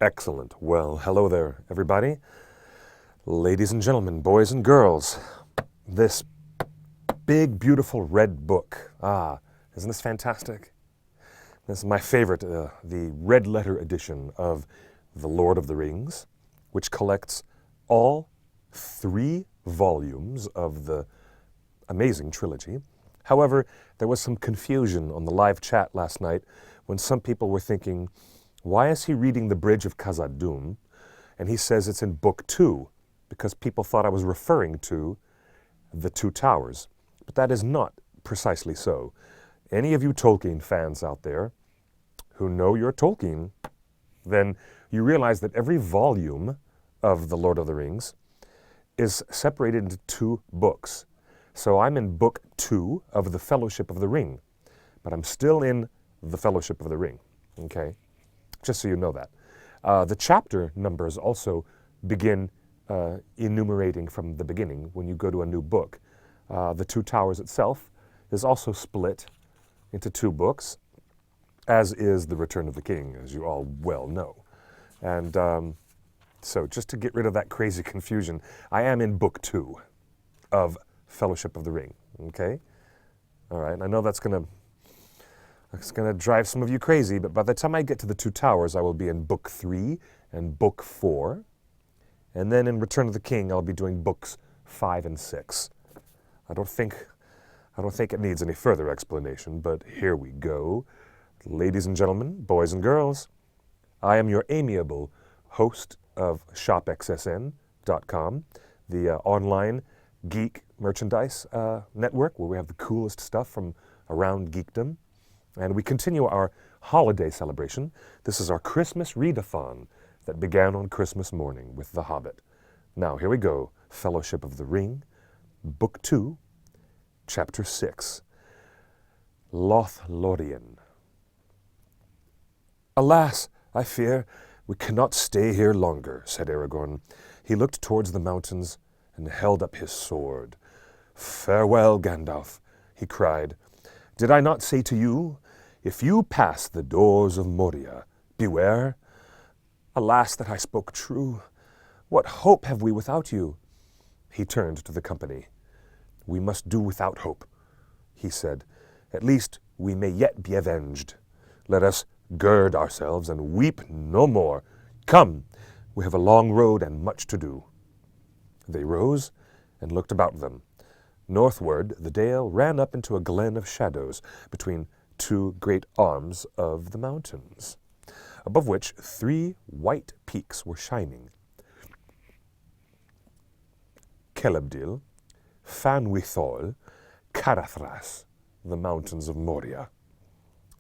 Excellent. Well, hello there, everybody. Ladies and gentlemen, boys and girls, this big, beautiful red book. Isn't this fantastic? This is my favorite, the red letter edition of The Lord of the Rings, which collects all 3 volumes of the amazing trilogy. However, there was some confusion on the live chat last night when some people were thinking, why is he reading The Bridge of Khazad-dûm? And he says it's in Book 2, because people thought I was referring to The Two Towers. But that is not precisely so. Any of you Tolkien fans out there who know your Tolkien, then you realize that every volume of The Lord of the Rings is separated into 2 books. So I'm in Book 2 of The Fellowship of the Ring, but I'm still in The Fellowship of the Ring, okay? Just so you know that. The chapter numbers also begin enumerating from the beginning when you go to a new book. The Two Towers itself is also split into 2 books, as is The Return of the King, as you all well know. And so just to get rid of that crazy confusion, I am in Book 2 of Fellowship of the Ring, okay? All right, I know that's gonna drive some of you crazy, but by the time I get to The Two Towers, I will be in Book 3 and Book 4. And then in Return of the King, I'll be doing Books 5 and 6. I don't think it needs any further explanation, but here we go. Ladies and gentlemen, boys and girls, I am your amiable host of shopxsn.com, the online geek merchandise network where we have the coolest stuff from around geekdom. And we continue our holiday celebration. This is our Christmas readathon that began on Christmas morning with The Hobbit. Now, here we go. Fellowship of the Ring, Book 2, Chapter 6, Lothlorian. Alas, I fear we cannot stay here longer, said Aragorn. He looked towards the mountains and held up his sword. Farewell, Gandalf, he cried. Did I not say to you, if you pass the doors of Moria, beware? Alas, that I spoke true. What hope have we without you? He turned to the company. We must do without hope, he said. At least we may yet be avenged. Let us gird ourselves and weep no more. Come, we have a long road and much to do. They rose and looked about them. Northward, the dale ran up into a glen of shadows between 2 great arms of the mountains, above which 3 white peaks were shining. Celebdil, Fanwithol, Carathras, the mountains of Moria.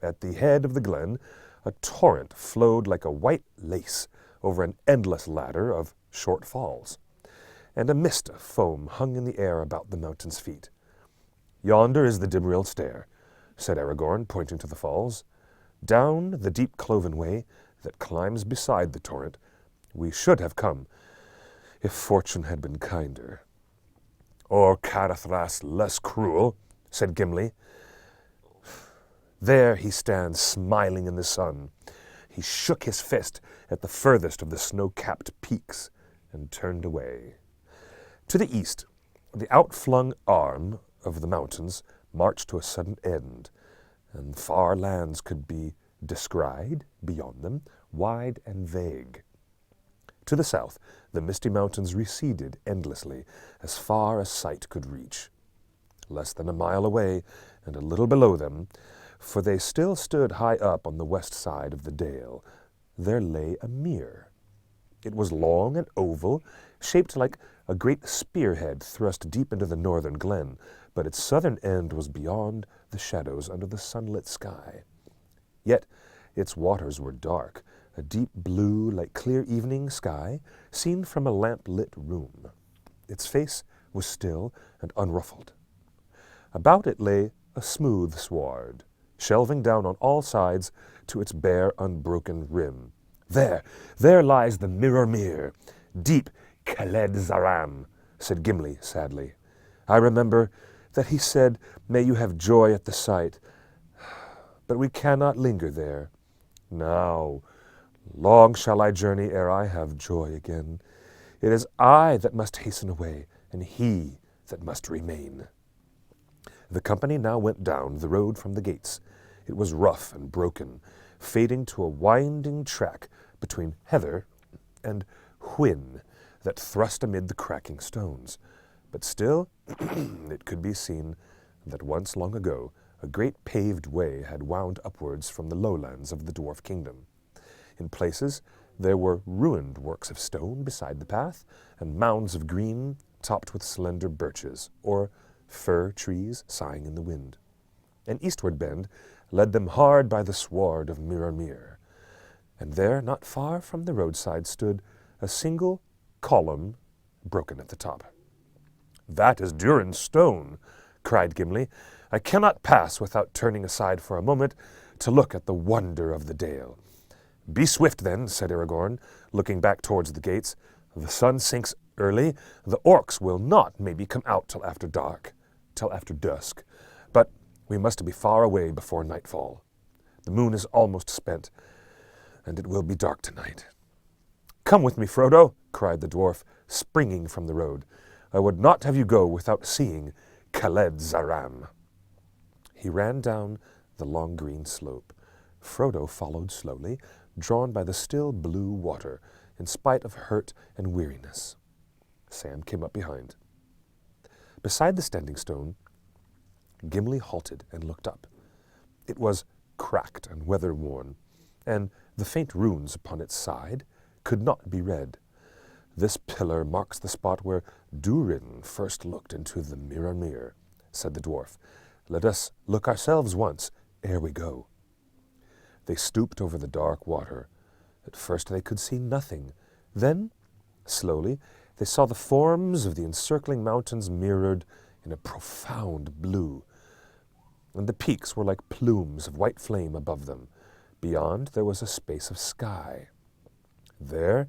At the head of the glen, a torrent flowed like a white lace over an endless ladder of short falls, and a mist of foam hung in the air about the mountain's feet. Yonder is the Dimrill Stair, said Aragorn, pointing to the falls. Down the deep cloven way that climbs beside the torrent we should have come, if fortune had been kinder. Or Carathras less cruel, said Gimli. There he stands, smiling in the sun. He shook his fist at the furthest of the snow-capped peaks and turned away. To the east, the outflung arm of the mountains marched to a sudden end, and far lands could be descried beyond them, wide and vague. To the south, the misty mountains receded endlessly, as far as sight could reach. Less than a mile away, and a little below them, for they still stood high up on the west side of the dale, there lay a mere. It was long and oval, shaped like a great spearhead thrust deep into the northern glen, but its southern end was beyond the shadows under the sunlit sky. Yet its waters were dark, a deep blue like clear evening sky seen from a lamp-lit room. Its face was still and unruffled. About it lay a smooth sward, shelving down on all sides to its bare, unbroken rim. There lies the Mirrormere, deep Khaled Zaram, said Gimli sadly. I remember that he said, may you have joy at the sight. But we cannot linger there. Now, Long shall I journey ere I have joy again. It is I that must hasten away, and he that must remain. The company now went down the road from the gates. It was rough and broken, fading to a winding track between heather and whin that thrust amid the cracking stones. But still it could be seen that once long ago a great paved way had wound upwards from the lowlands of the dwarf kingdom. In places there were ruined works of stone beside the path, and mounds of green topped with slender birches, or fir trees sighing in the wind. An eastward bend led them hard by the sward of Mirrormere, and there, not far from the roadside, stood a single column broken at the top. "That is Durin's stone," cried Gimli. "I cannot pass without turning aside for a moment to look at the wonder of the dale." "Be swift, then," said Aragorn, looking back towards the gates. "The sun sinks early. The orcs will not maybe come out till after dusk. But we must be far away before nightfall. The moon is almost spent, and it will be dark tonight." "Come with me, Frodo," cried the dwarf, springing from the road. "I would not have you go without seeing Khaled-Zaram." He ran down the long green slope. Frodo followed slowly, drawn by the still blue water, in spite of hurt and weariness. Sam came up behind. Beside the standing stone, Gimli halted and looked up. It was cracked and weather-worn, and the faint runes upon its side could not be read. "This pillar marks the spot where Durin first looked into the Mirrormere," said the dwarf. "Let us look ourselves once ere we go." They stooped over the dark water. At first they could see nothing. Then, slowly, they saw the forms of the encircling mountains mirrored in a profound blue, and the peaks were like plumes of white flame above them. Beyond there was a space of sky. There,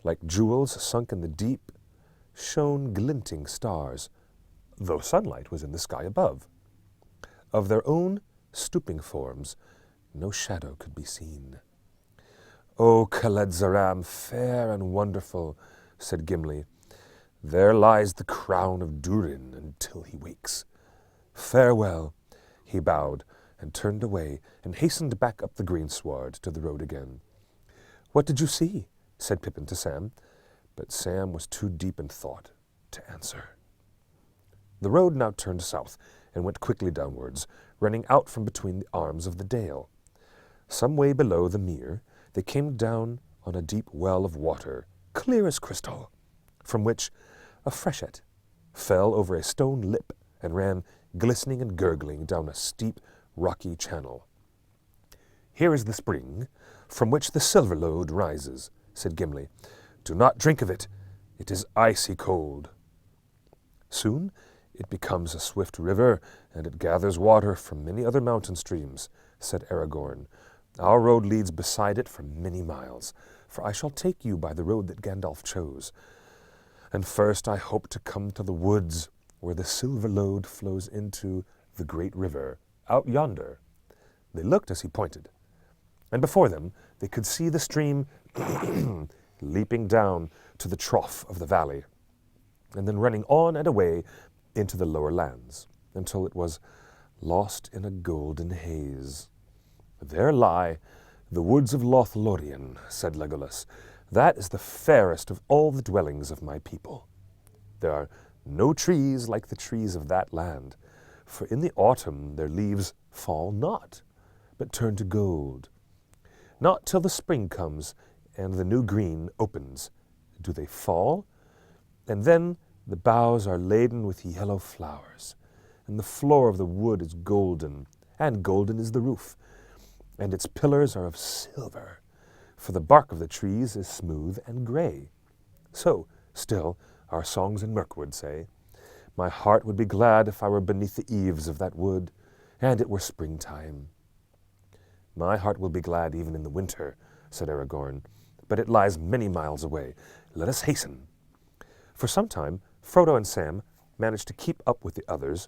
like jewels sunk in the deep, shone glinting stars, though sunlight was in the sky above. Of their own stooping forms, no shadow could be seen. "O Khaled-Zaram, fair and wonderful," said Gimli. "There lies the crown of Durin until he wakes. Farewell." He bowed and turned away and hastened back up the greensward to the road again. "What did you see?" said Pippin to Sam, but Sam was too deep in thought to answer. The road now turned south and went quickly downwards, running out from between the arms of the dale. Some way below the mere, they came down on a deep well of water, clear as crystal, from which a freshet fell over a stone lip and ran glistening and gurgling down a steep, rocky channel. "Here is the spring from which the silver lode rises," said Gimli. "Do not drink of it. It is icy cold." "Soon it becomes a swift river, and it gathers water from many other mountain streams," said Aragorn. "Our road leads beside it for many miles, for I shall take you by the road that Gandalf chose. And first I hope to come to the woods where the silver lode flows into the great river, out yonder." They looked as he pointed, and before them they could see the stream leaping down to the trough of the valley, and then running on and away into the lower lands, until it was lost in a golden haze. "There lie the woods of Lothlorian," said Legolas. "That is the fairest of all the dwellings of my people. There are no trees like the trees of that land, for in the autumn their leaves fall not, but turn to gold. Not till the spring comes and the new green opens do they fall, and then the boughs are laden with yellow flowers, and the floor of the wood is golden, and golden is the roof, and its pillars are of silver, for the bark of the trees is smooth and gray. So, still, our songs in Mirkwood say, my heart would be glad if I were beneath the eaves of that wood, and it were springtime." "My heart will be glad even in the winter," said Aragorn, "but it lies many miles away. Let us hasten." For some time, Frodo and Sam managed to keep up with the others,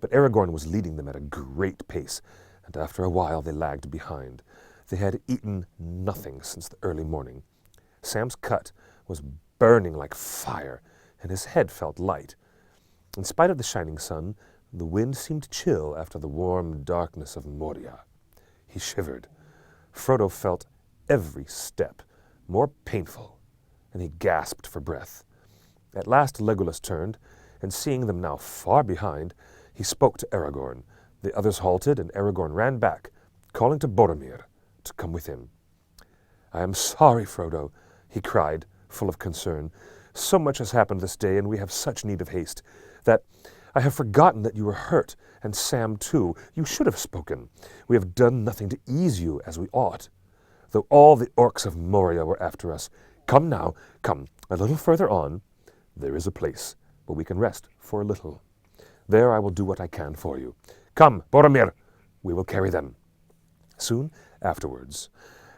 but Aragorn was leading them at a great pace, and after a while they lagged behind. They had eaten nothing since the early morning. Sam's cut was burning like fire, and his head felt light. In spite of the shining sun, the wind seemed chill after the warm darkness of Moria. He shivered. Frodo felt every step more painful, and he gasped for breath. At last Legolas turned, and seeing them now far behind, he spoke to Aragorn. The others halted, and Aragorn ran back, calling to Boromir to come with him. "I am sorry, Frodo," he cried, full of concern. "So much has happened this day, and we have such need of haste, that I have forgotten that you were hurt, and Sam too. You should have spoken. We have done nothing to ease you as we ought. Though all the orcs of Moria were after us. Come now, come, a little further on. There is a place where we can rest for a little. There I will do what I can for you. Come, Boromir, we will carry them." Soon afterwards,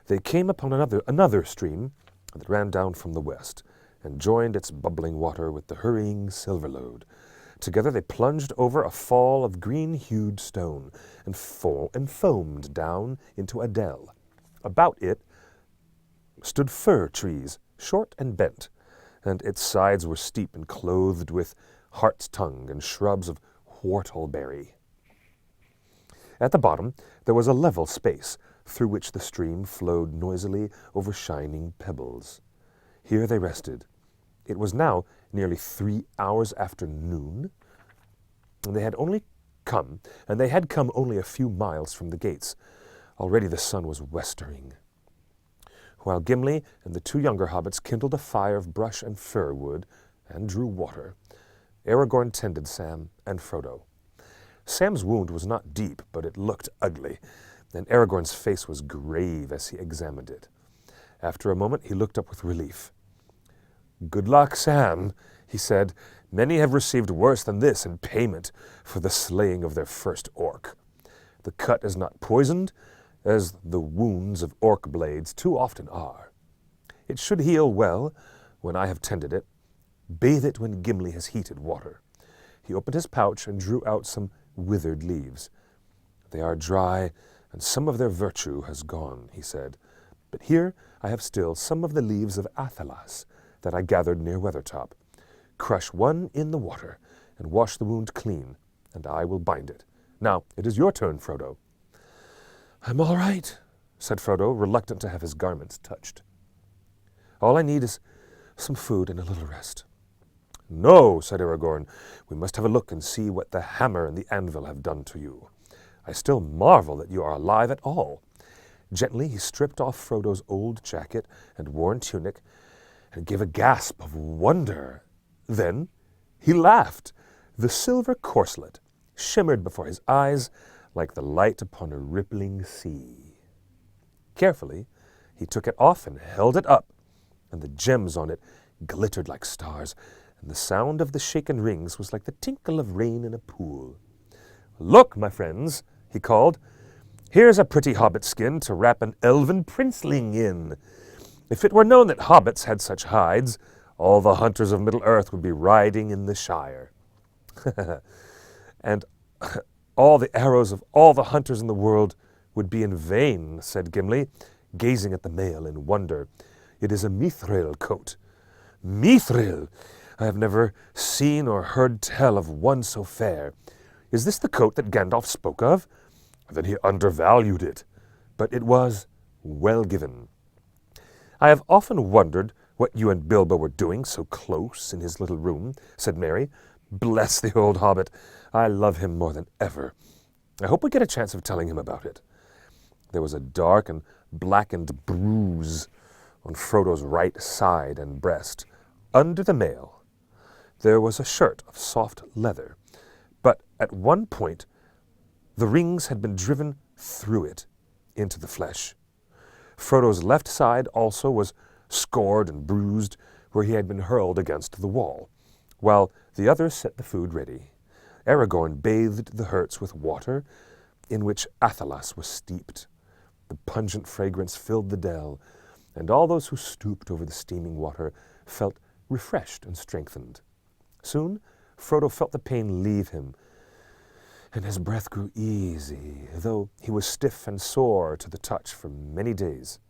they came upon another stream that ran down from the west, and joined its bubbling water with the hurrying Silverlode. Together they plunged over a fall of green-hued stone, and foamed down into a dell. About it stood fir trees, short and bent, and its sides were steep and clothed with hart's tongue and shrubs of whortleberry. At the bottom there was a level space, through which the stream flowed noisily over shining pebbles. Here they rested. It was now nearly 3 hours after noon, and they had come only a few miles from the gates. Already the sun was westering. While Gimli and the 2 younger hobbits kindled a fire of brush and fir wood, and drew water, Aragorn tended Sam and Frodo. Sam's wound was not deep, but it looked ugly, and Aragorn's face was grave as he examined it. After a moment he looked up with relief. "Good luck, Sam," he said. "Many have received worse than this in payment for the slaying of their first orc. The cut is not poisoned, as the wounds of orc blades too often are. It should heal well when I have tended it. Bathe it when Gimli has heated water." He opened his pouch and drew out some withered leaves. "They are dry, and some of their virtue has gone," he said. "But here I have still some of the leaves of Athelas that I gathered near Weathertop. Crush one in the water, and wash the wound clean, and I will bind it. Now it is your turn, Frodo." "I'm all right," said Frodo, reluctant to have his garments touched. "All I need is some food and a little rest." "No," said Aragorn, "we must have a look and see what the hammer and the anvil have done to you. I still marvel that you are alive at all." Gently he stripped off Frodo's old jacket and worn tunic, and gave a gasp of wonder. Then he laughed. The silver corselet shimmered before his eyes like the light upon a rippling sea. Carefully he took it off and held it up, and the gems on it glittered like stars, and the sound of the shaken rings was like the tinkle of rain in a pool. "Look, my friends," he called, "here's a pretty hobbit skin to wrap an elven princeling in. If it were known that hobbits had such hides, all the hunters of Middle-earth would be riding in the Shire." "And all the arrows of all the hunters in the world would be in vain," said Gimli, gazing at the mail in wonder. "It is a mithril coat." "Mithril! I have never seen or heard tell of one so fair. Is this the coat that Gandalf spoke of? Then he undervalued it, but it was well given." "I have often wondered what you and Bilbo were doing so close in his little room," said Merry. "Bless the old hobbit, I love him more than ever. I hope we get a chance of telling him about it." There was a dark and blackened bruise on Frodo's right side and breast. Under the mail there was a shirt of soft leather, but at one point the rings had been driven through it into the flesh. Frodo's left side also was scored and bruised where he had been hurled against the wall, while the others set the food ready. Aragorn bathed the hurts with water in which Athelas was steeped. The pungent fragrance filled the dell, and all those who stooped over the steaming water felt refreshed and strengthened. Soon Frodo felt the pain leave him, and his breath grew easy, though he was stiff and sore to the touch for many days.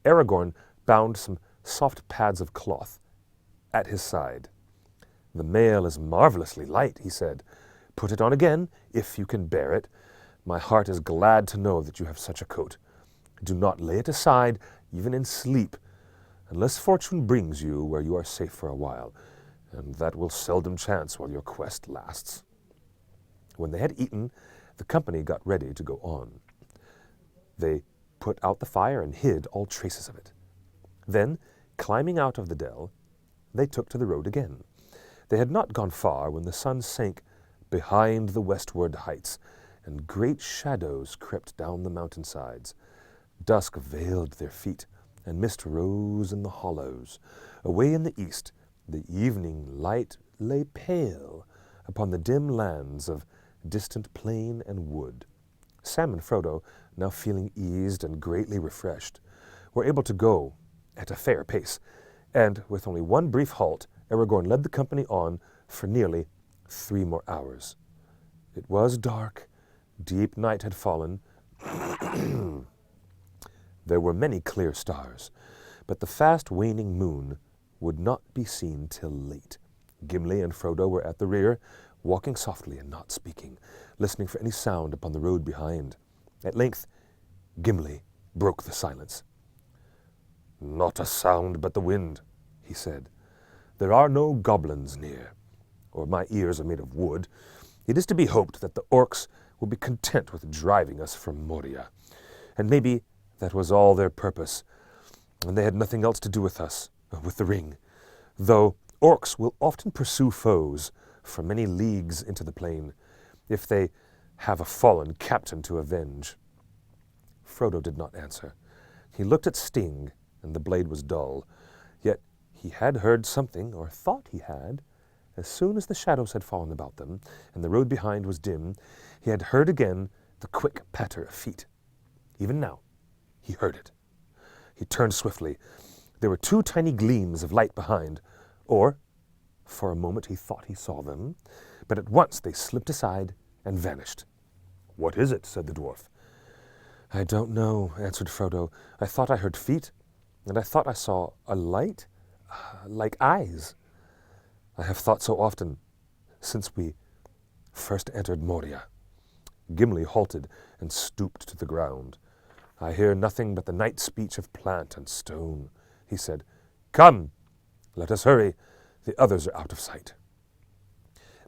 Aragorn bound some soft pads of cloth at his side. "The mail is marvelously light," he said. "Put it on again, if you can bear it. My heart is glad to know that you have such a coat. Do not lay it aside, even in sleep, unless fortune brings you where you are safe for a while, and that will seldom chance while your quest lasts." When they had eaten, the company got ready to go on. They put out the fire and hid all traces of it. Then, climbing out of the dell, they took to the road again. They had not gone far when the sun sank behind the westward heights, and great shadows crept down the mountainsides. Dusk veiled their feet, and mist rose in the hollows. Away in the east, the evening light lay pale upon the dim lands of distant plain and wood. Sam and Frodo, now feeling eased and greatly refreshed, were able to go at a fair pace, and with only one brief halt, Aragorn led the company on for nearly 3 more hours. It was dark, deep night had fallen. There were many clear stars, but the fast waning moon would not be seen till late. Gimli and Frodo were at the rear, walking softly and not speaking, listening for any sound upon the road behind. At length, Gimli broke the silence. "Not a sound but the wind," he said. "There are no goblins near, or my ears are made of wood. It is to be hoped that the orcs will be content with driving us from Moria, and maybe that was all their purpose, and they had nothing else to do with us, with the ring, though orcs will often pursue foes for many leagues into the plain, if they have a fallen captain to avenge." Frodo did not answer. He looked at Sting, and the blade was dull, yet he had heard something, or thought he had. As soon as the shadows had fallen about them, and the road behind was dim, he had heard again the quick patter of feet. Even now, he heard it. He turned swiftly. There were 2 tiny gleams of light behind, or, for a moment he thought he saw them, but at once they slipped aside and vanished. "What is it?" said the dwarf. "I don't know," answered Frodo. "I thought I heard feet, and I thought I saw a light, like eyes. I have thought so often since we first entered Moria." Gimli halted and stooped to the ground. "I hear nothing but the night speech of plant and stone," he said. "Come, let us hurry. The others are out of sight."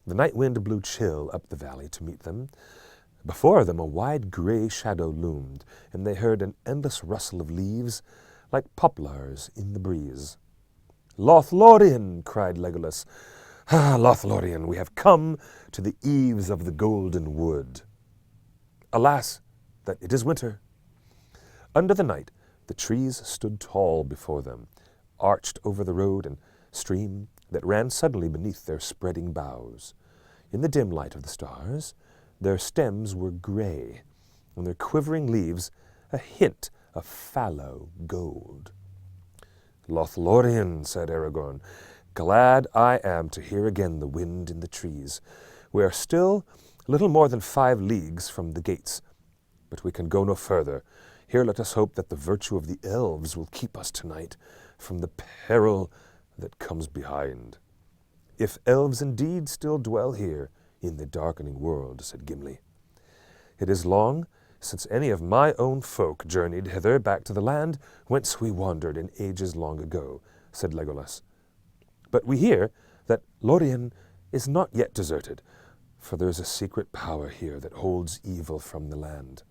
The night wind blew chill up the valley to meet them. Before them a wide gray shadow loomed, and they heard an endless rustle of leaves, like poplars in the breeze. "Lothlorian!" cried Legolas. "Ah, Lothlorian, we have come to the eaves of the Golden Wood. Alas, that it is winter." Under the night, the trees stood tall before them, arched over the road and stream that ran suddenly beneath their spreading boughs. In the dim light of the stars, their stems were gray, and their quivering leaves a hint of fallow gold. "Lothlorian," said Aragorn, "glad I am to hear again the wind in the trees. We are still little more than 5 leagues from the gates, but we can go no further. Here let us hope that the virtue of the Elves will keep us tonight from the peril that comes behind." "If Elves indeed still dwell here in the darkening world," said Gimli. "It is long since any of my own folk journeyed hither back to the land whence we wandered in ages long ago," said Legolas. "But we hear that Lorien is not yet deserted, for there is a secret power here that holds evil from the land.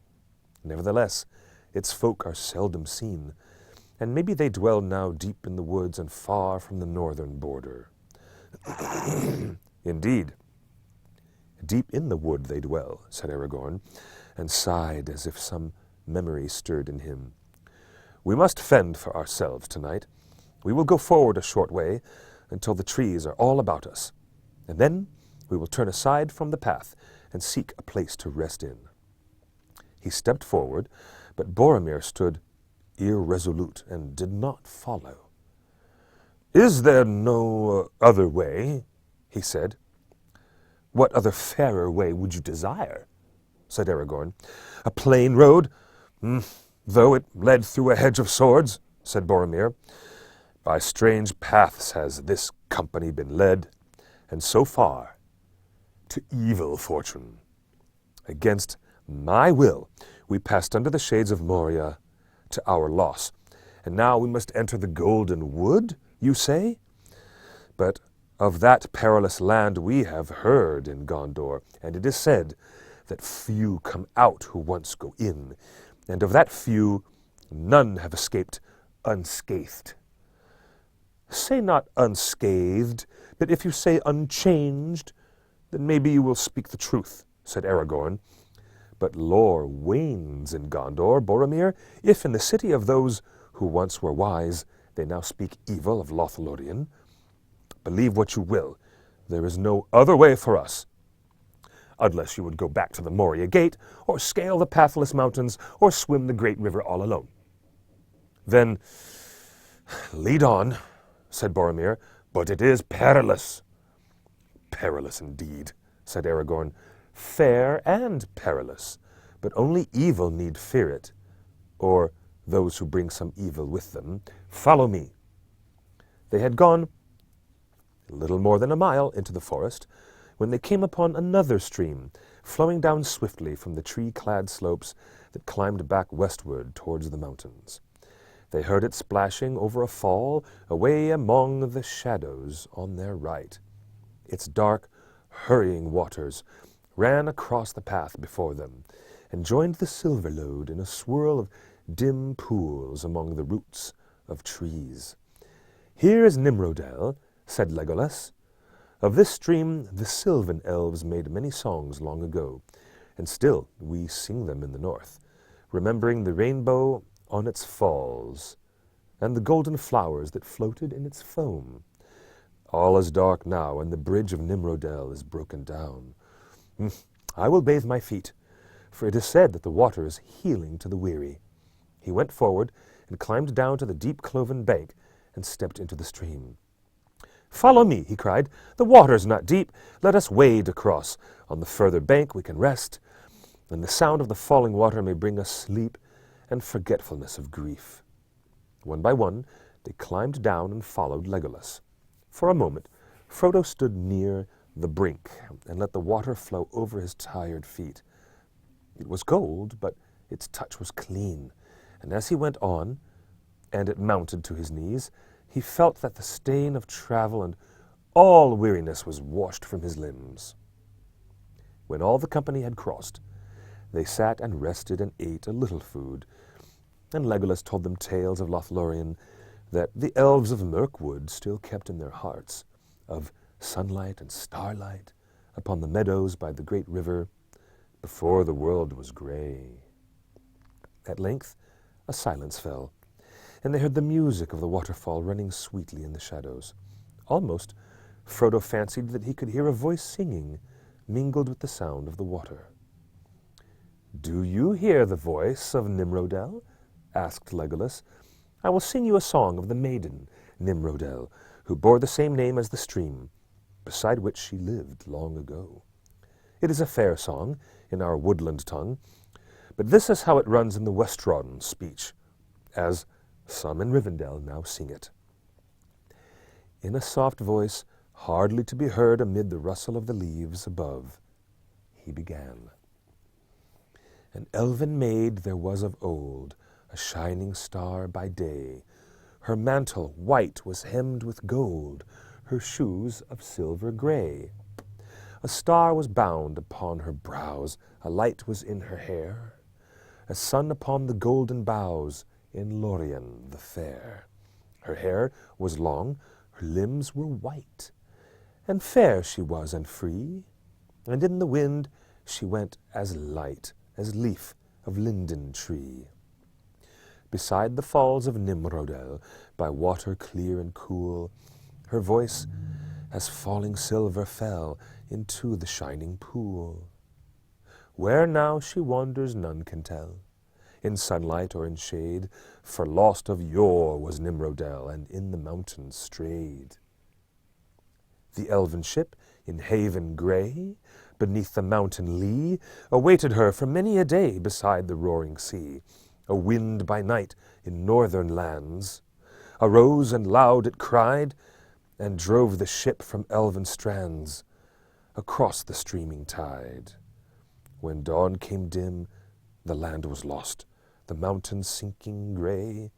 Nevertheless, its folk are seldom seen, and maybe they dwell now deep in the woods and far from the northern border." "Indeed, deep in the wood they dwell," said Aragorn, and sighed as if some memory stirred in him. "We must fend for ourselves tonight. We will go forward a short way until the trees are all about us, and then we will turn aside from the path and seek a place to rest in." He stepped forward, but Boromir stood irresolute and did not follow. "Is there no other way?" he said. "What other fairer way would you desire?" said Aragorn. "A plain road, though it led through a hedge of swords," said Boromir. "By strange paths has this company been led, and so far to evil fortune. Against my will, we passed under the shades of Moria to our loss, and now we must enter the Golden Wood, you say? But of that perilous land we have heard in Gondor, and it is said that few come out who once go in, and of that few none have escaped unscathed." "Say not unscathed, but if you say unchanged, then maybe you will speak the truth," said Aragorn. "But lore wanes in Gondor, Boromir, if in the city of those who once were wise they now speak evil of Lothlorian. Believe what you will, there is no other way for us, unless you would go back to the Moria Gate, or scale the pathless mountains, or swim the great river all alone." "Then lead on," said Boromir, "but it is perilous." "Perilous indeed," said Aragorn. "Fair and perilous, but only evil need fear it, or those who bring some evil with them. Follow me." They had gone little more than a mile into the forest when they came upon another stream, flowing down swiftly from the tree-clad slopes that climbed back westward towards the mountains. They heard it splashing over a fall away among the shadows on their right. Its dark, hurrying waters ran across the path before them, and joined the Silverlode in a swirl of dim pools among the roots of trees. "Here is Nimrodel," said Legolas. "Of this stream the Sylvan Elves made many songs long ago, and still we sing them in the north, remembering the rainbow on its falls, and the golden flowers that floated in its foam. All is dark now, and the bridge of Nimrodel is broken down. I will bathe my feet, for it is said that the water is healing to the weary." He went forward and climbed down to the deep cloven bank and stepped into the stream. "Follow me," he cried. "The water is not deep. Let us wade across. On the further bank we can rest, and the sound of the falling water may bring us sleep and forgetfulness of grief." One by one they climbed down and followed Legolas. For a moment Frodo stood near the brink and let the water flow over his tired feet. It was cold, but its touch was clean, and as he went on, and it mounted to his knees, he felt that the stain of travel and all weariness was washed from his limbs. When all the company had crossed, they sat and rested and ate a little food, and Legolas told them tales of Lothlorian that the elves of Mirkwood still kept in their hearts, of sunlight and starlight upon the meadows by the great river before the world was gray. At length a silence fell, and they heard the music of the waterfall running sweetly in the shadows. Almost Frodo fancied that he could hear a voice singing, mingled with the sound of the water. "Do you hear the voice of Nimrodel?" asked Legolas. "I will sing you a song of the maiden Nimrodel, who bore the same name as the stream, beside which she lived long ago. It is a fair song in our woodland tongue, but this is how it runs in the Westron speech, as some in Rivendell now sing it." In a soft voice, hardly to be heard amid the rustle of the leaves above, he began. "An elven maid there was of old, a shining star by day. Her mantle white was hemmed with gold, her shoes of silver gray. A star was bound upon her brows, a light was in her hair, a sun upon the golden boughs in Lorien the fair. Her hair was long, her limbs were white, and fair she was and free, and in the wind she went as light as leaf of linden tree. Beside the falls of Nimrodel, by water clear and cool, her voice as falling silver fell into the shining pool. Where now she wanders none can tell, in sunlight or in shade, for lost of yore was Nimrodel, and in the mountains strayed. The elven ship in haven grey, beneath the mountain lee, awaited her for many a day beside the roaring sea. A wind by night in northern lands arose and loud it cried, and drove the ship from elven strands across the streaming tide. When dawn came dim, the land was lost, the mountains sinking grey.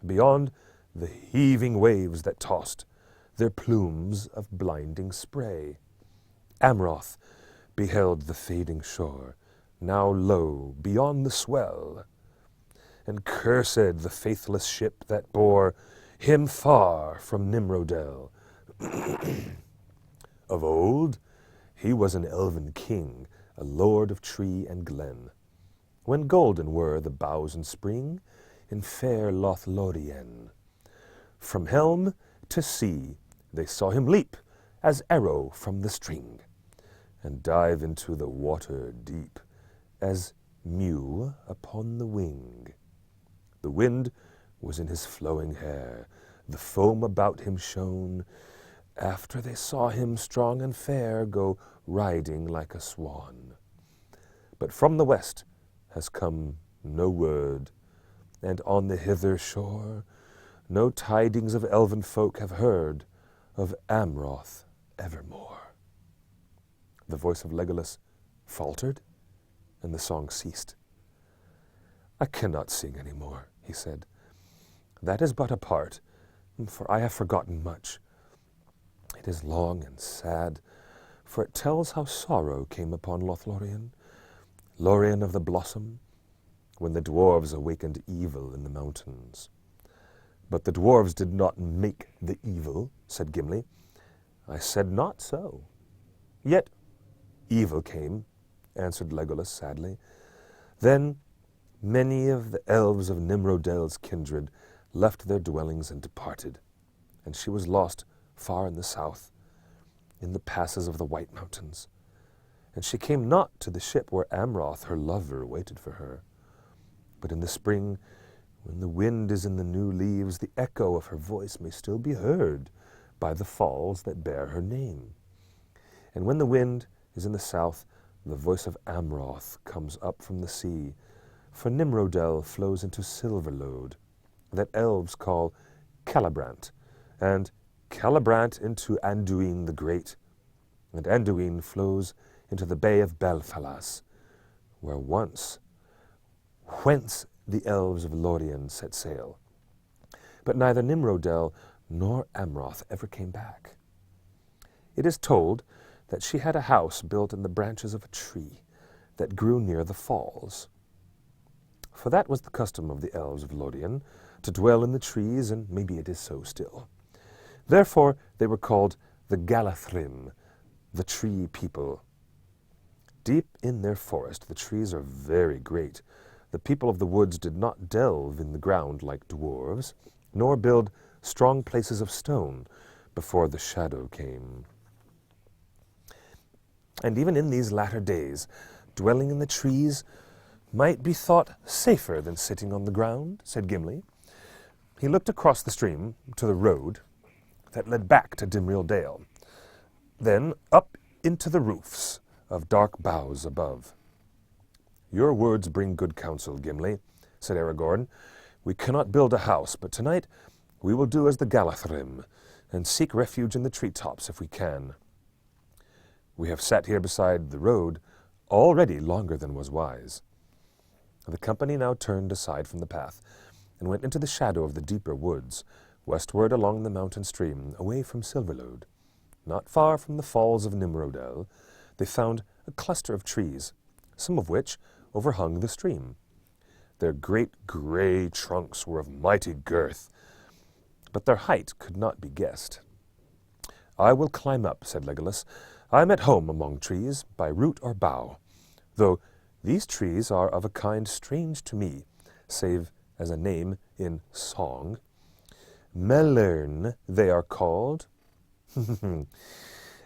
Beyond, the heaving waves that tossed their plumes of blinding spray. Amroth beheld the fading shore, now low beyond the swell, and cursed the faithless ship that bore him far from Nimrodel. Of old, he was an elven king, a lord of tree and glen, when golden were the boughs in spring, in fair Lothlorian. From helm to sea they saw him leap, as arrow from the string, and dive into the water deep, as mew upon the wing. The wind was in his flowing hair, the foam about him shone, after they saw him strong and fair go riding like a swan. But from the west has come no word, and on the hither shore no tidings of elven folk have heard of Amroth evermore. The voice of Legolas faltered, and the song ceased. I cannot sing any more, he said. That is but a part, for I have forgotten much. It is long and sad, for it tells how sorrow came upon Lothlorian, Lorien of the Blossom, when the dwarves awakened evil in the mountains. But the dwarves did not make the evil, said Gimli. I said not so. Yet evil came, answered Legolas sadly. Then many of the elves of Nimrodel's kindred left their dwellings and departed, and she was lost far in the south, in the passes of the White Mountains. And she came not to the ship where Amroth, her lover, waited for her. But in the spring, when the wind is in the new leaves, the echo of her voice may still be heard by the falls that bear her name. And when the wind is in the south, the voice of Amroth comes up from the sea, for Nimrodel flows into Silverlode, that elves call Celebrant, and Celebrant into Anduin the Great, and Anduin flows into the Bay of Belfalas, whence the elves of Lorien set sail. But neither Nimrodel nor Amroth ever came back. It is told that she had a house built in the branches of a tree that grew near the falls. For that was the custom of the elves of Lorien, to dwell in the trees, and maybe it is so still. Therefore they were called the Galathrim, the tree people. Deep in their forest the trees are very great. The people of the woods did not delve in the ground like dwarves, nor build strong places of stone before the shadow came. And even in these latter days, dwelling in the trees might be thought safer than sitting on the ground, said Gimli. He looked across the stream to the road that led back to Dimriel Dale, then up into the roofs of dark boughs above. Your words bring good counsel, Gimli, said Aragorn. We cannot build a house, but tonight we will do as the Galathrim, and seek refuge in the treetops if we can. We have sat here beside the road already longer than was wise. The company now turned aside from the path, and went into the shadow of the deeper woods, westward along the mountain stream, away from Silverlode. Not far from the falls of Nimrodel, they found a cluster of trees, some of which overhung the stream. Their great grey trunks were of mighty girth, but their height could not be guessed. I will climb up, said Legolas. I am at home among trees, by root or bough, though these trees are of a kind strange to me, save as a name in song. Melern they are called,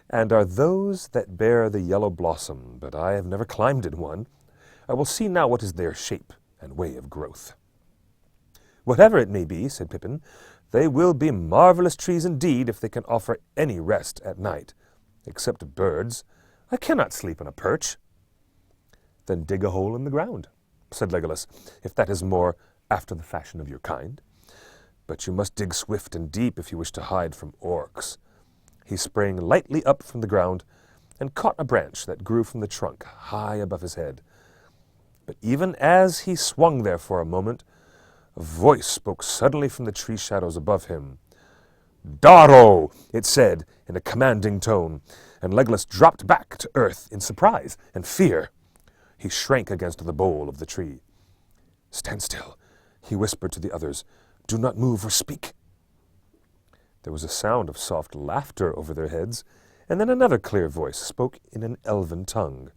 and are those that bear the yellow blossom, but I have never climbed in one. I will see now what is their shape and way of growth. Whatever it may be, said Pippin, they will be marvellous trees indeed if they can offer any rest at night. Except birds. I cannot sleep on a perch." "Then dig a hole in the ground," said Legolas, "if that is more after the fashion of your kind. But you must dig swift and deep if you wish to hide from orcs." He sprang lightly up from the ground and caught a branch that grew from the trunk high above his head. But even as he swung there for a moment, a voice spoke suddenly from the tree shadows above him. "Darrow!" it said in a commanding tone, and Legolas dropped back to earth in surprise and fear. He shrank against the bole of the tree. "Stand still," he whispered to the others. "Do not move or speak." There was a sound of soft laughter over their heads, and then another clear voice spoke in an elven tongue.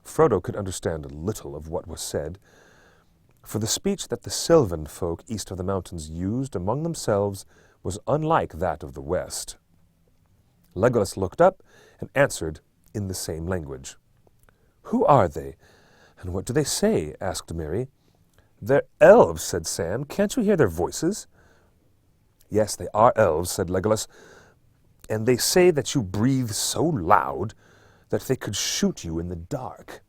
Frodo could understand little of what was said, for the speech that the Sylvan folk east of the mountains used among themselves was unlike that of the west. Legolas looked up and answered in the same language. "Who are they, and what do they say?" asked Merry. "They're elves," said Sam. "Can't you hear their voices?" "Yes, they are elves," said Legolas, "and they say that you breathe so loud that they could shoot you in the dark."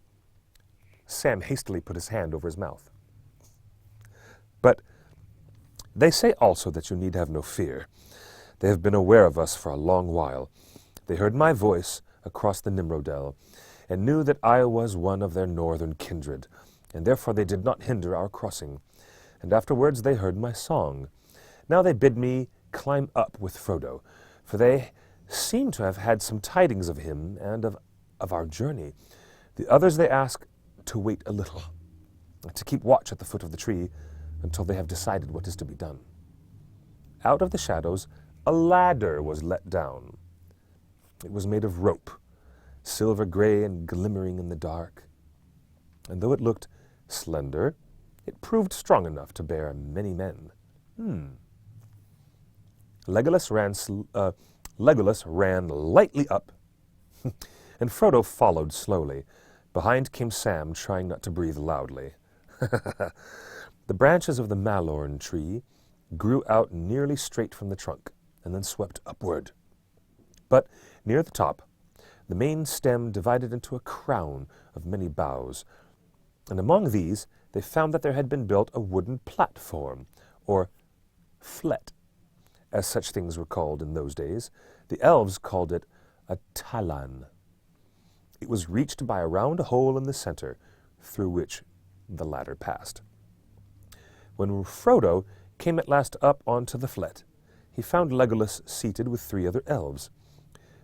Sam hastily put his hand over his mouth. "But they say also that you need have no fear. They have been aware of us for a long while. They heard my voice across the Nimrodel, and knew that I was one of their northern kindred, and therefore they did not hinder our crossing. And afterwards they heard my song. Now they bid me climb up with Frodo, for they seem to have had some tidings of him and of our journey. The others they ask to wait a little, to keep watch at the foot of the tree until they have decided what is to be done." Out of the shadows a ladder was let down. It was made of rope, silver gray and glimmering in the dark, and though it looked slender, it proved strong enough to bear many men. Legolas ran lightly up, and Frodo followed slowly. Behind came Sam, trying not to breathe loudly. The branches of the malorn tree grew out nearly straight from the trunk, and then swept upward. But near the top, the main stem divided into a crown of many boughs, and among these they found that there had been built a wooden platform, or flet, as such things were called in those days. The elves called it a talan. It was reached by a round hole in the center, through which the ladder passed. When Frodo came at last up onto the flet, he found Legolas seated with 3 other elves.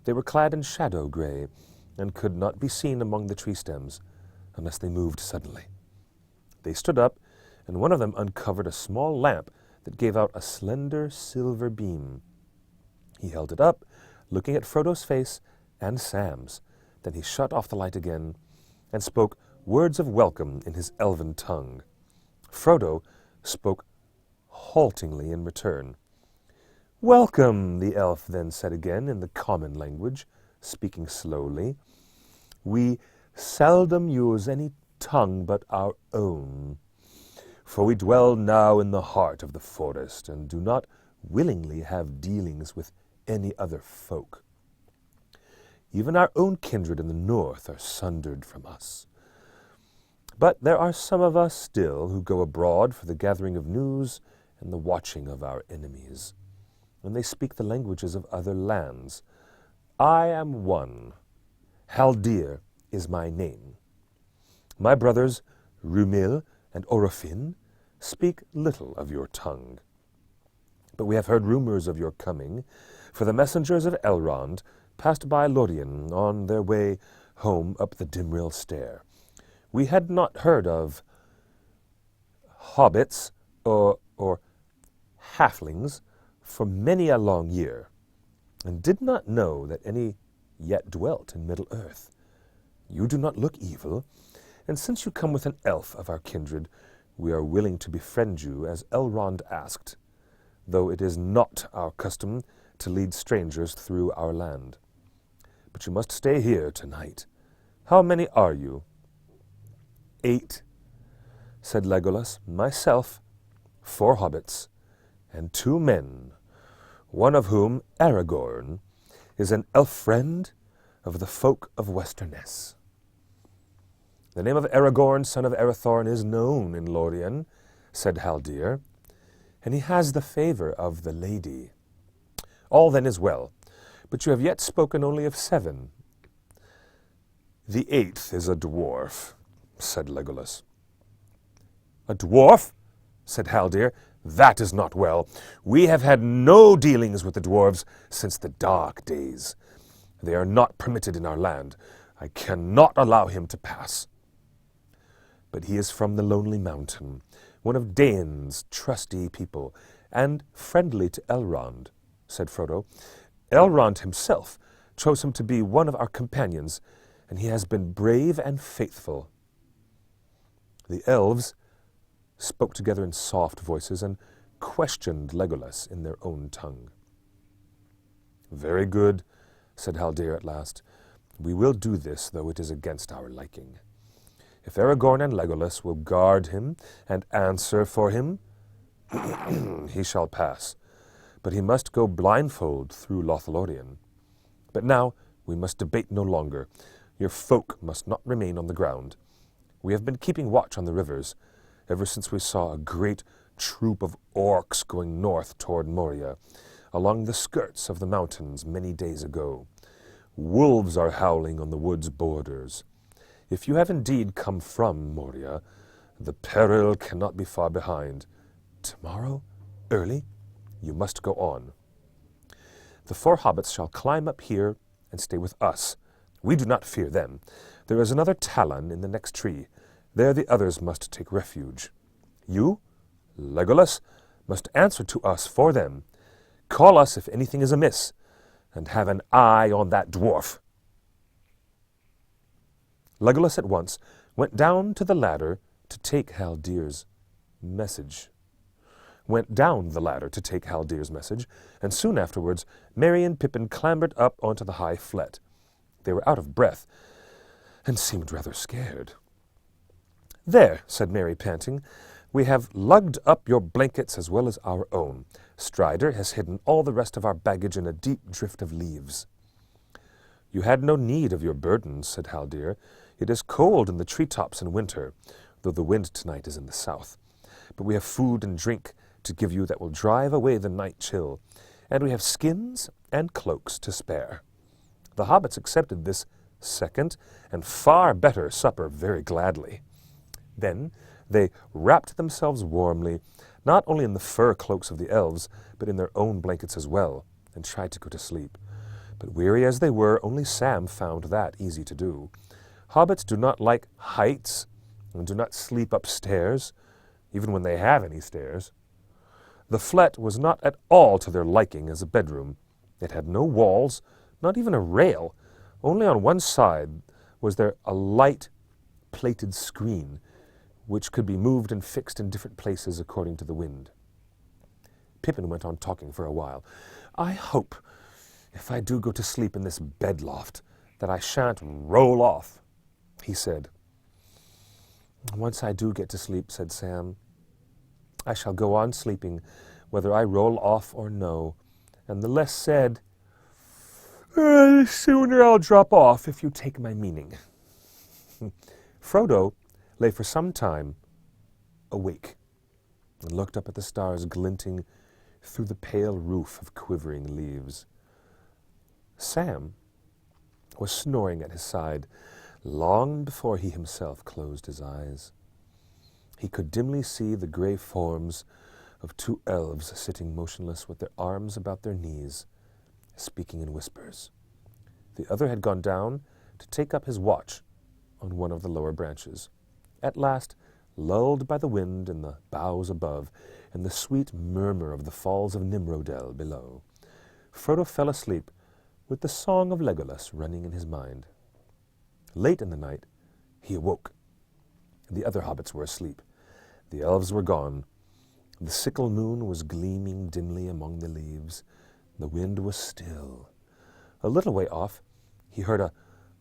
They were clad in shadow gray, and could not be seen among the tree stems, unless they moved suddenly. They stood up, and one of them uncovered a small lamp that gave out a slender silver beam. He held it up, looking at Frodo's face and Sam's. Then he shut off the light again, and spoke words of welcome in his elven tongue. Frodo spoke haltingly in return. "Welcome," the elf then said again in the common language, speaking slowly. "We seldom use any tongue but our own, for we dwell now in the heart of the forest, and do not willingly have dealings with any other folk. Even our own kindred in the north are sundered from us. But there are some of us still who go abroad for the gathering of news and the watching of our enemies, and they speak the languages of other lands. I am one. Haldir is my name. My brothers, Rumil and Orofin, speak little of your tongue. But we have heard rumors of your coming, for the messengers of Elrond passed by Lothlorian on their way home up the Dimrill stair. We had not heard of hobbits or halflings for many a long year, and did not know that any yet dwelt in Middle-earth. You do not look evil, and since you come with an elf of our kindred, we are willing to befriend you as Elrond asked, though it is not our custom to lead strangers through our land. But you must stay here tonight. How many are you?" 8, said Legolas. "Myself, 4 hobbits, and 2 men, one of whom, Aragorn, is an elf friend of the folk of Westerness. The name of Aragorn, son of Arathorn, is known in Lorien, said Haldir, and he has the favour of the lady. All then is well, but you have yet spoken only of 7. The 8th is a dwarf, said Legolas. A dwarf? Said Haldir. That is not well. We have had no dealings with the dwarves since the dark days. They are not permitted in our land. I cannot allow him to pass. But he is from the Lonely Mountain, one of Dane's trusty people, and friendly to Elrond, said Frodo. Elrond himself chose him to be one of our companions, and he has been brave and faithful. The elves spoke together in soft voices and questioned Legolas in their own tongue. Very good, said Haldir at last. We will do this, though it is against our liking. If Aragorn and Legolas will guard him and answer for him, he shall pass. But he must go blindfold through Lothlorian. But now we must debate no longer. Your folk must not remain on the ground. We have been keeping watch on the rivers, ever since we saw a great troop of orcs going north toward Moria, along the skirts of the mountains many days ago. Wolves are howling on the wood's borders. If you have indeed come from Moria, the peril cannot be far behind. Tomorrow, early, you must go on. The 4 hobbits shall climb up here and stay with us. We do not fear them. There is another Talon in the next tree. There the others must take refuge. You, Legolas, must answer to us for them. Call us if anything is amiss, and have an eye on that dwarf. Legolas at once went down to the ladder to take Haldir's message. And soon afterwards Merry and Pippin clambered up onto the high flet. They were out of breath, and seemed rather scared. There, said Merry, panting, we have lugged up your blankets as well as our own. Strider has hidden all the rest of our baggage in a deep drift of leaves. You had no need of your burdens, said Haldir. It is cold in the treetops in winter, though the wind tonight is in the south. But we have food and drink to give you that will drive away the night chill, and we have skins and cloaks to spare. The hobbits accepted this second and far better supper very gladly. Then they wrapped themselves warmly, not only in the fur cloaks of the elves, but in their own blankets as well, and tried to go to sleep. But weary as they were, only Sam found that easy to do. Hobbits do not like heights, and do not sleep upstairs, even when they have any stairs. The flet was not at all to their liking as a bedroom. It had no walls, not even a rail. Only on one side was there a light plated screen, which could be moved and fixed in different places according to the wind. Pippin went on talking for a while. I hope, if I do go to sleep in this bed loft, that I shan't roll off, he said. Once I do get to sleep, said Sam, I shall go on sleeping, whether I roll off or no, and the less said, the sooner I'll drop off, if you take my meaning. Frodo lay for some time awake, and looked up at the stars glinting through the pale roof of quivering leaves. Sam was snoring at his side long before he himself closed his eyes. He could dimly see the grey forms of 2 elves sitting motionless with their arms about their knees, speaking in whispers. The other had gone down to take up his watch on one of the lower branches. At last, lulled by the wind in the boughs above and the sweet murmur of the falls of Nimrodel below, Frodo fell asleep with the song of Legolas running in his mind. Late in the night, he awoke. The other hobbits were asleep. The elves were gone. The sickle moon was gleaming dimly among the leaves. The wind was still. A little way off, he heard a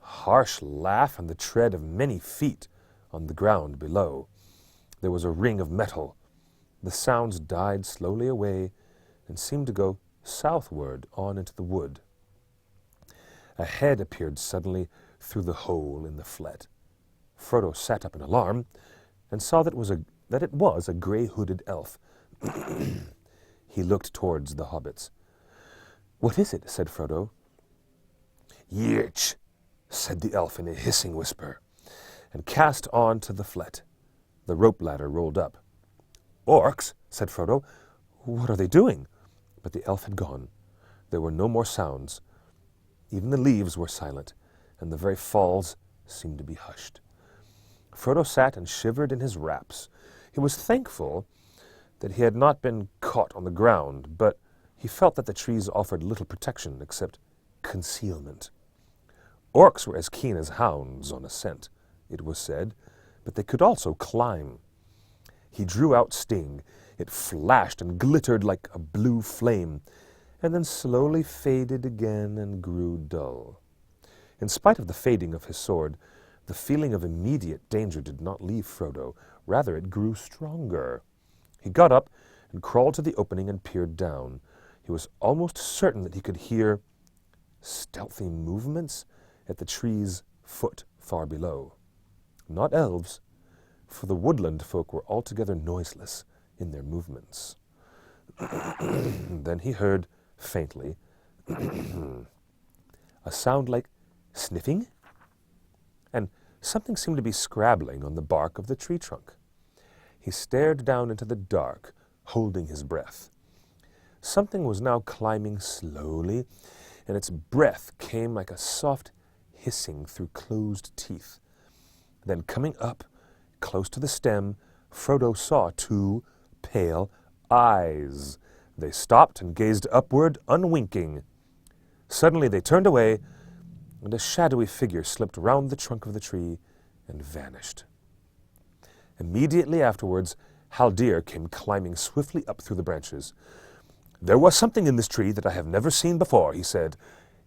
harsh laugh and the tread of many feet on the ground below. There was a ring of metal. The sounds died slowly away and seemed to go southward on into the wood. A head appeared suddenly through the hole in the flet. Frodo sat up in alarm and saw that it was a grey-hooded elf. He looked towards the hobbits. "What is it?" said Frodo. "Yirch," said the elf in a hissing whisper, and cast on to the flet. The rope ladder rolled up. "Orcs," said Frodo. "What are they doing?" But the elf had gone. There were no more sounds. Even the leaves were silent, and the very falls seemed to be hushed. Frodo sat and shivered in his wraps. He was thankful that he had not been caught on the ground, but he felt that the trees offered little protection except concealment. Orcs were as keen as hounds on a scent, it was said, but they could also climb. He drew out Sting. It flashed and glittered like a blue flame, and then slowly faded again and grew dull. In spite of the fading of his sword, the feeling of immediate danger did not leave Frodo. Rather, it grew stronger. He got up and crawled to the opening and peered down. He was almost certain that he could hear stealthy movements at the tree's foot far below. Not elves, for the woodland folk were altogether noiseless in their movements. Then he heard, faintly, a sound like sniffing, and something seemed to be scrabbling on the bark of the tree trunk. He stared down into the dark, holding his breath. Something was now climbing slowly, and its breath came like a soft hissing through closed teeth. Then coming up, close to the stem, Frodo saw two pale eyes. They stopped and gazed upward, unwinking. Suddenly they turned away, and a shadowy figure slipped round the trunk of the tree and vanished. Immediately afterwards, Haldir came climbing swiftly up through the branches. "There was something in this tree that I have never seen before," he said.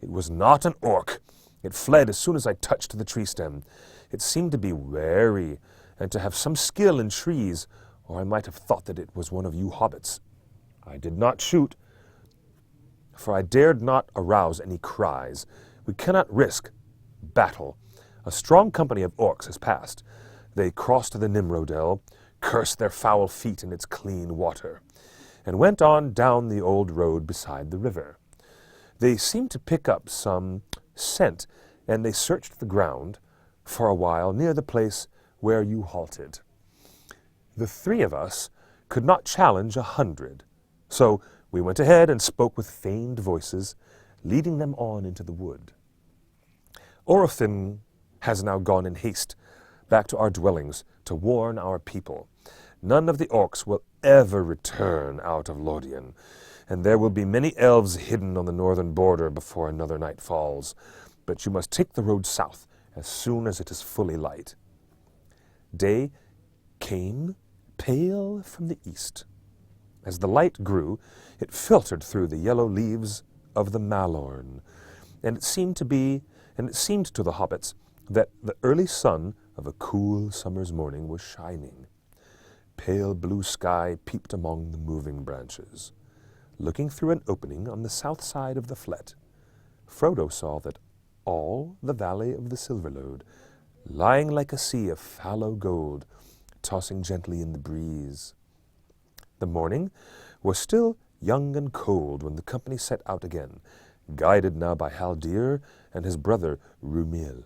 "It was not an orc. It fled as soon as I touched the tree stem. It seemed to be wary, and to have some skill in trees, or I might have thought that it was one of you hobbits. I did not shoot, for I dared not arouse any cries. We cannot risk battle. A strong company of orcs has passed. They crossed the Nimrodel, cursed their foul feet in its clean water, and went on down the old road beside the river. They seemed to pick up some scent, and they searched the ground for a while near the place where you halted. The three of us could not challenge 100, so we went ahead and spoke with feigned voices, leading them on into the wood. Orophin has now gone in haste back to our dwellings to warn our people. None of the orcs will ever return out of Lothlorian, and there will be many elves hidden on the northern border before another night falls. But you must take the road south as soon as it is fully light." Day came pale from the east. As the light grew, it filtered through the yellow leaves of the malorn, and it seemed to the hobbits that the early sun of a cool summer's morning was shining. Pale blue sky peeped among the moving branches. Looking through an opening on the south side of the flet, Frodo saw that all the valley of the Silverlode, lying like a sea of fallow gold, tossing gently in the breeze. The morning was still young and cold when the company set out again, guided now by Haldir and his brother Rumil.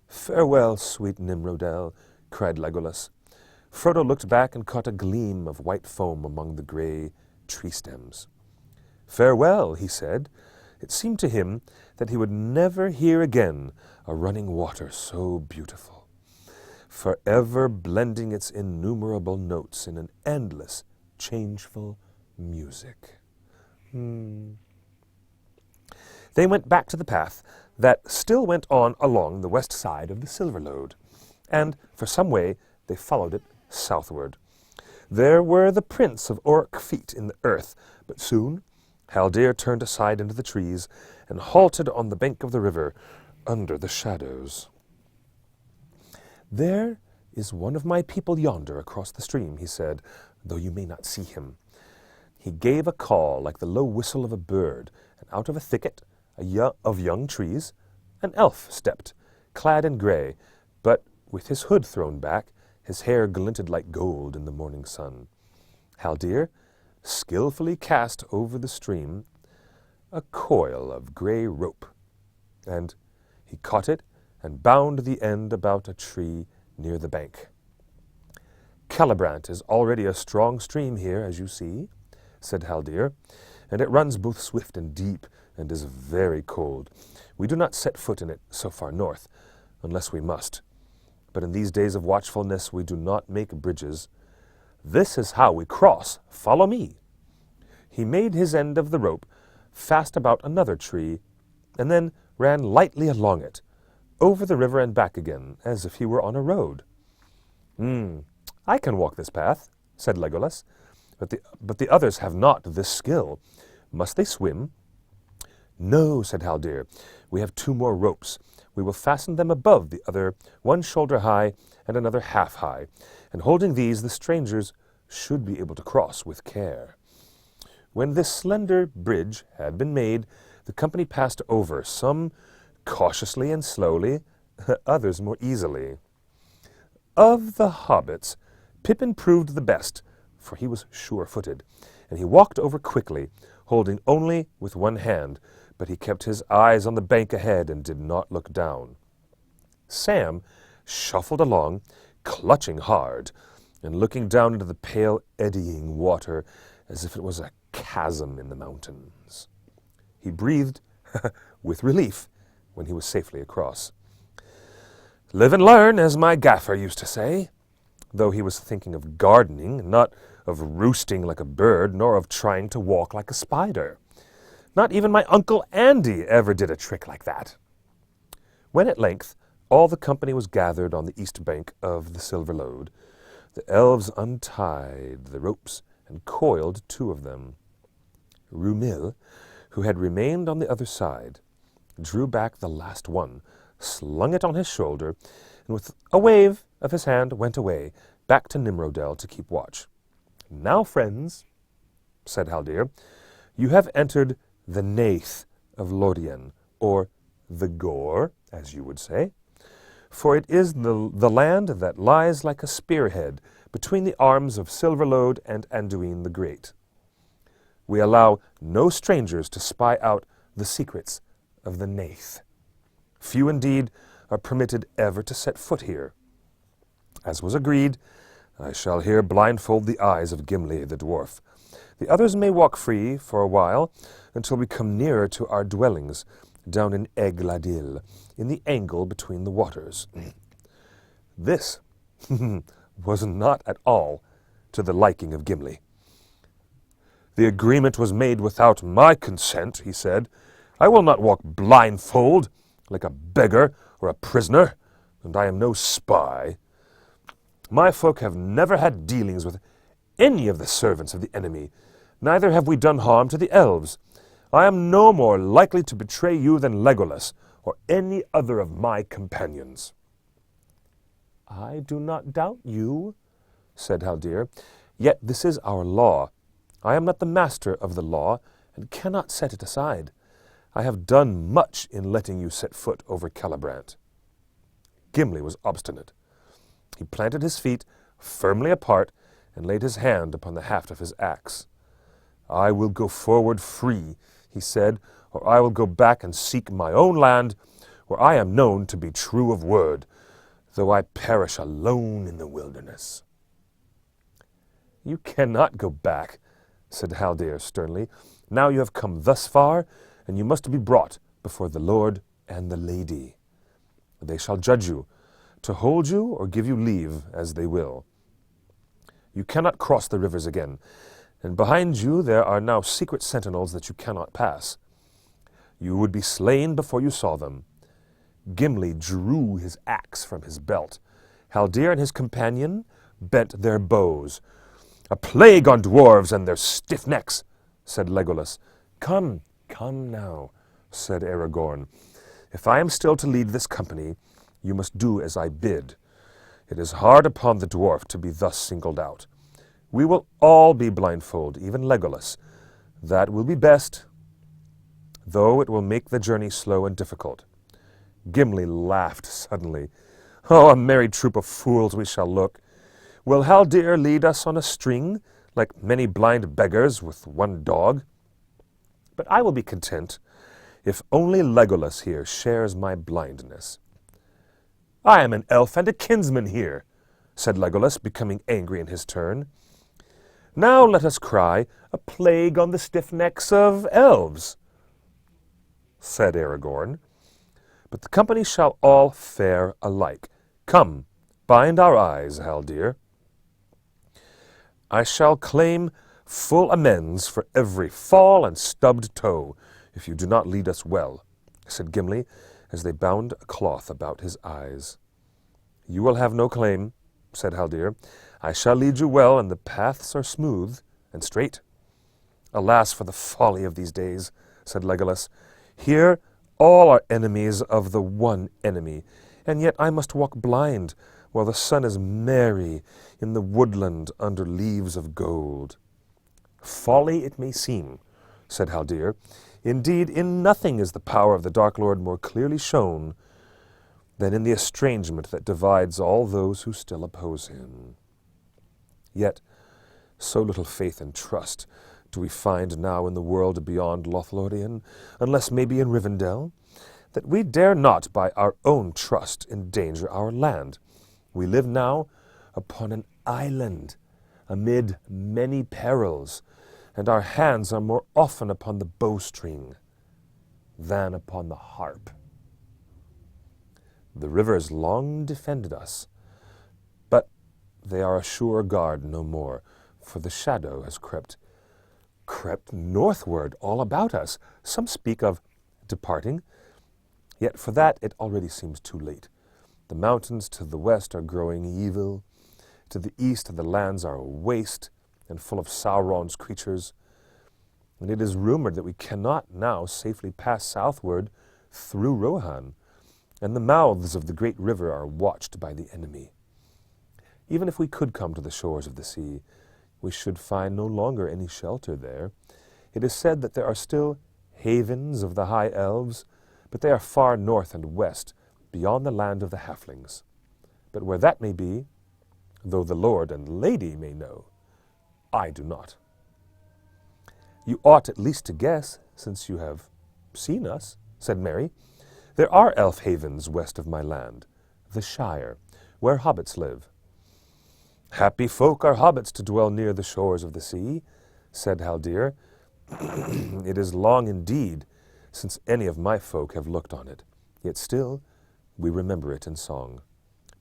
"Farewell, sweet Nimrodel," cried Legolas. Frodo looked back and caught a gleam of white foam among the grey tree stems. "Farewell," he said. It seemed to him that he would never hear again a running water so beautiful, forever blending its innumerable notes in an endless, changeful music. They went back to the path that still went on along the west side of the Silverlode, and for some way they followed it southward. There were the prints of orc feet in the earth, but soon Haldir turned aside into the trees and halted on the bank of the river under the shadows. "There is one of my people yonder across the stream," he said, "though you may not see him." He gave a call like the low whistle of a bird, and out of a thicket of young trees, an elf stepped, clad in grey, but with his hood thrown back, his hair glinted like gold in the morning sun. Haldir skillfully cast over the stream a coil of grey rope, and he caught it and bound the end about a tree near the bank. Celebrant is already a strong stream here, as you see, said Haldir, and it runs both swift and deep, and is very cold. We do not set foot in it so far north, unless we must. But in these days of watchfulness we do not make bridges. This is how we cross. Follow me. He made his end of the rope fast about another tree, and then ran lightly along it, over the river and back again, as if he were on a road. I can walk this path, said Legolas, but the others have not this skill. Must they swim? No, said Haldir. We have 2 more ropes. We will fasten them above the other, one shoulder high and another half high, and holding these the strangers should be able to cross with care. When this slender bridge had been made, the company passed over, some cautiously and slowly, others more easily. Of the hobbits, Pippin proved the best, for he was sure-footed, and he walked over quickly, holding only with one hand, but he kept his eyes on the bank ahead and did not look down. Sam shuffled along, clutching hard, and looking down into the pale, eddying water as if it was a chasm in the mountains. He breathed with relief when he was safely across. Live and learn, as my gaffer used to say, though he was thinking of gardening, not of roosting like a bird, nor of trying to walk like a spider. Not even my Uncle Andy ever did a trick like that. When at length all the company was gathered on the east bank of the Silver Lode, the elves untied the ropes and coiled 2 of them. Rumil, who had remained on the other side, drew back the last one, slung it on his shoulder, and with a wave of his hand went away, back to Nimrodel to keep watch. Now, friends, said Haldir, you have entered the Nath of Lothlorian, or the Gore, as you would say, for it is the land that lies like a spearhead between the arms of Silverlode and Anduin the Great. We allow no strangers to spy out the secrets of the Nath. Few indeed are permitted ever to set foot here. As was agreed, I shall here blindfold the eyes of Gimli the dwarf. The others may walk free for a while until we come nearer to our dwellings down in Egladil, in the angle between the waters. This was not at all to the liking of Gimli. The agreement was made without my consent, he said. I will not walk blindfold like a beggar or a prisoner, and I am no spy. My folk have never had dealings with any of the servants of the enemy, neither have we done harm to the elves. I am no more likely to betray you than Legolas, or any other of my companions. I do not doubt you, said Haldir, yet this is our law. I am not the master of the law, and cannot set it aside. I have done much in letting you set foot over Celebrant. Gimli was obstinate. He planted his feet firmly apart, and laid his hand upon the haft of his axe. I will go forward free, he said, or I will go back and seek my own land, where I am known to be true of word, though I perish alone in the wilderness. You cannot go back, said Haldir sternly. Now you have come thus far, and you must be brought before the Lord and the Lady. They shall judge you, to hold you or give you leave as they will. You cannot cross the rivers again, and behind you there are now secret sentinels that you cannot pass. You would be slain before you saw them. Gimli drew his axe from his belt. Haldir and his companion bent their bows. A plague on dwarves and their stiff necks, said Legolas. Come now, said Aragorn. If I am still to lead this company, you must do as I bid. It is hard upon the dwarf to be thus singled out. We will all be blindfold, even Legolas. That will be best. though it will make the journey slow and difficult." Gimli laughed suddenly. "Oh, a merry troop of fools we shall look. Will Haldir lead us on a string, like many blind beggars with one dog? But I will be content if only Legolas here shares my blindness." "I am an elf and a kinsman here," said Legolas, becoming angry in his turn. "Now let us cry, a plague on the stiff necks of elves," said Aragorn. "But the company shall all fare alike. Come, bind our eyes, Haldir." "I shall claim full amends for every fall and stubbed toe, if you do not lead us well," said Gimli, as they bound a cloth about his eyes. "You will have no claim," said Haldir. "I shall lead you well, and the paths are smooth and straight." "Alas for the folly of these days," said Legolas. "Here all are enemies of the one enemy, and yet I must walk blind while the sun is merry in the woodland under leaves of gold." "Folly it may seem," said Haldir. "Indeed, in nothing is the power of the Dark Lord more clearly shown than in the estrangement that divides all those who still oppose him. Yet so little faith and trust do we find now in the world beyond Lothlorian, unless maybe in Rivendell, that we dare not by our own trust endanger our land. We live now upon an island, amid many perils, and our hands are more often upon the bowstring than upon the harp. The rivers long defended us, but they are a sure guard no more, for the shadow has crept northward all about us. Some speak of departing, yet for that it already seems too late. The mountains to the west are growing evil. To the east the lands are waste and full of Sauron's creatures. And it is rumored that we cannot now safely pass southward through Rohan, and the mouths of the great river are watched by the enemy. Even if we could come to the shores of the sea, we should find no longer any shelter there. It is said that there are still havens of the high elves, but they are far north and west, beyond the land of the halflings. But where that may be, though the lord and lady may know, I do not. You ought at least to guess, since you have seen us, said Merry. There are elf havens west of my land, the Shire, where hobbits live. Happy folk are hobbits to dwell near the shores of the sea, said Haldir. It is long indeed since any of my folk have looked on it, yet still we remember it in song.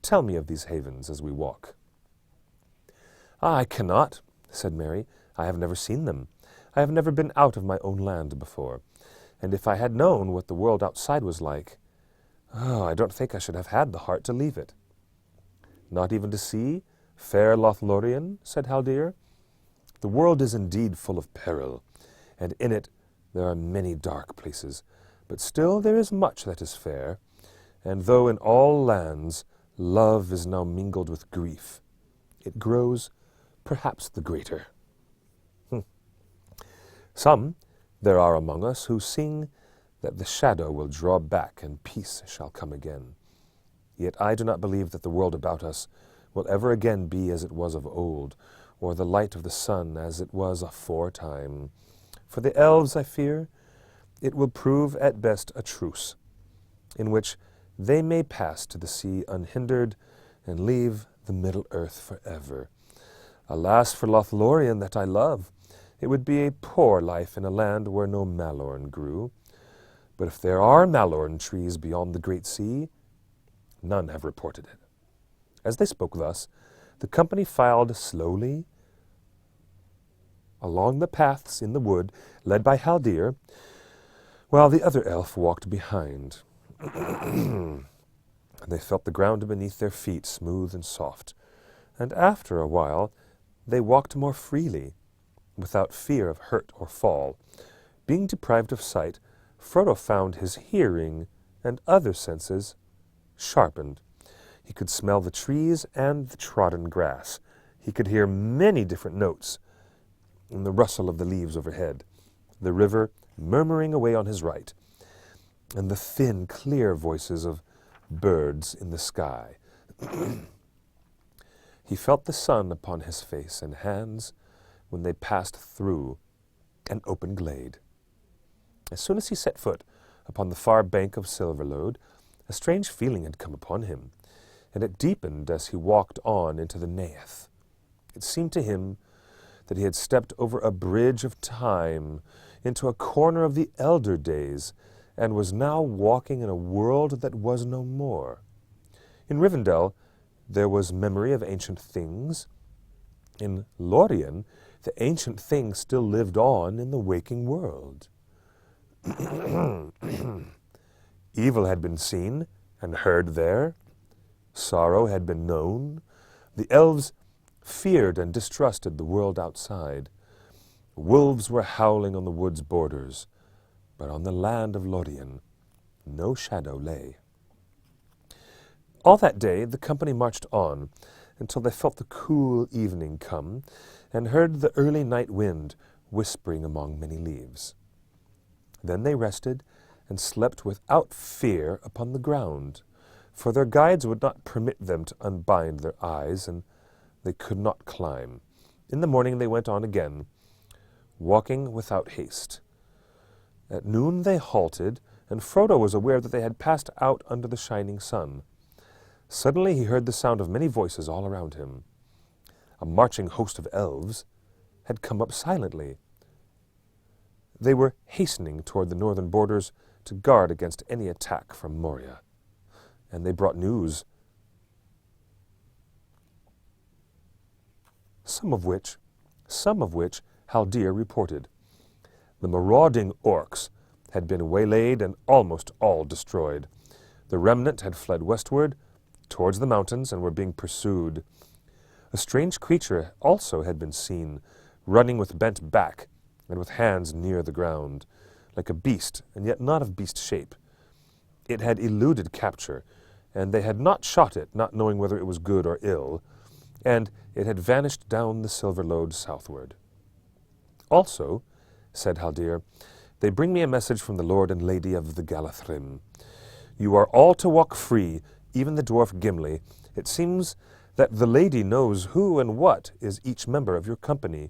Tell me of these havens as we walk. I cannot, said Merry. I have never seen them. I have never been out of my own land before, and if I had known what the world outside was like, I don't think I should have had the heart to leave it. Not even to see fair Lothlorian, said Haldir. The world is indeed full of peril, and in it there are many dark places, but still there is much that is fair, and though in all lands love is now mingled with grief, it grows perhaps the greater. Some there are among us who sing that the shadow will draw back and peace shall come again. Yet I do not believe that the world about us will ever again be as it was of old, or the light of the sun as it was aforetime. For the elves, I fear, it will prove at best a truce, in which they may pass to the sea unhindered and leave the Middle Earth forever. Alas for Lothlorian that I love! It would be a poor life in a land where no malorn grew. But if there are malorn trees beyond the great sea, none have reported it. As they spoke thus, the company filed slowly along the paths in the wood, led by Haldir, while the other elf walked behind. They felt the ground beneath their feet smooth and soft, and after a while they walked more freely, without fear of hurt or fall. Being deprived of sight, Frodo found his hearing and other senses sharpened. He could smell the trees and the trodden grass. He could hear many different notes in the rustle of the leaves overhead. The river murmuring away on his right, and the thin, clear voices of birds in the sky. He felt the sun upon his face and hands when they passed through an open glade. As soon as he set foot upon the far bank of Silverlode, a strange feeling had come upon him, and it deepened as he walked on into the Neath. It seemed to him that he had stepped over a bridge of time into a corner of the elder days, and was now walking in a world that was no more. In Rivendell, there was memory of ancient things. In Lothlorian, the ancient things still lived on in the waking world. Evil had been seen and heard there. Sorrow had been known. The elves feared and distrusted the world outside. Wolves were howling on the wood's borders, but on the land of Lothlorian no shadow lay. All that day the company marched on until they felt the cool evening come and heard the early night wind whispering among many leaves. Then they rested and slept without fear upon the ground, for their guides would not permit them to unbind their eyes, and they could not climb. In the morning they went on again, walking without haste. At noon they halted, and Frodo was aware that they had passed out under the shining sun. Suddenly he heard the sound of many voices all around him. A marching host of elves had come up silently. They were hastening toward the northern borders to guard against any attack from Moria. And they brought news, some of which Haldir reported. The marauding orcs had been waylaid and almost all destroyed. The remnant had fled westward towards the mountains and were being pursued. A strange creature also had been seen, running with bent back and with hands near the ground, like a beast, and yet not of beast shape. It had eluded capture, and they had not shot it, not knowing whether it was good or ill, and it had vanished down the Silverlode southward. Also, said Haldir, they bring me a message from the Lord and Lady of the Galadriel. You are all to walk free, even the dwarf Gimli. It seems that the lady knows who and what is each member of your company.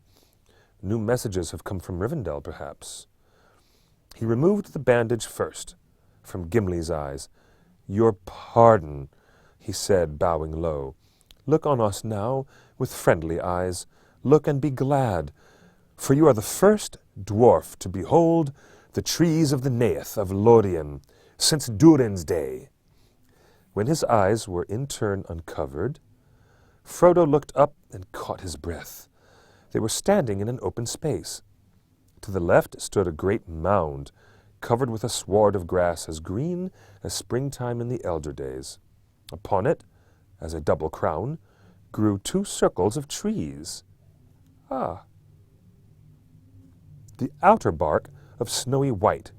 New messages have come from Rivendell, perhaps. He removed the bandage first from Gimli's eyes. Your pardon, he said, bowing low. Look on us now with friendly eyes. Look and be glad, for you are the first dwarf to behold the trees of the Neath of Lothlorian since Durin's day. When his eyes were in turn uncovered, Frodo looked up and caught his breath. They were standing in an open space. To the left stood a great mound, covered with a sward of grass as green as springtime in the elder days. Upon it, as a double crown, grew 2 circles of trees. Ah! The outer bark of snowy white,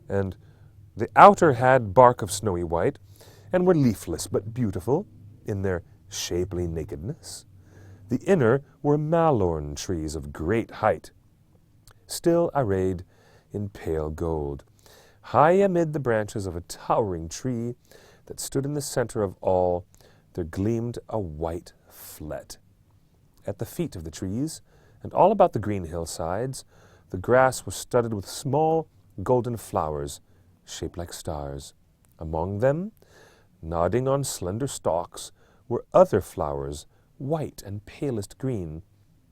and the outer had bark of snowy white, and were leafless but beautiful in their shapely nakedness. The inner were malorn trees of great height, still arrayed in pale gold. High amid the branches of a towering tree that stood in the center of all, there gleamed a white flet. At the feet of the trees, and all about the green hillsides, the grass was studded with small golden flowers shaped like stars. Among them, nodding on slender stalks, were other flowers, white and palest green.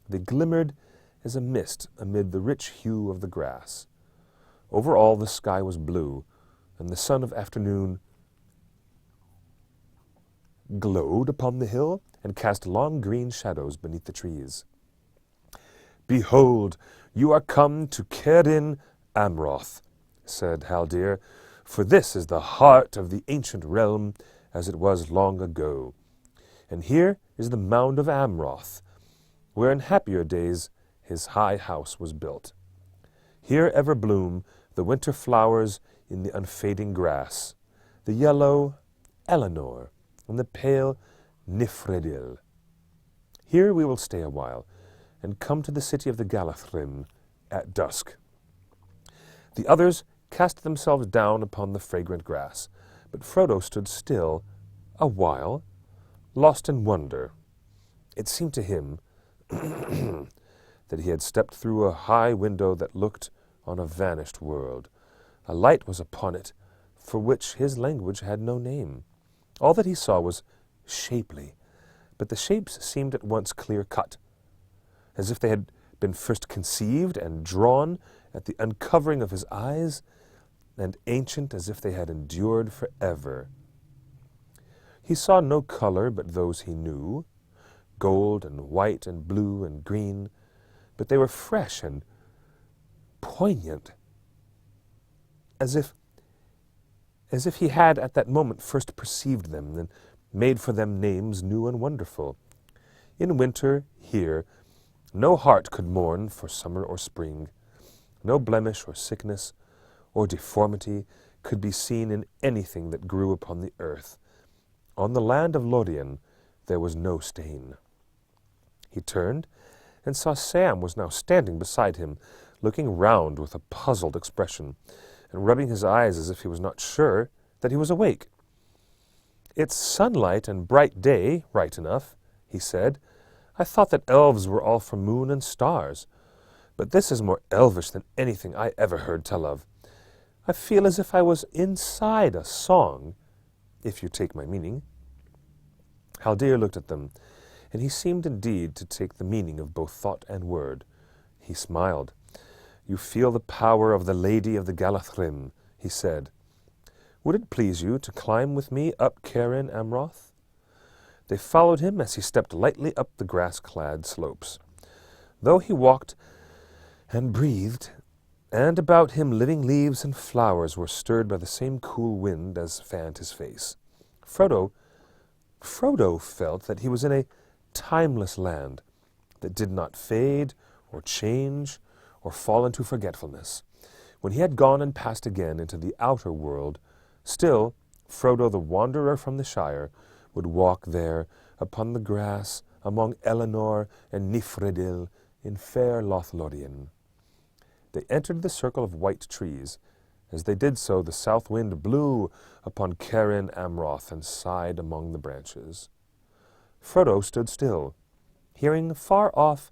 They glimmered as a mist amid the rich hue of the grass. Over all the sky was blue, and the sun of afternoon glowed upon the hill and cast long green shadows beneath the trees. Behold, you are come to Carin Amroth, said Haldir, for this is the heart of the ancient realm as it was long ago. And here is the mound of Amroth, where in happier days his high house was built. Here ever bloom the winter flowers in the unfading grass, the yellow Eleanor and the pale Nimrodel. Here we will stay a while, and come to the city of the Galadriel at dusk. The others cast themselves down upon the fragrant grass, but Frodo stood still a while, lost in wonder. It seemed to him that he had stepped through a high window that looked on a vanished world. A light was upon it, for which his language had no name. All that he saw was shapely, but the shapes seemed at once clear-cut, as if they had been first conceived and drawn at the uncovering of his eyes, and ancient as if they had endured forever. He saw no color but those he knew, gold and white and blue and green, but they were fresh and poignant, as if he had at that moment first perceived them and made for them names new and wonderful. In winter, here, no heart could mourn for summer or spring. No blemish or sickness or deformity could be seen in anything that grew upon the earth. On the land of Lothlorian there was no stain. He turned and saw Sam was now standing beside him, looking round with a puzzled expression, and rubbing his eyes as if he was not sure that he was awake. "It's sunlight and bright day, right enough," he said. "I thought that elves were all for moon and stars, but this is more elvish than anything I ever heard tell of. I feel as if I was inside a song, if you take my meaning." Haldir looked at them, and he seemed indeed to take the meaning of both thought and word. He smiled. "You feel the power of the Lady of the Galadriel," he said. "Would it please you to climb with me up Cairn Amroth?" They followed him as he stepped lightly up the grass-clad slopes. Though he walked and breathed, and about him living leaves and flowers were stirred by the same cool wind as fanned his face, Frodo felt that he was in a timeless land that did not fade or change or fall into forgetfulness. When he had gone and passed again into the outer world, still Frodo the wanderer from the Shire would walk there upon the grass among Elenor and Nimrodel in fair Lothlorian. They entered the circle of white trees. As they did so, the south wind blew upon Cairn Amroth and sighed among the branches. Frodo stood still, hearing far off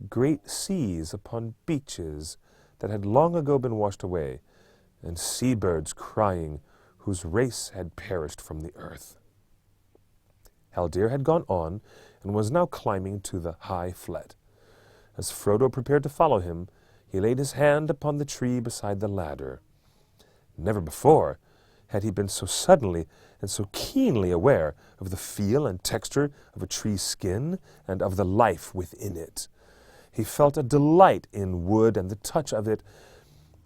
great seas upon beaches that had long ago been washed away, and seabirds crying whose race had perished from the earth. Haldir had gone on and was now climbing to the high flet. As Frodo prepared to follow him, he laid his hand upon the tree beside the ladder. Never before had he been so suddenly and so keenly aware of the feel and texture of a tree's skin and of the life within it. He felt a delight in wood and the touch of it,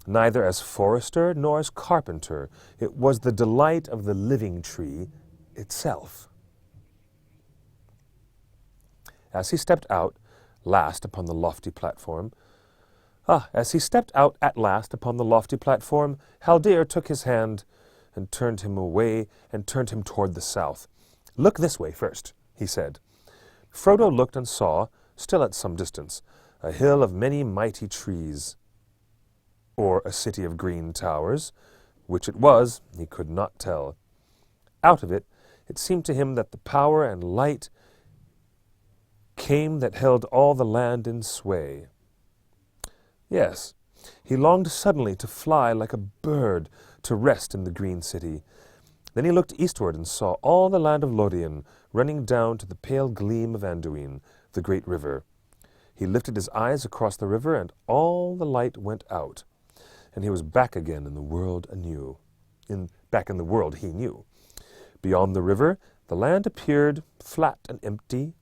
neither as forester nor as carpenter. It was the delight of the living tree itself. As he stepped out at last upon the lofty platform, Haldir took his hand and turned him away and turned him toward the south. "Look this way first," he said. Frodo looked and saw, still at some distance, a hill of many mighty trees, or a city of green towers. Which it was, he could not tell. Out of it, it seemed to him that the power and light came that held all the land in sway. Yes, he longed suddenly to fly like a bird to rest in the green city. Then he looked eastward and saw all the land of Lothlorian running down to the pale gleam of Anduin, the great river. He lifted his eyes across the river, and all the light went out, and he was back again in the world anew. Back in the world he knew. Beyond the river, the land appeared flat and empty,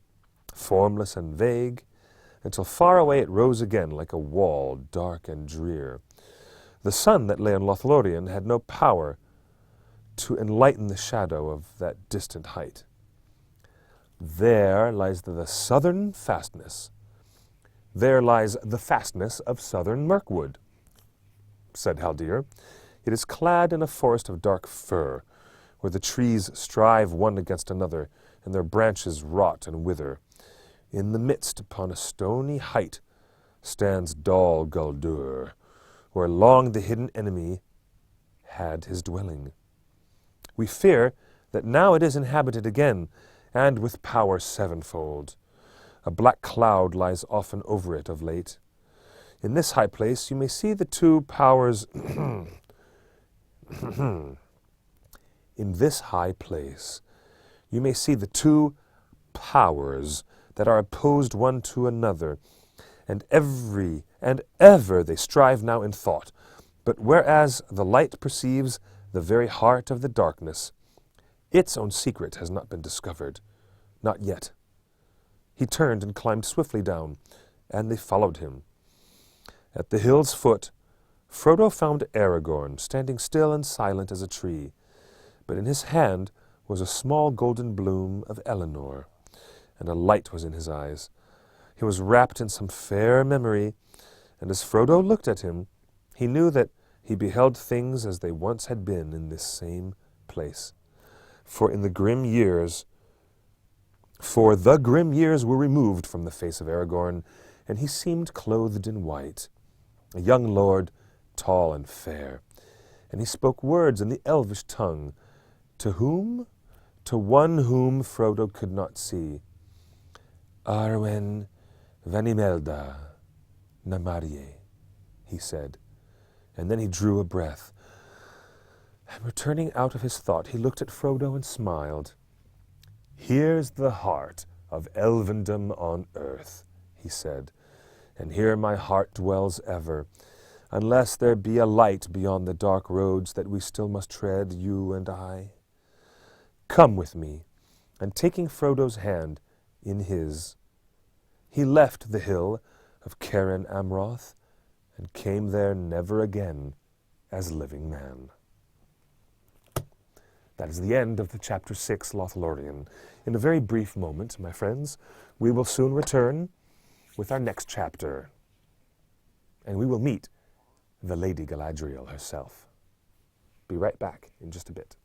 formless and vague, until far away it rose again like a wall, dark and drear. The sun that lay on Lothlorian had no power to enlighten the shadow of that distant height. There lies the southern fastness. There lies the fastness of southern Mirkwood, said Haldir. It is clad in a forest of dark fir, where the trees strive one against another, and their branches rot and wither. In the midst, upon a stony height, stands Dol Guldur, where long the hidden enemy had his dwelling. We fear that now it is inhabited again, and with power sevenfold. A black cloud lies often over it of late. In this high place you may see the two powers in this high place you may see the two powers that are opposed one to another, and every and ever they strive now in thought. But whereas the light perceives the very heart of the darkness, its own secret has not been discovered, not yet. He turned and climbed swiftly down, and they followed him. At the hill's foot, Frodo found Aragorn standing still and silent as a tree, but in his hand was a small golden bloom of Elenor, and a light was in his eyes. He was wrapped in some fair memory, and as Frodo looked at him, he knew that he beheld things as they once had been in this same place. For the grim years were removed from the face of Aragorn, and he seemed clothed in white, a young lord, tall and fair. And he spoke words in the Elvish tongue. To whom? To one whom Frodo could not see. Arwen Vanimelda Namarie, he said, and then he drew a breath. And returning out of his thought, he looked at Frodo and smiled. Here's the heart of Elvendom on earth, he said, and here my heart dwells ever, unless there be a light beyond the dark roads that we still must tread, you and I. Come with me, and taking Frodo's hand in his, he left the hill of Caren Amroth, and came there never again as living man. That is the end of the Chapter 6, Lothlorian. In a very brief moment, my friends, we will soon return with our next chapter, and we will meet the Lady Galadriel herself. Be right back in just a bit.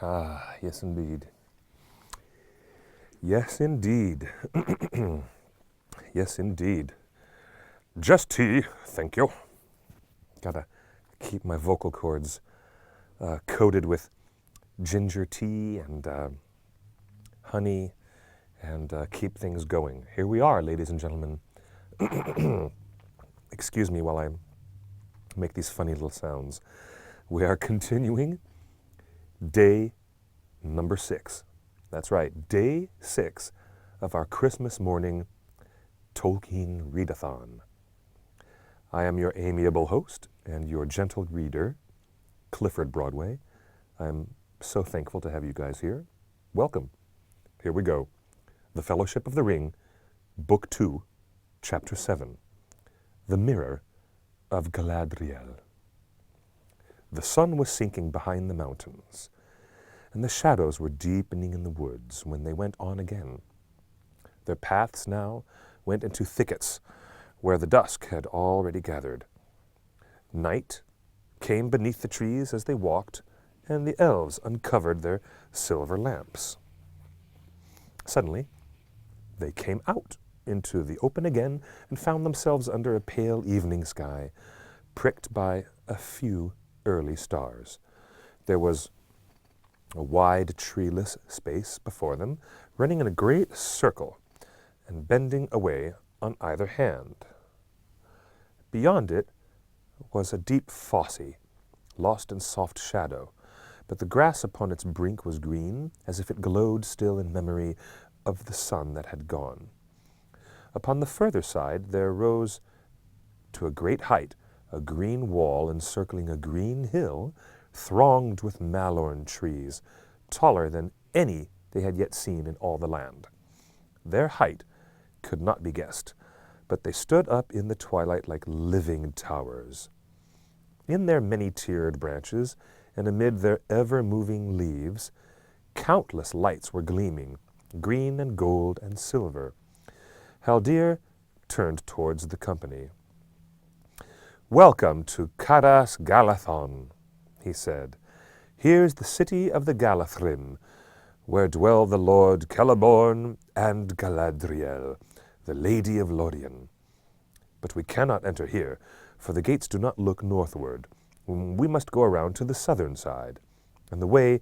Ah, yes indeed. Yes indeed. Yes indeed. Just tea, thank you. Gotta keep my vocal cords coated with ginger tea and honey and keep things going. Here we are, ladies and gentlemen. Excuse me while I make these funny little sounds. We are continuing day number 6. That's right, day 6 of our Christmas morning Tolkien Readathon. I am your amiable host and your gentle reader, Clifford Broadway. I'm so thankful to have you guys here. Welcome. Here we go. The Fellowship of the Ring, Book 2, Chapter 7. The Mirror of Galadriel. The sun was sinking behind the mountains, and the shadows were deepening in the woods when they went on again. Their paths now went into thickets where the dusk had already gathered. Night came beneath the trees as they walked, and the elves uncovered their silver lamps. Suddenly, they came out into the open again and found themselves under a pale evening sky, pricked by a few early stars. There was a wide treeless space before them, running in a great circle and bending away on either hand. Beyond it was a deep fosse, lost in soft shadow, but the grass upon its brink was green, as if it glowed still in memory of the sun that had gone. Upon the further side there rose to a great height a green wall encircling a green hill, thronged with malorn trees, taller than any they had yet seen in all the land. Their height could not be guessed, but they stood up in the twilight like living towers. In their many-tiered branches, and amid their ever-moving leaves, countless lights were gleaming, green and gold and silver. Haldir turned towards the company. "Welcome to Cadas Galathon," he said. "Here's the city of the Galathrim, where dwell the Lord Celeborn and Galadriel, the Lady of Lothlorian. But we cannot enter here, for the gates do not look northward. We must go around to the southern side, and the way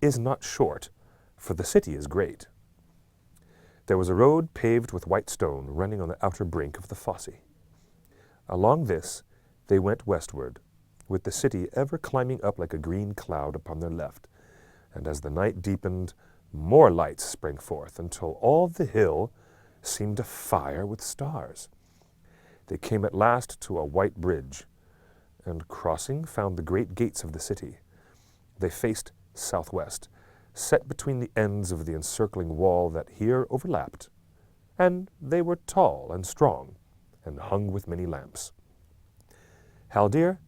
is not short, for the city is great." There was a road paved with white stone running on the outer brink of the fosse. Along this they went westward, with the city ever climbing up like a green cloud upon their left, and as the night deepened, more lights sprang forth until all the hill seemed afire with stars. They came at last to a white bridge, and crossing found the great gates of the city. They faced southwest, set between the ends of the encircling wall that here overlapped, and they were tall and strong, and hung with many lamps. Haldir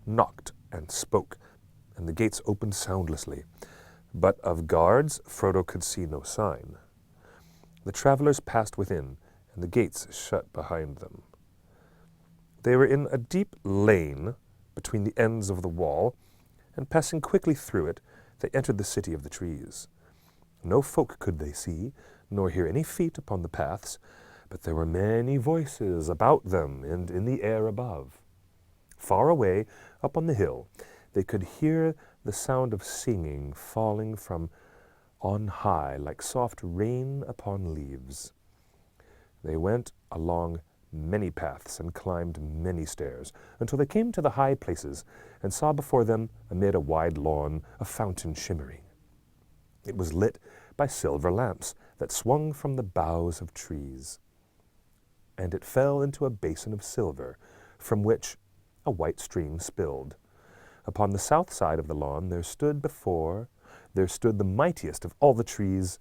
knocked and spoke, and the gates opened soundlessly, but of guards Frodo could see no sign. The travelers passed within, and the gates shut behind them. They were in a deep lane between the ends of the wall, and passing quickly through it, they entered the city of the trees. No folk could they see, nor hear any feet upon the paths, but there were many voices about them and in the air above. Far away, up on the hill, they could hear the sound of singing falling from on high like soft rain upon leaves. They went along many paths and climbed many stairs until they came to the high places and saw before them, amid a wide lawn, a fountain shimmering. It was lit by silver lamps that swung from the boughs of trees, and it fell into a basin of silver, from which a white stream spilled. Upon the south side of the lawn there stood the mightiest of all the trees,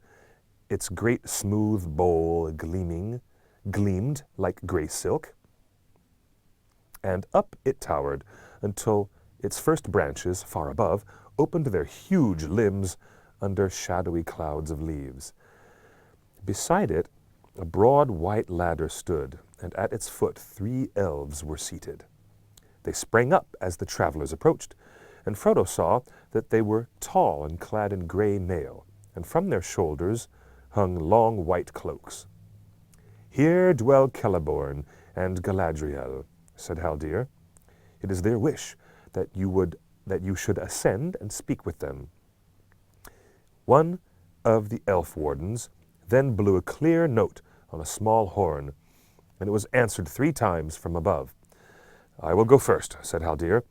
its great smooth bole gleamed like grey silk, and up it towered until its first branches, far above, opened their huge limbs under shadowy clouds of leaves. Beside it, a broad white ladder stood, and at its foot 3 elves were seated. They sprang up as the travelers approached, and Frodo saw that they were tall and clad in grey mail, and from their shoulders hung long white cloaks. "Here dwell Celeborn and Galadriel," said Haldir. "It is their wish that you should ascend and speak with them." One of the elf wardens then blew a clear note on a small horn, and it was answered 3 times from above. "I will go first," said Haldir.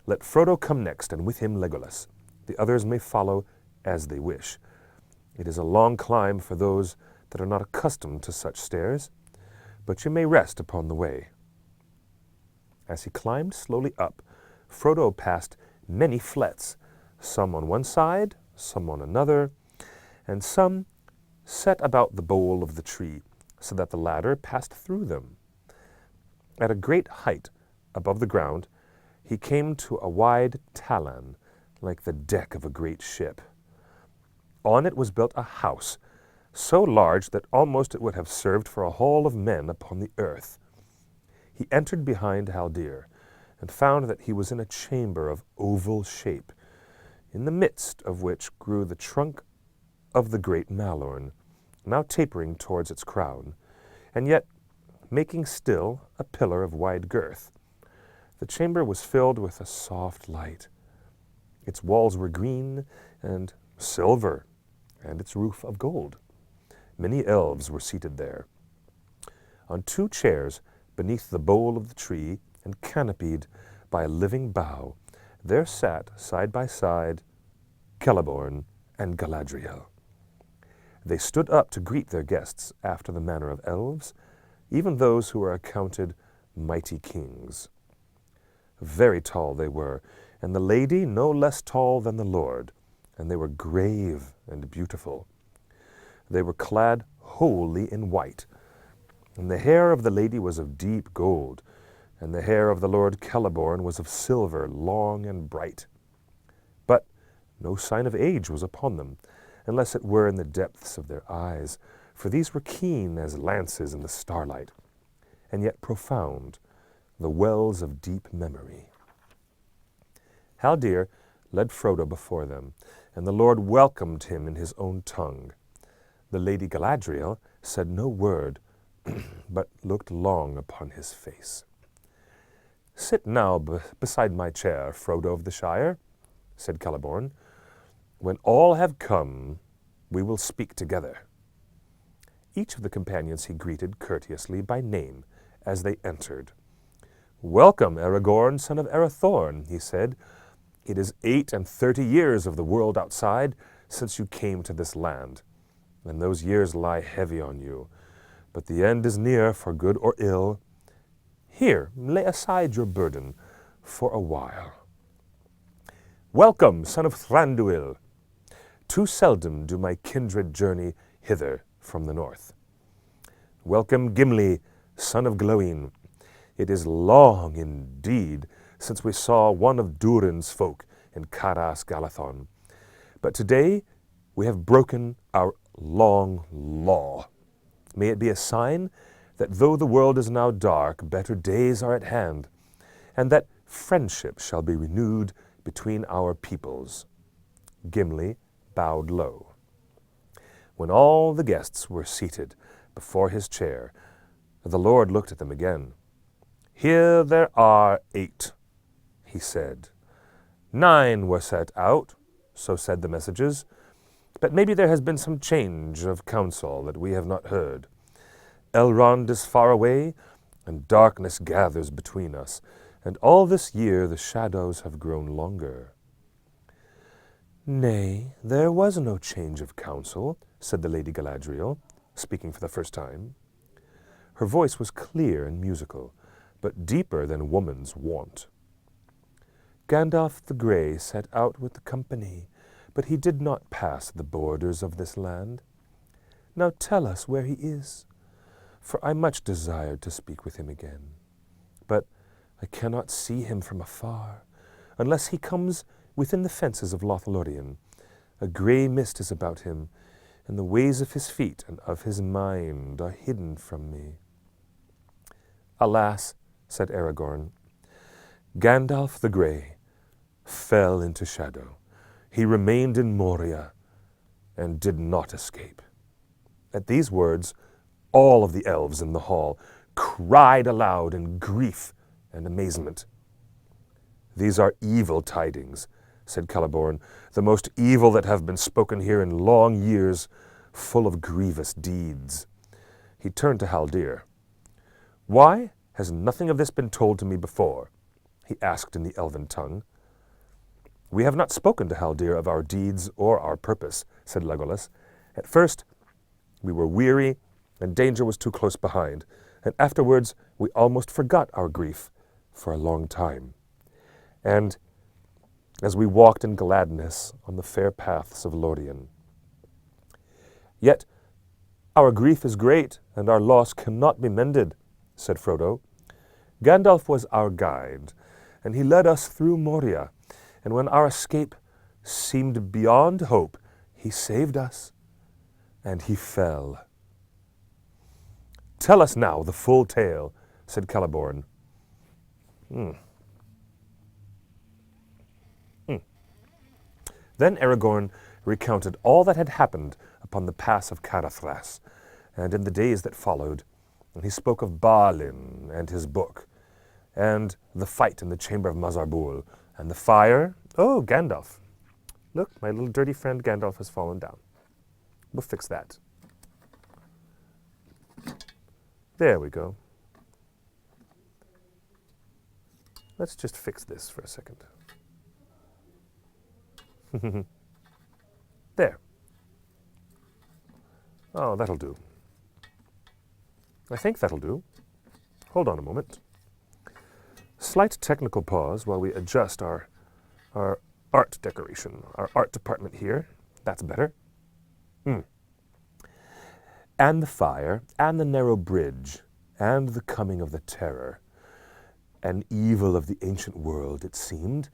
"Let Frodo come next, and with him Legolas. The others may follow as they wish. It is a long climb for those that are not accustomed to such stairs, but you may rest upon the way." As he climbed slowly up, Frodo passed many flets, some on one side, some on another, and some set about the bole of the tree, so that the ladder passed through them. At a great height above the ground, he came to a wide talon, like the deck of a great ship. On it was built a house, so large that almost it would have served for a hall of men upon the earth. He entered behind Haldir, and found that he was in a chamber of oval shape, in the midst of which grew the trunk of the great malorn, now tapering towards its crown, and yet making still a pillar of wide girth. The chamber was filled with a soft light. Its walls were green and silver, and its roof of gold. Many elves were seated there. On 2 chairs beneath the bole of the tree, and canopied by a living bough, there sat, side by side, Celeborn and Galadriel. They stood up to greet their guests after the manner of elves, even those who are accounted mighty kings. Very tall they were, and the lady no less tall than the lord, and they were grave and beautiful. They were clad wholly in white, and the hair of the lady was of deep gold, and the hair of the Lord Celeborn was of silver, long and bright. But no sign of age was upon them, unless it were in the depths of their eyes, for these were keen as lances in the starlight, and yet profound, the wells of deep memory. Haldir led Frodo before them, and the Lord welcomed him in his own tongue. The Lady Galadriel said no word, but looked long upon his face. "Sit now beside my chair, Frodo of the Shire," said Celeborn. "When all have come, we will speak together." Each of the companions he greeted courteously by name as they entered. "Welcome, Aragorn, son of Arathorn," he said. "It is 38 years of the world outside since you came to this land, and those years lie heavy on you. But the end is near for good or ill. Here, lay aside your burden for a while. Welcome, son of Thranduil. Too seldom do my kindred journey hither from the north. Welcome, Gimli, son of Glóin. It is long indeed since we saw one of Durin's folk in Caras Galadhon, but today we have broken our long law. May it be a sign that though the world is now dark, better days are at hand, and that friendship shall be renewed between our peoples." Gimli bowed low. When all the guests were seated before his chair, the Lord looked at them again. "Here there are 8, he said. 9 were set out, so said the messages, but maybe there has been some change of counsel that we have not heard. Elrond is far away, and darkness gathers between us, and all this year the shadows have grown longer." "Nay, there was no change of counsel," said the Lady Galadriel, speaking for the first time. Her voice was clear and musical, but deeper than woman's wont. "Gandalf the Grey set out with the company, but he did not pass the borders of this land. Now tell us where he is, for I much desired to speak with him again. But I cannot see him from afar, unless he comes within the fences of Lothlorian. A grey mist is about him, and the ways of his feet and of his mind are hidden from me." "Alas," said Aragorn, "Gandalf the Grey fell into shadow, he remained in Moria and did not escape." At these words, all of the elves in the hall cried aloud in grief and amazement. "These are evil tidings," said Celeborn, "the most evil that have been spoken here in long years, full of grievous deeds." He turned to Haldir. "Why has nothing of this been told to me before?" he asked in the elven tongue. "We have not spoken to Haldir of our deeds or our purpose," said Legolas. "At first we were weary, and danger was too close behind, and afterwards we almost forgot our grief for a long time. And as we walked in gladness on the fair paths of Lothlorian. Yet our grief is great, and our loss cannot be mended," said Frodo. "Gandalf was our guide, and he led us through Moria, and when our escape seemed beyond hope, he saved us, and he fell." "Tell us now the full tale," said Celeborn. Then Aragorn recounted all that had happened upon the pass of Carathras, and in the days that followed, and he spoke of Balin and his book, and the fight in the chamber of Mazarbul, and the fire. Oh, Gandalf. Look, my little dirty friend Gandalf has fallen down. We'll fix that. There we go. Let's just fix this for a second. There. Oh, that'll do. I think that'll do. Hold on a moment. Slight technical pause while we adjust our art decoration, our art department here. That's better. And the fire, and the narrow bridge, and the coming of the terror. An evil of the ancient world, it seemed,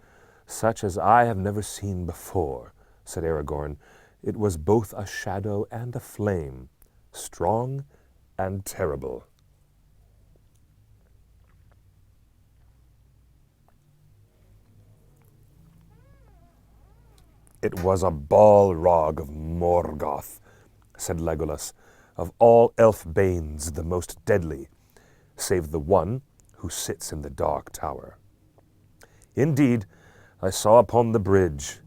such as I have never seen before, said Aragorn. It was both a shadow and a flame, strong and terrible. It was a Balrog of Morgoth, said Legolas, of all elf banes the most deadly, save the one who sits in the dark tower. Indeed, I saw upon the bridge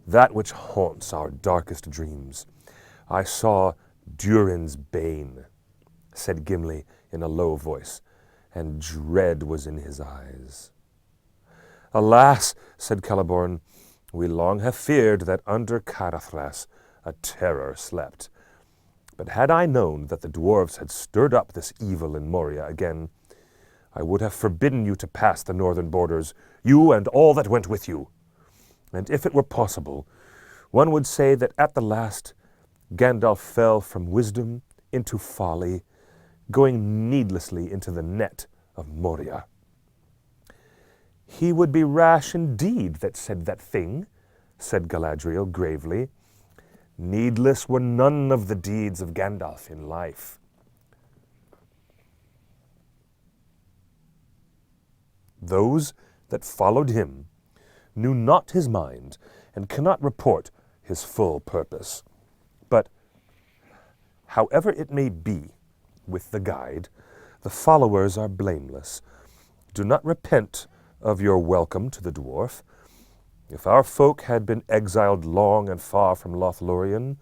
that which haunts our darkest dreams. I saw Durin's bane, said Gimli in a low voice, and dread was in his eyes. Alas, said Celeborn, we long have feared that under Carathras a terror slept. But had I known that the dwarves had stirred up this evil in Moria again, I would have forbidden you to pass the northern borders, you and all that went with you. And if it were possible, one would say that at the last Gandalf fell from wisdom into folly, going needlessly into the net of Moria. He would be rash indeed that said that thing, said Galadriel gravely. Needless were none of the deeds of Gandalf in life. Those that followed him knew not his mind and cannot report his full purpose. But however it may be with the guide, the followers are blameless. Do not repent of your welcome to the dwarf. If our folk had been exiled long and far from Lothlorian,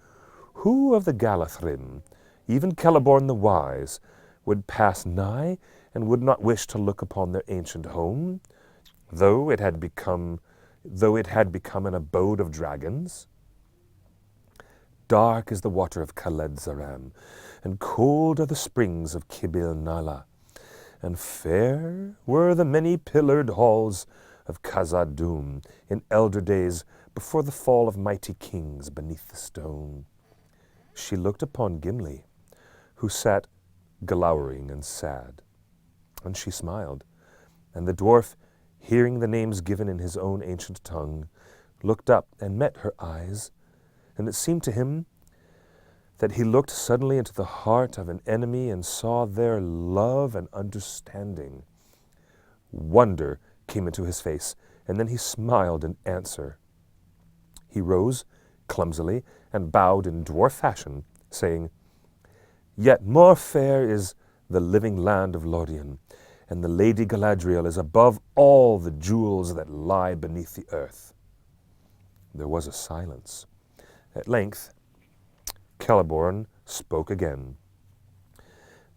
who of the Galathryn, even Celeborn the Wise, would pass nigh and would not wish to look upon their ancient home, though it had become an abode of dragons? Dark is the water of Khaled-Zaram, and cold are the springs of Kibil Nala, and fair were the many-pillared halls of Khazad-dûm in elder days before the fall of mighty kings beneath the stone. She looked upon Gimli, who sat glowering and sad, and she smiled, and the dwarf, hearing the names given in his own ancient tongue, looked up and met her eyes, and it seemed to him that he looked suddenly into the heart of an enemy and saw there love and understanding. Wonder came into his face, and then he smiled in answer. He rose clumsily and bowed in dwarf fashion, saying, "Yet more fair is the living land of Lothlorian, and the Lady Galadriel is above all the jewels that lie beneath the earth." There was a silence. At length, Celeborn spoke again.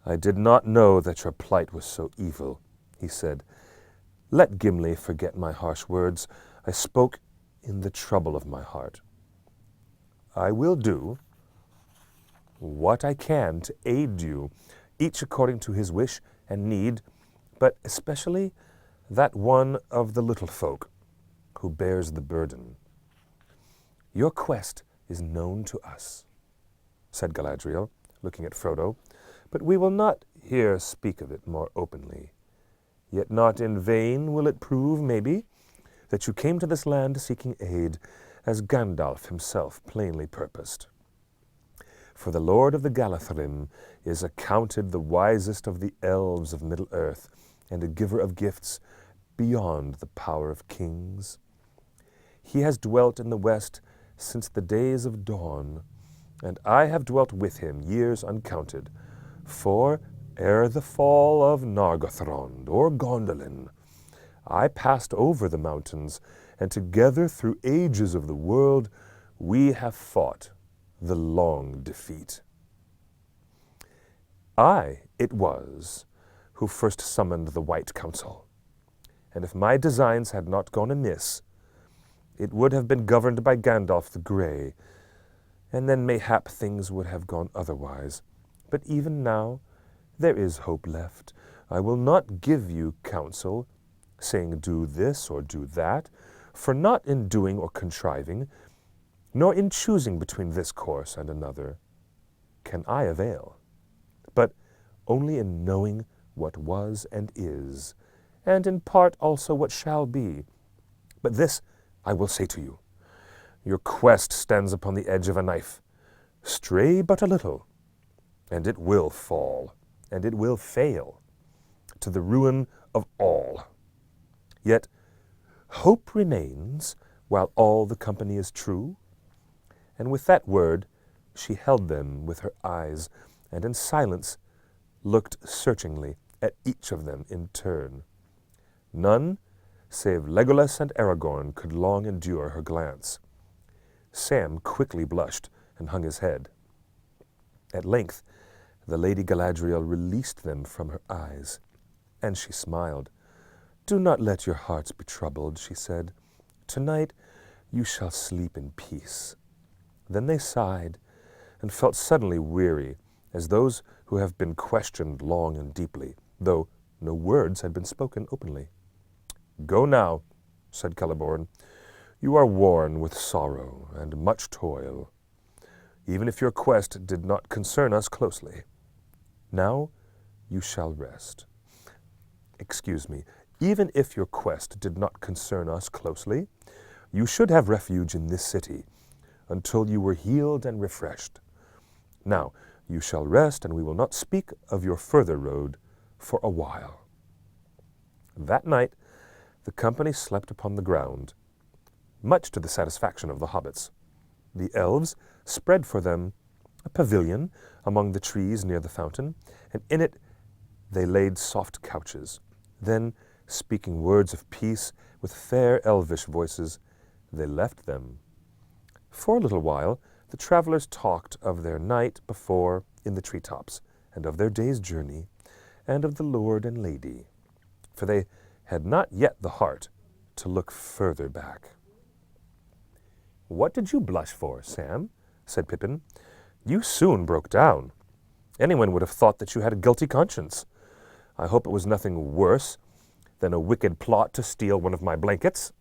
"I did not know that your plight was so evil," he said. "Let Gimli forget my harsh words. I spoke in the trouble of my heart. I will do what I can to aid you, each according to his wish and need, but especially that one of the little folk who bears the burden. Your quest is known to us," said Galadriel, looking at Frodo, "but we will not here speak of it more openly. Yet not in vain will it prove, maybe, that you came to this land seeking aid, as Gandalf himself plainly purposed. For the Lord of the Galathrim is accounted the wisest of the Elves of Middle-earth, and a giver of gifts beyond the power of kings. He has dwelt in the west since the days of dawn, and I have dwelt with him years uncounted, for ere the fall of Nargothrond or Gondolin, I passed over the mountains, and together through ages of the world we have fought the long defeat. I it was who first summoned the White Council, and if my designs had not gone amiss, it would have been governed by Gandalf the Grey, and then mayhap things would have gone otherwise. But even now there is hope left. I will not give you counsel, saying do this or do that, for not in doing or contriving, nor in choosing between this course and another, can I avail, but only in knowing what was and is, and in part also what shall be. But this I will say to you, your quest stands upon the edge of a knife. Stray but a little, and it will fall, and it will fail, to the ruin of all. Yet hope remains while all the company is true. And with that word she held them with her eyes, and in silence looked searchingly at each of them in turn. None save Legolas and Aragorn could long endure her glance. Sam quickly blushed and hung his head. At length the Lady Galadriel released them from her eyes, and she smiled. "Do not let your hearts be troubled," she said. "Tonight you shall sleep in peace." Then they sighed, and felt suddenly weary, as those who have been questioned long and deeply, though no words had been spoken openly. "Go now," said Celeborn. "You are worn with sorrow and much toil, even if your quest did not concern us closely. Now you shall rest. Excuse me, even if your quest did not concern us closely, you should have refuge in this city until you were healed and refreshed. Now you shall rest, and we will not speak of your further road for a while." That night the company slept upon the ground, much to the satisfaction of the hobbits. The elves spread for them a pavilion among the trees near the fountain, and in it they laid soft couches. Then, speaking words of peace with fair elvish voices, they left them. For a little while the travelers talked of their night before in the treetops, and of their day's journey, and of the Lord and Lady, for they had not yet the heart to look further back. "What did you blush for, Sam?" said Pippin. "You soon broke down. Anyone would have thought that you had a guilty conscience. I hope it was nothing worse than a wicked plot to steal one of my blankets."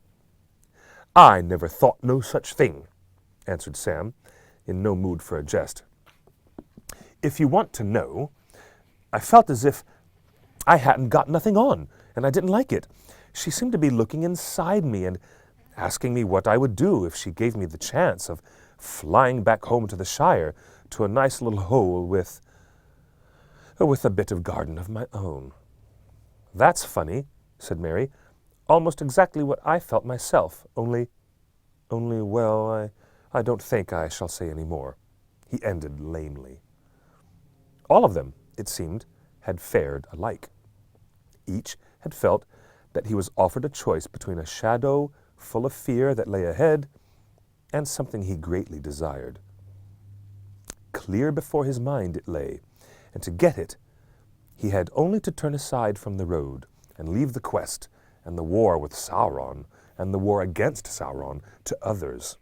"I never thought no such thing," answered Sam, in no mood for a jest. "If you want to know, I felt as if I hadn't got nothing on, and I didn't like it. She seemed to be looking inside me and asking me what I would do if she gave me the chance of flying back home to the Shire to a nice little hole with a bit of garden of my own." "That's funny," said Mary. "Almost exactly what I felt myself, only Only, well, I don't think I shall say any more." He ended lamely. All of them, it seemed, had fared alike. Each had felt that he was offered a choice between a shadow full of fear that lay ahead and something he greatly desired. Clear before his mind it lay, and to get it, he had only to turn aside from the road and leave the quest and the war with Sauron and the war against Sauron to others.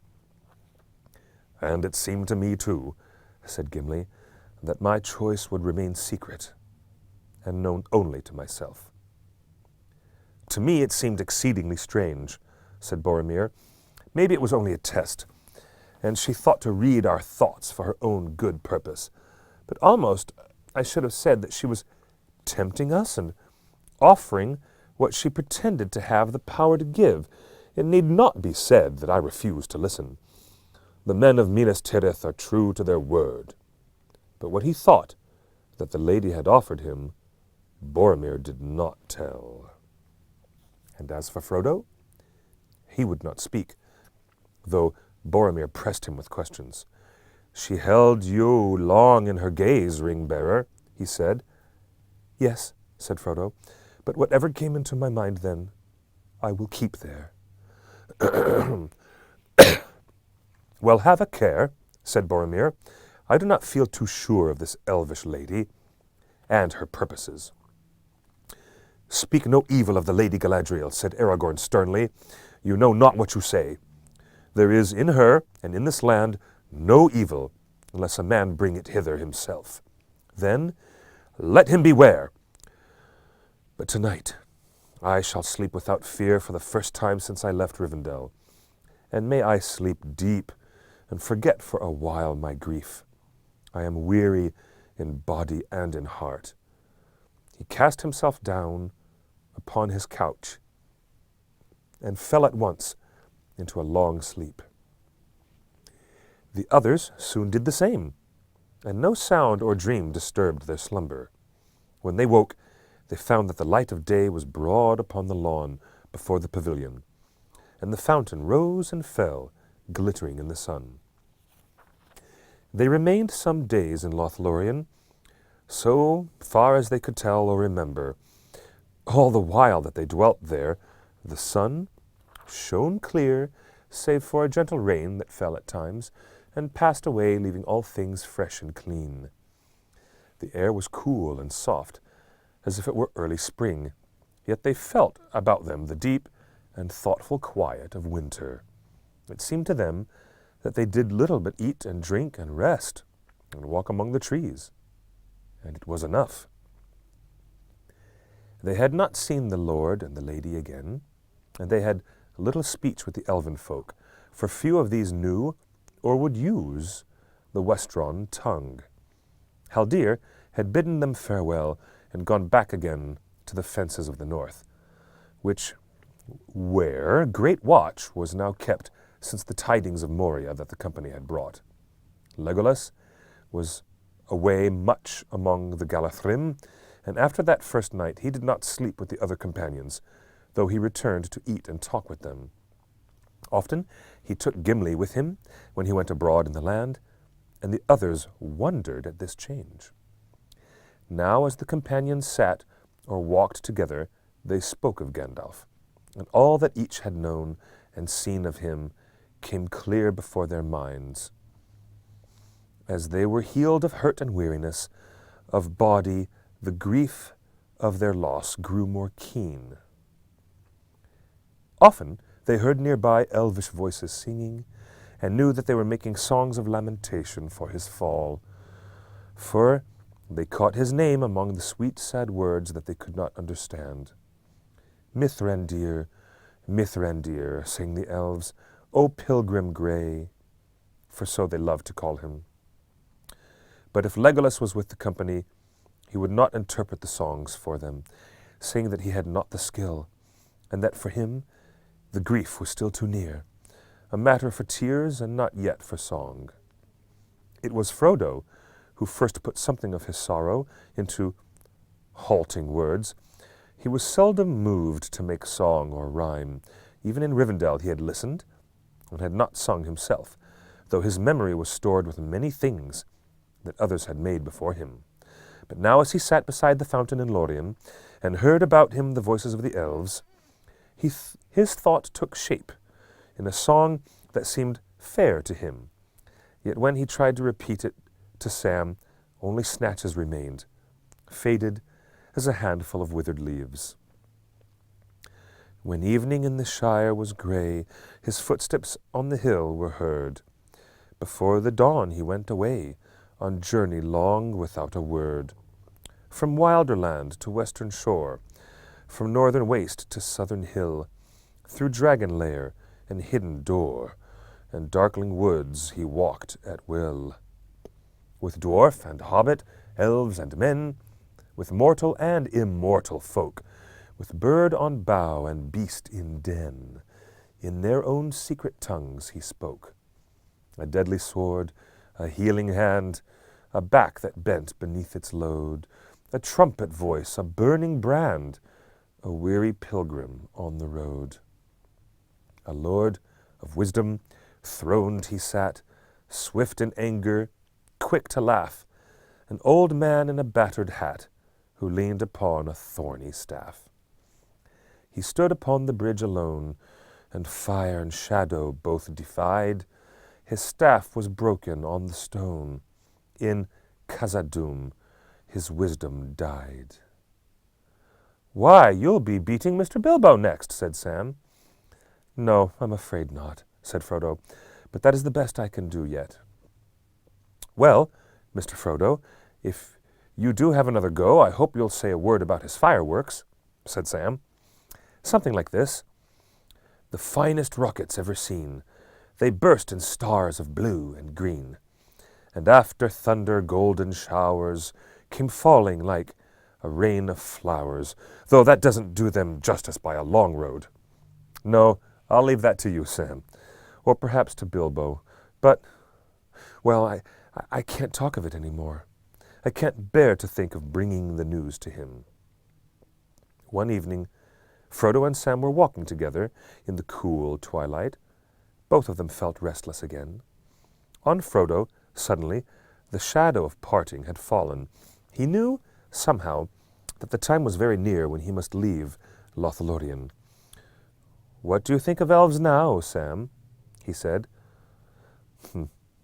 "And it seemed to me, too," said Gimli, "that my choice would remain secret and known only to myself." "To me it seemed exceedingly strange," said Boromir. "Maybe it was only a test, and she thought to read our thoughts for her own good purpose. But almost I should have said that she was tempting us and offering what she pretended to have the power to give. It need not be said that I refused to listen. The men of Minas Tirith are true to their word." But what he thought that the lady had offered him, Boromir did not tell. And as for Frodo, he would not speak, though Boromir pressed him with questions. "She held you long in her gaze, ring-bearer," he said. "Yes," said Frodo, "but whatever came into my mind then, I will keep there." "Well, have a care," said Boromir. "I do not feel too sure of this elvish lady and her purposes." "Speak no evil of the Lady Galadriel," said Aragorn sternly. "You know not what you say. There is in her, and in this land, no evil, unless a man bring it hither himself. Then let him beware. But tonight I shall sleep without fear for the first time since I left Rivendell. And may I sleep deep, and forget for a while my grief. I am weary in body and in heart." He cast himself down upon his couch and fell at once into a long sleep. The others soon did the same, and no sound or dream disturbed their slumber. When they woke, they found that the light of day was broad upon the lawn before the pavilion, and the fountain rose and fell, glittering in the sun. They remained some days in Lothlorian, so far as they could tell or remember. All the while that they dwelt there, the sun shone clear, save for a gentle rain that fell at times, and passed away, leaving all things fresh and clean. The air was cool and soft, as if it were early spring, yet they felt about them the deep and thoughtful quiet of winter. It seemed to them that they did little but eat and drink and rest and walk among the trees, and it was enough. They had not seen the Lord and the Lady again, and they had little speech with the elven folk, for few of these knew or would use the Westron tongue. Haldir had bidden them farewell and gone back again to the fences of the north, where great watch was now kept since the tidings of Moria that the company had brought. Legolas was away much among the Galathrim, and after that first night he did not sleep with the other companions, though he returned to eat and talk with them. Often he took Gimli with him when he went abroad in the land, and the others wondered at this change. Now as the companions sat or walked together, they spoke of Gandalf, and all that each had known and seen of him came clear before their minds. As they were healed of hurt and weariness, of body, the grief of their loss grew more keen. Often they heard nearby elvish voices singing, and knew that they were making songs of lamentation for his fall, for they caught his name among the sweet, sad words that they could not understand. "Mithrandir, Mithrandir," sang the elves, "O pilgrim grey," for so they loved to call him. But if Legolas was with the company, he would not interpret the songs for them, saying that he had not the skill, and that for him the grief was still too near, a matter for tears and not yet for song. It was Frodo who first put something of his sorrow into halting words. He was seldom moved to make song or rhyme. Even in Rivendell he had listened, and had not sung himself, though his memory was stored with many things that others had made before him. But now as he sat beside the fountain in Lorien, and heard about him the voices of the elves, his thought took shape in a song that seemed fair to him. Yet when he tried to repeat it to Sam, only snatches remained, faded as a handful of withered leaves. When evening in the shire was grey, his footsteps on the hill were heard. Before the dawn he went away, on journey long without a word. From wilder land to western shore, from northern waste to southern hill, through dragon lair and hidden door, and darkling woods he walked at will. With dwarf and hobbit, elves and men, with mortal and immortal folk, with bird on bough and beast in den, in their own secret tongues he spoke. A deadly sword, a healing hand, a back that bent beneath its load, a trumpet voice, a burning brand, a weary pilgrim on the road. A lord of wisdom, throned he sat, swift in anger, quick to laugh, an old man in a battered hat, who leaned upon a thorny staff. He stood upon the bridge alone, and fire and shadow both defied. His staff was broken on the stone. In Khazad-dûm his wisdom died. "Why, you'll be beating Mr. Bilbo next," said Sam. "No, I'm afraid not," said Frodo, "but that is the best I can do yet." "Well, Mr. Frodo, if you do have another go, I hope you'll say a word about his fireworks," said Sam. "Something like this. The finest rockets ever seen, they burst in stars of blue and green, and after thunder golden showers came falling like a rain of flowers, though that doesn't do them justice by a long road. No, I'll leave that to you, Sam, or perhaps to Bilbo, but, well, I can't talk of it any more. I can't bear to think of bringing the news to him." One evening, Frodo and Sam were walking together in the cool twilight. Both of them felt restless again. On Frodo, suddenly, the shadow of parting had fallen. He knew, somehow, that the time was very near when he must leave Lothlorian. "What do you think of elves now, Sam?" he said.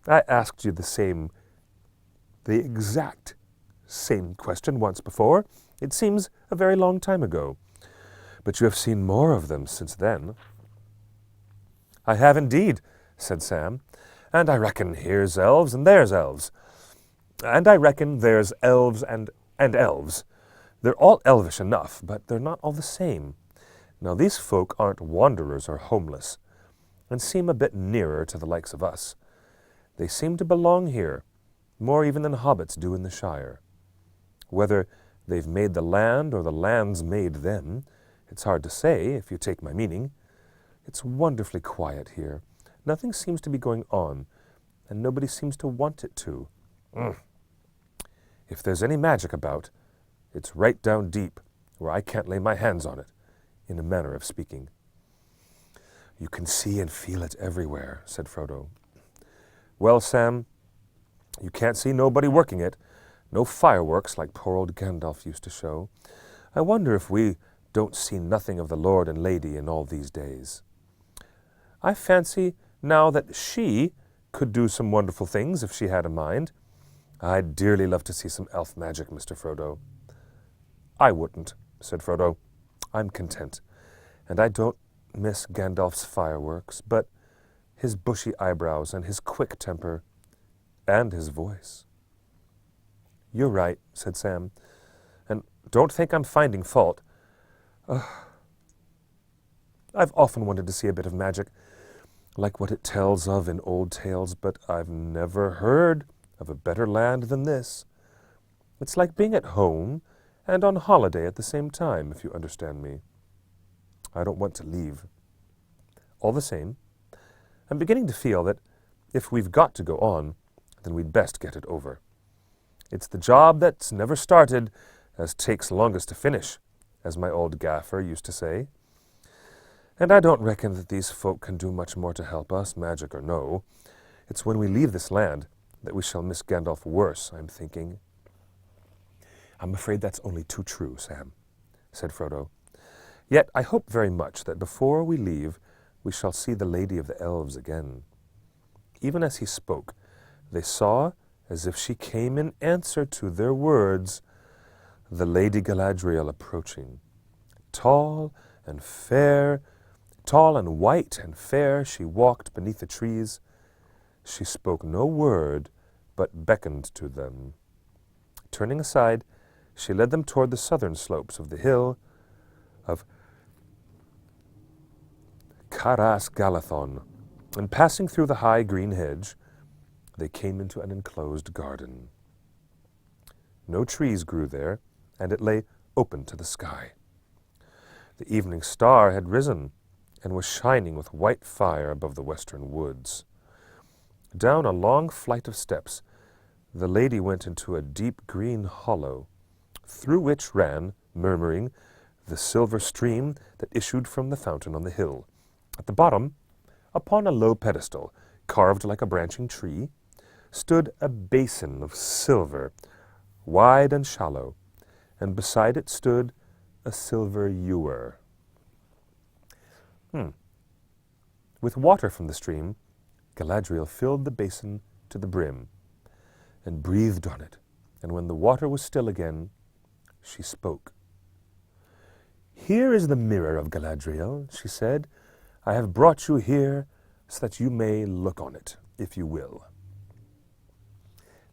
"I asked you the exact same question once before. It seems a very long time ago. But you have seen more of them since then." "I have indeed," said Sam, "and I reckon here's elves and there's elves. And I reckon there's elves and elves. They're all elvish enough, but they're not all the same. Now these folk aren't wanderers or homeless, and seem a bit nearer to the likes of us. They seem to belong here, more even than hobbits do in the Shire. Whether they've made the land or the land's made them, it's hard to say, if you take my meaning. It's wonderfully quiet here. Nothing seems to be going on, and nobody seems to want it to. If there's any magic about, it's right down deep, where I can't lay my hands on it, in a manner of speaking." "You can see and feel it everywhere," said Frodo. "Well, Sam, you can't see nobody working it, no fireworks like poor old Gandalf used to show. I wonder if we don't see nothing of the Lord and Lady in all these days. I fancy now that she could do some wonderful things if she had a mind. I'd dearly love to see some elf magic, Mr. Frodo." "I wouldn't," said Frodo. "I'm content, and I don't miss Gandalf's fireworks, but his bushy eyebrows and his quick temper, and his voice." "You're right," said Sam, "and don't think I'm finding fault. I've often wanted to see a bit of magic, like what it tells of in old tales, but I've never heard of a better land than this. It's like being at home and on holiday at the same time, if you understand me. I don't want to leave. All the same, I'm beginning to feel that if we've got to go on, then we'd best get it over. It's the job that's never started as takes longest to finish, as my old gaffer used to say. And I don't reckon that these folk can do much more to help us, magic or no. It's when we leave this land that we shall miss Gandalf worse, I'm thinking." "I'm afraid that's only too true, Sam," said Frodo. "Yet I hope very much that before we leave we shall see the Lady of the Elves again." Even as he spoke, they saw, as if she came in answer to their words, the Lady Galadriel approaching. Tall and fair, tall and white and fair, she walked beneath the trees. She spoke no word, but beckoned to them. Turning aside, she led them toward the southern slopes of the hill of Caras Galathon, and passing through the high green hedge, they came into an enclosed garden. No trees grew there, and it lay open to the sky. The evening star had risen and was shining with white fire above the western woods. Down a long flight of steps, the lady went into a deep green hollow, through which ran, murmuring, the silver stream that issued from the fountain on the hill. At the bottom, upon a low pedestal, carved like a branching tree, stood a basin of silver, wide and shallow, and beside it stood a silver ewer. With water from the stream, Galadriel filled the basin to the brim and breathed on it, and when the water was still again, she spoke. "Here is the Mirror of Galadriel," she said. "I have brought you here so that you may look on it, if you will."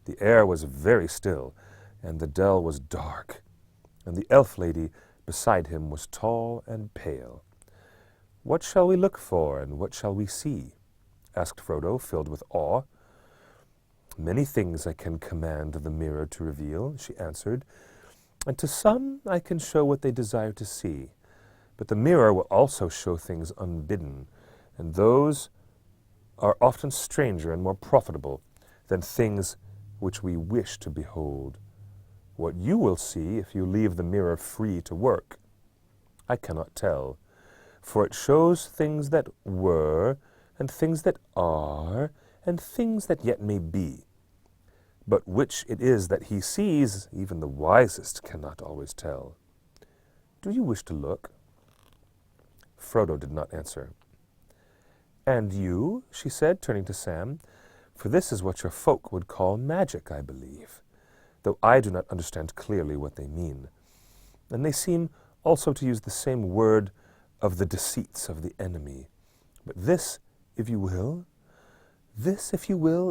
The air was very still, and the dell was dark, and the elf lady beside him was tall and pale. "What shall we look for, and what shall we see?" asked Frodo, filled with awe. "Many things I can command the mirror to reveal," she answered, "and to some I can show what they desire to see. But the mirror will also show things unbidden, and those are often stranger and more profitable than things which we wish to behold. What you will see if you leave the mirror free to work, I cannot tell, for it shows things that were, and things that are, and things that yet may be. But which it is that he sees, even the wisest cannot always tell. Do you wish to look?" Frodo did not answer. "And you?" she said, turning to Sam, "for this is what your folk would call magic, I believe, though I do not understand clearly what they mean. And they seem also to use the same word of the deceits of the enemy. But this, if you will,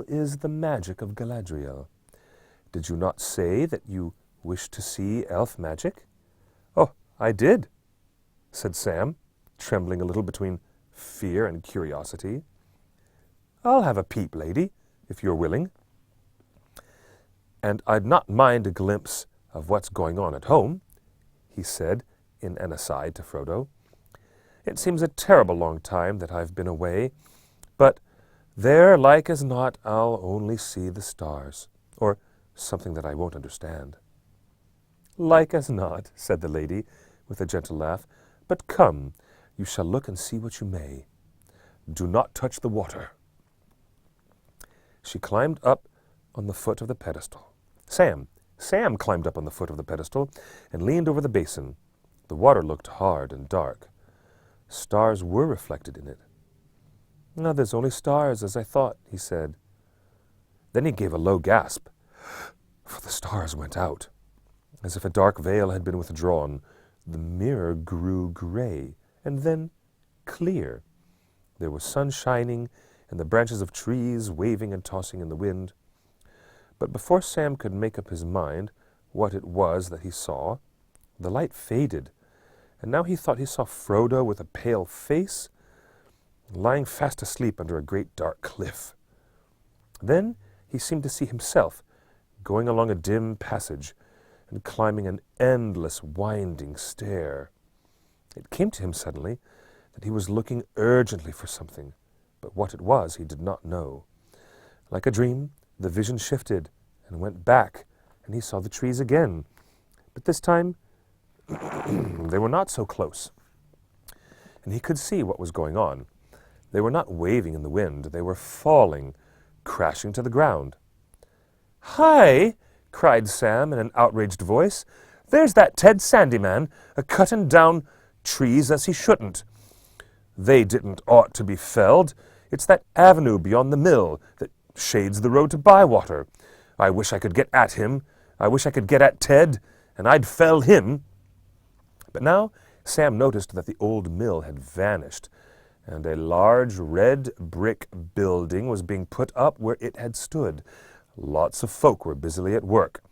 is the magic of Galadriel. Did you not say that you wished to see elf magic?" "Oh, I did," said Sam, trembling a little between fear and curiosity. "I'll have a peep, lady, if you're willing. And I'd not mind a glimpse of what's going on at home," he said in an aside to Frodo. "It seems a terrible long time that I've been away, but there, like as not, I'll only see the stars, or something that I won't understand." "Like as not," said the lady, with a gentle laugh. "But come, you shall look and see what you may. Do not touch the water." She climbed up on the foot of the pedestal. Sam climbed up on the foot of the pedestal and leaned over the basin. The water looked hard and dark. Stars were reflected in it. "No, there's only stars, as I thought," he said. Then he gave a low gasp, for the stars went out. As if a dark veil had been withdrawn, the mirror grew gray, and then clear. There was sun shining, and the branches of trees waving and tossing in the wind. But before Sam could make up his mind what it was that he saw, the light faded, and now he thought he saw Frodo with a pale face, lying fast asleep under a great dark cliff. Then he seemed to see himself going along a dim passage and climbing an endless winding stair. It came to him suddenly that he was looking urgently for something, but what it was he did not know. Like a dream, the vision shifted and went back, and he saw the trees again. But this time, they were not so close. and he could see what was going on. They were not waving in the wind, they were falling, crashing to the ground. "Hi!" cried Sam in an outraged voice. "There's that Ted Sandyman a-cutting down trees as he shouldn't. They didn't ought to be felled. It's that avenue beyond the mill that shades the road to Bywater. I wish I could get at him. I wish I could get at Ted, and I'd fell him." But now Sam noticed that the old mill had vanished, and a large red brick building was being put up where it had stood. Lots of folk were busily at work.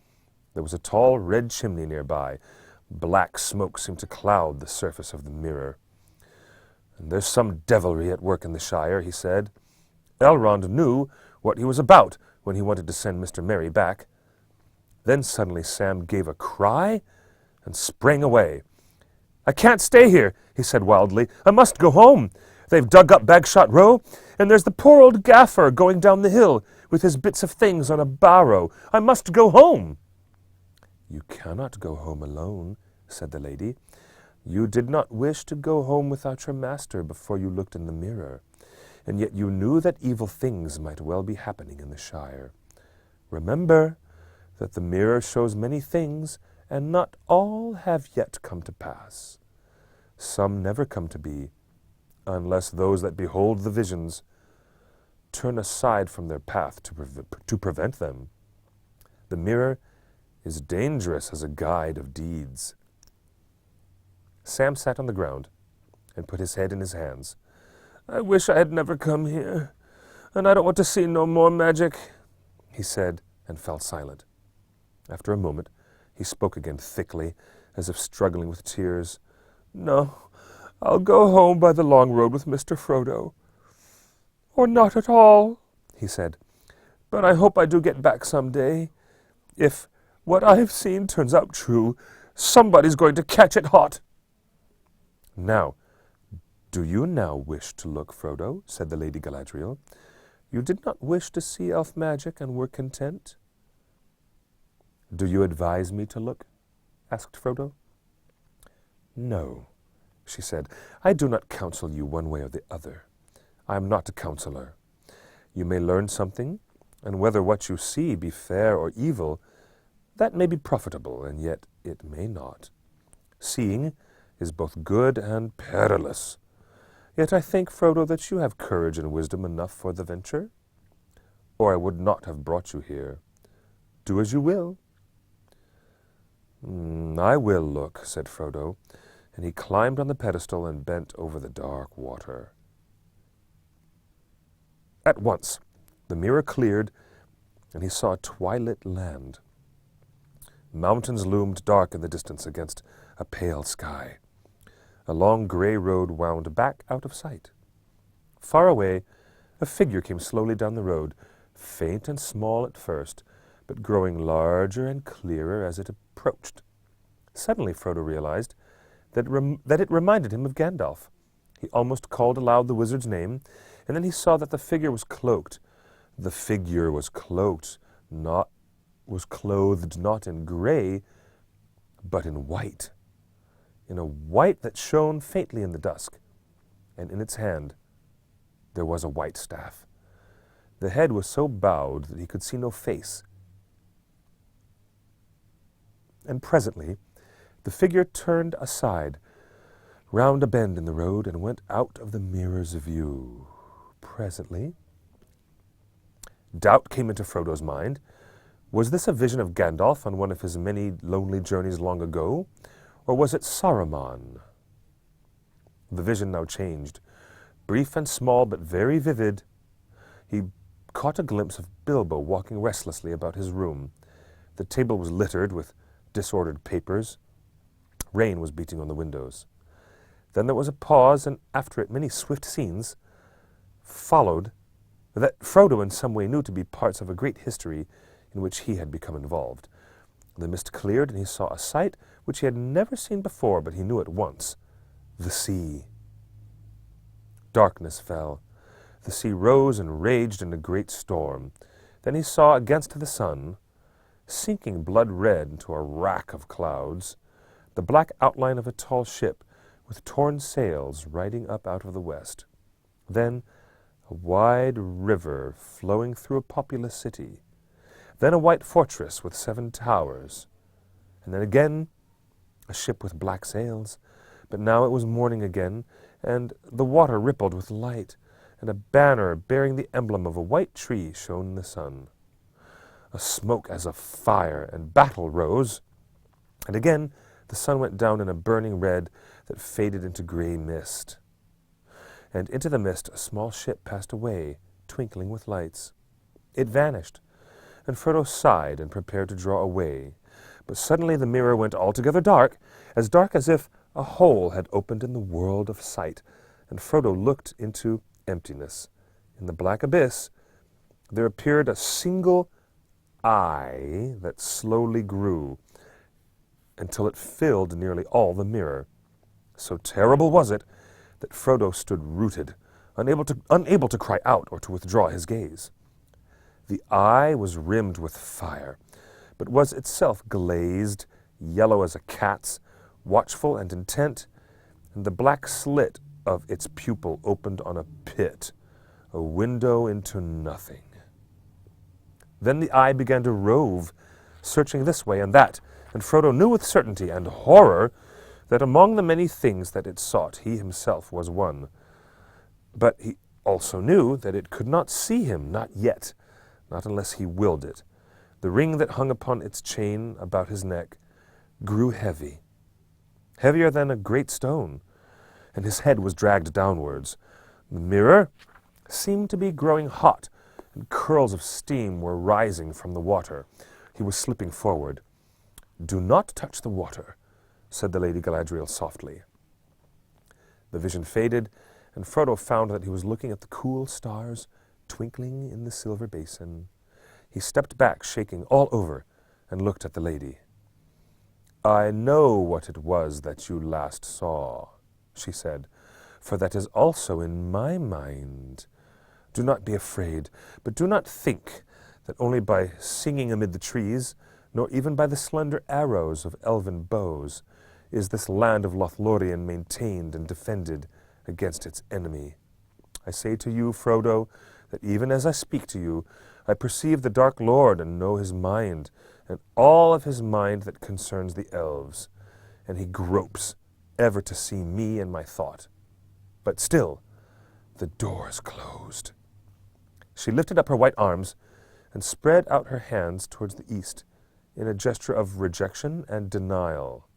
There was a tall red chimney nearby. Black smoke seemed to cloud the surface of the mirror. "And there's some devilry at work in the Shire," he said. "Elrond knew what he was about when he wanted to send Mr. Merry back." Then suddenly Sam gave a cry and sprang away. "I can't stay here," he said wildly. "I must go home. They've dug up Bagshot Row, and there's the poor old gaffer going down the hill with his bits of things on a barrow. I must go home." "You cannot go home alone," said the lady. "You did not wish to go home without your master before you looked in the mirror, and yet you knew that evil things might well be happening in the Shire. Remember that the mirror shows many things, and not all have yet come to pass. Some never come to be, unless those that behold the visions turn aside from their path to prevent them. The mirror is dangerous as a guide of deeds." Sam sat on the ground and put his head in his hands. "I wish I had never come here, and I don't want to see no more magic," he said, and fell silent. After a moment, he spoke again thickly, as if struggling with tears. "No, I'll go home by the long road with Mr. Frodo. Or not at all," he said. "But I hope I do get back some day. If what I have seen turns out true, somebody's going to catch it hot." "Now, do you now wish to look, Frodo?" said the Lady Galadriel. "You did not wish to see elf magic and were content?" "Do you advise me to look?" asked Frodo. "No," she said. "I do not counsel you one way or the other. I am not a counselor. You may learn something, and whether what you see be fair or evil, that may be profitable, and yet it may not. Seeing is both good and perilous. Yet I think, Frodo, that you have courage and wisdom enough for the venture, or I would not have brought you here. Do as you will." "I will look," said Frodo, and he climbed on the pedestal and bent over the dark water. At once the mirror cleared, and he saw a twilit land. Mountains loomed dark in the distance against a pale sky. A long gray road wound back out of sight. Far away, a figure came slowly down the road, faint and small at first, but growing larger and clearer as it approached. Suddenly Frodo realized that it reminded him of Gandalf. He almost called aloud the wizard's name, and then he saw that the figure was cloaked. The figure was cloaked, was clothed not in gray, but in white. In a white that shone faintly in the dusk, and in its hand there was a white staff. The head was so bowed that he could see no face. And presently the figure turned aside, round a bend in the road, and went out of the mirror's view. Presently doubt came into Frodo's mind. Was this a vision of Gandalf on one of his many lonely journeys long ago, or was it Saruman? The vision now changed. Brief and small, but very vivid, he caught a glimpse of Bilbo walking restlessly about his room. The table was littered with disordered papers. Rain was beating on the windows. Then there was a pause, and after it many swift scenes followed that Frodo in some way knew to be parts of a great history in which he had become involved. The mist cleared, and he saw a sight which he had never seen before, but he knew at once: the sea. Darkness fell. The sea rose and raged in a great storm. Then he saw against the sun, sinking blood-red into a wrack of clouds, the black outline of a tall ship with torn sails riding up out of the west. Then a wide river flowing through a populous city. Then a white fortress with 7 towers. And then again a ship with black sails. But now it was morning again, and the water rippled with light, and a banner bearing the emblem of a white tree shone in the sun. A smoke as of fire, and battle rose. And again the sun went down in a burning red that faded into grey mist. And into the mist a small ship passed away, twinkling with lights. It vanished, and Frodo sighed and prepared to draw away. But suddenly the mirror went altogether dark as if a hole had opened in the world of sight, and Frodo looked into emptiness. In the black abyss there appeared a single eye that slowly grew, until it filled nearly all the mirror. So terrible was it that Frodo stood rooted, unable to cry out or to withdraw his gaze. The eye was rimmed with fire, but was itself glazed, yellow as a cat's, watchful and intent, and the black slit of its pupil opened on a pit, a window into nothing. Then the eye began to rove, searching this way and that, and Frodo knew with certainty and horror that among the many things that it sought, he himself was one. But he also knew that it could not see him, not yet, not unless he willed it. The ring that hung upon its chain about his neck grew heavy, heavier than a great stone, and his head was dragged downwards. The mirror seemed to be growing hot, and curls of steam were rising from the water. He was slipping forward. "Do not touch the water," said the Lady Galadriel softly. The vision faded, and Frodo found that he was looking at the cool stars twinkling in the silver basin. He stepped back, shaking all over, and looked at the lady. "I know what it was that you last saw," she said, "for that is also in my mind. Do not be afraid, but do not think that only by singing amid the trees, nor even by the slender arrows of elven bows, is this land of Lothlorian maintained and defended against its enemy. I say to you, Frodo, that even as I speak to you, I perceive the Dark Lord and know his mind, and all of his mind that concerns the elves, and he gropes ever to see me and my thought. But still, the door is closed." She lifted up her white arms and spread out her hands towards the east in a gesture of rejection and denial.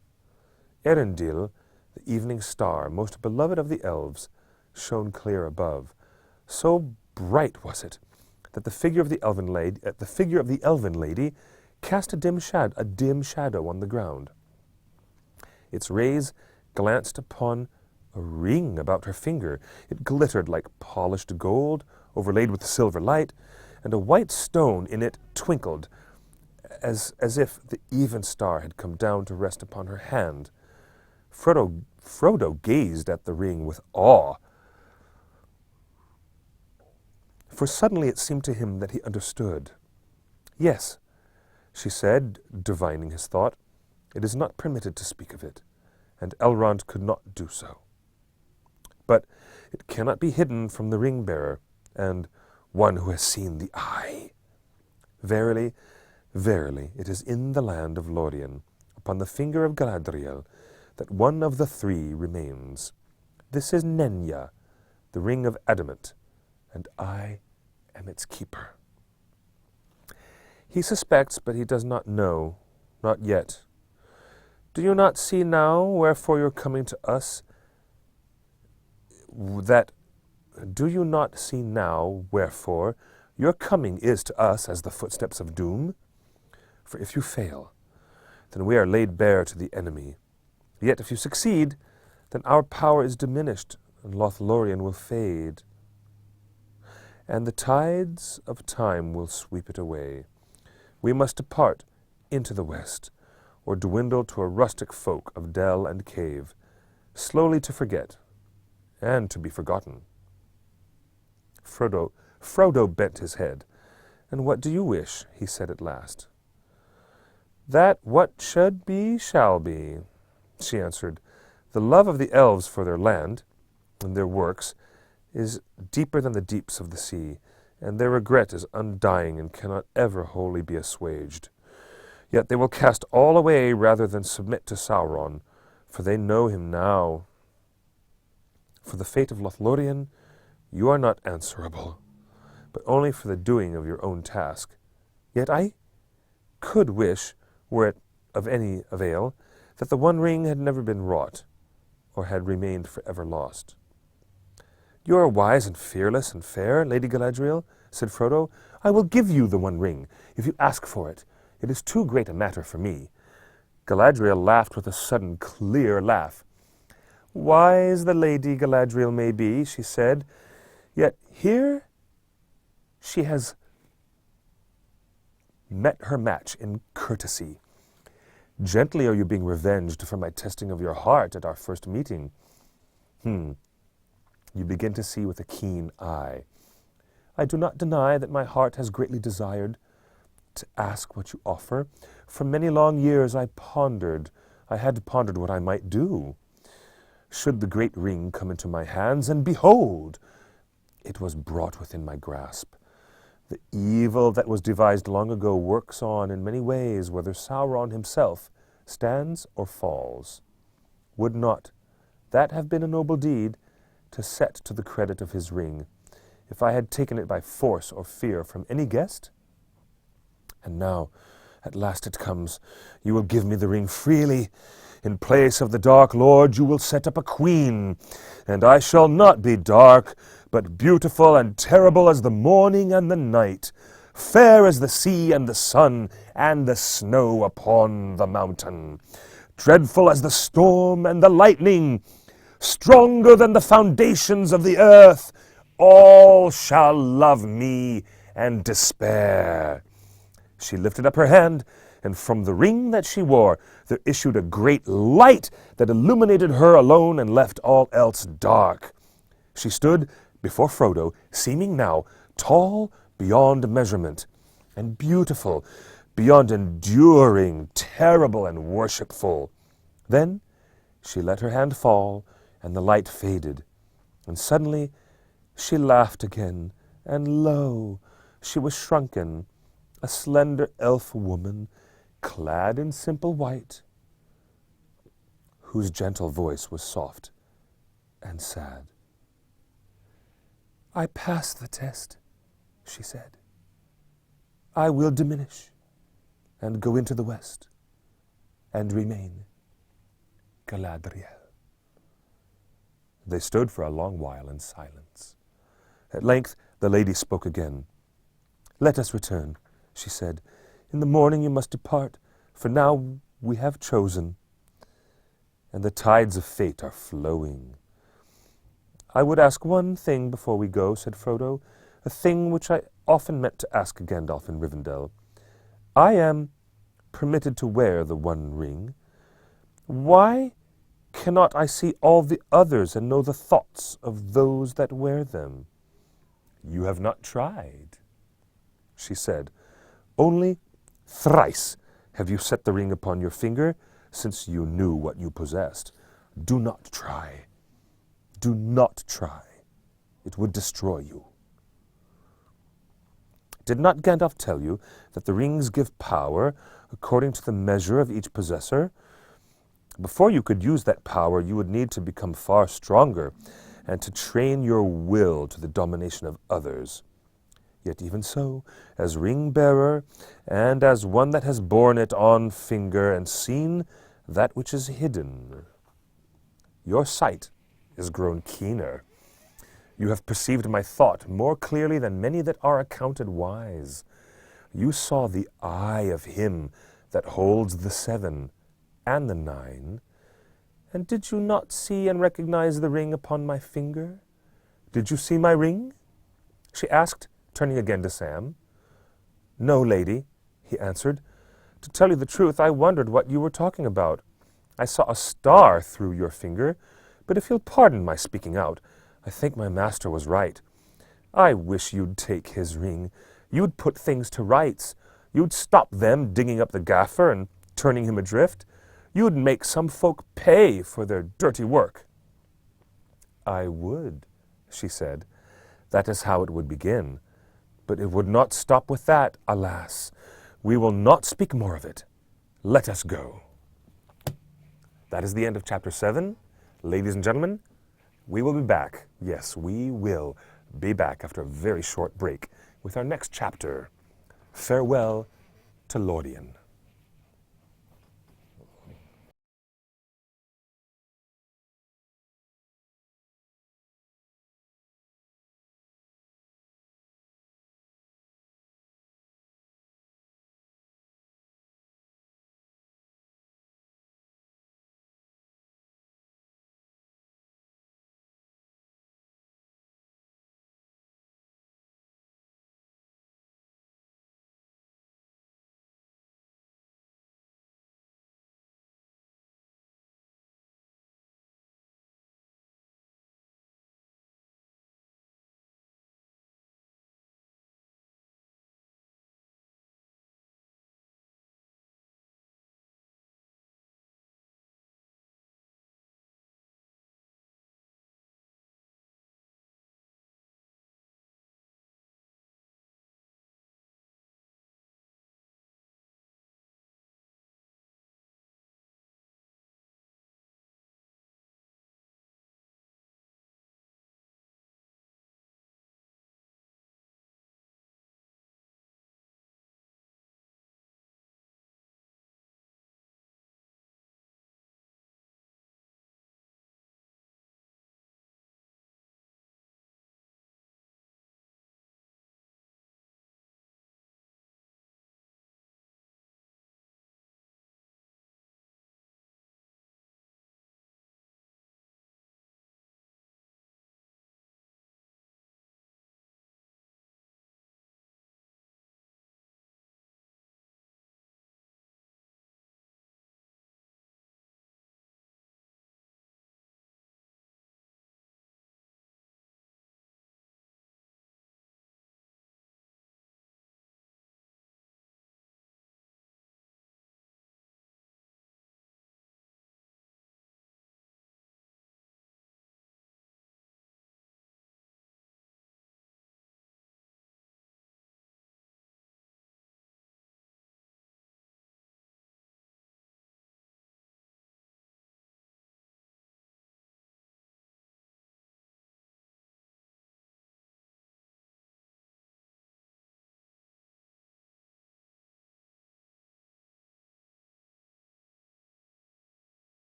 Erendil, the evening star, most beloved of the elves, shone clear above. So bright was it that the figure of the elven lady cast a dim shadow on the ground. Its rays glanced upon a ring about her finger. It glittered like polished gold, overlaid with silver light, and a white stone in it twinkled, as if the even star had come down to rest upon her hand. Frodo gazed at the ring with awe, for suddenly it seemed to him that he understood. "Yes," she said, divining his thought, "it is not permitted to speak of it, and Elrond could not do so. But it cannot be hidden from the ring-bearer, and one who has seen the eye. Verily, verily, it is in the land of Lorien, upon the finger of Galadriel, that one of the 3 remains. This is Nenya, the ring of adamant, and I am its keeper." He suspects, but he does not know, not yet. Do you not see now wherefore you're coming to us? Do you not see now wherefore your coming is to us as the footsteps of doom? For if you fail, then we are laid bare to the enemy. Yet if you succeed, then our power is diminished, and Lothlorian will fade, and the tides of time will sweep it away. We must depart into the west, or dwindle to a rustic folk of dell and cave, slowly to forget, and to be forgotten. Frodo bent his head. "And what do you wish?" he said at last. "That what should be shall be," she answered. The love of the elves for their land and their works is deeper than the deeps of the sea, and their regret is undying and cannot ever wholly be assuaged. Yet they will cast all away rather than submit to Sauron, for they know him now. For the fate of Lothlorian, you are not answerable, but only for the doing of your own task. Yet I could wish, were it of any avail, that the One Ring had never been wrought, or had remained forever lost. You are wise and fearless and fair, Lady Galadriel, said Frodo. I will give you the One Ring, if you ask for it. It is too great a matter for me. Galadriel laughed with a sudden, clear laugh. Wise the Lady Galadriel may be, she said, yet here she has met her match in courtesy. Gently are you being revenged for my testing of your heart at our first meeting. You begin to see with a keen eye. I do not deny that my heart has greatly desired to ask what you offer. For many long years I had pondered what I might do. Should the great ring come into my hands, and behold, it was brought within my grasp. The evil that was devised long ago works on in many ways, whether Sauron himself stands or falls. Would not that have been a noble deed, to set to the credit of his ring, if I had taken it by force or fear from any guest? And now, at last it comes. You will give me the ring freely. In place of the Dark Lord you will set up a queen, and I shall not be dark, but beautiful and terrible as the morning and the night, fair as the sea and the sun and the snow upon the mountain, dreadful as the storm and the lightning, stronger than the foundations of the earth. All shall love me and despair. She lifted up her hand, and from the ring that she wore there issued a great light that illuminated her alone and left all else dark. She stood before Frodo, seeming now tall beyond measurement, and beautiful beyond enduring, terrible and worshipful. Then she let her hand fall, and the light faded, and suddenly she laughed again, and lo, she was shrunken, a slender elf woman, clad in simple white, whose gentle voice was soft and sad. I pass the test, she said. I will diminish and go into the west and remain Galadriel. They stood for a long while in silence. At length the lady spoke again. Let us return, she said. In the morning you must depart, for now we have chosen, and the tides of fate are flowing. I would ask one thing before we go, said Frodo, a thing which I often meant to ask Gandalf in Rivendell. I am permitted to wear the One Ring. Why cannot I see all the others and know the thoughts of those that wear them? You have not tried, she said. Only thrice have you set the ring upon your finger since you knew what you possessed. Do not try. Do not try. It would destroy you. Did not Gandalf tell you that the rings give power according to the measure of each possessor? Before you could use that power, you would need to become far stronger and to train your will to the domination of others. Yet even so, as ring-bearer, and as one that has borne it on finger and seen that which is hidden, your sight is grown keener. You have perceived my thought more clearly than many that are accounted wise. You saw the eye of him that holds the 7 and the 9, and did you not see and recognize the ring upon my finger? Did you see my ring? She asked, turning again to Sam. No, lady, he answered. To tell you the truth, I wondered what you were talking about. I saw a star through your finger, but if you'll pardon my speaking out, I think my master was right. I wish you'd take his ring. You'd put things to rights. You'd stop them digging up the gaffer and turning him adrift. You'd make some folk pay for their dirty work." "I would," she said. "That is how it would begin. But it would not stop with that, alas. We will not speak more of it. Let us go." That is the end of chapter 7. Ladies and gentlemen, we will be back. Yes, we will be back after a very short break with our next chapter. Farewell to Lothlorian.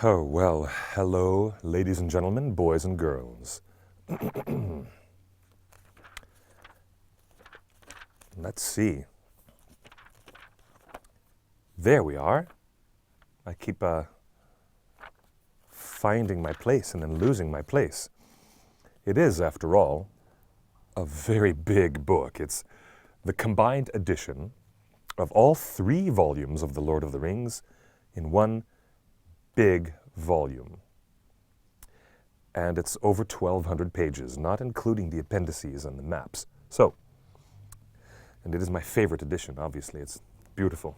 Oh, well, hello, ladies and gentlemen, boys and girls. Let's see. There we are. I keep finding my place and then losing my place. It is, after all, a very big book. It's the combined edition of all 3 volumes of The Lord of the Rings in one big volume. And it's over 1,200 pages, not including the appendices and the maps. So, and it is my favorite edition, obviously. It's beautiful.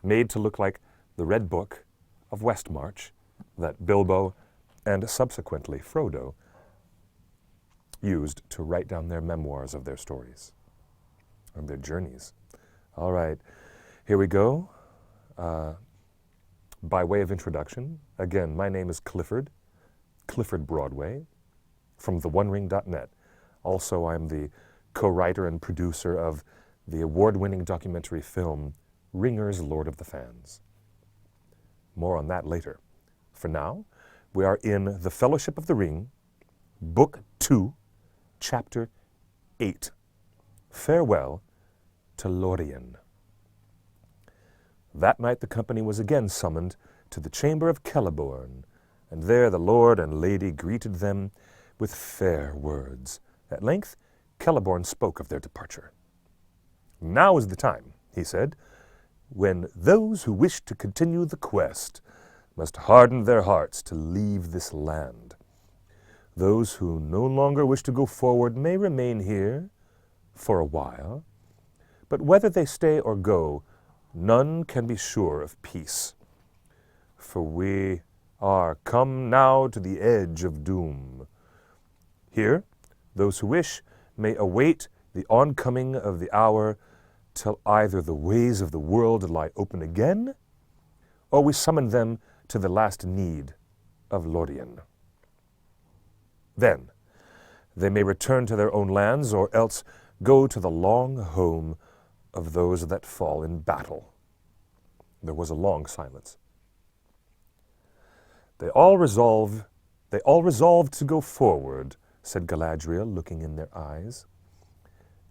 Made to look like the Red Book of Westmarch that Bilbo and subsequently Frodo used to write down their memoirs of their stories and their journeys. All right, here we go. By way of introduction, again, my name is Clifford Broadway, from theonering.net. Also, I'm the co-writer and producer of the award-winning documentary film, Ringer's Lord of the Fans. More on that later. For now, we are in The Fellowship of the Ring, Book 2, Chapter 8, Farewell to Lothlorian. That night the company was again summoned to the chamber of Celeborn, and there the lord and lady greeted them with fair words. At length Celeborn spoke of their departure. "Now is the time," he said, "when those who wish to continue the quest must harden their hearts to leave this land. Those who no longer wish to go forward may remain here for a while, but whether they stay or go, none can be sure of peace. For we are come now to the edge of doom. Here, those who wish may await the oncoming of the hour till either the ways of the world lie open again, or we summon them to the last need of Lothlorian. Then they may return to their own lands, or else go to the long home of those that fall in battle." There was a long silence. They all resolved to go forward," said Galadriel, looking in their eyes.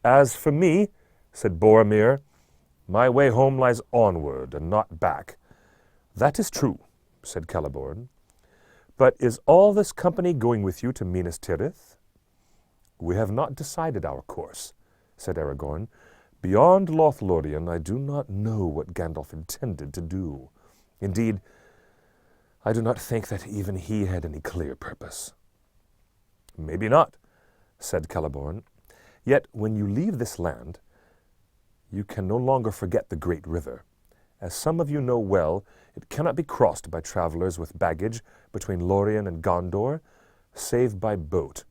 "As for me," said Boromir, "my way home lies onward and not back." "That is true," said Celeborn. "But is all this company going with you to Minas Tirith?" "We have not decided our course," said Aragorn. "Beyond Lothlorian, I do not know what Gandalf intended to do. Indeed, I do not think that even he had any clear purpose." "Maybe not," said Celeborn. "Yet when you leave this land, you can no longer forget the great river. As some of you know well, it cannot be crossed by travelers with baggage between Lorien and Gondor, save by boat.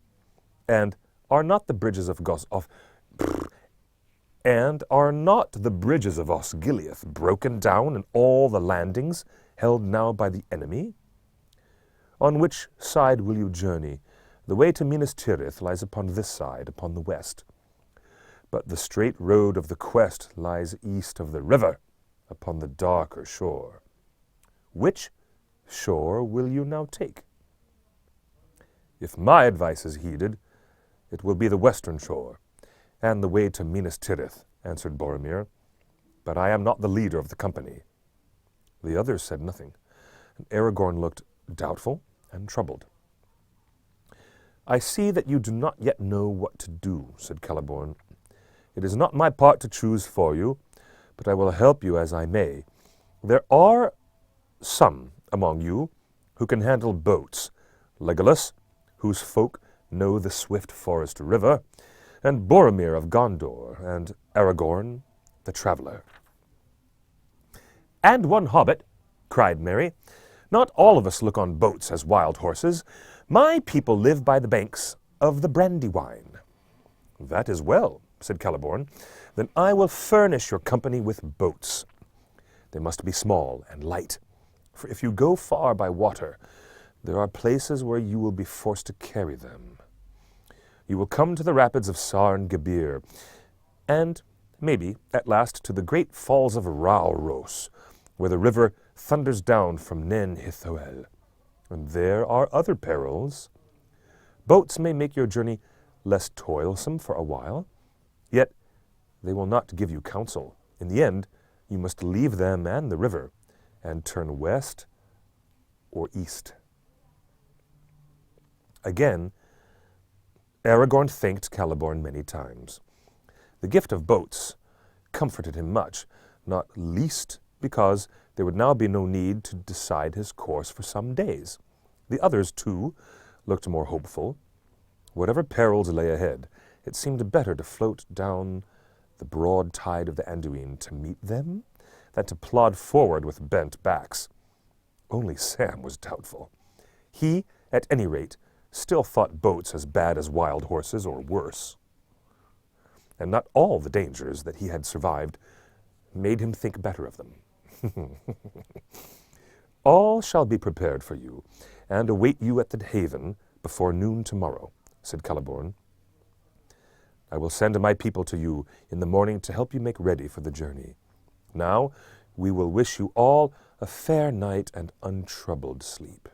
And are not the bridges of Osgiliath broken down and all the landings held now by the enemy? On which side will you journey? The way to Minas Tirith lies upon this side, upon the west. But the straight road of the quest lies east of the river, upon the darker shore. Which shore will you now take?" "If my advice is heeded, it will be the western shore, and the way to Minas Tirith," answered Boromir. "But I am not the leader of the company." The others said nothing, and Aragorn looked doubtful and troubled. "I see that you do not yet know what to do," said Celeborn. "It is not my part to choose for you, but I will help you as I may. There are some among you who can handle boats, Legolas, whose folk know the swift forest river, and Boromir of Gondor, and Aragorn, the traveller." "And one hobbit," cried Merry. "Not all of us look on boats as wild horses. My people live by the banks of the Brandywine." "That is well," said Celeborn. "Then I will furnish your company with boats. They must be small and light, for if you go far by water, there are places where you will be forced to carry them. You will come to the rapids of Sarn Gabir, and maybe, at last, to the great falls of Rauros, where the river thunders down from Nen Hithoel. And there are other perils. Boats may make your journey less toilsome for a while, yet they will not give you counsel. In the end, you must leave them and the river and turn west or east. Again, Aragorn thanked Celeborn many times. The gift of boats comforted him much, not least because there would now be no need to decide his course for some days. The others, too, looked more hopeful. Whatever perils lay ahead, it seemed better to float down the broad tide of the Anduin to meet them than to plod forward with bent backs. Only Sam was doubtful. He, at any rate, still thought boats as bad as wild horses or worse. And not all the dangers that he had survived made him think better of them. All shall be prepared for you, and await you at the haven before noon tomorrow, said Celeborn. I will send my people to you in the morning to help you make ready for the journey. Now we will wish you all a fair night and untroubled sleep.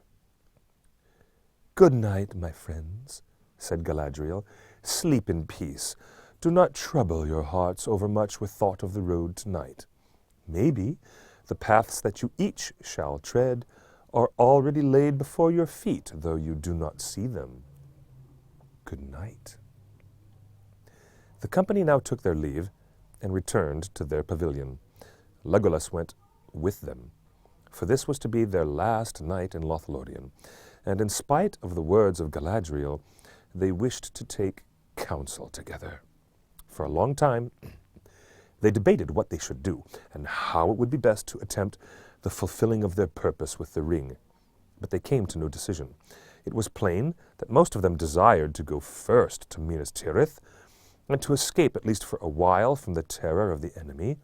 Good night, my friends, said Galadriel. Sleep in peace. Do not trouble your hearts overmuch with thought of the road tonight. Maybe the paths that you each shall tread are already laid before your feet, though you do not see them. Good night. The company now took their leave and returned to their pavilion. Legolas went with them, for this was to be their last night in Lothlorian, and in spite of the words of Galadriel, they wished to take counsel together. For a long time, they debated what they should do, and how it would be best to attempt the fulfilling of their purpose with the ring. But they came to no decision. It was plain that most of them desired to go first to Minas Tirith, and to escape, at least for a while, from the terror of the enemy.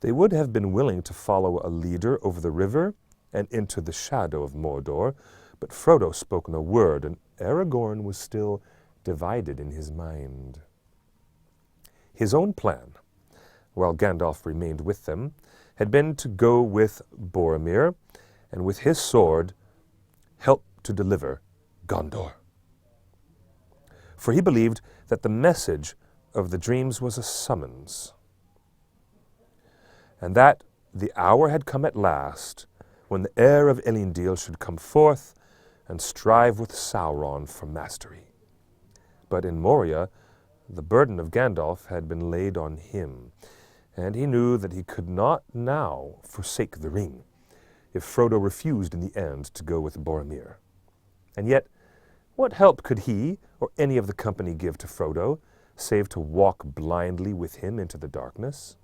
They would have been willing to follow a leader over the river and into the shadow of Mordor, but Frodo spoke no word, and Aragorn was still divided in his mind. His own plan, while Gandalf remained with them, had been to go with Boromir, and with his sword, help to deliver Gondor. For he believed that the message of the dreams was a summons, and that the hour had come at last when the heir of Elendil should come forth and strive with Sauron for mastery. But in Moria, the burden of Gandalf had been laid on him, and he knew that he could not now forsake the ring, if Frodo refused in the end to go with Boromir. And yet, what help could he or any of the company give to Frodo, save to walk blindly with him into the darkness?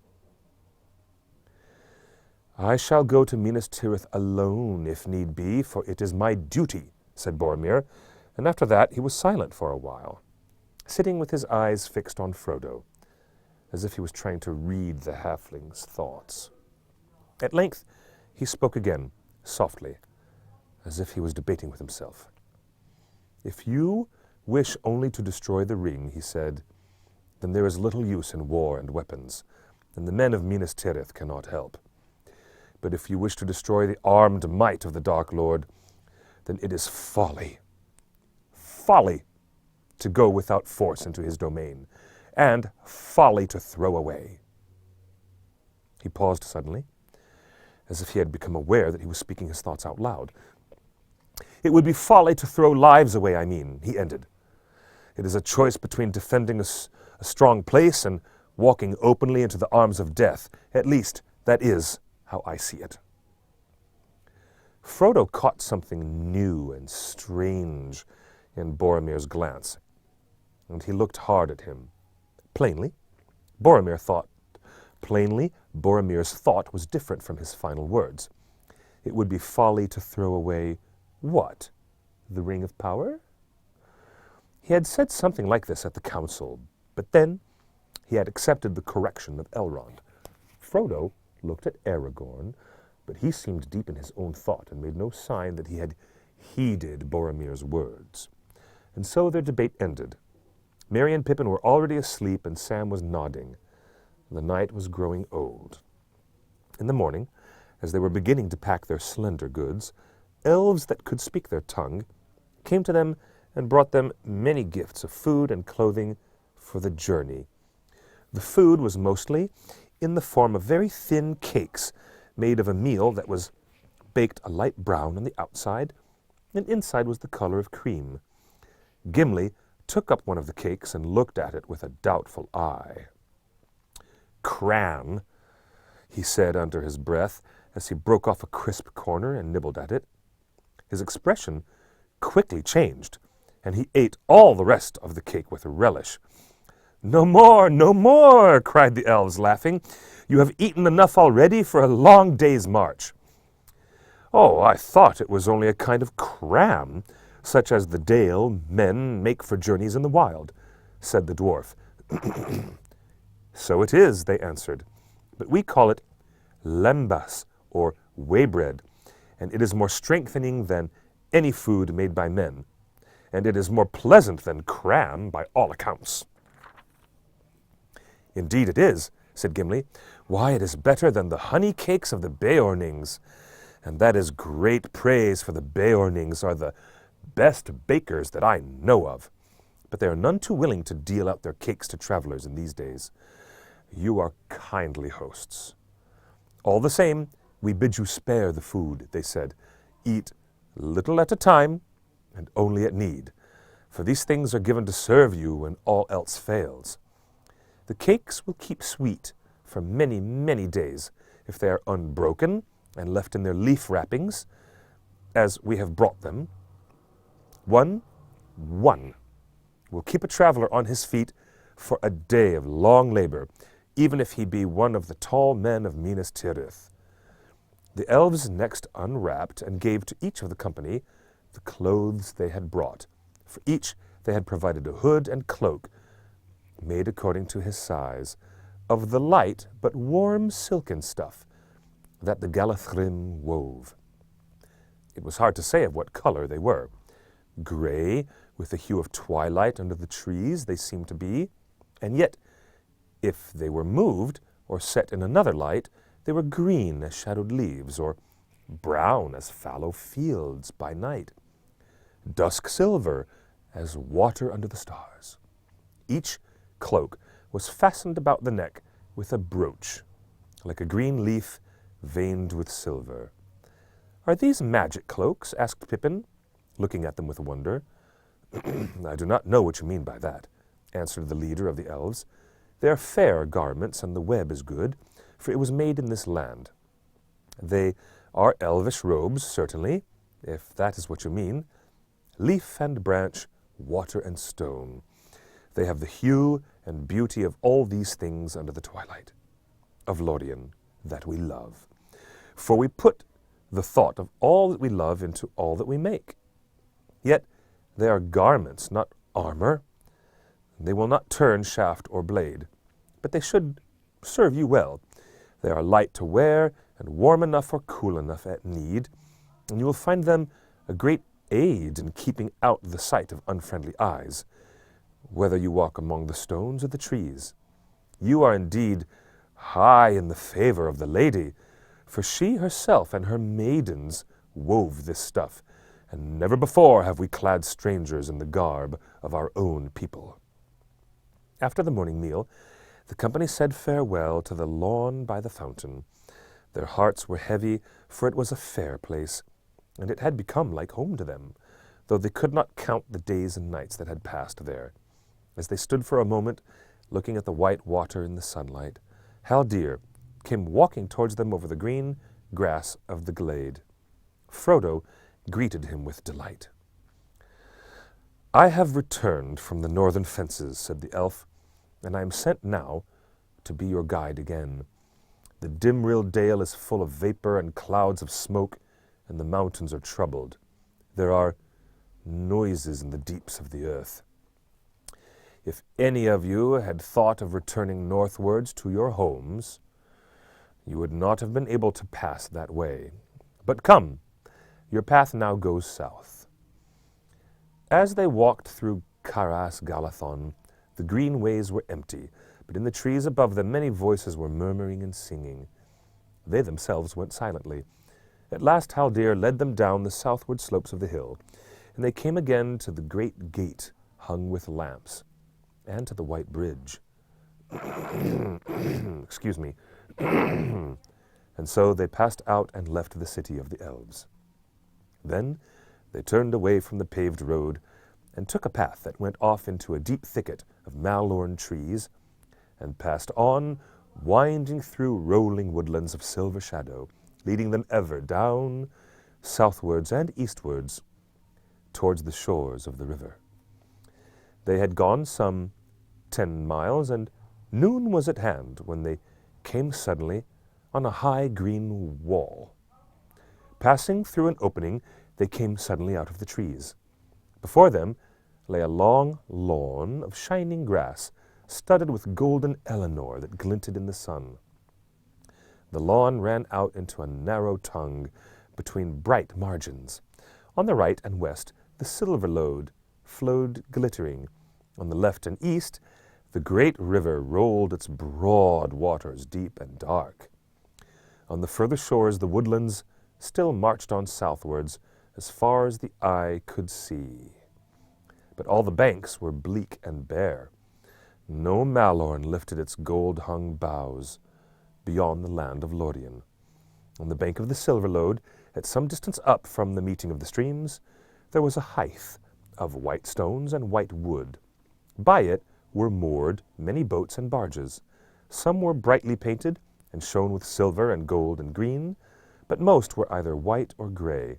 I shall go to Minas Tirith alone, if need be, for it is my duty, said Boromir, and after that he was silent for a while, sitting with his eyes fixed on Frodo, as if he was trying to read the halfling's thoughts. At length he spoke again, softly, as if he was debating with himself. If you wish only to destroy the ring, he said, then there is little use in war and weapons, and the men of Minas Tirith cannot help. But if you wish to destroy the armed might of the Dark Lord, then it is folly to go without force into his domain, and folly to throw away. He paused suddenly, as if he had become aware that he was speaking his thoughts out loud. It would be folly to throw lives away, I mean, he ended. It is a choice between defending a strong place and walking openly into the arms of death. At least, that is how I see it. Frodo caught something new and strange in Boromir's glance, and he looked hard at him. Plainly, Boromir's thought was different from his final words. It would be folly to throw away what? The Ring of Power? He had said something like this at the council, but then he had accepted the correction of Elrond. Frodo looked at Aragorn, but he seemed deep in his own thought and made no sign that he had heeded Boromir's words. And so their debate ended. Merry and Pippin were already asleep, and Sam was nodding. The night was growing old. In the morning, as they were beginning to pack their slender goods, elves that could speak their tongue came to them and brought them many gifts of food and clothing for the journey. The food was mostly in the form of very thin cakes made of a meal that was baked a light brown on the outside, and inside was the color of cream. Gimli took up one of the cakes and looked at it with a doubtful eye. "Cram," he said under his breath as he broke off a crisp corner and nibbled at it. His expression quickly changed, and he ate all the rest of the cake with relish. "No more, no more," cried the elves, laughing. "You have eaten enough already for a long day's march." "Oh, I thought it was only a kind of cram, such as the dale men make for journeys in the wild," said the dwarf. "So it is," they answered, "but we call it lembas, or whey bread, and it is more strengthening than any food made by men, and it is more pleasant than cram by all accounts." "Indeed it is," said Gimli. "Why, it is better than the honey cakes of the Beornings, and that is great praise, for the Beornings are the best bakers that I know of, but they are none too willing to deal out their cakes to travelers in these days. You are kindly hosts." "All the same, we bid you spare the food," they said. "Eat little at a time, and only at need, for these things are given to serve you when all else fails. The cakes will keep sweet for many, many days if they are unbroken and left in their leaf wrappings, as we have brought them. One will keep a traveler on his feet for a day of long labor, even if he be one of the tall men of Minas Tirith." The elves next unwrapped and gave to each of the company the clothes they had brought. For each they had provided a hood and cloak, made according to his size, of the light but warm silken stuff that the Galadriel wove. It was hard to say of what color they were. Gray, with the hue of twilight under the trees, they seemed to be, and yet, if they were moved or set in another light, they were green as shadowed leaves, or brown as fallow fields by night, dusk silver as water under the stars. Each cloak was fastened about the neck with a brooch, like a green leaf veined with silver. "Are these magic cloaks?" asked Pippin, looking at them with wonder. "I do not know what you mean by that," answered the leader of the elves. "They are fair garments, and the web is good, for it was made in this land. They are elvish robes, certainly, if that is what you mean. Leaf and branch, water and stone. They have the hue and beauty of all these things under the twilight of Lothlorian that we love. For we put the thought of all that we love into all that we make. Yet they are garments, not armor. They will not turn shaft or blade, but they should serve you well. They are light to wear and warm enough or cool enough at need, and you will find them a great aid in keeping out the sight of unfriendly eyes, whether you walk among the stones or the trees. You are indeed high in the favor of the lady, for she herself and her maidens wove this stuff, and never before have we clad strangers in the garb of our own people." After the morning meal, the company said farewell to the lawn by the fountain. Their hearts were heavy, for it was a fair place, and it had become like home to them, though they could not count the days and nights that had passed there. As they stood for a moment, looking at the white water in the sunlight, Haldir came walking towards them over the green grass of the glade. Frodo greeted him with delight. "I have returned from the northern fences," said the elf, "and I am sent now to be your guide again. The Dimril Dale is full of vapor and clouds of smoke, and the mountains are troubled. There are noises in the deeps of the earth. If any of you had thought of returning northwards to your homes, you would not have been able to pass that way. But come, your path now goes south." As they walked through Caras Galathon, the green ways were empty, but in the trees above them many voices were murmuring and singing. They themselves went silently, At last Haldir led them down the southward slopes of the hill, and they came again to the great gate hung with lamps, and to the white bridge. Excuse me. And so they passed out and left the city of the Elves. Then they turned away from the paved road and took a path that went off into a deep thicket of malorn trees and passed on, winding through rolling woodlands of silver shadow, leading them ever down, southwards and eastwards, towards the shores of the river. They had gone some 10 miles, and noon was at hand when they came suddenly on a high green wall. Passing through an opening, they came suddenly out of the trees. Before them lay a long lawn of shining grass, studded with golden Eleanor that glinted in the sun. The lawn ran out into a narrow tongue between bright margins. On the right and west, the silver lode flowed glittering. On the left and east, the great river rolled its broad waters deep and dark. On the further shores, the woodlands still marched on southwards as far as the eye could see. But all the banks were bleak and bare. No malorn lifted its gold-hung boughs beyond the land of Lothlorian. On the bank of the silver lode, at some distance up from the meeting of the streams, there was a height of white stones and white wood. By it were moored many boats and barges. Some were brightly painted and shone with silver and gold and green, but most were either white or gray.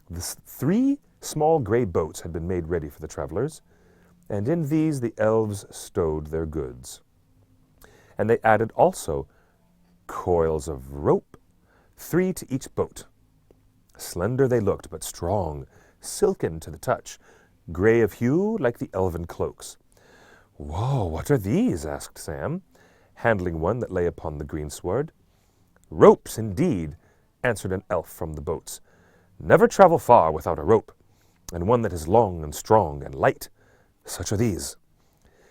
The 3 small gray boats had been made ready for the travelers, and in these the elves stowed their goods. And they added also coils of rope, 3 to each boat. Slender they looked, but strong, silken to the touch, gray of hue like the elven cloaks. "Whoa, what are these?" asked Sam, handling one that lay upon the greensward. "Ropes, indeed," answered an elf from the boats. "Never travel far without a rope, and one that is long and strong and light. Such are these.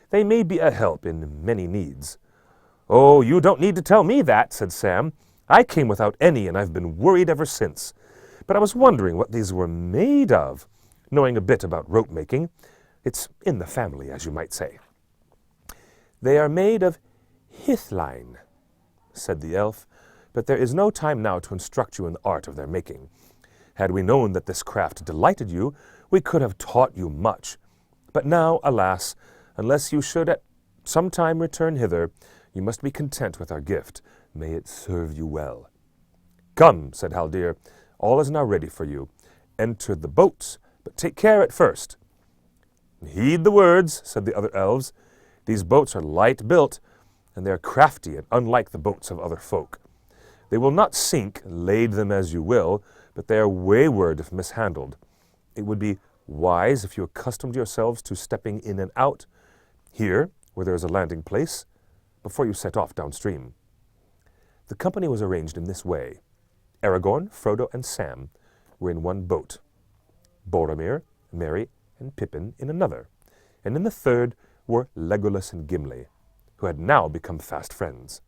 They may be a help in many needs." "Oh, you don't need to tell me that," said Sam. "I came without any, and I've been worried ever since. But I was wondering what these were made of, knowing a bit about rope making. It's in the family, as you might say." "They are made of hithline," said the elf, "but there is no time now to instruct you in the art of their making. Had we known that this craft delighted you, we could have taught you much. But now, alas, unless you should at some time return hither, you must be content with our gift. May it serve you well." "Come," said Haldir, "all is now ready for you. Enter the boats, but take care at first." "Heed the words," said the other elves. "These boats are light built, and they are crafty and unlike the boats of other folk. They will not sink, lade them as you will, but they are wayward if mishandled. It would be wise if you accustomed yourselves to stepping in and out, here, where there is a landing place, before you set off downstream." The company was arranged in this way. Aragorn, Frodo, and Sam were in one boat, Boromir, Merry, and Pippin in another, and in the third were Legolas and Gimli, who had now become fast friends.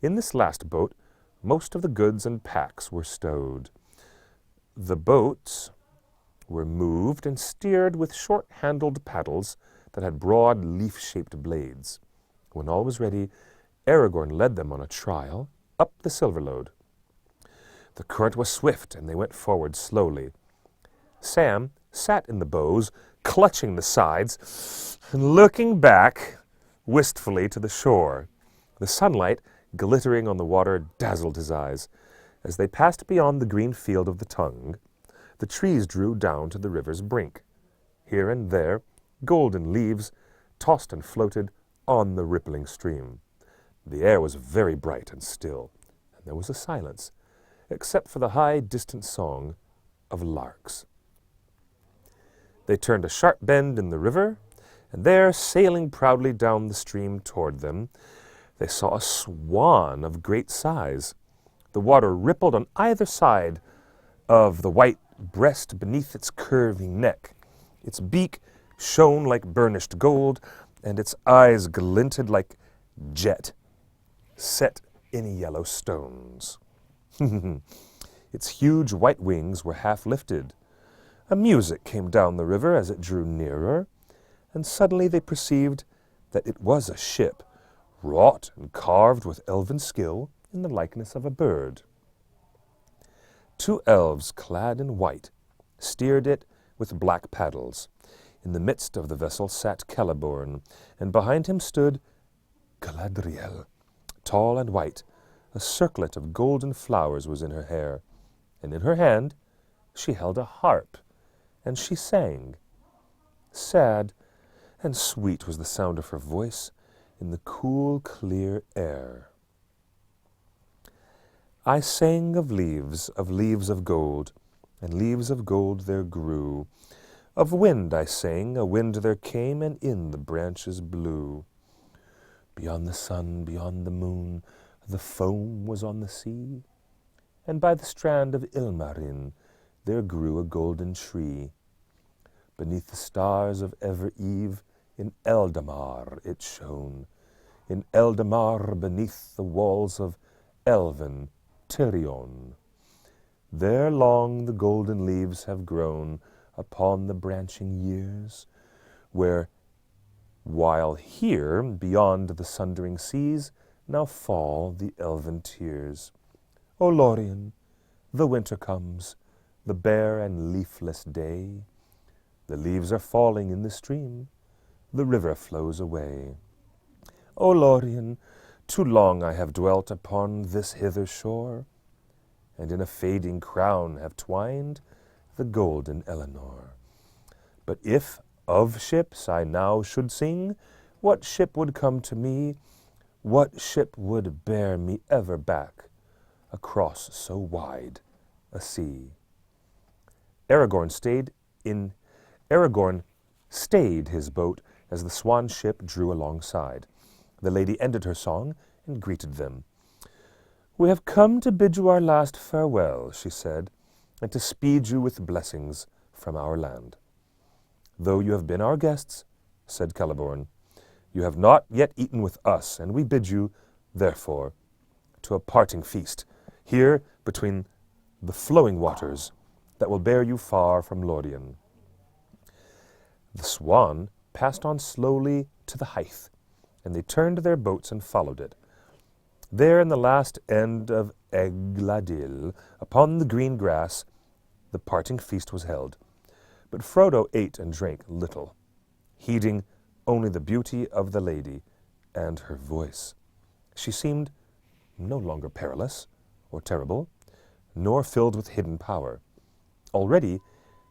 In this last boat, most of the goods and packs were stowed. The boats were moved and steered with short-handled paddles that had broad leaf-shaped blades. When all was ready, Aragorn led them on a trial up the silver lode. The current was swift, and they went forward slowly. Sam sat in the bows, clutching the sides, and looking back wistfully to the shore. The sunlight, glittering on the water, dazzled his eyes. As they passed beyond the green field of the tongue, the trees drew down to the river's brink. Here and there, golden leaves tossed and floated on the rippling stream. The air was very bright and still, and there was a silence, except for the high, distant song of larks. They turned a sharp bend in the river, and there, sailing proudly down the stream toward them, they saw a swan of great size. The water rippled on either side of the white breast beneath its curving neck. Its beak shone like burnished gold, and its eyes glinted like jet set in yellow stones. It Its huge white wings were half lifted. A music came down the river as it drew nearer, and suddenly they perceived that it was a ship, wrought and carved with elven skill in the likeness of a bird. 2 elves clad in white steered it with black paddles. In the midst of the vessel sat Celeborn, and behind him stood Galadriel, tall and white. A circlet of golden flowers was in her hair, and in her hand she held a harp, and she sang. Sad and sweet was the sound of her voice in the cool, clear air. I sang of leaves of gold, and leaves of gold there grew. Of wind I sang, a wind there came, and in the branches blew. Beyond the sun, beyond the moon, the foam was on the sea, and by the strand of Ilmarin there grew a golden tree. Beneath the stars of ever eve, in Eldamar it shone, in Eldamar beneath the walls of elven Tirion. There long the golden leaves have grown upon the branching years, while here, beyond the sundering seas, now fall the elven tears. O Lorien, the winter comes, the bare and leafless day. The leaves are falling in the stream, the river flows away. O Lorien, too long I have dwelt upon this hither shore, and in a fading crown have twined the golden Eleanor. But if of ships I now should sing, what ship would come to me? What ship would bear me ever back across so wide a sea? Aragorn stayed his boat as the swan ship drew alongside. The lady ended her song and greeted them. We have come to bid you our last farewell, she said, and to speed you with blessings from our land. Though you have been our guests, said Celeborn, you have not yet eaten with us, and we bid you, therefore, to a parting feast, here between the flowing waters that will bear you far from Lorien. The swan passed on slowly to the height, and they turned their boats and followed it. There in the last end of Egladil, upon the green grass, the parting feast was held. But Frodo ate and drank little, heeding only the beauty of the lady and her voice. She seemed no longer perilous or terrible, nor filled with hidden power. Already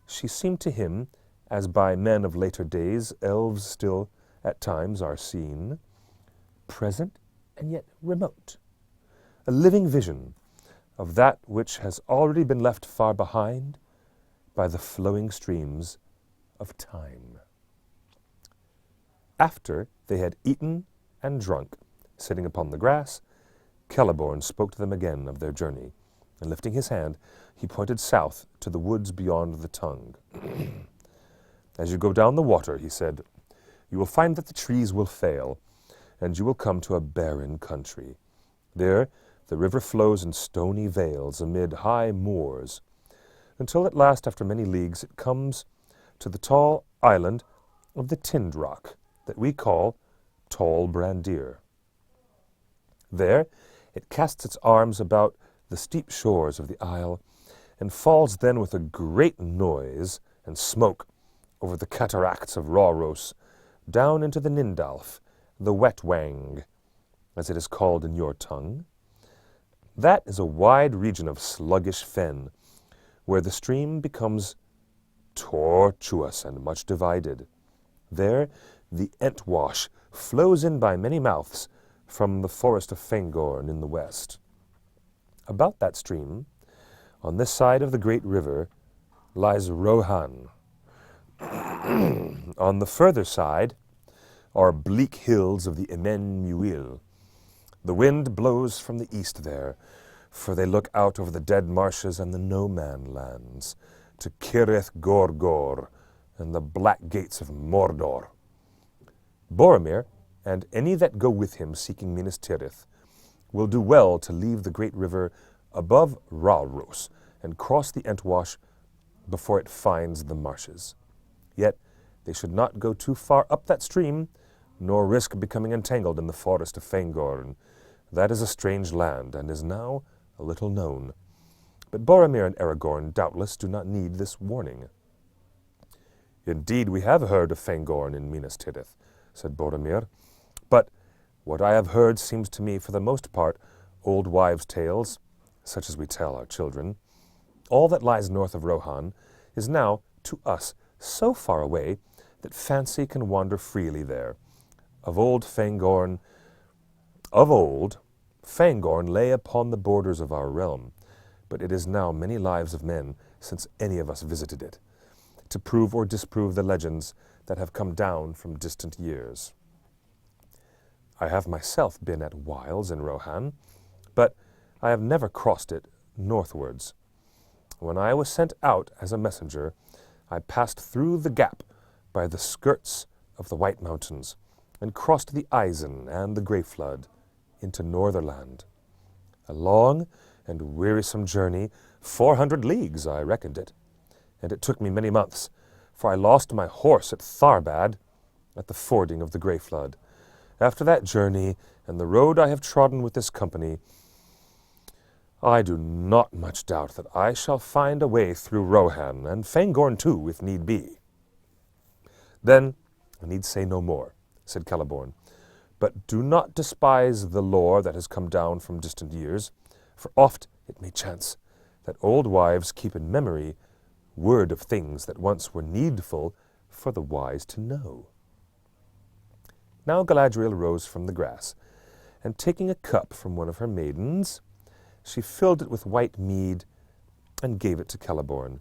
she seemed to him, as by men of later days elves still at times are seen, present and yet remote, a living vision of that which has already been left far behind by the flowing streams of time. After they had eaten and drunk, sitting upon the grass, Celeborn spoke to them again of their journey, and lifting his hand, he pointed south to the woods beyond the tongue. As you go down the water, he said, you will find that the trees will fail, and you will come to a barren country. There the river flows in stony vales amid high moors, until at last, after many leagues, it comes to the tall island of the Tindrock that we call Tall Brandir. There it casts its arms about the steep shores of the isle, and falls then with a great noise and smoke over the cataracts of Rauros, down into the Nindalf, the Wetwang, as it is called in your tongue. That is a wide region of sluggish fen, where the stream becomes tortuous and much divided. There the Entwash flows in by many mouths from the forest of Fangorn in the west. About that stream, on this side of the great river, lies Rohan. On the further side are bleak hills of the Emen Muil. The wind blows from the east there, for they look out over the dead marshes and the no-man lands, to Kirith Gorgor and the black gates of Mordor. Boromir, and any that go with him seeking Minas Tirith, will do well to leave the great river above Rauros, and cross the Entwash before it finds the marshes. Yet they should not go too far up that stream, nor risk becoming entangled in the forest of Fangorn. That is a strange land, and is now a little known. But Boromir and Aragorn doubtless do not need this warning. Indeed, we have heard of Fangorn in Minas Tirith, said Boromir, but what I have heard seems to me for the most part old wives' tales, such as we tell our children. All that lies north of Rohan is now, to us, so far away that fancy can wander freely there. Of old, Fangorn lay upon the borders of our realm, but it is now many lives of men since any of us visited it, to prove or disprove the legends that have come down from distant years. I have myself been at whiles in Rohan, but I have never crossed it northwards. When I was sent out as a messenger, I passed through the gap by the skirts of the White Mountains, and crossed the Isen and the Grey Flood into Northerland. A long and wearisome journey, 400 leagues I reckoned it, and it took me many months, for I lost my horse at Tharbad, at the fording of the Grey Flood. After that journey, and the road I have trodden with this company, I do not much doubt that I shall find a way through Rohan, and Fangorn too, if need be. Then I need say no more, said Celeborn, but do not despise the lore that has come down from distant years, for oft it may chance that old wives keep in memory word of things that once were needful for the wise to know. Now Galadriel rose from the grass, and taking a cup from one of her maidens, she filled it with white mead and gave it to Celeborn.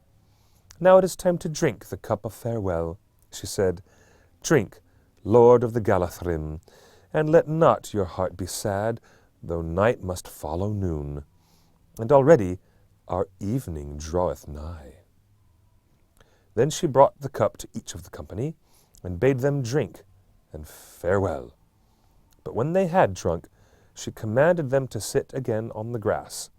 Now it is time to drink the cup of farewell, she said. Drink, Lord of the Galathrim, and let not your heart be sad, though night must follow noon, and already our evening draweth nigh. Then she brought the cup to each of the company, and bade them drink, and farewell. But when they had drunk, she commanded them to sit again on the grass,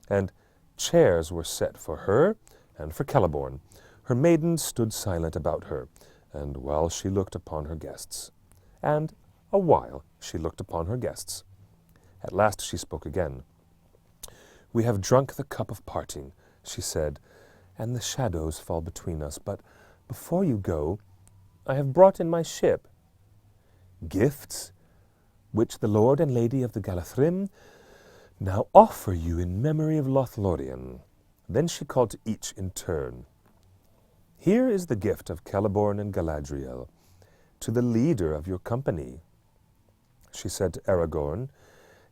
and chairs were set for her and for Celeborn. Her maidens stood silent about her, and while she looked upon her guests. And a while she looked upon her guests. At last she spoke again. We have drunk the cup of parting, she said, and the shadows fall between us, but before you go, I have brought in my ship gifts which the Lord and Lady of the Galathrim now offer you in memory of Lothlorian. Then she called to each in turn. Here is the gift of Celeborn and Galadriel, to the leader of your company, she said to Aragorn,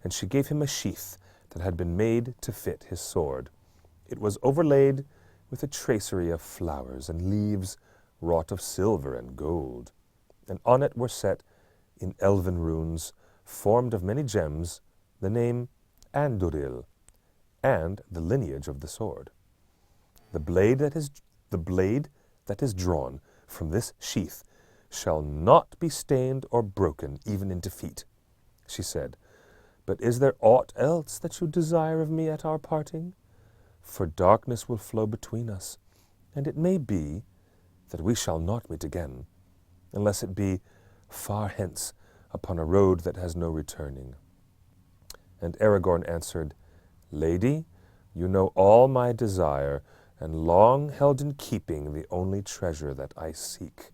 and she gave him a sheath that had been made to fit his sword. It was overlaid with a tracery of flowers and leaves wrought of silver and gold, and on it were set in elven runes, formed of many gems, the name Anduril, and the lineage of the sword. The blade that is drawn from this sheath shall not be stained or broken, even in defeat, she said. But is there aught else that you desire of me at our parting? For darkness will flow between us, and it may be that we shall not meet again, unless it be far hence upon a road that has no returning. And Aragorn answered, Lady, you know all my desire, and long held in keeping the only treasure that I seek.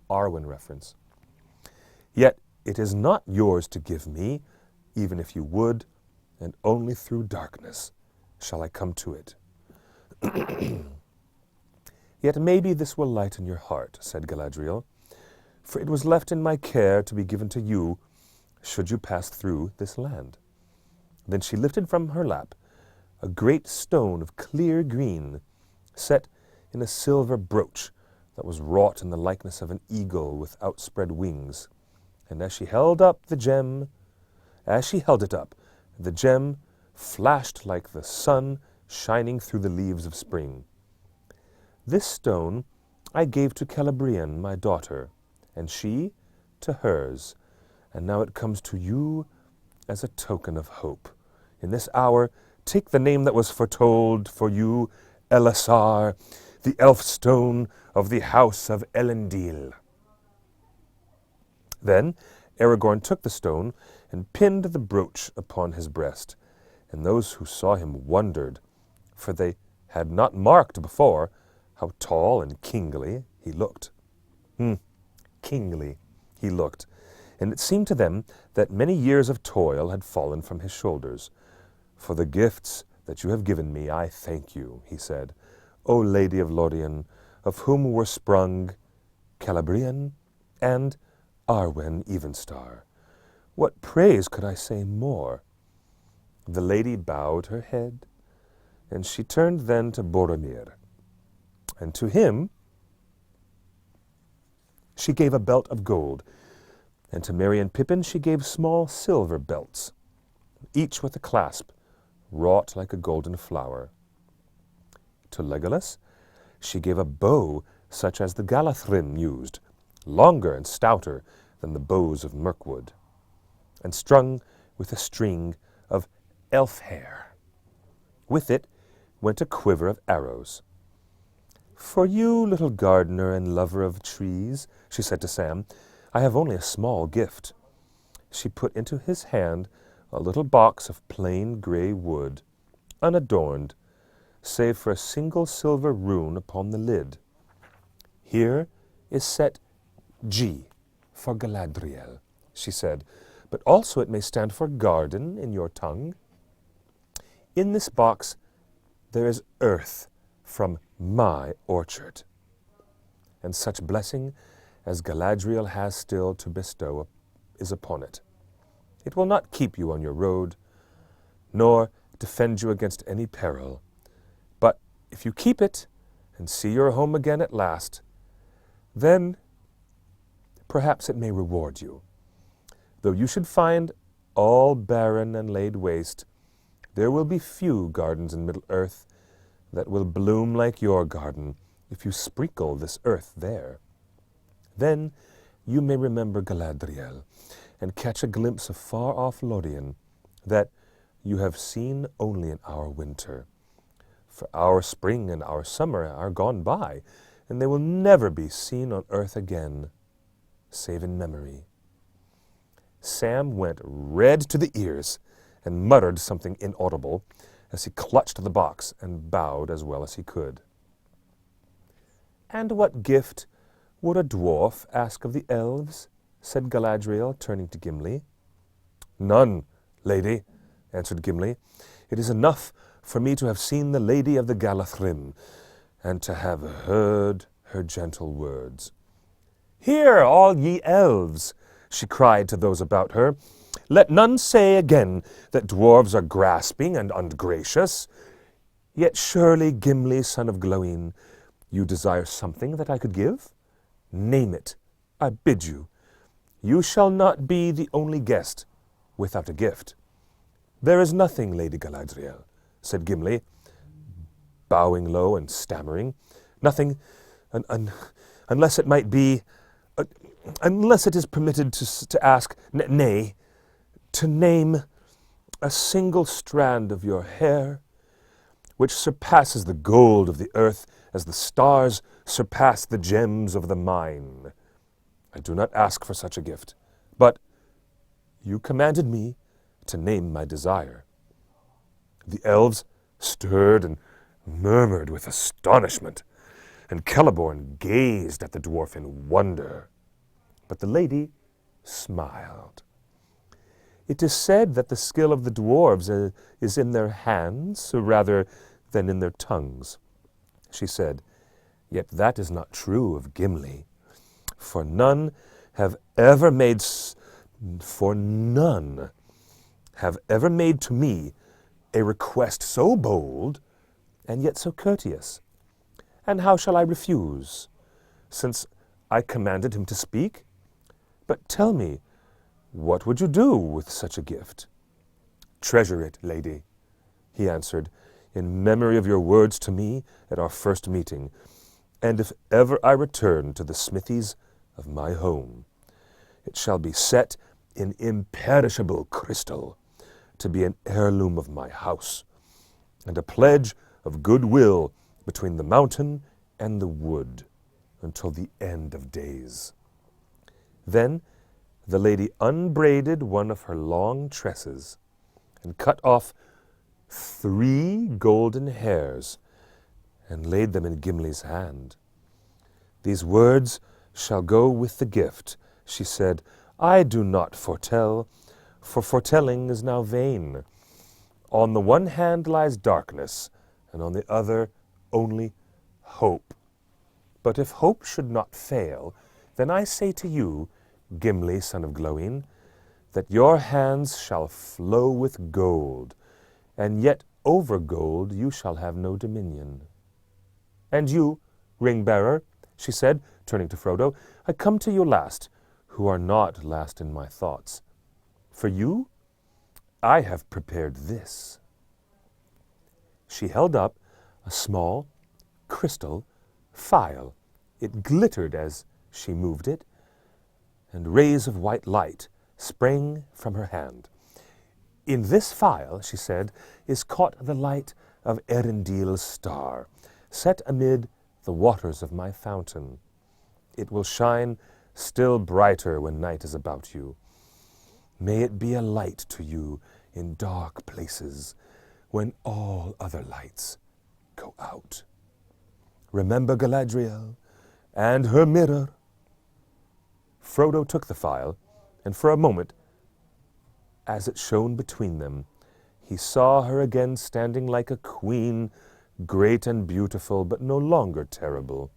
Arwen reference. Yet it is not yours to give me, even if you would, and only through darkness shall I come to it. Yet maybe this will lighten your heart, said Galadriel, for it was left in my care to be given to you should you pass through this land. Then she lifted from her lap a great stone of clear green, set in a silver brooch that was wrought in the likeness of an eagle with outspread wings. And as she held it up, the gem flashed like the sun shining through the leaves of spring. This stone I gave to Celebrian, my daughter, and she to hers, and now it comes to you as a token of hope. In this hour take the name that was foretold for you, Elisar, the elf stone of the house of Elendil." Then Aragorn took the stone and pinned the brooch upon his breast, and those who saw him wondered, for they had not marked before how tall and kingly he looked. Kingly he looked, and it seemed to them that many years of toil had fallen from his shoulders. "For the gifts that you have given me, I thank you," he said, "O Lady of Lothlorian, of whom were sprung Celebrian and Arwen Evenstar. What praise could I say more?" The lady bowed her head, and she turned then to Boromir, and to him she gave a belt of gold, and to Merry and Pippin she gave small silver belts, each with a clasp wrought like a golden flower. To Legolas she gave a bow such as the Galathrim used, longer and stouter than the bows of Mirkwood, and strung with a string of elf hair. With it went a quiver of arrows. "For you, little gardener and lover of trees," she said to Sam, "I have only a small gift." She put into his hand a little box of plain grey wood, unadorned, save for a single silver rune upon the lid. "Here is set G for Galadriel," she said, "but also it may stand for garden in your tongue. In this box there is earth from my orchard, and such blessing as Galadriel has still to bestow is upon it. It will not keep you on your road, nor defend you against any peril, but if you keep it and see your home again at last, then perhaps it may reward you. Though you should find all barren and laid waste, there will be few gardens in Middle-earth that will bloom like your garden if you sprinkle this earth there. Then you may remember Galadriel, and catch a glimpse of far-off Lothlorian that you have seen only in our winter. For our spring and our summer are gone by, and they will never be seen on earth again, save in memory." Sam went red to the ears and muttered something inaudible as he clutched the box and bowed as well as he could. "And what gift would a dwarf ask of the elves?" said Galadriel, turning to Gimli. "None, lady," answered Gimli. "It is enough for me to have seen the Lady of the Galathrim, and to have heard her gentle words." "Hear, all ye elves!" she cried to those about her. "Let none say again that dwarves are grasping and ungracious. Yet surely, Gimli, son of Glóin, you desire something that I could give? Name it, I bid you. You shall not be the only guest without a gift." "There is nothing, Lady Galadriel," said Gimli, bowing low and stammering. "Nothing, unless it might be, unless it is permitted to ask, nay, to name a single strand of your hair, which surpasses the gold of the earth as the stars surpass the gems of the mine. I do not ask for such a gift, but you commanded me to name my desire." The elves stirred and murmured with astonishment, and Celeborn gazed at the dwarf in wonder. But the lady smiled. "It is said that the skill of the dwarves is in their hands rather than in their tongues," she said. "Yet that is not true of Gimli, for none have ever made to me a request so bold and yet so courteous. And how shall I refuse, since I commanded him to speak? But tell me, what would you do with such a gift?" "Treasure it, lady," he answered, "in memory of your words to me at our first meeting, and if ever I return to the smithies of my home, it shall be set in imperishable crystal, to be an heirloom of my house, and a pledge of goodwill between the mountain and the wood until the end of days. Then the lady unbraided one of her long tresses and cut off 3 golden hairs and laid them in Gimli's hand. "These words shall go with the gift," she said. "I do not foretell, for foretelling is now vain. On the one hand lies darkness, and on the other only hope. But if hope should not fail, then I say to you, Gimli, son of Glóin, that your hands shall flow with gold, and yet over gold you shall have no dominion. And you, ring-bearer," she said, turning to Frodo, "I come to you last, who are not last in my thoughts. For you, I have prepared this." She held up a small crystal phial. It glittered as she moved it, and rays of white light sprang from her hand. "In this phial," she said, "is caught the light of Erendiel's star, set amid the waters of my fountain. It will shine still brighter when night is about you. May it be a light to you in dark places when all other lights go out. Remember Galadriel and her mirror." Frodo took the phial, and for a moment, as it shone between them, he saw her again standing like a queen, great and beautiful, but no longer terrible.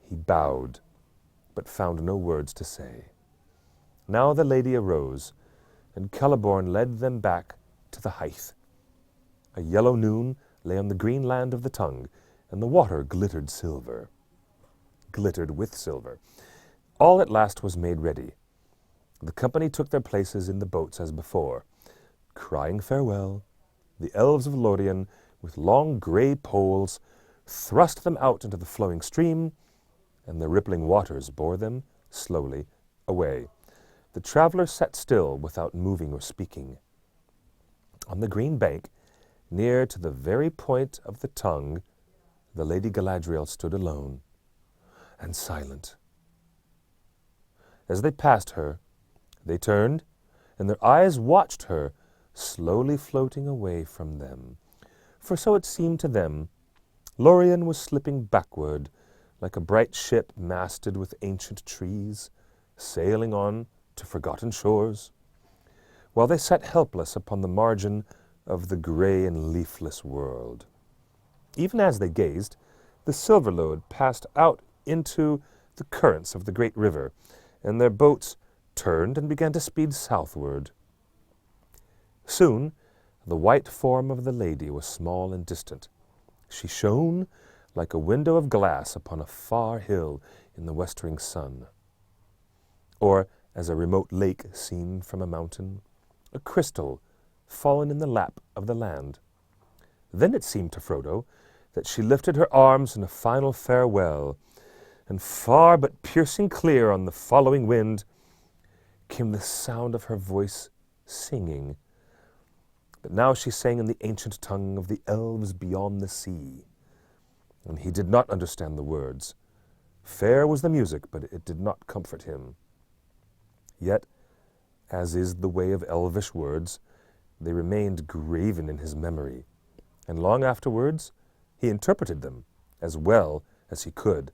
He bowed, but found no words to say. Now the lady arose, and Celeborn led them back to the height. A yellow noon lay on the green land of the Tongue, and the water glittered with silver. All at last was made ready. The company took their places in the boats as before. Crying farewell, the elves of Lothlorian, with long grey poles, thrust them out into the flowing stream, and the rippling waters bore them slowly away. The traveller sat still without moving or speaking. On the green bank, near to the very point of the tongue, the Lady Galadriel stood alone and silent. As they passed her, they turned, and their eyes watched her, slowly floating away from them. For so it seemed to them, Lorien was slipping backward, like a bright ship masted with ancient trees, sailing on to forgotten shores, while they sat helpless upon the margin of the grey and leafless world. Even as they gazed, the Silverlode passed out into the currents of the great river, and their boats turned and began to speed southward. Soon the white form of the lady was small and distant. She shone like a window of glass upon a far hill in the westering sun, or as a remote lake seen from a mountain, a crystal fallen in the lap of the land. Then it seemed to Frodo that she lifted her arms in a final farewell, and far but piercing clear on the following wind came the sound of her voice singing. But now she sang in the ancient tongue of the Elves beyond the sea, and he did not understand the words. Fair was the music, but it did not comfort him. Yet, as is the way of elvish words, they remained graven in his memory, and long afterwards he interpreted them as well as he could.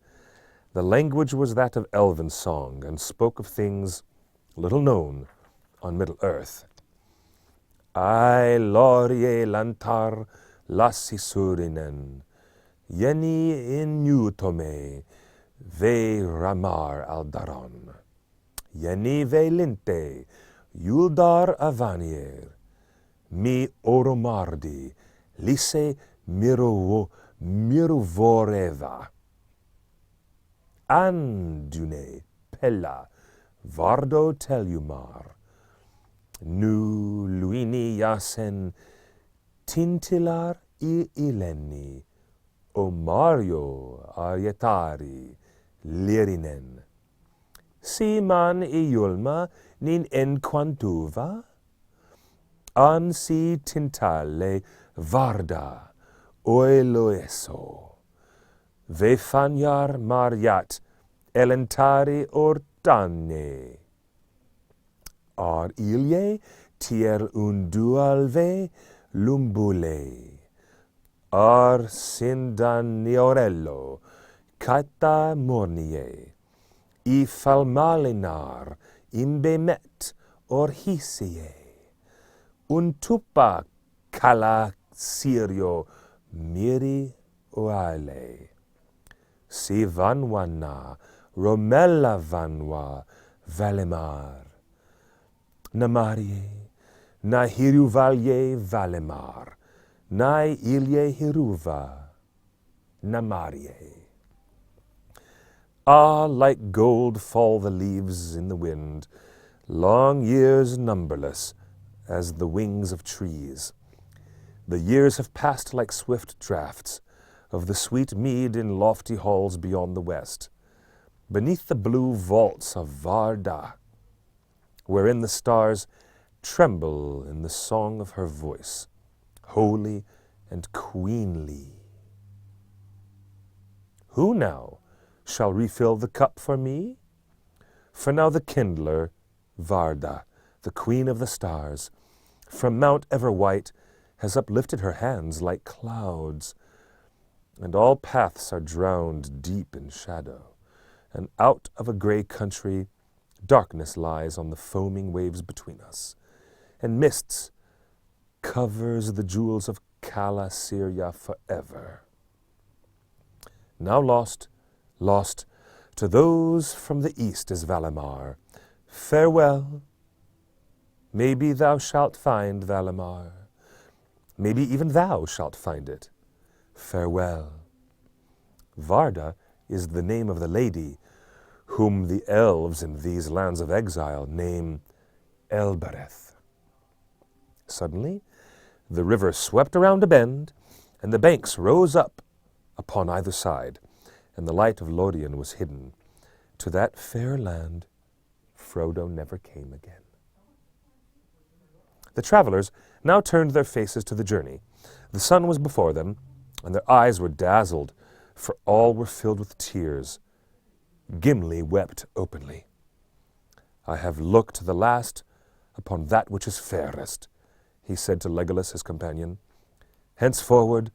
The language was that of elven song, and spoke of things little known on Middle-earth. Ai lorie lantar lassi surinen, yeni inutome ve ramar aldaron, yeni ve linte yuldar avanier, mi oromardi lise mirovoreva. Andune pella vardo telumar, nu luini yasen tintilar I ileni, o Mario arietari lirinen. Si man iulma nin enquantuva, an si tintale Varda, oeloeso, ve fanyar mariat, elentari ortane. Ar ilye tier undualve lumbule, ar sindaniorello, cata mornie, I falmalinar imbemet orhisie, untupa cala sirio miri oale, si vanwana romella vanwa valemar, namarie, na hiruvalye valemar, na ilye hiruva, namarie. Ah, like gold fall the leaves in the wind, long years numberless as the wings of trees. The years have passed like swift draughts of the sweet mead in lofty halls beyond the west, beneath the blue vaults of Varda, wherein the stars tremble in the song of her voice, holy and queenly. Who now shall refill the cup for me? For now the kindler, Varda, the queen of the stars, from Mount Everwhite has uplifted her hands like clouds, and all paths are drowned deep in shadow, and out of a grey country darkness lies on the foaming waves between us, and mists covers the jewels of Cala Syria forever. Now lost, lost, to those from the east is Valimar. Farewell. Maybe thou shalt find Valimar. Maybe even thou shalt find it. Farewell. Varda is the name of the lady whom the elves in these lands of exile name Elbereth. Suddenly, the river swept around a bend, and the banks rose up upon either side, and the light of Lothlorian was hidden. To that fair land Frodo never came again. The travelers now turned their faces to the journey. The sun was before them, and their eyes were dazzled, for all were filled with tears. Gimli wept openly. I have looked the last upon that which is fairest, he said to Legolas, his companion. Henceforward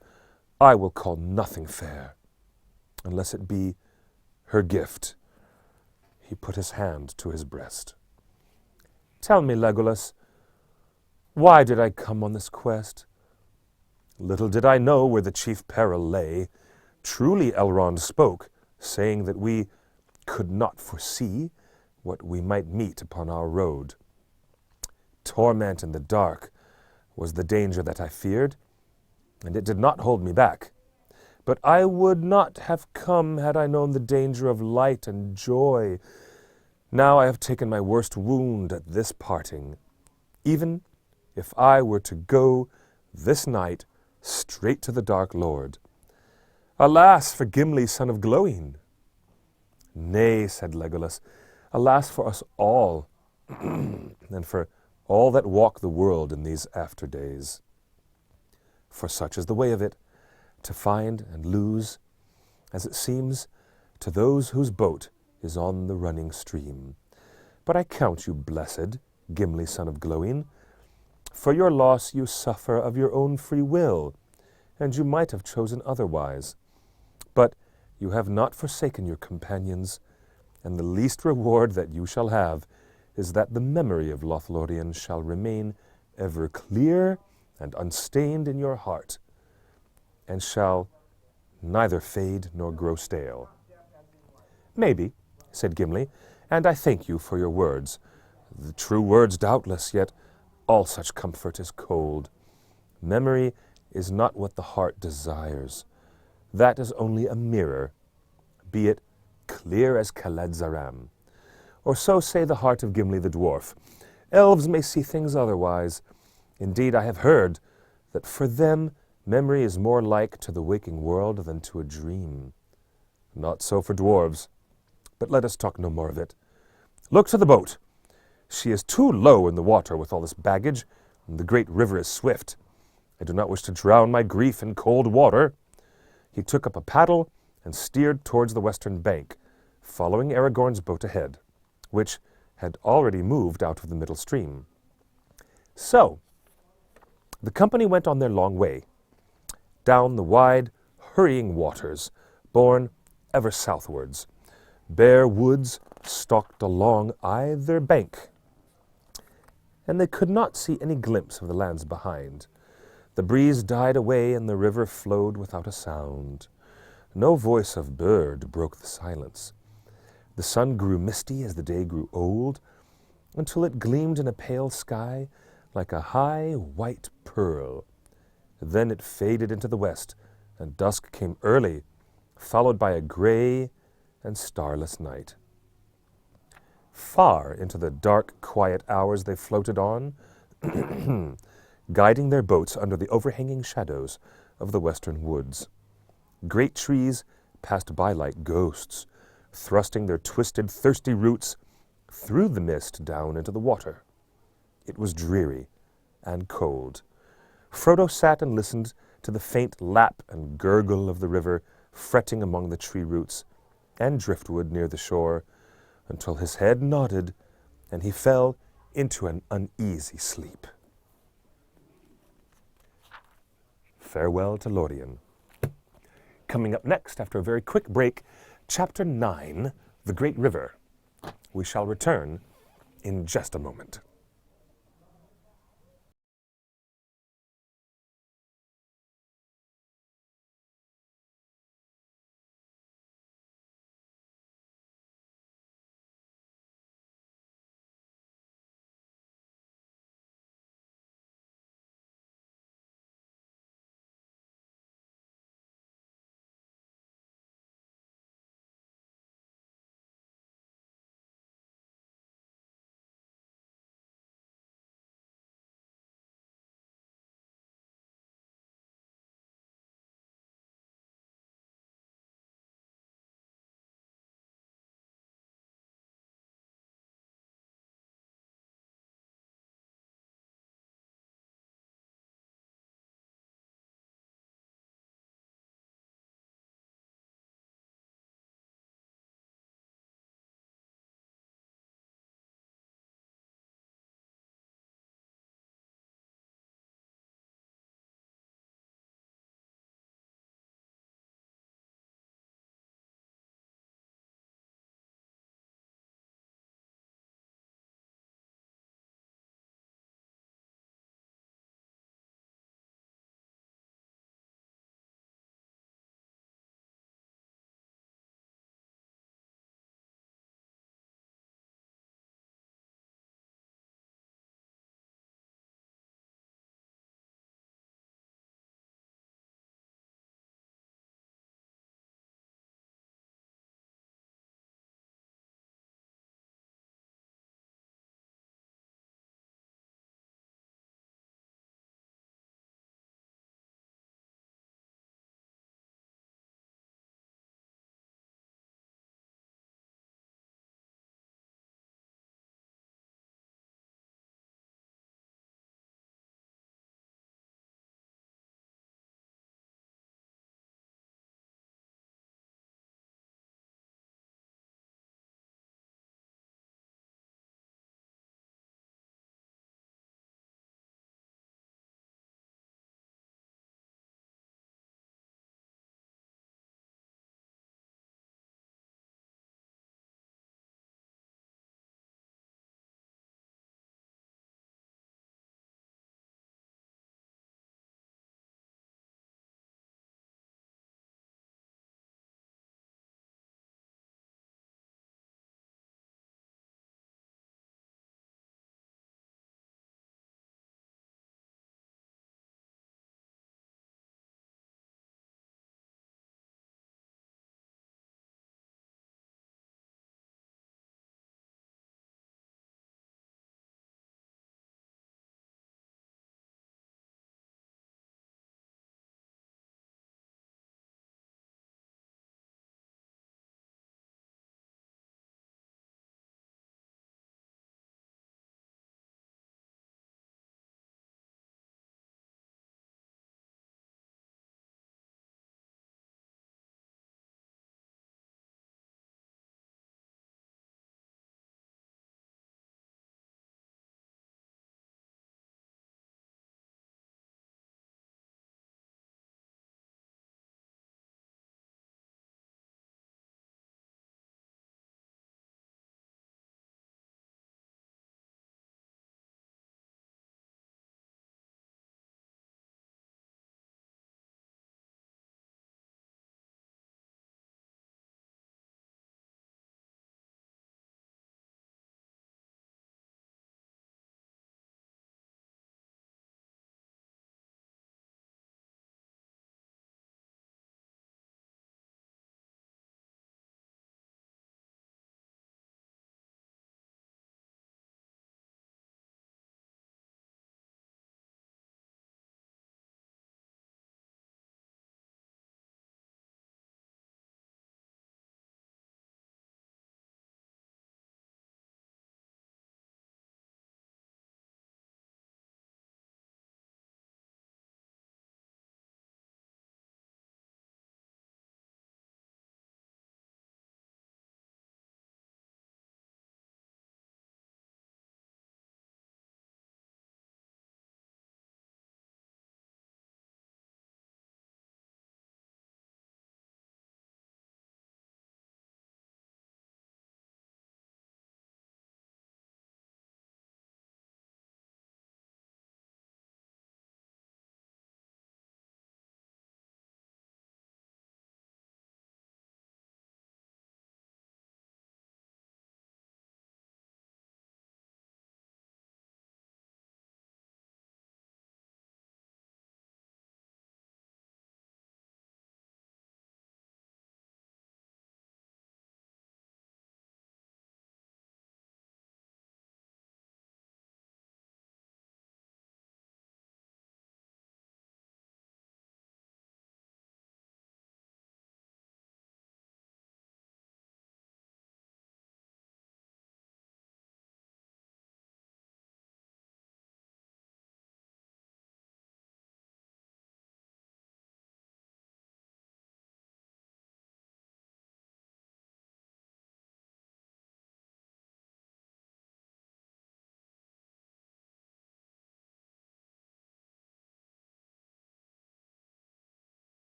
I will call nothing fair, unless it be her gift. He put his hand to his breast. Tell me, Legolas, why did I come on this quest? Little did I know where the chief peril lay. Truly Elrond spoke, saying that we could not foresee what we might meet upon our road. Torment in the dark was the danger that I feared, and it did not hold me back. But I would not have come had I known the danger of light and joy. Now I have taken my worst wound at this parting, even if I were to go this night straight to the Dark Lord. Alas for Gimli, son of Glóin! Nay, said Legolas, alas for us all, and for all that walk the world in these after days. For such is the way of it, to find and lose, as it seems, to those whose boat is on the running stream. But I count you blessed, Gimli, son of Glóin. For your loss you suffer of your own free will, and you might have chosen otherwise. But you have not forsaken your companions, and the least reward that you shall have is that the memory of Lothlorian shall remain ever clear and unstained in your heart, and shall neither fade nor grow stale. Maybe, said Gimli, and I thank you for your words. The true words, doubtless, yet all such comfort is cold. Memory is not what the heart desires. That is only a mirror, be it clear as Khaledzaram. Or so say the heart of Gimli the dwarf. Elves may see things otherwise. Indeed, I have heard that for them memory is more like to the waking world than to a dream. Not so for dwarves. But let us talk no more of it. Look to the boat. She is too low in the water with all this baggage, and the great river is swift. I do not wish to drown my grief in cold water." He took up a paddle and steered towards the western bank, following Aragorn's boat ahead, which had already moved out of the middle stream. So, the company went on their long way, down the wide, hurrying waters, borne ever southwards. Bare woods stalked along either bank, and they could not see any glimpse of the lands behind. The breeze died away, and the river flowed without a sound. No voice of bird broke the silence. The sun grew misty as the day grew old, until it gleamed in a pale sky like a high white pearl. Then it faded into the west, and dusk came early, followed by a gray and starless night. Far into the dark, quiet hours they floated on, guiding their boats under the overhanging shadows of the western woods. Great trees passed by like ghosts, thrusting their twisted, thirsty roots through the mist down into the water. It was dreary and cold. Frodo sat and listened to the faint lap and gurgle of the river fretting among the tree roots and driftwood near the shore, until his head nodded and he fell into an uneasy sleep. Farewell to Lothlorian. Coming up next, after a very quick break, Chapter 9, The Great River. We shall return in just a moment.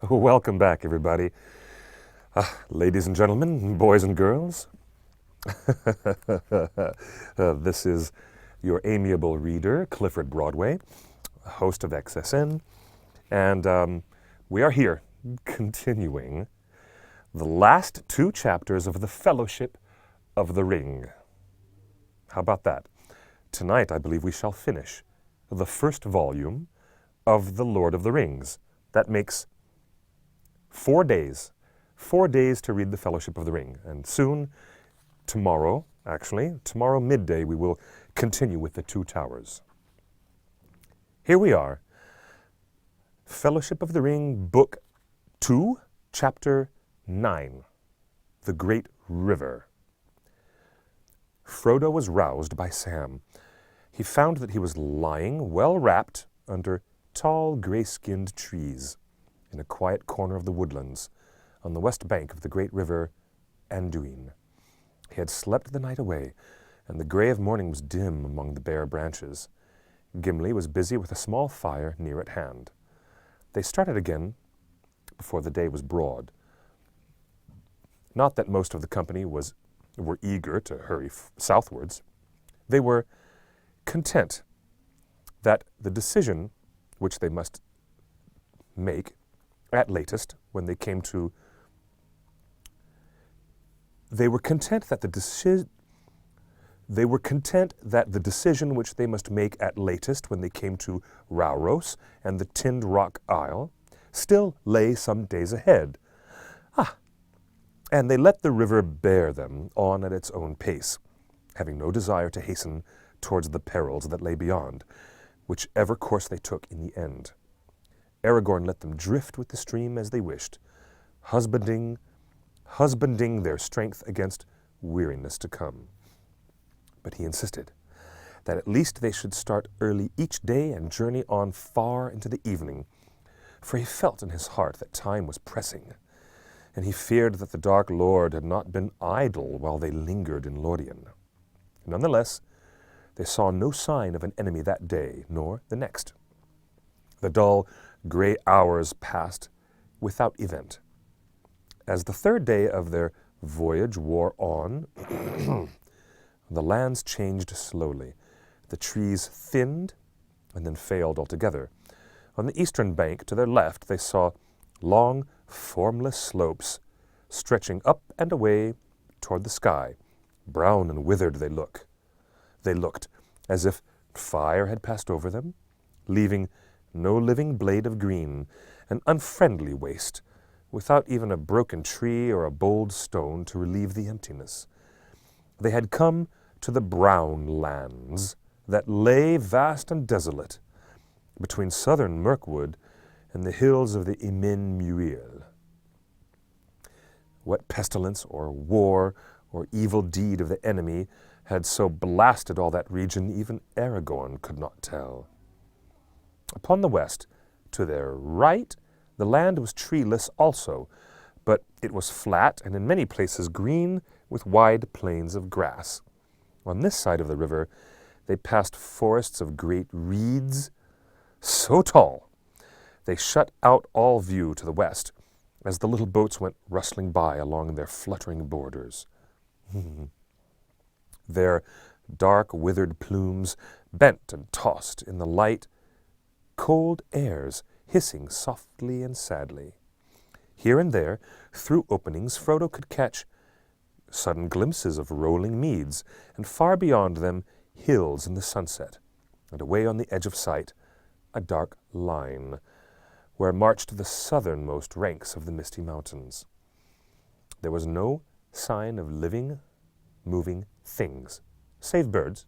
Welcome back, everybody. Ladies and gentlemen, boys and girls. This is your amiable reader, Clifford Broadway, host of XSN, and we are here continuing the last 2 chapters of the Fellowship of the Ring. How about that? Tonight, I believe we shall finish the first volume of The Lord of the Rings. That makes 4 days. 4 days to read the Fellowship of the Ring. And soon, tomorrow midday, we will continue with the 2 Towers. Here we are. Fellowship of the Ring, Book 2, Chapter 9. The Great River. Frodo was roused by Sam. He found that he was lying, well wrapped, under tall, gray-skinned trees, in a quiet corner of the woodlands, on the west bank of the great river Anduin. He had slept the night away, and the gray of morning was dim among the bare branches. Gimli was busy with a small fire near at hand. They started again before the day was broad. Not that most of the company were eager to hurry southwards. They were content that the decision which they must make at latest when they came to they were content that the decision which they must make at latest when they came to Rauros and the Tinned Rock Isle still lay some days ahead. And they let the river bear them on at its own pace, having no desire to hasten towards the perils that lay beyond, whichever course they took in the end. Aragorn let them drift with the stream as they wished, husbanding their strength against weariness to come. But he insisted that at least they should start early each day and journey on far into the evening, for he felt in his heart that time was pressing, and he feared that the Dark Lord had not been idle while they lingered in Lothlorian. Nonetheless, they saw no sign of an enemy that day, nor the next. The dull, gray hours passed without event. As the 3rd day of their voyage wore on, the lands changed slowly. The trees thinned and then failed altogether. On the eastern bank, to their left, they saw long, formless slopes stretching up and away toward the sky. Brown and withered they looked as if fire had passed over them, leaving no living blade of green, an unfriendly waste, without even a broken tree or a bold stone to relieve the emptiness. They had come to the brown lands that lay vast and desolate between southern Mirkwood and the hills of the Imin Muir. What pestilence or war or evil deed of the enemy had so blasted all that region, even Aragorn could not tell. Upon the west, to their right, the land was treeless also, but it was flat and in many places green with wide plains of grass. On this side of the river, they passed forests of great reeds, so tall they shut out all view to the west, as the little boats went rustling by along their fluttering borders. Their dark, withered plumes bent and tossed in the light, cold airs, hissing softly and sadly. Here and there, through openings, Frodo could catch sudden glimpses of rolling meads, and far beyond them, hills in the sunset, and away on the edge of sight, a dark line, where marched the southernmost ranks of the misty mountains. There was no sign of living, moving things, save birds.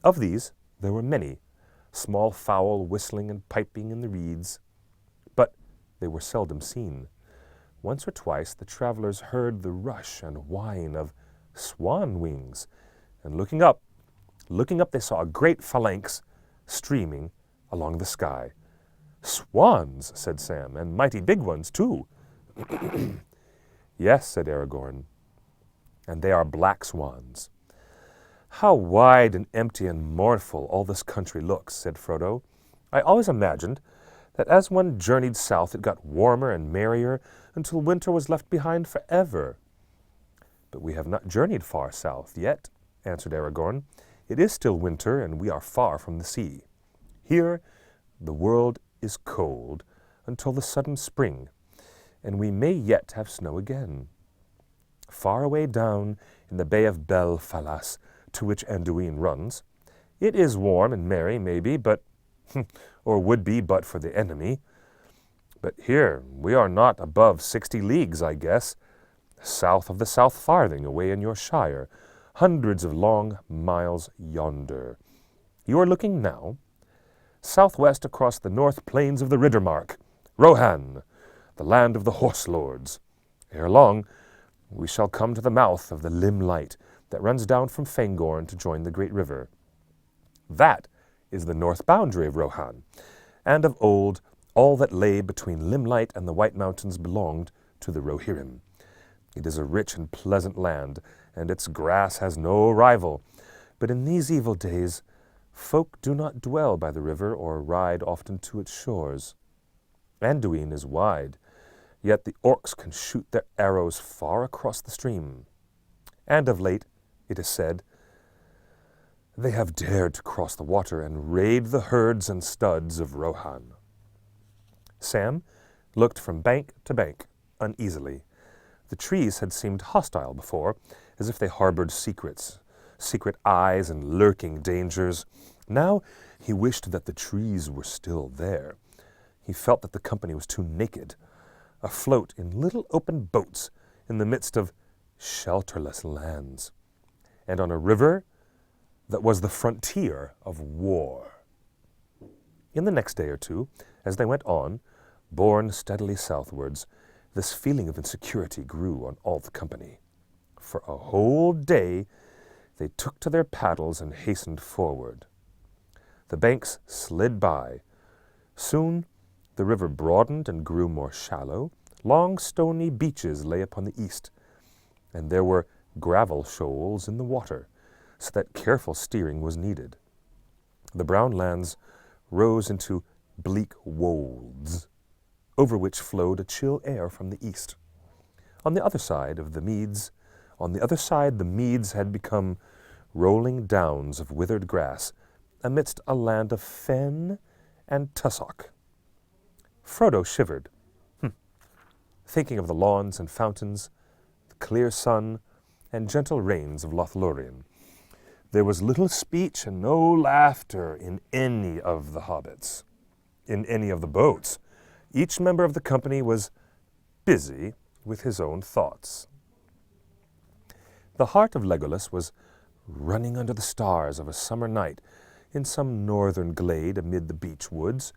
Of these, there were many, small fowl whistling and piping in the reeds, but they were seldom seen. Once or twice the travelers heard the rush and whine of swan wings, and looking up they saw a great phalanx streaming along the sky. "Swans," said Sam, "and mighty big ones, too." "Yes," said Aragorn, "and they are black swans." How wide and empty and mournful all this country looks, said Frodo. I always imagined that as one journeyed south it got warmer and merrier until winter was left behind forever. But we have not journeyed far south yet, answered Aragorn. It is still winter, and we are far from the sea. Here the world is cold until the sudden spring, and we may yet have snow again. Far away down in the Bay of Bel Falas, to which Anduin runs, it is warm and merry, maybe, but or would be but for the enemy. But here we are not above 60 leagues, I guess, south of the South Farthing, away in your shire, hundreds of long miles yonder. You are looking now southwest across the north plains of the Riddermark, Rohan, the land of the horse lords. Ere long we shall come to the mouth of the Limlight that runs down from Fangorn to join the great river. That is the north boundary of Rohan, and of old all that lay between Limlight and the White Mountains belonged to the Rohirrim. It is a rich and pleasant land, and its grass has no rival. But in these evil days, folk do not dwell by the river or ride often to its shores. Anduin is wide, yet the orcs can shoot their arrows far across the stream. And of late, it is said, they have dared to cross the water and raid the herds and studs of Rohan. Sam looked from bank to bank uneasily. The trees had seemed hostile before, as if they harbored secret eyes and lurking dangers. Now he wished that the trees were still there. He felt that the company was too naked, afloat in little open boats in the midst of shelterless lands, and on a river that was the frontier of war. In the next day or two, as they went on, borne steadily southwards, this feeling of insecurity grew on all the company. For a whole day they took to their paddles and hastened forward. The banks slid by. Soon the river broadened and grew more shallow. Long stony beaches lay upon the east, and there were gravel shoals in the water, so that careful steering was needed. The brown lands rose into bleak wolds, over which flowed a chill air from the east. On the other side the meads had become rolling downs of withered grass, amidst a land of fen and tussock. Frodo shivered, thinking of the lawns and fountains, the clear sun, and gentle rains of Lothlorian. There was little speech and no laughter in any of the hobbits, in any of the boats. Each member of the company was busy with his own thoughts. The heart of Legolas was running under the stars of a summer night in some northern glade amid the beech woods.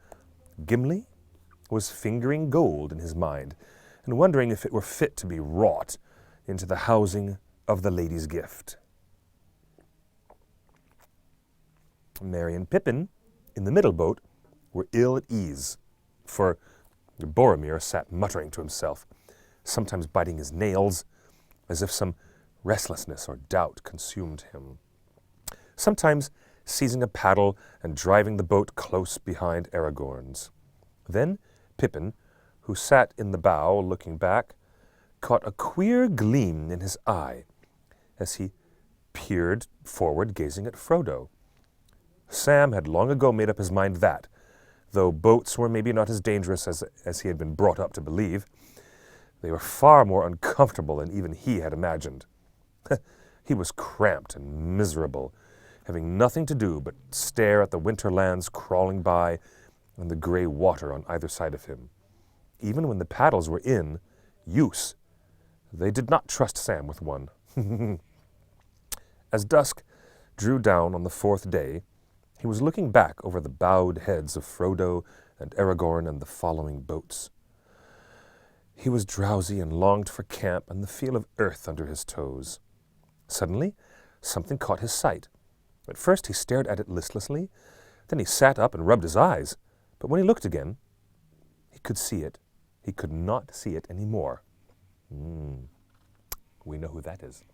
Gimli was fingering gold in his mind and wondering if it were fit to be wrought into the housing of the lady's gift. Merry and Pippin, in the middle boat, were ill at ease, for Boromir sat muttering to himself, sometimes biting his nails, as if some restlessness or doubt consumed him, sometimes seizing a paddle and driving the boat close behind Aragorn's. Then Pippin, who sat in the bow looking back, caught a queer gleam in his eye as he peered forward, gazing at Frodo. Sam had long ago made up his mind that, though boats were maybe not as dangerous as he had been brought up to believe, they were far more uncomfortable than even he had imagined. He was cramped and miserable, having nothing to do but stare at the winter lands crawling by and the gray water on either side of him. Even when the paddles were in use, they did not trust Sam with one. As dusk drew down on the fourth day, he was looking back over the bowed heads of Frodo and Aragorn and the following boats. He was drowsy and longed for camp and the feel of earth under his toes. Suddenly, something caught his sight. At first he stared at it listlessly, then he sat up and rubbed his eyes. But when he looked again, he could see it. He could not see it anymore. We know who that is.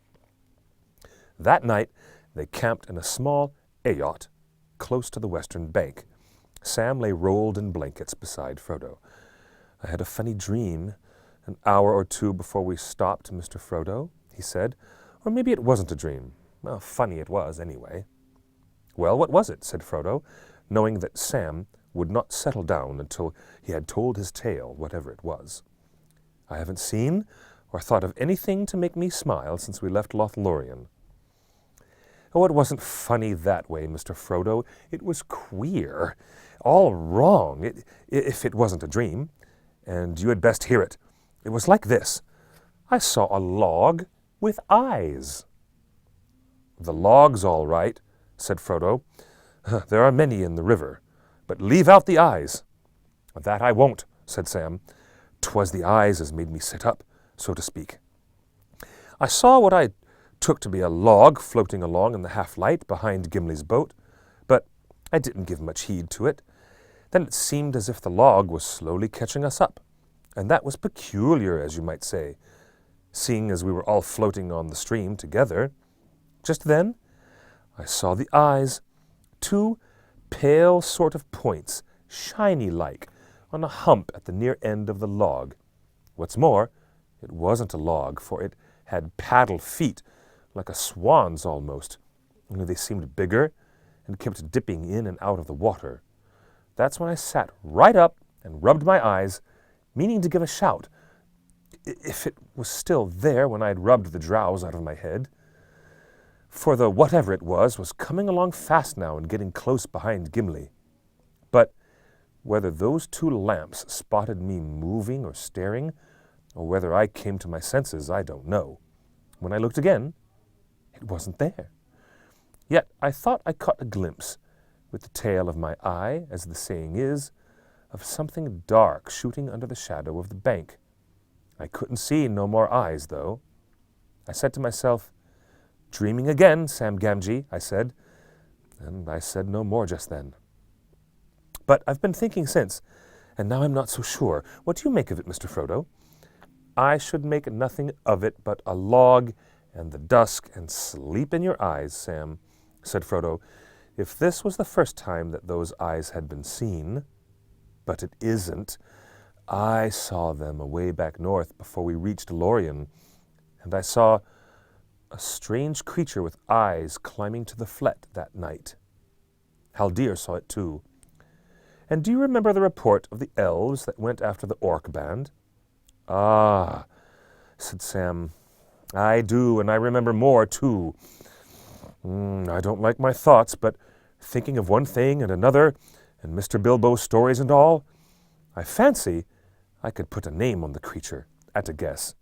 That night, They camped in a small eyot close to the western bank. Sam lay rolled in blankets beside Frodo. "I had a funny dream an hour or two before we stopped, Mr. Frodo," he said. "Or maybe it wasn't a dream. Well, funny it was, anyway." "Well, what was it?" said Frodo, knowing that Sam would not settle down until he had told his tale, whatever it was. "I haven't seen or thought of anything to make me smile since we left Lothlorian." "Oh, it wasn't funny that way, Mr. Frodo. It was queer. All wrong, if it wasn't a dream. And you had best hear it. It was like this. I saw a log with eyes." "The log's all right," said Frodo. "There are many in the river, but leave out the eyes." "That I won't," said Sam. "'Twas the eyes as made me sit up, so to speak. I saw what I took to be a log floating along in the half-light behind Gimli's boat, but I didn't give much heed to it. Then it seemed as if the log was slowly catching us up, and that was peculiar, as you might say, seeing as we were all floating on the stream together. Just then I saw the eyes, two pale sort of points, shiny-like, on a hump at the near end of the log. What's more, it wasn't a log, for it had paddle feet, like a swan's almost, only they seemed bigger and kept dipping in and out of the water. That's when I sat right up and rubbed my eyes, meaning to give a shout, if it was still there when I had rubbed the drowse out of my head. For the whatever it was coming along fast now and getting close behind Gimli. But whether those two lamps spotted me moving or staring, or whether I came to my senses, I don't know. When I looked again, it wasn't there. Yet I thought I caught a glimpse, with the tail of my eye, as the saying is, of something dark shooting under the shadow of the bank. I couldn't see no more eyes, though. I said to myself, "Dreaming again, Sam Gamgee," I said, and I said no more just then. But I've been thinking since, and now I'm not so sure. What do you make of it, Mr. Frodo? "I should make nothing of it but a log and the dusk and sleep in your eyes, Sam," said Frodo, "if this was the first time that those eyes had been seen. But it isn't. I saw them away back north before we reached Lorien, and I saw a strange creature with eyes climbing to the flet that night. Haldir saw it too. And do you remember the report of the Elves that went after the orc band?" "Ah," said Sam, "I do, and I remember more too. I don't like my thoughts, but thinking of one thing and another, and Mr. Bilbo's stories and all, I fancy I could put a name on the creature, at a guess.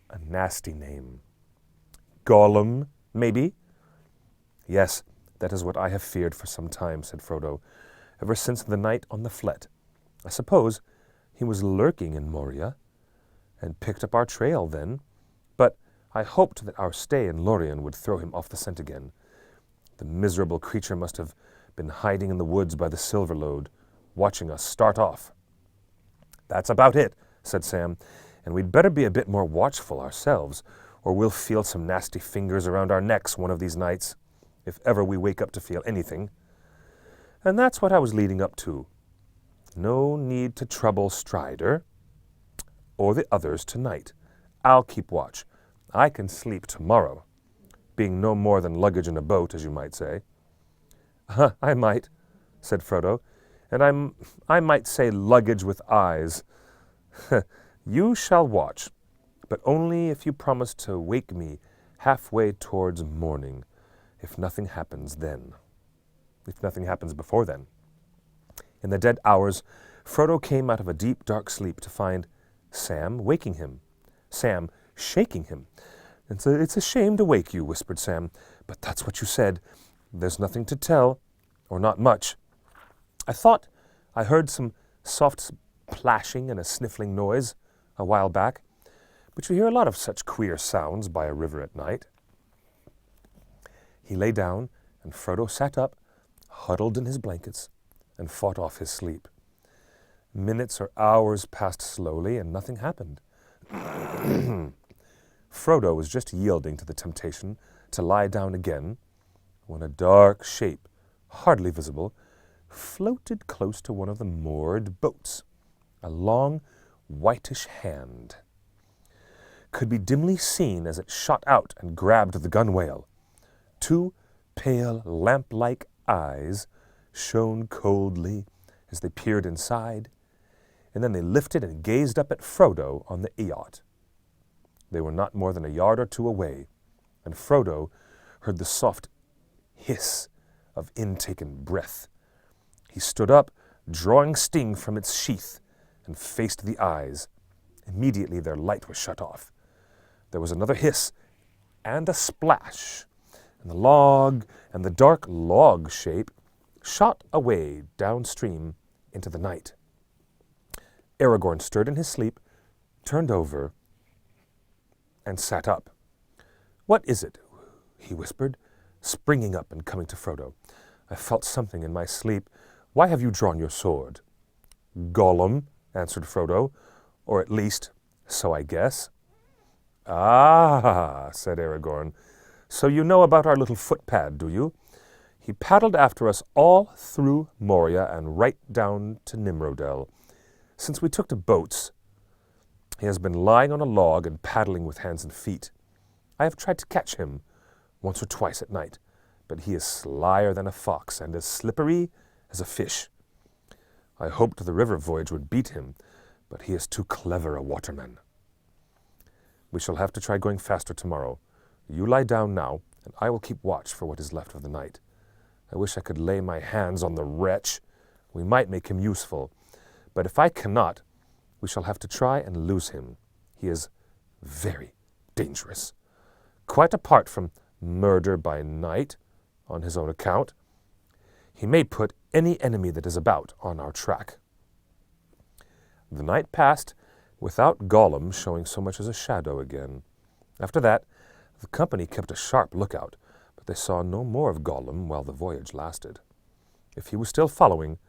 A nasty name. Gollum, maybe?" "Yes, that is what I have feared for some time," said Frodo, "ever since the night on the flet. I suppose he was lurking in Moria, and picked up our trail then, but I hoped that our stay in Lorien would throw him off the scent again. The miserable creature must have been hiding in the woods by the Silverlode, watching us start off." "That's about it," said Sam, "and we'd better be a bit more watchful ourselves, or we'll feel some nasty fingers around our necks one of these nights, if ever we wake up to feel anything. And that's what I was leading up to. No need to trouble Strider or the others tonight. I'll keep watch. I can sleep tomorrow, being no more than luggage in a boat, as you might say." "I might," said Frodo, "and I might say luggage with eyes. You shall watch, but only if you promise to wake me halfway towards morning, if nothing happens then. If nothing happens before then." In the dead hours, Frodo came out of a deep, dark sleep to find Sam waking him, Sam shaking him. "It's a shame to wake you," whispered Sam, "but that's what you said. There's nothing to tell, or not much. I thought I heard some soft plashing and a sniffling noise a while back, but you hear a lot of such queer sounds by a river at night." He lay down, and Frodo sat up, huddled in his blankets, and fought off his sleep. Minutes or hours passed slowly, and nothing happened. Frodo was just yielding to the temptation to lie down again when a dark shape, hardly visible, floated close to one of the moored boats. A long, whitish hand could be dimly seen as it shot out and grabbed the gunwale. Two pale, lamp-like eyes shone coldly as they peered inside, and then they lifted and gazed up at Frodo on the yacht. They were not more than a yard or two away, and Frodo heard the soft hiss of intaken breath. He stood up, drawing Sting from its sheath, and faced the eyes. Immediately their light was shut off. There was another hiss and a splash, and the dark log shape shot away downstream into the night. Aragorn stirred in his sleep, turned over, and sat up. "What is it?" he whispered, springing up and coming to Frodo. "I felt something in my sleep. Why have you drawn your sword?" "Gollum," answered Frodo, "or at least, so I guess." "Ah," said Aragorn, "so you know about our little footpad, do you? He paddled after us all through Moria and right down to Nimrodel. Since we took to boats, he has been lying on a log and paddling with hands and feet. I have tried to catch him once or twice at night, but he is slyer than a fox and as slippery as a fish. I hoped the river voyage would beat him, but he is too clever a waterman. We shall have to try going faster tomorrow. You lie down now, and I will keep watch for what is left of the night. I wish I could lay my hands on the wretch. We might make him useful. But if I cannot, we shall have to try and lose him. He is very dangerous. Quite apart from murder by night, on his own account, he may put any enemy that is about on our track." The night passed without Gollum showing so much as a shadow again. After that, the company kept a sharp lookout, but they saw no more of Gollum while the voyage lasted. If he was still following,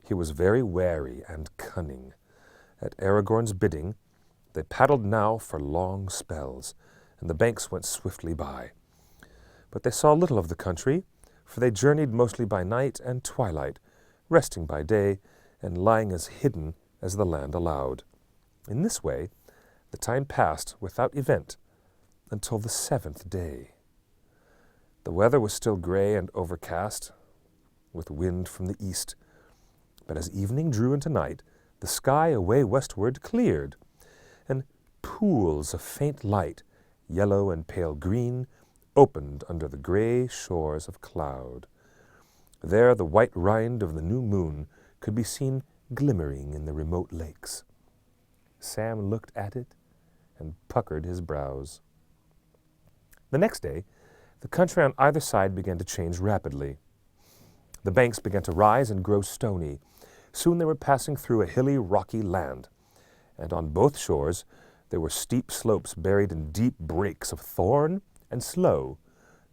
he was very wary and cunning. At Aragorn's bidding, they paddled now for long spells, and the banks went swiftly by. But they saw little of the country, for they journeyed mostly by night and twilight, resting by day and lying as hidden as the land allowed. In this way, the time passed without event until the 7th day. The weather was still gray and overcast, with wind from the east, but as evening drew into night, the sky away westward cleared, and pools of faint light, yellow and pale green, opened under the gray shores of cloud. There the white rind of the new moon could be seen glimmering in the remote lakes. Sam looked at it and puckered his brows. The next day, the country on either side began to change rapidly. The banks began to rise and grow stony. Soon they were passing through a hilly, rocky land, and on both shores there were steep slopes buried in deep brakes of thorn and sloe,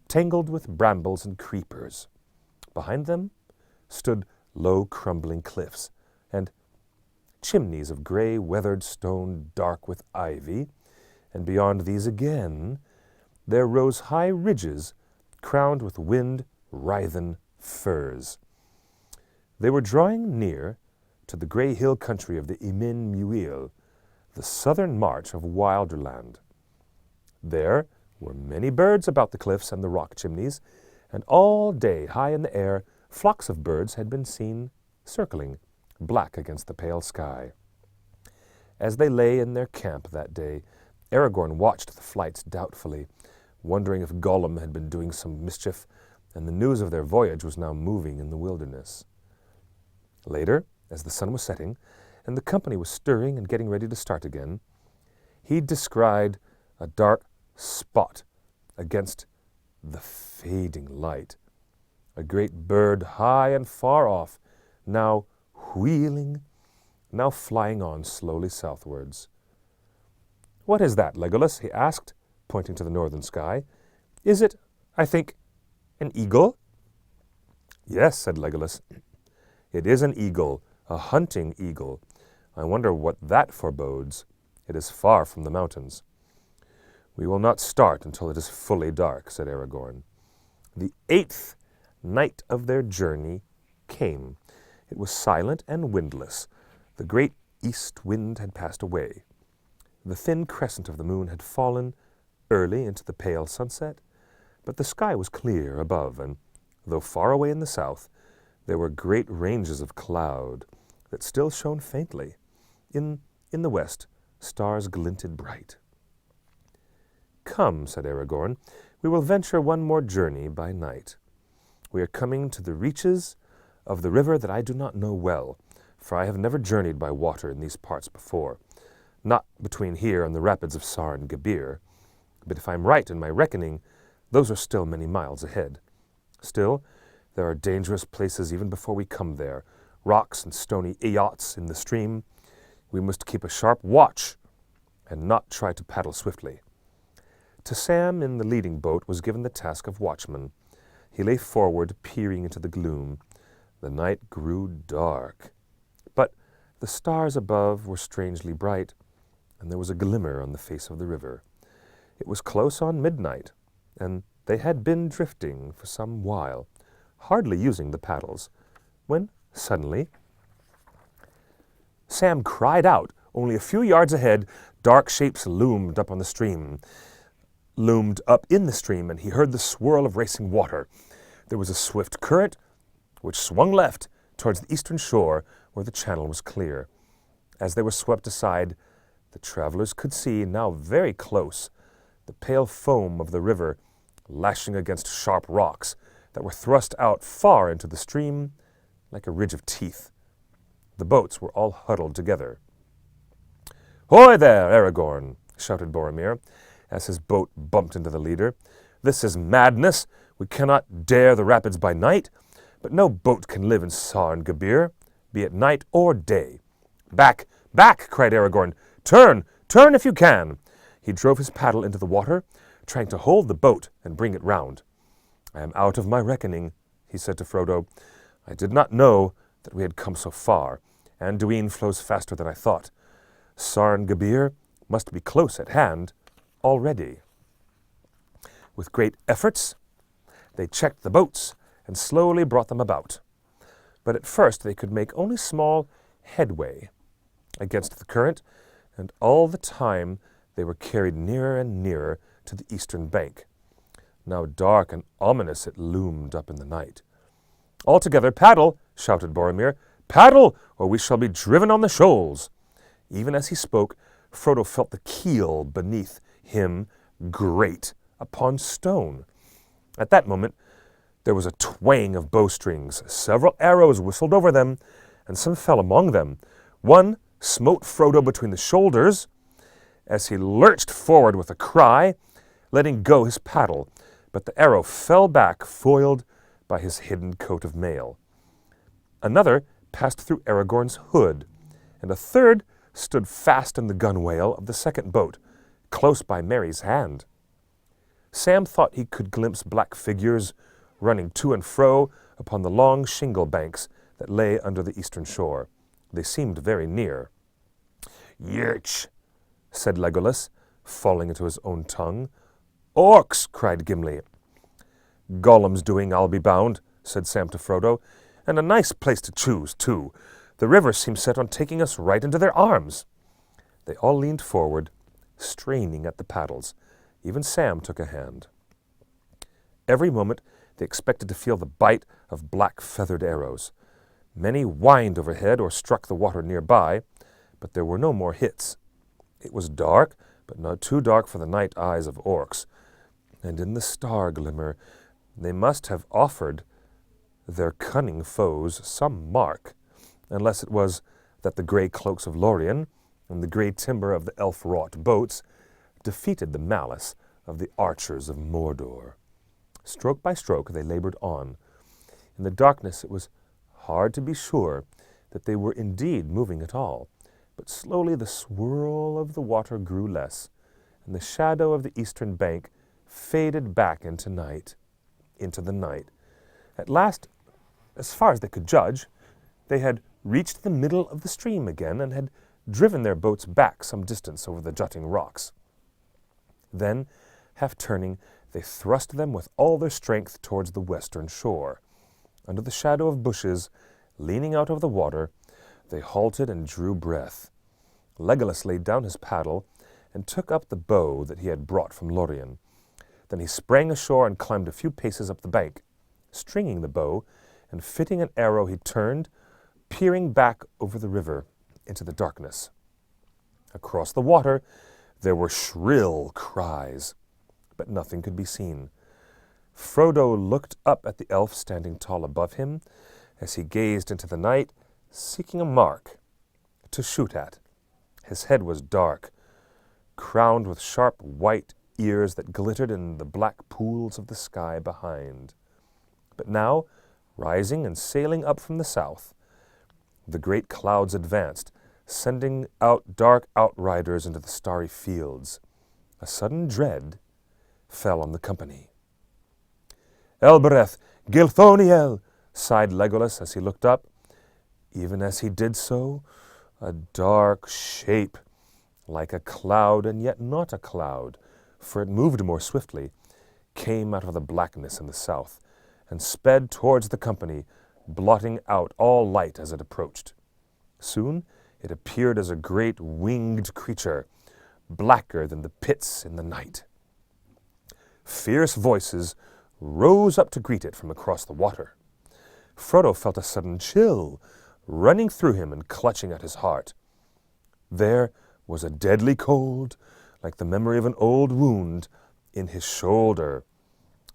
tangled with brambles and creepers. Behind them stood low, crumbling cliffs, and chimneys of gray, weathered stone dark with ivy, and beyond these again there rose high ridges crowned with wind-writhen firs. They were drawing near to the gray hill country of the Imin Muil, the southern march of Wilderland. There were many birds about the cliffs and the rock chimneys, and all day high in the air flocks of birds had been seen circling, black against the pale sky. As they lay in their camp that day, Aragorn watched the flights doubtfully, wondering if Gollum had been doing some mischief, and the news of their voyage was now moving in the wilderness. Later, as the sun was setting, and the company was stirring and getting ready to start again, he descried a dark spot against the fading light. A great bird high and far off, now wheeling, now flying on slowly southwards. "What is that, Legolas?" he asked, pointing to the northern sky. "Is it, I think, an eagle?" "Yes," said Legolas. "It is an eagle, a hunting eagle. I wonder what that forebodes. It is far from the mountains." "We will not start until it is fully dark," said Aragorn. The 8th night of their journey came. It was silent and windless. The great east wind had passed away. The thin crescent of the moon had fallen early into the pale sunset, but the sky was clear above, and though far away in the south, there were great ranges of cloud that still shone faintly. In the west, stars glinted bright. "Come," said Aragorn, "we will venture one more journey by night. We are coming to the reaches of the river that I do not know well, for I have never journeyed by water in these parts before, not between here and the rapids of Sarn Gabir, but if I am right in my reckoning, those are still many miles ahead. Still, there are dangerous places even before we come there, rocks and stony eyots in the stream. We must keep a sharp watch and not try to paddle swiftly." To Sam in the leading boat was given the task of watchman. He lay forward, peering into the gloom. The night grew dark, but the stars above were strangely bright, and there was a glimmer on the face of the river. It was close on midnight, and they had been drifting for some while, hardly using the paddles, when suddenly Sam cried out. Only a few yards ahead, dark shapes loomed up in the stream, and he heard the swirl of racing water. There was a swift current, which swung left towards the eastern shore, where the channel was clear. As they were swept aside, the travelers could see, now very close, the pale foam of the river lashing against sharp rocks that were thrust out far into the stream like a ridge of teeth. The boats were all huddled together. "Hoy there, Aragorn!" shouted Boromir, as his boat bumped into the leader. "This is madness! We cannot dare the rapids by night, but no boat can live in Sarn Gabir, be it night or day." "Back! Back!" cried Aragorn. "Turn! Turn if you can!" He drove his paddle into the water, trying to hold the boat and bring it round. "I am out of my reckoning," he said to Frodo. "I did not know that we had come so far. Anduin flows faster than I thought. Sarn Gabir must be close at hand already." With great efforts, they checked the boats and slowly brought them about. But at first they could make only small headway against the current, and all the time they were carried nearer and nearer to the eastern bank. Now dark and ominous it loomed up in the night. "All together, paddle!" shouted Boromir. "Paddle, or we shall be driven on the shoals!" Even as he spoke, Frodo felt the keel beneath him grate upon stone. At that moment, there was a twang of bowstrings. Several arrows whistled over them, and some fell among them. One smote Frodo between the shoulders as he lurched forward with a cry, letting go his paddle, but the arrow fell back, foiled by his hidden coat of mail. Another passed through Aragorn's hood, and a third stood fast in the gunwale of the second boat, close by Merry's hand. Sam thought he could glimpse black figures running to and fro upon the long shingle banks that lay under the eastern shore. They seemed very near. "Yerch," said Legolas, falling into his own tongue. "Orcs!" cried Gimli. "Gollum's doing, I'll be bound," said Sam to Frodo. "And a nice place to choose, too. The river seems set on taking us right into their arms." They all leaned forward, straining at the paddles. Even Sam took a hand. Every moment they expected to feel the bite of black feathered arrows. Many whined overhead or struck the water nearby, but there were no more hits. It was dark, but not too dark for the night eyes of orcs, and in the star glimmer they must have offered their cunning foes some mark, unless it was that the grey cloaks of Lorien and the grey timber of the elf-wrought boats defeated the malice of the archers of Mordor. Stroke by stroke they labored on. In the darkness it was hard to be sure that they were indeed moving at all, but slowly the swirl of the water grew less, and the shadow of the eastern bank faded back into the night. At last, as far as they could judge, they had reached the middle of the stream again and had driven their boats back some distance over the jutting rocks. Then, half turning, They thrust them with all their strength towards the western shore. Under the shadow of bushes, leaning out of the water, they halted and drew breath. Legolas laid down his paddle and took up the bow that he had brought from Lothlorian. Then he sprang ashore and climbed a few paces up the bank. Stringing the bow and fitting an arrow, he turned, peering back over the river into the darkness. Across the water, there were shrill cries, but nothing could be seen. Frodo looked up at the elf standing tall above him as he gazed into the night, seeking a mark to shoot at. His head was dark, crowned with sharp white ears that glittered in the black pools of the sky behind. But now, rising and sailing up from the south, the great clouds advanced, sending out dark outriders into the starry fields. A sudden dread fell on the company. "Elbereth, Gilthoniel!" sighed Legolas as he looked up. Even as he did so, a dark shape, like a cloud and yet not a cloud, for it moved more swiftly, came out of the blackness in the south and sped towards the company, blotting out all light as it approached. Soon it appeared as a great winged creature, blacker than the pits in the night. Fierce voices rose up to greet it from across the water. Frodo felt a sudden chill running through him and clutching at his heart. There was a deadly cold, like the memory of an old wound, in his shoulder.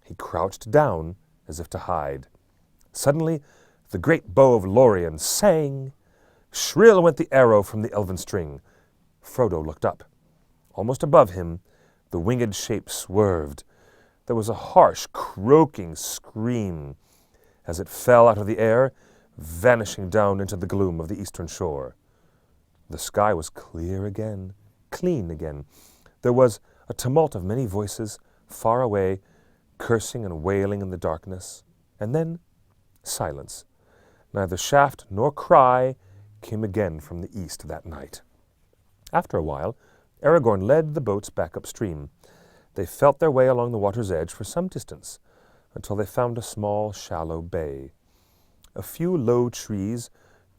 He crouched down as if to hide. Suddenly, the great bow of Lothlorian sang. Shrill went the arrow from the elven string. Frodo looked up. Almost above him, the winged shape swerved. There was a harsh, croaking scream as it fell out of the air, vanishing down into the gloom of the eastern shore. The sky was clear again, clean again. There was a tumult of many voices, far away, cursing and wailing in the darkness. And then silence. Neither shaft nor cry came again from the east that night. After a while, Aragorn led the boats back upstream. They felt their way along the water's edge for some distance, until they found a small, shallow bay. A few low trees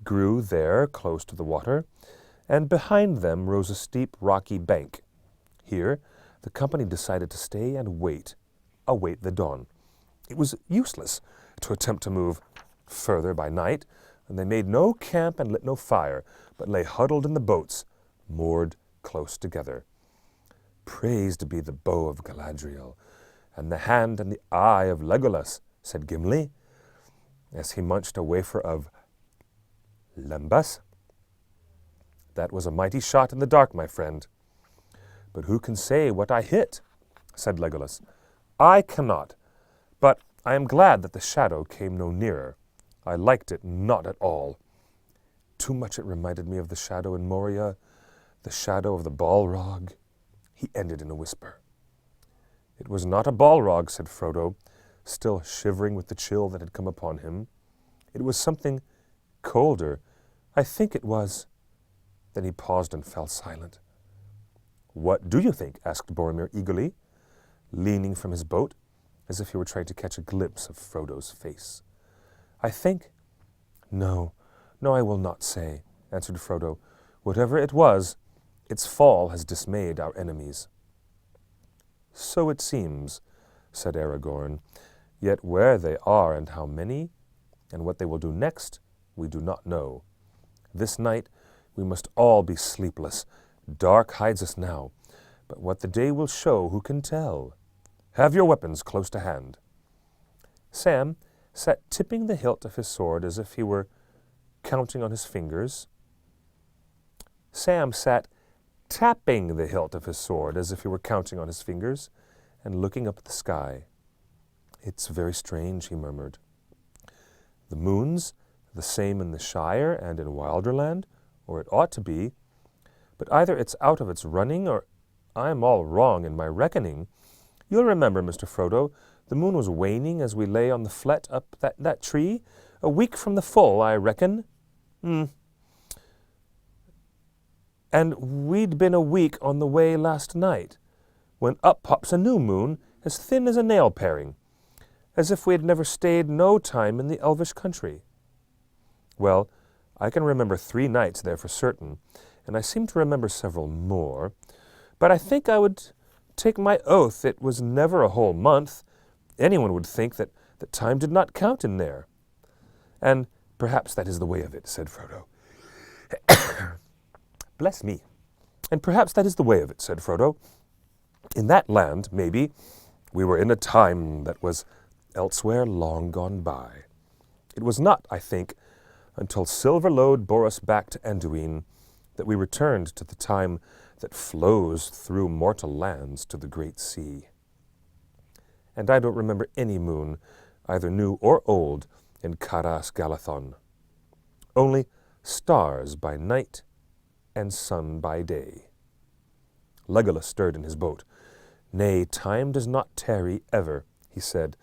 grew there close to the water, and behind them rose a steep, rocky bank. Here, the company decided to stay and await the dawn. It was useless to attempt to move further by night, and they made no camp and lit no fire, but lay huddled in the boats, moored close together. "Praised be the bow of Galadriel, and the hand and the eye of Legolas," said Gimli, as he munched a wafer of lembas. "That was a mighty shot in the dark, my friend." "But who can say what I hit?" said Legolas. "I cannot, but I am glad that the shadow came no nearer. I liked it not at all. Too much it reminded me of the shadow in Moria, the shadow of the Balrog." He ended in a whisper. "It was not a Balrog," said Frodo, still shivering with the chill that had come upon him. "It was something colder. I think it was—" Then he paused and fell silent. "What do you think?" asked Boromir eagerly, leaning from his boat, as if he were trying to catch a glimpse of Frodo's face. "I think— No, I will not say," answered Frodo. "Whatever it was, its fall has dismayed our enemies." "So it seems," said Aragorn. "Yet where they are and how many, and what they will do next, we do not know. This night we must all be sleepless. Dark hides us now, but what the day will show, who can tell? Have your weapons close to hand." Sam sat tipping the hilt of his sword as if he were counting on his fingers. Sam sat tapping the hilt of his sword as if he were counting on his fingers and looking up at the sky. "It's very strange," he murmured. "The moon's the same in the Shire and in Wilderland, or it ought to be, but either it's out of its running or I'm all wrong in my reckoning. You'll remember, Mr. Frodo, the moon was waning as we lay on the flet up that tree, a week from the full, I reckon. And we'd been a week on the way last night, when up pops a new moon as thin as a nail paring, as if we had never stayed no time in the Elvish country. Well, I can remember 3 nights there for certain, and I seem to remember several more, but I think I would take my oath it was never a whole month. Anyone would think that time did not count in there. And perhaps that is the way of it, said Frodo. Bless me. And perhaps that is the way of it, said Frodo. In that land, maybe, we were in a time that was elsewhere long gone by. It was not, I think, until Silverlode bore us back to Anduin that we returned to the time that flows through mortal lands to the great sea. And I don't remember any moon, either new or old, in Caras Galadhon. Only stars by night and sun by day. Legolas stirred in his boat. Nay, time does not tarry ever, he said,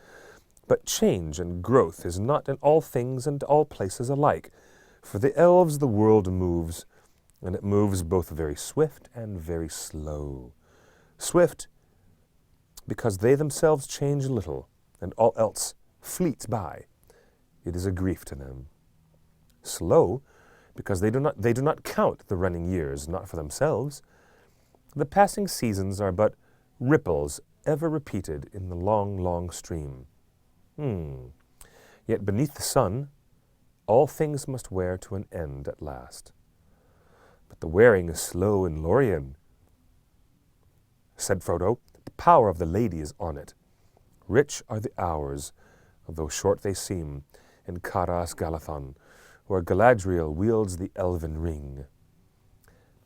but change and growth is not in all things and all places alike. For the elves the world moves, and it moves both very swift and very slow. Swift, because they themselves change little, and all else fleets by. It is a grief to them. Slow, because they do not count the running years, not for themselves. The passing seasons are but ripples ever repeated in the long, long stream. Yet beneath the sun, all things must wear to an end at last. But the wearing is slow in Lothlorian, said Frodo. The power of the lady is on it. Rich are the hours, though short they seem, in Caras Galadhon, where Galadriel wields the elven ring.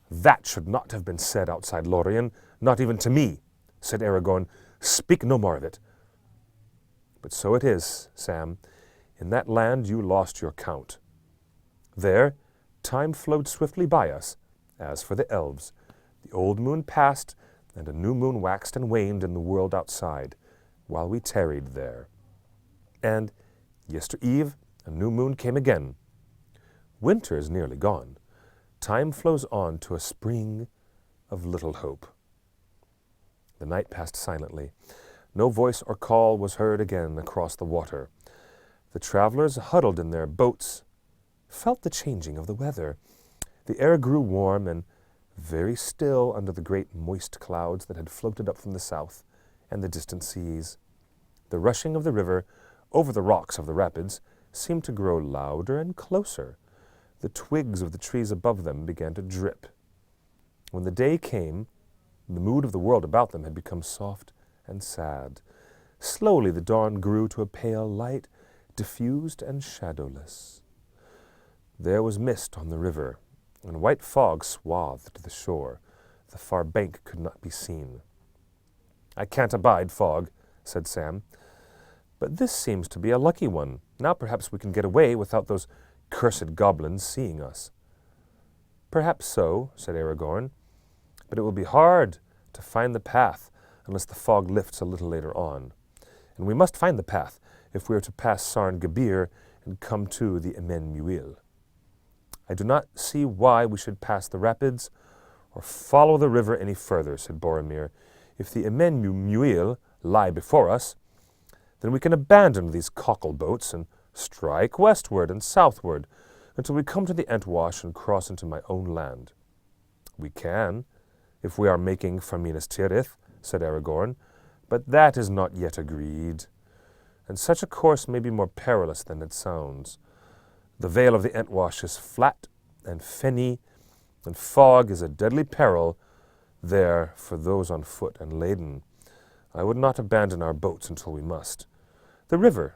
That should not have been said outside Lothlorian, not even to me, said Aragorn. Speak no more of it. But so it is, Sam. In that land you lost your count. There, time flowed swiftly by us. As for the elves, the old moon passed, and a new moon waxed and waned in the world outside, while we tarried there. And yestereve, a new moon came again. Winter is nearly gone. Time flows on to a spring of little hope. The night passed silently. No voice or call was heard again across the water. The travelers, huddled in their boats, felt the changing of the weather. The air grew warm and very still under the great moist clouds that had floated up from the south and the distant seas. The rushing of the river over the rocks of the rapids seemed to grow louder and closer. The twigs of the trees above them began to drip. When the day came, the mood of the world about them had become soft and sad. Slowly the dawn grew to a pale light, diffused and shadowless. There was mist on the river, and white fog swathed the shore. The far bank could not be seen. I can't abide fog, said Sam. But this seems to be a lucky one. Now perhaps we can get away without those cursed goblins seeing us. Perhaps so, said Aragorn, but it will be hard to find the path unless the fog lifts a little later on. And we must find the path if we are to pass Sarn Gabir and come to the Emen Muil. I do not see why we should pass the rapids or follow the river any further, said Boromir. If the Emen Muil lie before us, then we can abandon these cockle boats and strike westward and southward until we come to the Entwash and cross into my own land. We can, if we are making for Minas Tirith, said Aragorn, but that is not yet agreed, and such a course may be more perilous than it sounds. The vale of the Entwash is flat and fenny, and fog is a deadly peril there for those on foot and laden. I would not abandon our boats until we must. The river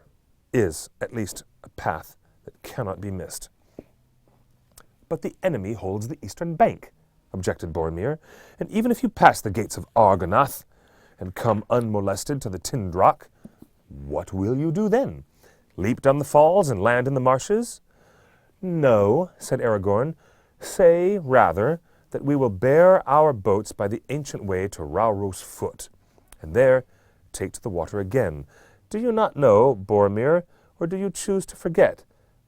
is, at least, a path that cannot be missed. But the enemy holds the eastern bank, objected Boromir, and even if you pass the gates of Argonath and come unmolested to the Tindrock, what will you do then? Leap down the falls and land in the marshes? No, said Aragorn. Say, rather, that we will bear our boats by the ancient way to Rauros Foot, and there take to the water again. Do you not know, Boromir, or do you choose to forget,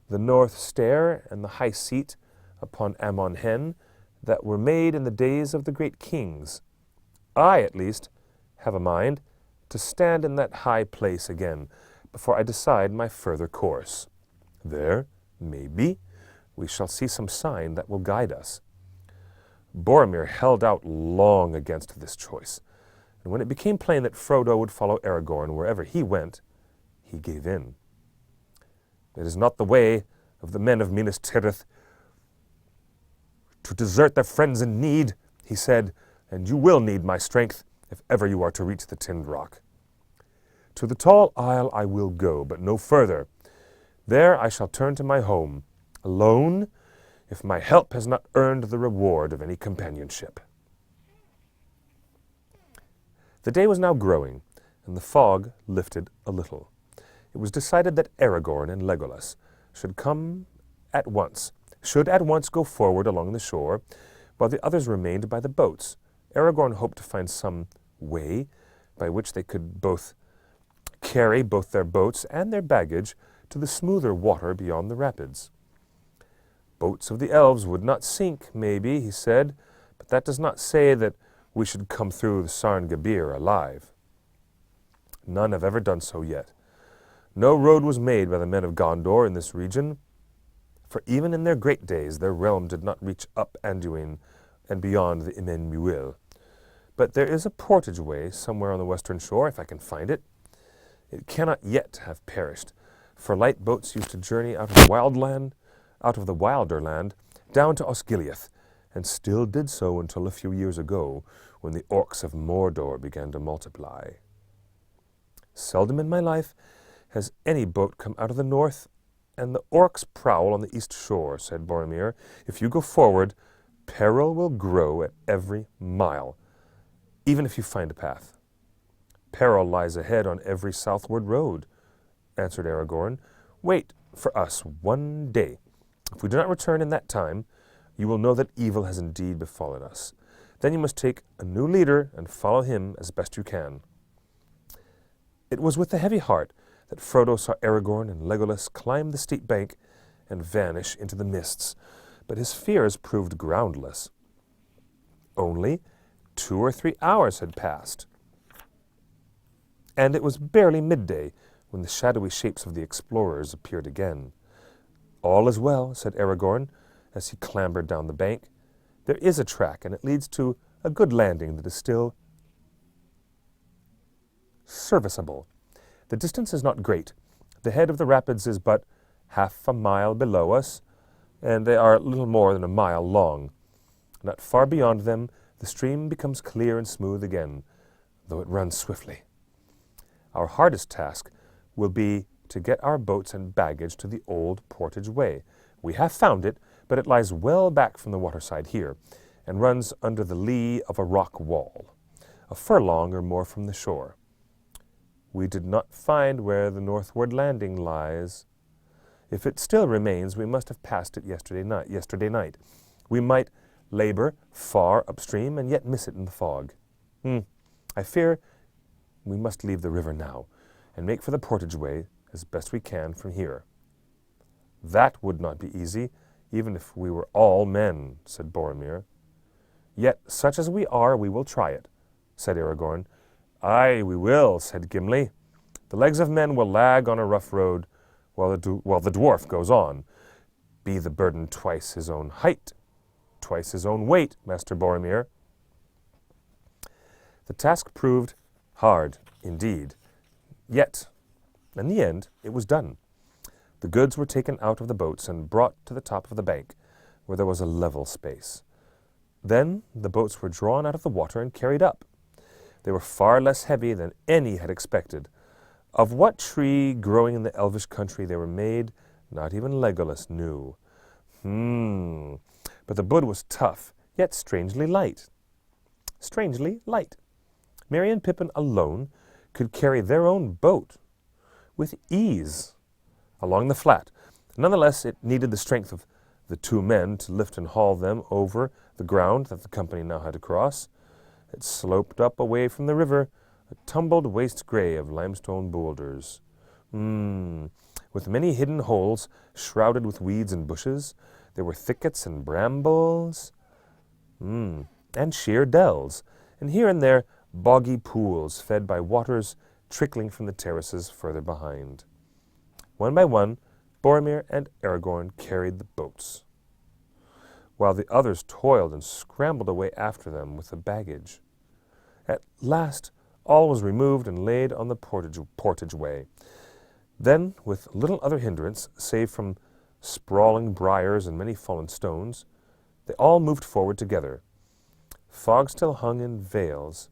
the North Stair and the high seat upon Amon Hen that were made in the days of the great kings? I, at least, have a mind to stand in that high place again before I decide my further course. There, maybe, we shall see some sign that will guide us. Boromir held out long against this choice, and when it became plain that Frodo would follow Aragorn wherever he went, he gave in. It is not the way of the men of Minas Tirith to desert their friends in need, he said, and you will need my strength if ever you are to reach the Tinned Rock. To the Tall Isle I will go, but no further. There I shall turn to my home, alone, if my help has not earned the reward of any companionship. The day was now growing, and the fog lifted a little. It was decided that Aragorn and Legolas should at once go forward along the shore, while the others remained by the boats. Aragorn hoped to find some way by which they could carry both their boats and their baggage to the smoother water beyond the rapids. Boats of the elves would not sink, maybe, he said, but that does not say that we should come through the Sarn Gabir alive. None have ever done so yet. No road was made by the men of Gondor in this region, for even in their great days their realm did not reach up Anduin and beyond the Imen Muil. But there is a portage way somewhere on the western shore, if I can find it. It cannot yet have perished, for light boats used to journey out of the wilder land, down to Osgiliath, and still did so until a few years ago, when the orcs of Mordor began to multiply. Seldom in my life has any boat come out of the north, and the orcs prowl on the east shore, said Boromir. If you go forward, peril will grow at every mile, even if you find a path. Peril lies ahead on every southward road, answered Aragorn. Wait for us one day. If we do not return in that time, you will know that evil has indeed befallen us. Then you must take a new leader and follow him as best you can. It was with a heavy heart that Frodo saw Aragorn and Legolas climb the steep bank and vanish into the mists, but his fears proved groundless. Only 2 or 3 hours had passed, and it was barely midday when the shadowy shapes of the explorers appeared again. All is well, said Aragorn, as he clambered down the bank. There is a track, and it leads to a good landing that is still serviceable. The distance is not great. The head of the rapids is but half a mile below us, and they are little more than a mile long. Not far beyond them, the stream becomes clear and smooth again, though it runs swiftly. Our hardest task will be to get our boats and baggage to the old portage way. We have found it, but it lies well back from the waterside here, and runs under the lee of a rock wall, a furlong or more from the shore. We did not find where the northward landing lies. If it still remains, we must have passed it yesterday night. We might labor far upstream and yet miss it in the fog. I fear we must leave the river now, and make for the portage way as best we can from here. That would not be easy, even if we were all men, said Boromir. Yet, such as we are, we will try it, said Aragorn. Aye, we will, said Gimli. The legs of men will lag on a rough road, while the dwarf goes on. Be the burden twice his own height, twice his own weight, Master Boromir. The task proved hard, indeed. Yet, in the end, it was done. The goods were taken out of the boats and brought to the top of the bank, where there was a level space. Then the boats were drawn out of the water and carried up. They were far less heavy than any had expected. Of what tree growing in the Elvish country they were made, not even Legolas knew. But the wood was tough, yet strangely light. Strangely light. Merry and Pippin alone could carry their own boat with ease along the flat. Nonetheless, it needed the strength of the 2 men to lift and haul them over the ground that the company now had to cross. It sloped up away from the river, a tumbled waste gray of limestone boulders, with many hidden holes shrouded with weeds and bushes. There were thickets and brambles, and sheer dells, and here and there boggy pools fed by waters trickling from the terraces further behind. One by one, Boromir and Aragorn carried the boats, while the others toiled and scrambled away after them with the baggage. At last, all was removed and laid on the portageway. Then, with little other hindrance, save from sprawling briars and many fallen stones, they all moved forward together. Fog still hung in veils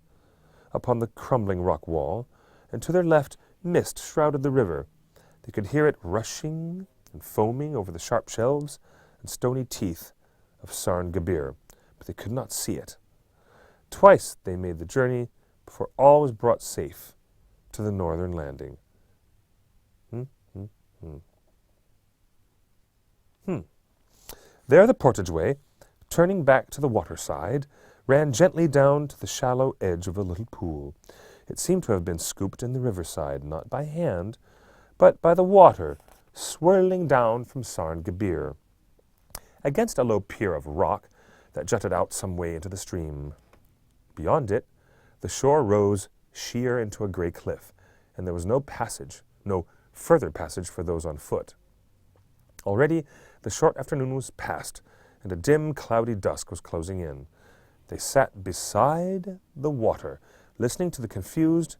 upon the crumbling rock wall, and to their left mist shrouded the river. They could hear it rushing and foaming over the sharp shelves and stony teeth of Sarn Gabir, but they could not see it. Twice they made the journey before all was brought safe to the northern landing. There the portageway, turning back to the waterside, ran gently down to the shallow edge of a little pool. It seemed to have been scooped in the riverside, not by hand, but by the water swirling down from Sarn Gabir, against a low pier of rock that jutted out some way into the stream. Beyond it, the shore rose sheer into a grey cliff, and there was no further passage for those on foot. Already the short afternoon was past, and a dim, cloudy dusk was closing in. They sat beside the water, listening to the confused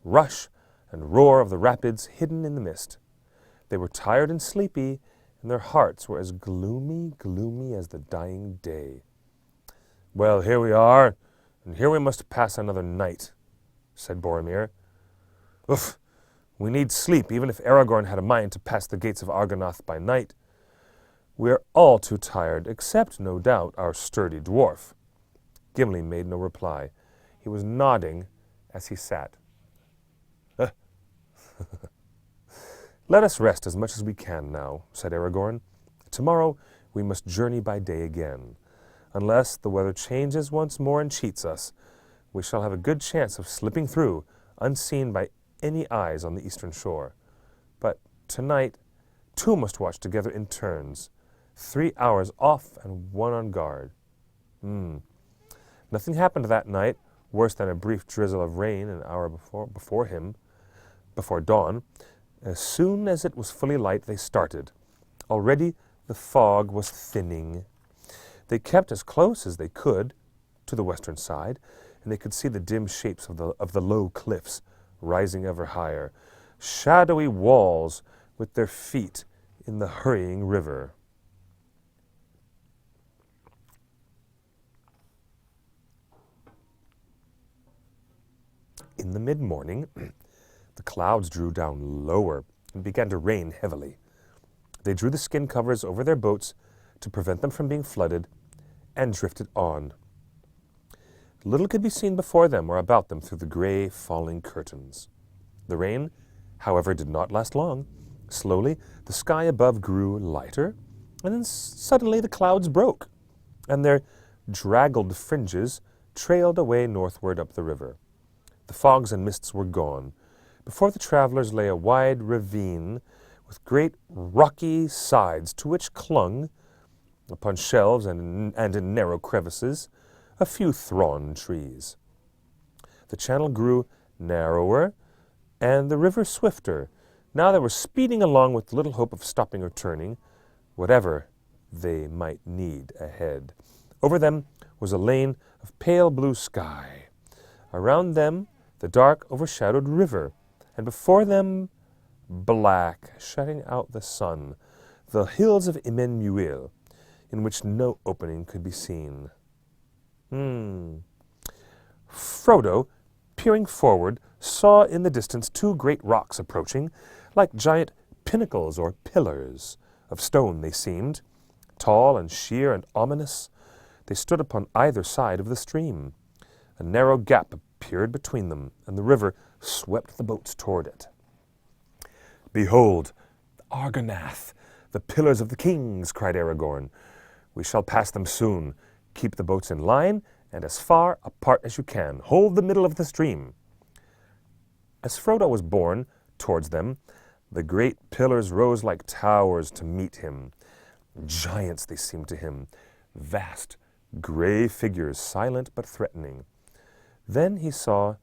rush and roar of the rapids hidden in the mist. They were tired and sleepy, and their hearts were as gloomy as the dying day. "Well, here we are, and here we must pass another night," said Boromir. "Oof! We need sleep, even if Aragorn had a mind to pass the gates of Argonath by night. We are all too tired, except, no doubt, our sturdy dwarf." Gimli made no reply. He was nodding as he sat. "Let us rest as much as we can now," said Aragorn. "Tomorrow we must journey by day again. Unless the weather changes once more and cheats us, we shall have a good chance of slipping through, unseen by any eyes on the eastern shore. But tonight, two must watch together in turns, 3 hours off and one on guard." Nothing happened that night, worse than a brief drizzle of rain an hour before dawn. As soon as it was fully light, they started. Already the fog was thinning. They kept as close as they could to the western side, and they could see the dim shapes of the low cliffs rising ever higher, shadowy walls with their feet in the hurrying river. In the mid-morning, the clouds drew down lower and began to rain heavily. They drew the skin covers over their boats to prevent them from being flooded and drifted on. Little could be seen before them or about them through the gray falling curtains. The rain, however, did not last long. Slowly, the sky above grew lighter, and then suddenly the clouds broke, and their draggled fringes trailed away northward up the river. The fogs and mists were gone. Before the travelers lay a wide ravine with great rocky sides to which clung, upon shelves and in narrow crevices, a few thorn trees. The channel grew narrower and the river swifter. Now they were speeding along with little hope of stopping or turning, whatever they might need ahead. Over them was a lane of pale blue sky. Around them, the dark, overshadowed river, and before them, black, shutting out the sun, the hills of Emmanuel, in which no opening could be seen. Frodo, peering forward, saw in the distance 2 great rocks approaching, like giant pinnacles or pillars. Of stone they seemed, tall and sheer and ominous. They stood upon either side of the stream. A narrow gap appeared between them, and the river swept the boats toward it. "Behold, Argonath, the pillars of the kings!" cried Aragorn. "We shall pass them soon. Keep the boats in line, and as far apart as you can. Hold the middle of the stream." As Frodo was borne towards them, the great pillars rose like towers to meet him. Giants they seemed to him, vast, gray figures, silent but threatening. Then he saw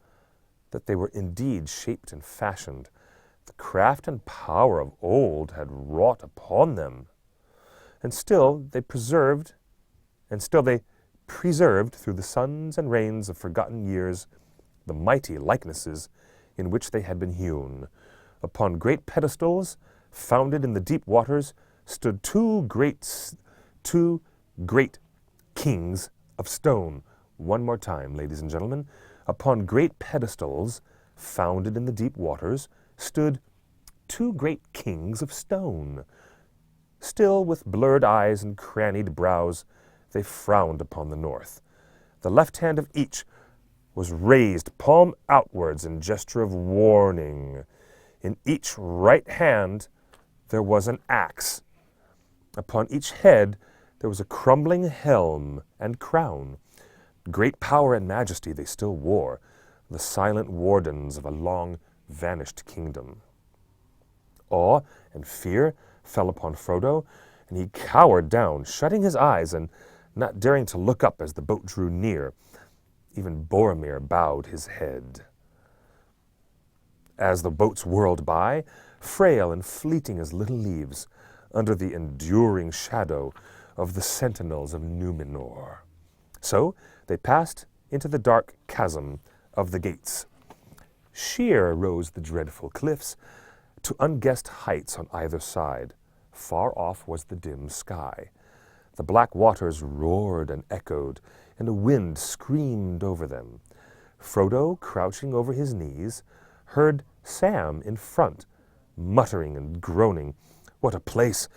that they were indeed shaped and fashioned. The craft and power of old had wrought upon them. And still they preserved through the suns and rains of forgotten years the mighty likenesses in which they had been hewn. Upon great pedestals, founded in the deep waters, stood two great kings of stone. One more time, ladies and gentlemen. Upon great pedestals, founded in the deep waters, stood two great kings of stone. Still, with blurred eyes and crannied brows, they frowned upon the north. The left hand of each was raised palm outwards in gesture of warning. In each right hand there was an axe. Upon each head there was a crumbling helm and crown. Great power and majesty they still wore, the silent wardens of a long-vanished kingdom. Awe and fear fell upon Frodo, and he cowered down, shutting his eyes and not daring to look up as the boat drew near. Even Boromir bowed his head. As the boats whirled by, frail and fleeting as little leaves, under the enduring shadow of the sentinels of Numenor. So they passed into the dark chasm of the gates. Sheer rose the dreadful cliffs to unguessed heights on either side. Far off was the dim sky. The black waters roared and echoed, and a wind screamed over them. Frodo, crouching over his knees, heard Sam in front, muttering and groaning. "What a place!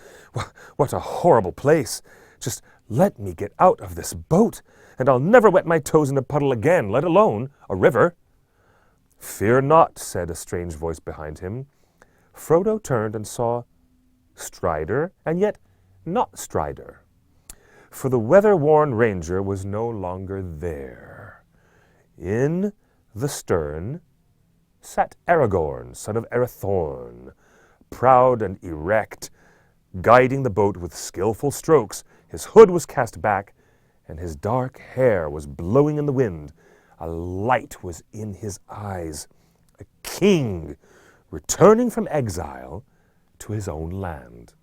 What a horrible place! Just let me get out of this boat, and I'll never wet my toes in a puddle again, let alone a river." "Fear not," said a strange voice behind him. Frodo turned and saw Strider, and yet not Strider. For the weather-worn ranger was no longer there. In the stern sat Aragorn, son of Arathorn, proud and erect, guiding the boat with skillful strokes. His hood was cast back, and his dark hair was blowing in the wind. A light was in his eyes. A king returning from exile to his own land.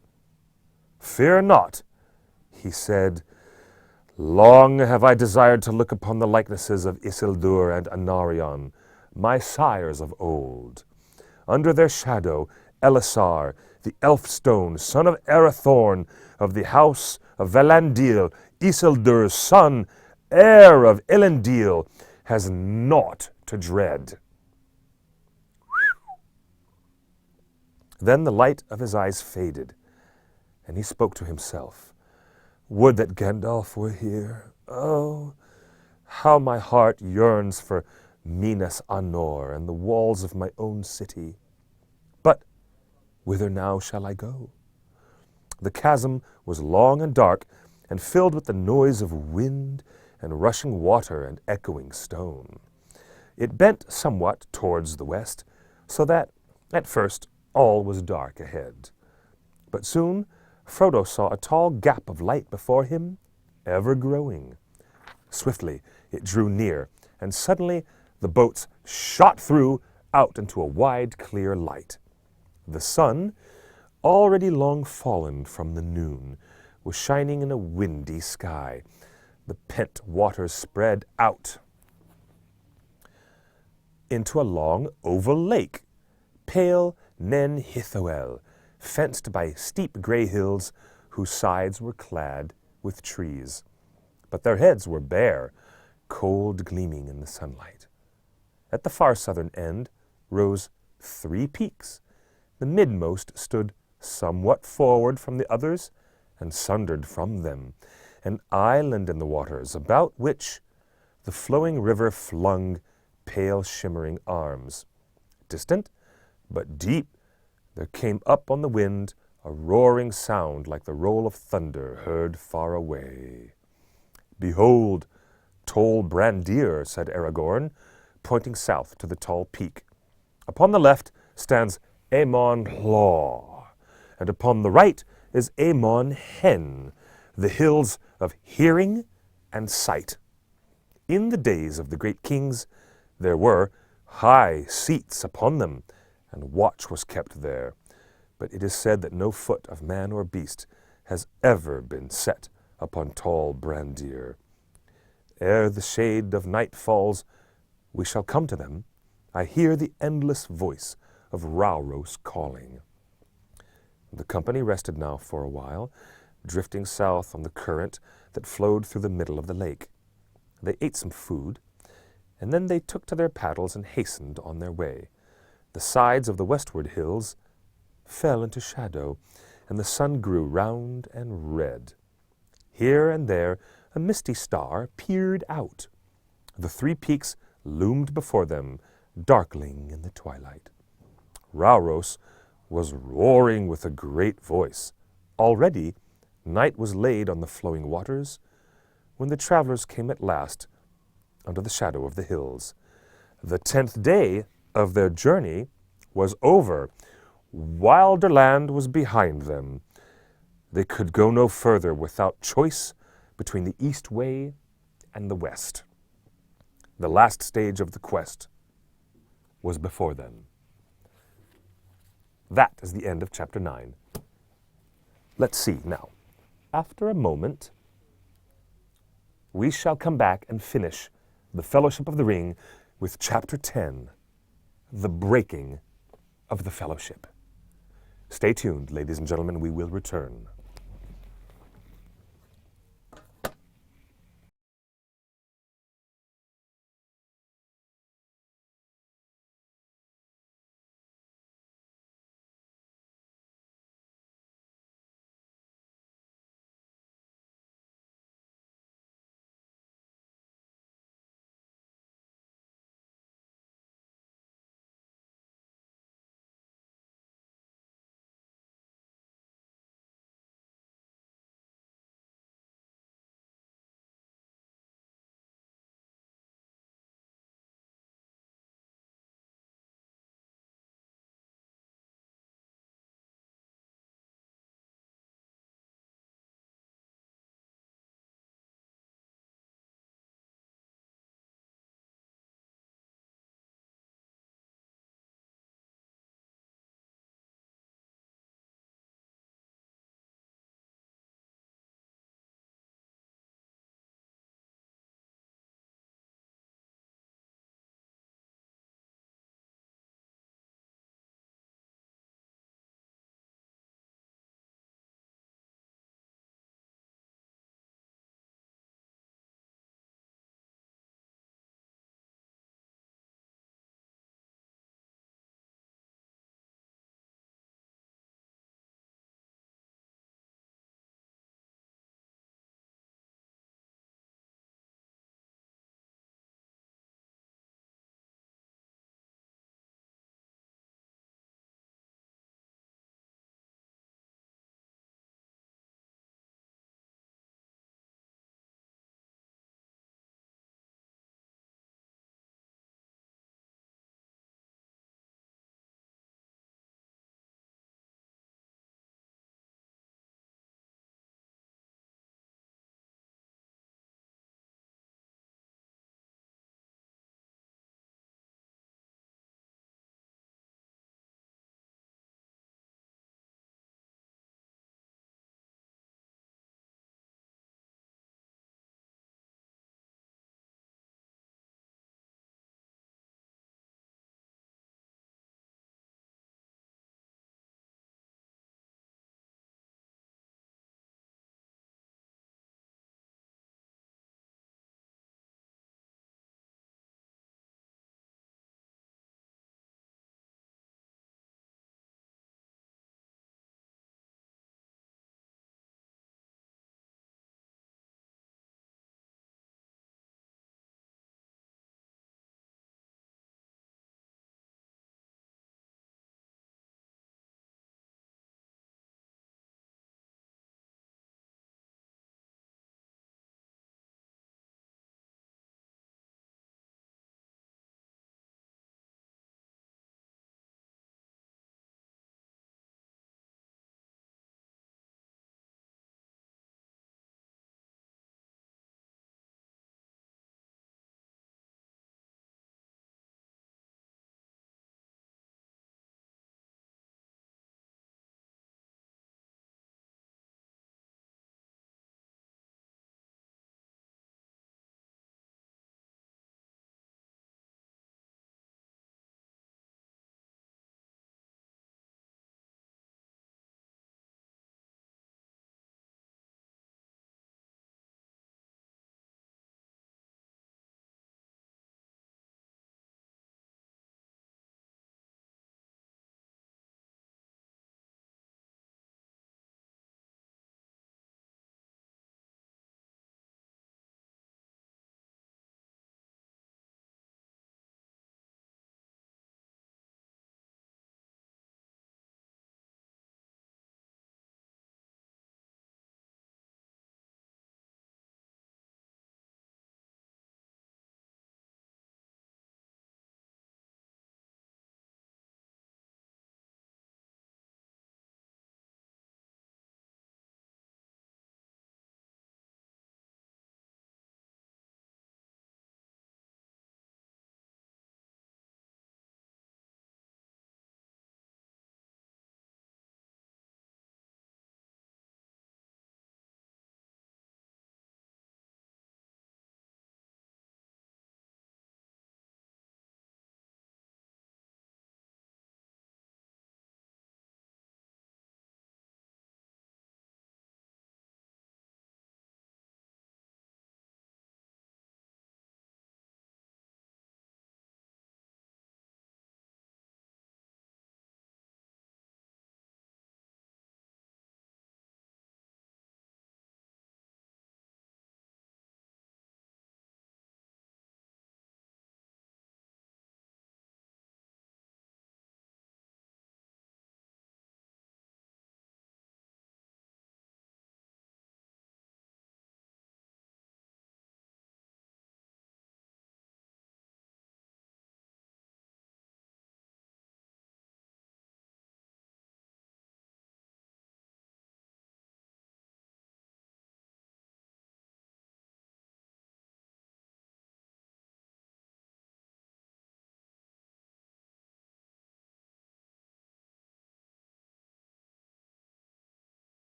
"Fear not," he said. "Long have I desired to look upon the likenesses of Isildur and Anarion, my sires of old. Under their shadow, Elisar, the Elfstone, son of Arathorn, of the house of Valandil, Isildur's son, heir of Elendil, has naught to dread." Then the light of his eyes faded, and he spoke to himself. "Would that Gandalf were here. Oh, how my heart yearns for Minas Anor and the walls of my own city. But whither now shall I go?" The chasm was long and dark, and filled with the noise of wind and rushing water and echoing stone. It bent somewhat towards the west, so that, at first, all was dark ahead. But soon Frodo saw a tall gap of light before him, ever growing. Swiftly it drew near, and suddenly the boats shot through out into a wide, clear light. The sun, already long fallen from the noon, was shining in a windy sky. The pent waters spread out into a long oval lake, pale Nen Hithoel, fenced by steep gray hills whose sides were clad with trees. But their heads were bare, cold gleaming in the sunlight. At the far southern end rose 3 peaks. The midmost stood somewhat forward from the others, and sundered from them, an island in the waters, about which the flowing river flung pale shimmering arms. Distant, but deep, there came up on the wind a roaring sound like the roll of thunder heard far away. "Behold, Tol Brandir," said Aragorn, pointing south to the tall peak. "Upon the left stands Amon Hlaw, and upon the right is Amon Hen, the hills of hearing and sight. In the days of the great kings, there were high seats upon them, and watch was kept there. But it is said that no foot of man or beast has ever been set upon tall Brandir. Ere the shade of night falls, we shall come to them. I hear the endless voice of Rauros calling. The company rested now for a while, drifting south on the current that flowed through the middle of the lake. They ate some food, and then they took to their paddles and hastened on their way. The sides of the westward hills fell into shadow, and the sun grew round and red. Here and there a misty star peered out. The three peaks loomed before them, darkling in the twilight. Rauros was roaring with a great voice. Already night was laid on the flowing waters, when the travelers came at last under the shadow of the hills. The 10th day of their journey was over. Wilder land was behind them. They could go no further without choice between the east way and the west. The last stage of the quest was before them. That is the end of chapter 9. Let's see now. After a moment, we shall come back and finish the Fellowship of the Ring with chapter 10, the breaking of the fellowship. Stay tuned, ladies and gentlemen. We will return.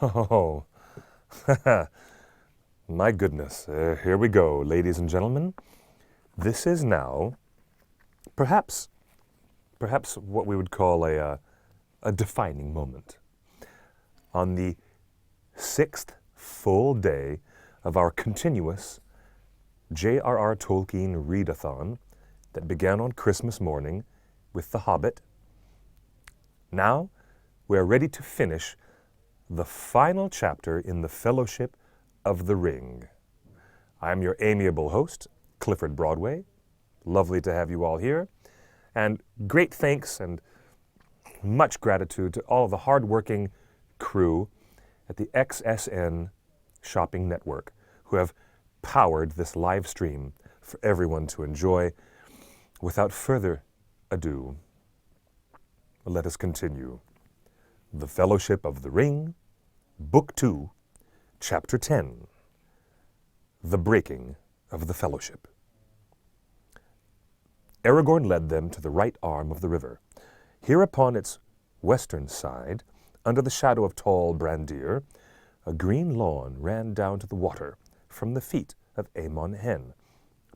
Oh, my goodness. Here we go, ladies and gentlemen. This is now perhaps what we would call a defining moment. On the 6th full day of our continuous J.R.R. Tolkien readathon that began on Christmas morning with The Hobbit, now we are ready to finish the final chapter in the Fellowship of the Ring. I am your amiable host, Clifford Broadway. Lovely to have you all here. And great thanks and much gratitude to all of the hardworking crew at the XSN Shopping Network who have powered this live stream for everyone to enjoy. Without further ado, let us continue. The Fellowship of the Ring, Book 2, Chapter 10, The Breaking of the Fellowship. Aragorn led them to the right arm of the river. Here upon its western side, under the shadow of tall Brandir, a green lawn ran down to the water from the feet of Amon Hen.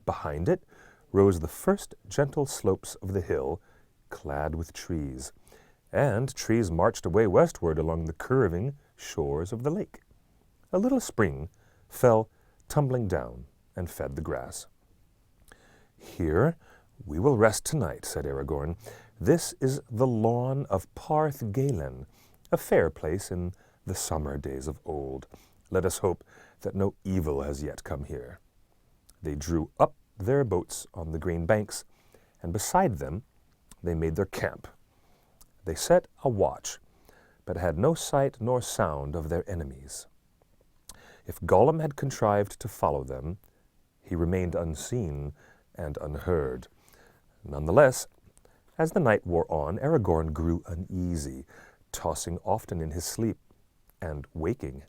Behind it rose the first gentle slopes of the hill, clad with trees, and trees marched away westward along the curving shores of the lake. A little spring fell tumbling down and fed the grass. Here we will rest tonight, said Aragorn. This is the lawn of Parth Galen, a fair place in the summer days of old. Let us hope that no evil has yet come here. They drew up their boats on the green banks, and beside them they made their camp. They set a watch, but had no sight nor sound of their enemies. If Gollum had contrived to follow them, he remained unseen and unheard. Nonetheless, as the night wore on, Aragorn grew uneasy, tossing often in his sleep and waking.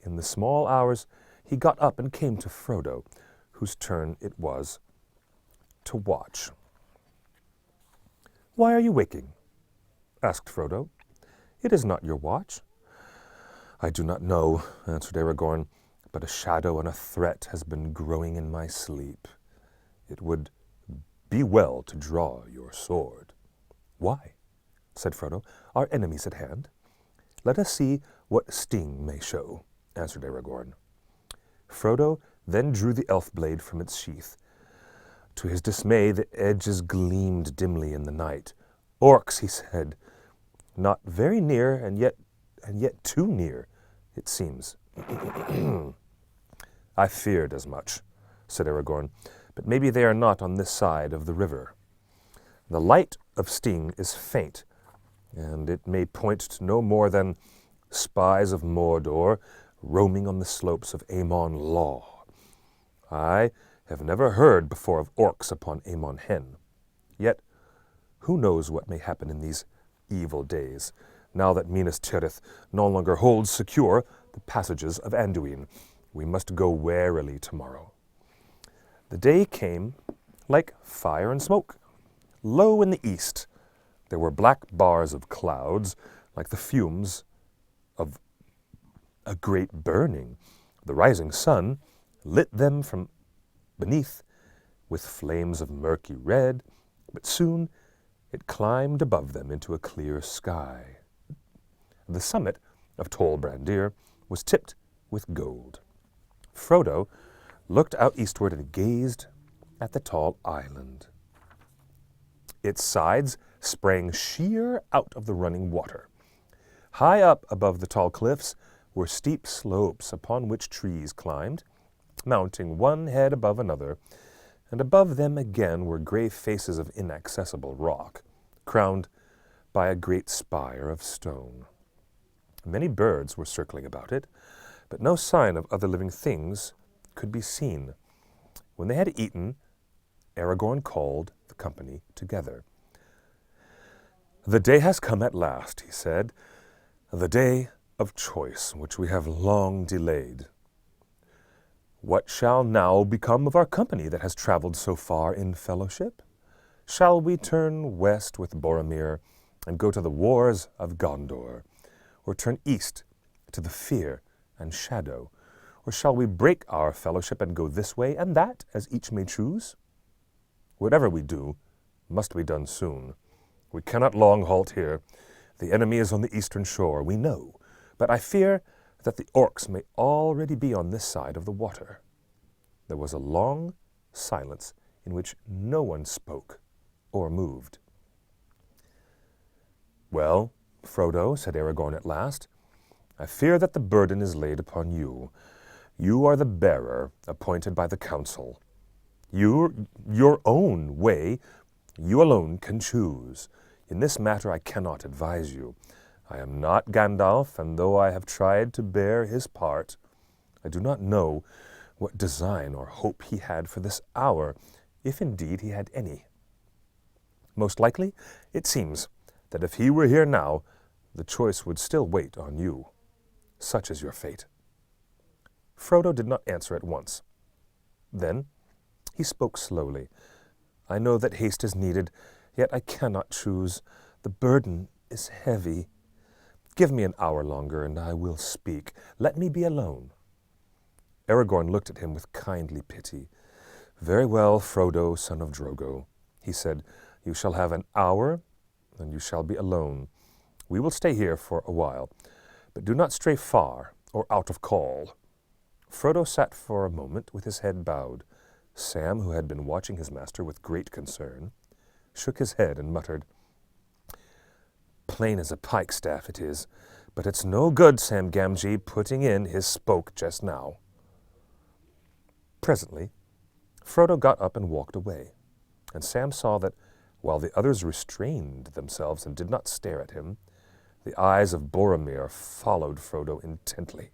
In the small hours, he got up and came to Frodo, whose turn it was to watch. "Why are you waking?" asked Frodo. "It is not your watch." "I do not know," answered Aragorn, "but a shadow and a threat has been growing in my sleep. It would be well to draw your sword." "Why?" said Frodo. "Are enemies at hand?" "Let us see what sting may show," answered Aragorn. Frodo then drew the elf blade from its sheath. To his dismay, the edges gleamed dimly in the night. "Orcs," he said. "Not very near, and yet too near, it seems." "I feared as much," said Aragorn, "but maybe they are not on this side of the river. The light of sting is faint, and it may point to no more than spies of Mordor roaming on the slopes of Amon Law. I have never heard before of orcs upon Amon Hen. Yet, who knows what may happen in these evil days, now that Minas Tirith no longer holds secure the passages of Anduin. We must go warily tomorrow." The day came like fire and smoke. Low in the east, there were black bars of clouds, like the fumes of a great burning. The rising sun lit them from beneath with flames of murky red, but soon it climbed above them into a clear sky. The summit of Tol Brandir was tipped with gold. Frodo looked out eastward and gazed at the tall island. Its sides sprang sheer out of the running water. High up above the tall cliffs were steep slopes upon which trees climbed, mounting one head above another, and above them again were gray faces of inaccessible rock, crowned by a great spire of stone. Many birds were circling about it, but no sign of other living things could be seen. When they had eaten, Aragorn called the company together. "The day has come at last," he said, "the day of choice, which we have long delayed. What shall now become of our company that has traveled so far in fellowship? Shall we turn west with Boromir and go to the wars of Gondor, or turn east to the fear and shadow? Or shall we break our fellowship and go this way and that, as each may choose? Whatever we do must be done soon. We cannot long halt here. The enemy is on the eastern shore, we know, but I fear that the orcs may already be on this side of the water. There was a long silence in which no one spoke or moved. "Well, Frodo," said Aragorn at last, "I fear that the burden is laid upon you. You are the bearer appointed by the council. Your own way you alone can choose. In this matter I cannot advise you. I am not Gandalf, and though I have tried to bear his part, I do not know what design or hope he had for this hour, if indeed he had any. Most likely, it seems that if he were here now, the choice would still wait on you. Such is your fate." Frodo did not answer at once. Then he spoke slowly. "I know that haste is needed, yet I cannot choose. The burden is heavy. Give me an hour longer, and I will speak. Let me be alone." Aragorn looked at him with kindly pity. "Very well, Frodo, son of Drogo," he said. "You shall have an hour, and you shall be alone. We will stay here for a while, but do not stray far or out of call." Frodo sat for a moment with his head bowed. Sam, who had been watching his master with great concern, shook his head and muttered, "Plain as a pikestaff it is, but it's no good Sam Gamgee putting in his spoke just now." Presently, Frodo got up and walked away, and Sam saw that, while the others restrained themselves and did not stare at him, the eyes of Boromir followed Frodo intently,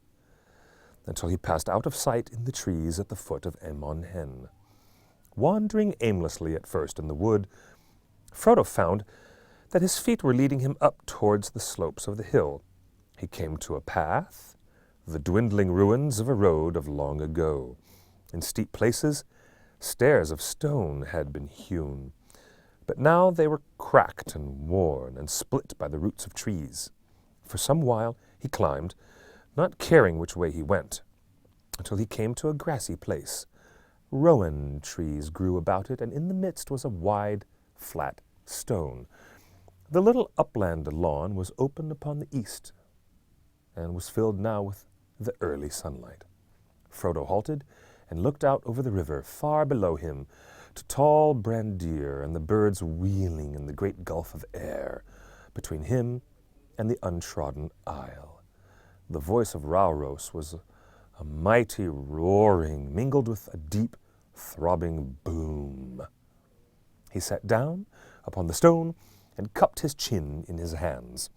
until he passed out of sight in the trees at the foot of Amon Hen. Wandering aimlessly at first in the wood, Frodo found that his feet were leading him up towards the slopes of the hill. He came to a path, the dwindling ruins of a road of long ago. In steep places, stairs of stone had been hewn, but now they were cracked and worn and split by the roots of trees. For some while he climbed, not caring which way he went, until he came to a grassy place. Rowan trees grew about it, and in the midst was a wide, flat stone. The little upland lawn was open upon the east, and was filled now with the early sunlight. Frodo halted and looked out over the river, far below him, to tall Brandir and the birds wheeling in the great gulf of air between him and the untrodden isle. The voice of Rauros was a mighty roaring, mingled with a deep, throbbing boom. He sat down upon the stone and cupped his chin in his hands,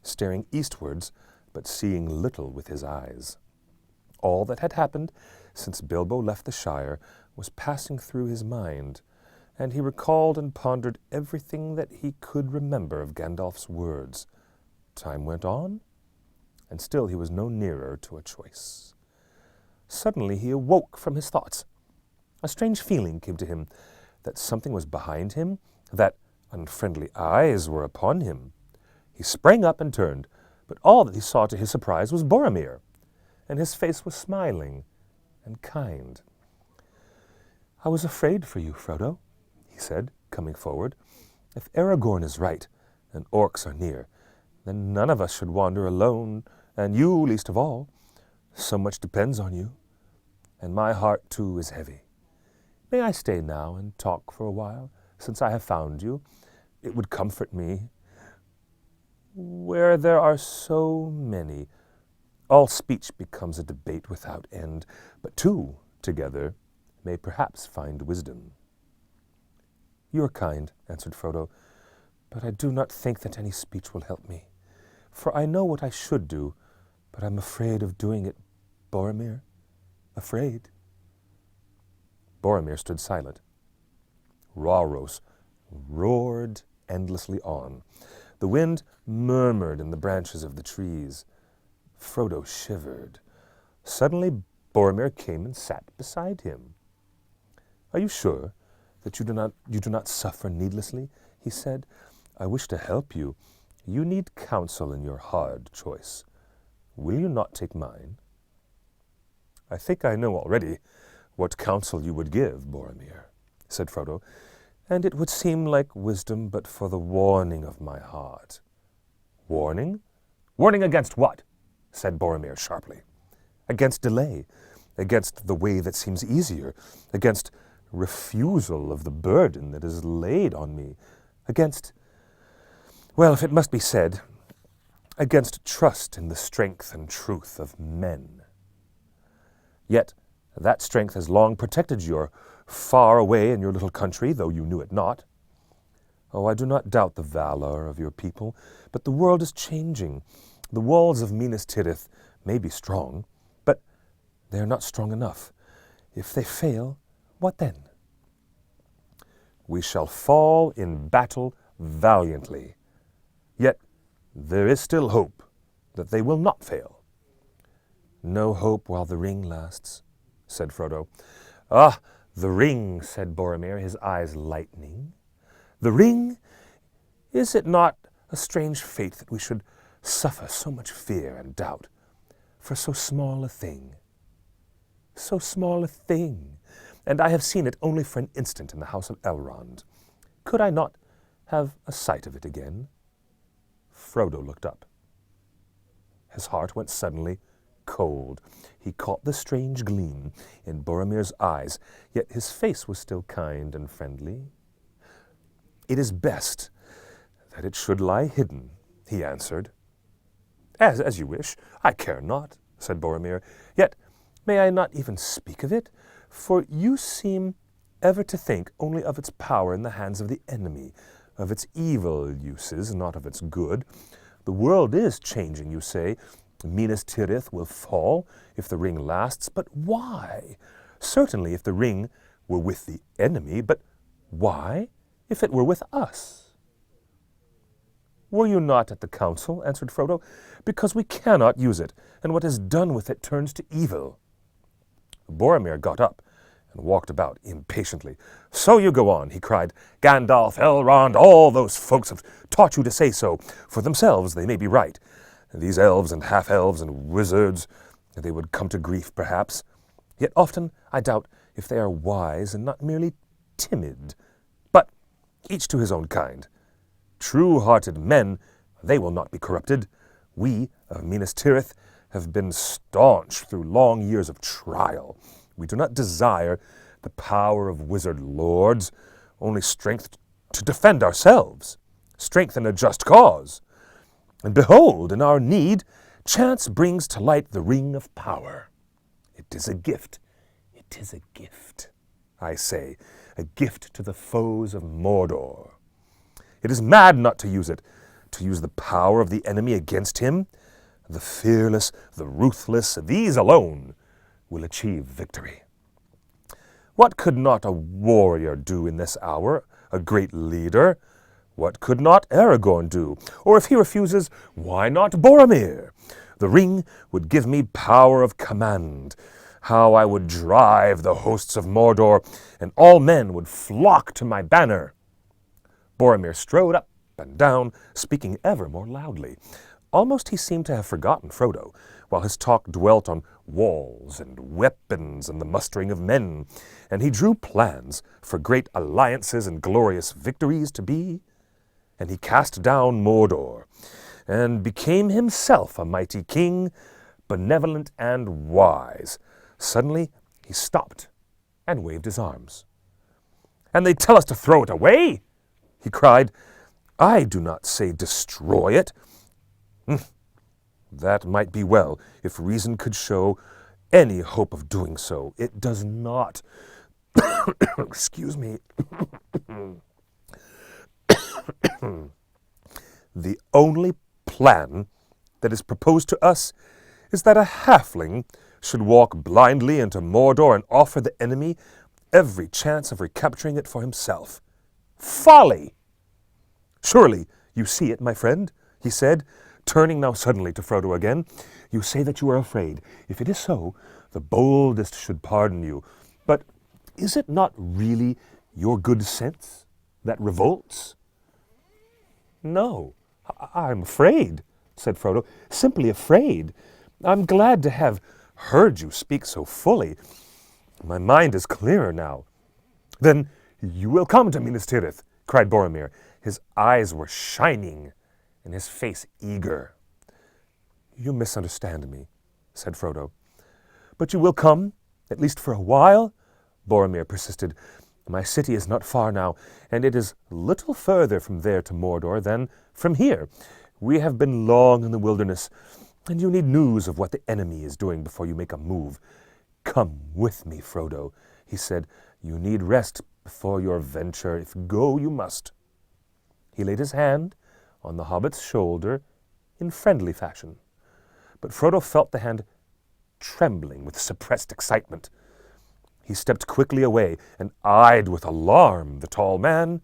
staring eastwards, but seeing little with his eyes. All that had happened since Bilbo left the Shire was passing through his mind, and he recalled and pondered everything that he could remember of Gandalf's words. Time went on, and still he was no nearer to a choice. Suddenly he awoke from his thoughts. A strange feeling came to him that something was behind him, that unfriendly eyes were upon him. He sprang up and turned, but all that he saw to his surprise was Boromir, and his face was smiling and kind. "I was afraid for you, Frodo," he said, coming forward. "If Aragorn is right, and orcs are near, then none of us should wander alone, and you least of all. So much depends on you, and my heart too is heavy. May I stay now and talk for a while, since I have found you? It would comfort me. Where there are so many, all speech becomes a debate without end, but two together may perhaps find wisdom." "You are kind," answered Frodo, "but I do not think that any speech will help me. For I know what I should do, but I'm afraid of doing it, Boromir. Afraid." Boromir stood silent. Rauros roared endlessly on. The wind murmured in the branches of the trees. Frodo shivered. Suddenly Boromir came and sat beside him. "Are you sure that you do not suffer needlessly?" he said. "I wish to help you, You need counsel in your hard choice. Will you not take mine? I think I know already what counsel you would give, Boromir, said Frodo, and it would seem like wisdom but for the warning of my heart. Warning? Warning against what? Said Boromir sharply. Against delay, against the way that seems easier, against refusal of the burden that is laid on me, against, well, if it must be said, against trust in the strength and truth of men. Yet that strength has long protected you far away in your little country, though you knew it not. Oh, I do not doubt the valor of your people, but the world is changing. The walls of Minas Tirith may be strong, but they are not strong enough. If they fail, what then? We shall fall in battle valiantly. Yet there is still hope that they will not fail. No hope while the ring lasts, said Frodo. Ah, the ring, said Boromir, his eyes lightening. The ring? Is it not a strange fate that we should suffer so much fear and doubt for so small a thing? So small a thing, and I have seen it only for an instant in the house of Elrond. Could I not have a sight of it again? Frodo looked up. His heart went suddenly cold. He caught the strange gleam in Boromir's eyes, yet his face was still kind and friendly. It is best that it should lie hidden, he answered. As you wish. I care not, said Boromir. Yet may I not even speak of it? For you seem ever to think only of its power in the hands of the enemy, of its evil uses, not of its good. The world is changing, you say. Minas Tirith will fall if the ring lasts, but why? Certainly if the ring were with the enemy, but why if it were with us? Were you not at the council, answered Frodo, because we cannot use it, and what is done with it turns to evil. Boromir got up and walked about impatiently. So you go on, he cried. Gandalf, Elrond, all those folks have taught you to say so. For themselves they may be right. These elves and half-elves and wizards, they would come to grief, perhaps. Yet often I doubt if they are wise and not merely timid. But each to his own kind. True-hearted men, they will not be corrupted. We of Minas Tirith have been staunch through long years of trial. We do not desire the power of wizard lords, only strength to defend ourselves, strength in a just cause. And behold, in our need, chance brings to light the ring of power. It is a gift. It is a gift, I say, a gift to the foes of Mordor. It is mad not to use it, to use the power of the enemy against him. The fearless, the ruthless, these alone will achieve victory. What could not a warrior do in this hour, a great leader? What could not Aragorn do? Or if he refuses, why not Boromir? The ring would give me power of command. How I would drive the hosts of Mordor, and all men would flock to my banner. Boromir strode up and down, speaking ever more loudly. Almost he seemed to have forgotten Frodo, while his talk dwelt on walls and weapons and the mustering of men, and he drew plans for great alliances and glorious victories to be. And he cast down Mordor, and became himself a mighty king, benevolent and wise. Suddenly he stopped and waved his arms. And they tell us to throw it away, he cried. I do not say destroy it. That might be well, if reason could show any hope of doing so. It does not. Excuse me. The only plan that is proposed to us is that a halfling should walk blindly into Mordor and offer the enemy every chance of recapturing it for himself. Folly! Surely you see it, my friend, he said, turning now suddenly to Frodo again. You say that you are afraid. If it is so, the boldest should pardon you. But is it not really your good sense that revolts? No, I'm afraid, said Frodo, simply afraid. I'm glad to have heard you speak so fully. My mind is clearer now. Then you will come to Minas Tirith, cried Boromir. His eyes were shining and his face eager. You misunderstand me, said Frodo. But you will come, at least for a while? Boromir persisted. My city is not far now, and it is little further from there to Mordor than from here. We have been long in the wilderness, and you need news of what the enemy is doing before you make a move. Come with me, Frodo, he said. You need rest before your venture, if go you must. He laid his hand on the hobbit's shoulder in friendly fashion, but Frodo felt the hand trembling with suppressed excitement. He stepped quickly away and eyed with alarm the tall man,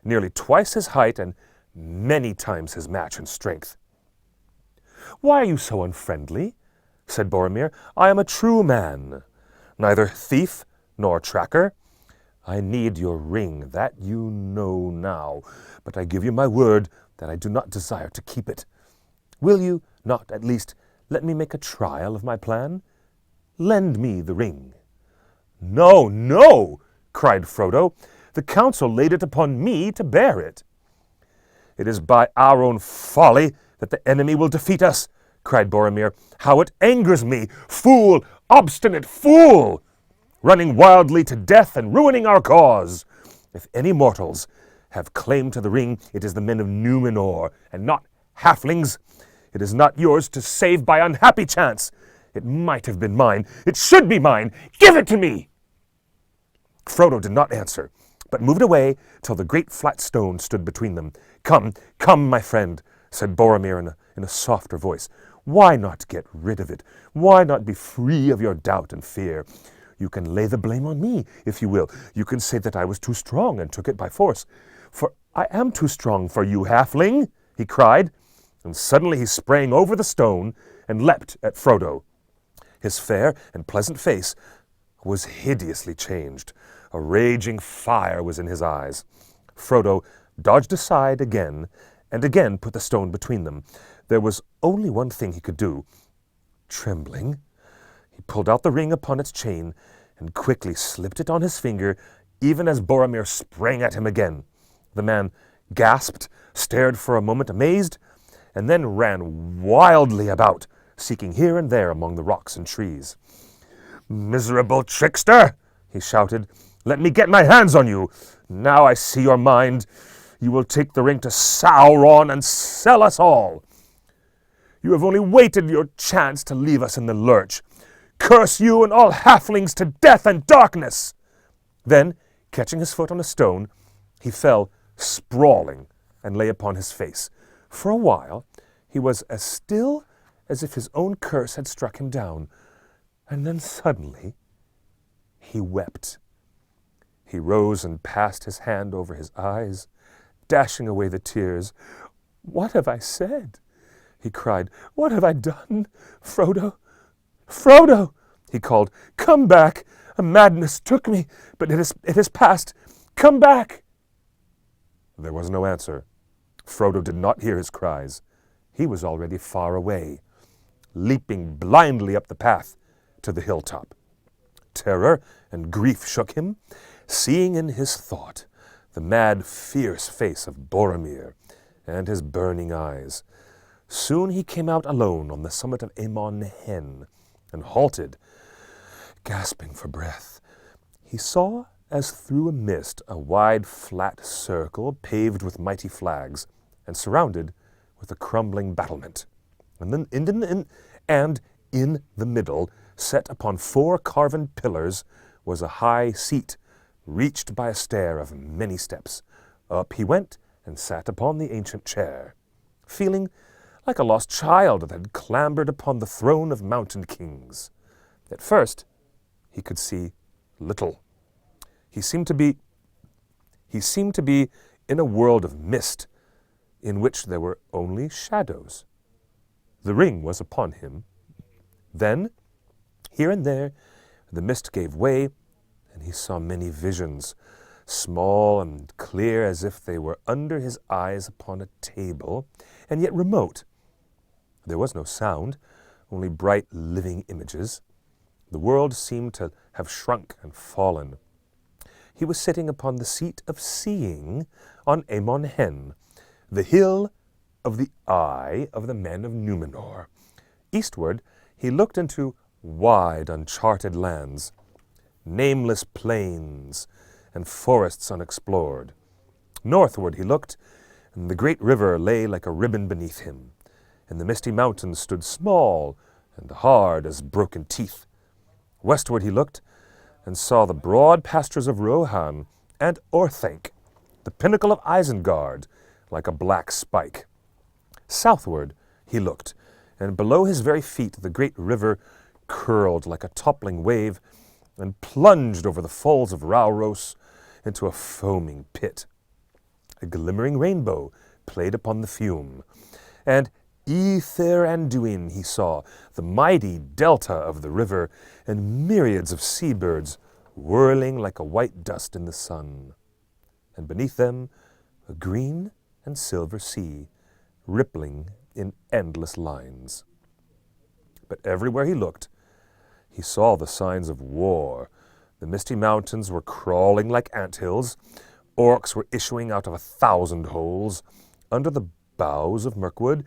nearly twice his height and many times his match in strength. Why are you so unfriendly? Said Boromir. I am a true man, neither thief nor tracker. I need your ring, that you know now, but I give you my word that I do not desire to keep it. Will you not at least let me make a trial of my plan? Lend me the ring. No, no, cried Frodo. The council laid it upon me to bear it. It is by our own folly that the enemy will defeat us, cried Boromir. How it angers me! Fool! Obstinate fool! Running wildly to death and ruining our cause. If any mortals have claim to the ring, it is the men of Numenor, and not halflings. It is not yours to save by unhappy chance. It might have been mine. It should be mine. Give it to me! Frodo did not answer, but moved away till the great flat stone stood between them. Come, come, my friend, said Boromir in a softer voice. Why not get rid of it? Why not be free of your doubt and fear? You can lay the blame on me, if you will. You can say that I was too strong and took it by force. For I am too strong for you, halfling, he cried, and suddenly he sprang over the stone and leapt at Frodo. His fair and pleasant face was hideously changed. A raging fire was in his eyes. Frodo dodged aside again, and again put the stone between them. There was only one thing he could do. Trembling, he pulled out the ring upon its chain, and quickly slipped it on his finger, even as Boromir sprang at him again. The man gasped, stared for a moment amazed, and then ran wildly about, seeking here and there among the rocks and trees. Miserable trickster, he shouted, let me get my hands on you. Now I see your mind. You will take the ring to Sauron and sell us all. You have only waited your chance to leave us in the lurch. Curse you and all halflings to death and darkness. Then, catching his foot on a stone, he fell sprawling and lay upon his face. For a while, he was as still as if his own curse had struck him down. And then suddenly, he wept. He rose and passed his hand over his eyes, dashing away the tears. What have I said? He cried. What have I done? Frodo, Frodo, he called. Come back. A madness took me, but it has passed. Come back. There was no answer. Frodo did not hear his cries. He was already far away, leaping blindly up the path to the hilltop. Terror and grief shook him, seeing in his thought the mad, fierce face of Boromir and his burning eyes. Soon he came out alone on the summit of Amon Hen and halted, gasping for breath. He saw, as through a mist, a wide, flat circle paved with mighty flags and surrounded with a crumbling battlement. And then in the middle, set upon 4 carven pillars, was a high seat, reached by a stair of many steps. Up he went and sat upon the ancient chair, feeling like a lost child that had clambered upon the throne of mountain kings. At first, he could see little. He seemed to be in a world of mist, in which there were only shadows. The ring was upon him. Then, here and there, the mist gave way, and he saw many visions. small and clear as if they were under his eyes upon a table, and yet remote. There was no sound, only bright living images. The world seemed to have shrunk and fallen. He was sitting upon the seat of seeing on Amon Hen, the hill of the eye of the men of Númenor. Eastward he looked into wide uncharted lands, nameless plains and forests unexplored. Northward he looked, and the great river lay like a ribbon beneath him, and the misty mountains stood small and hard as broken teeth. Westward he looked, and saw the broad pastures of Rohan and Orthanc, the pinnacle of Isengard, like a black spike. Southward he looked, and below his very feet the great river curled like a toppling wave and plunged over the falls of Rauros into a foaming pit. A glimmering rainbow played upon the fume, and Ether Anduin he saw, the mighty delta of the river, and myriads of seabirds whirling like a white dust in the sun. And beneath them a green and silver sea, rippling in endless lines. But everywhere he looked, he saw the signs of war. The misty mountains were crawling like anthills. Orcs were issuing out of 1,000 holes. Under the boughs of Mirkwood,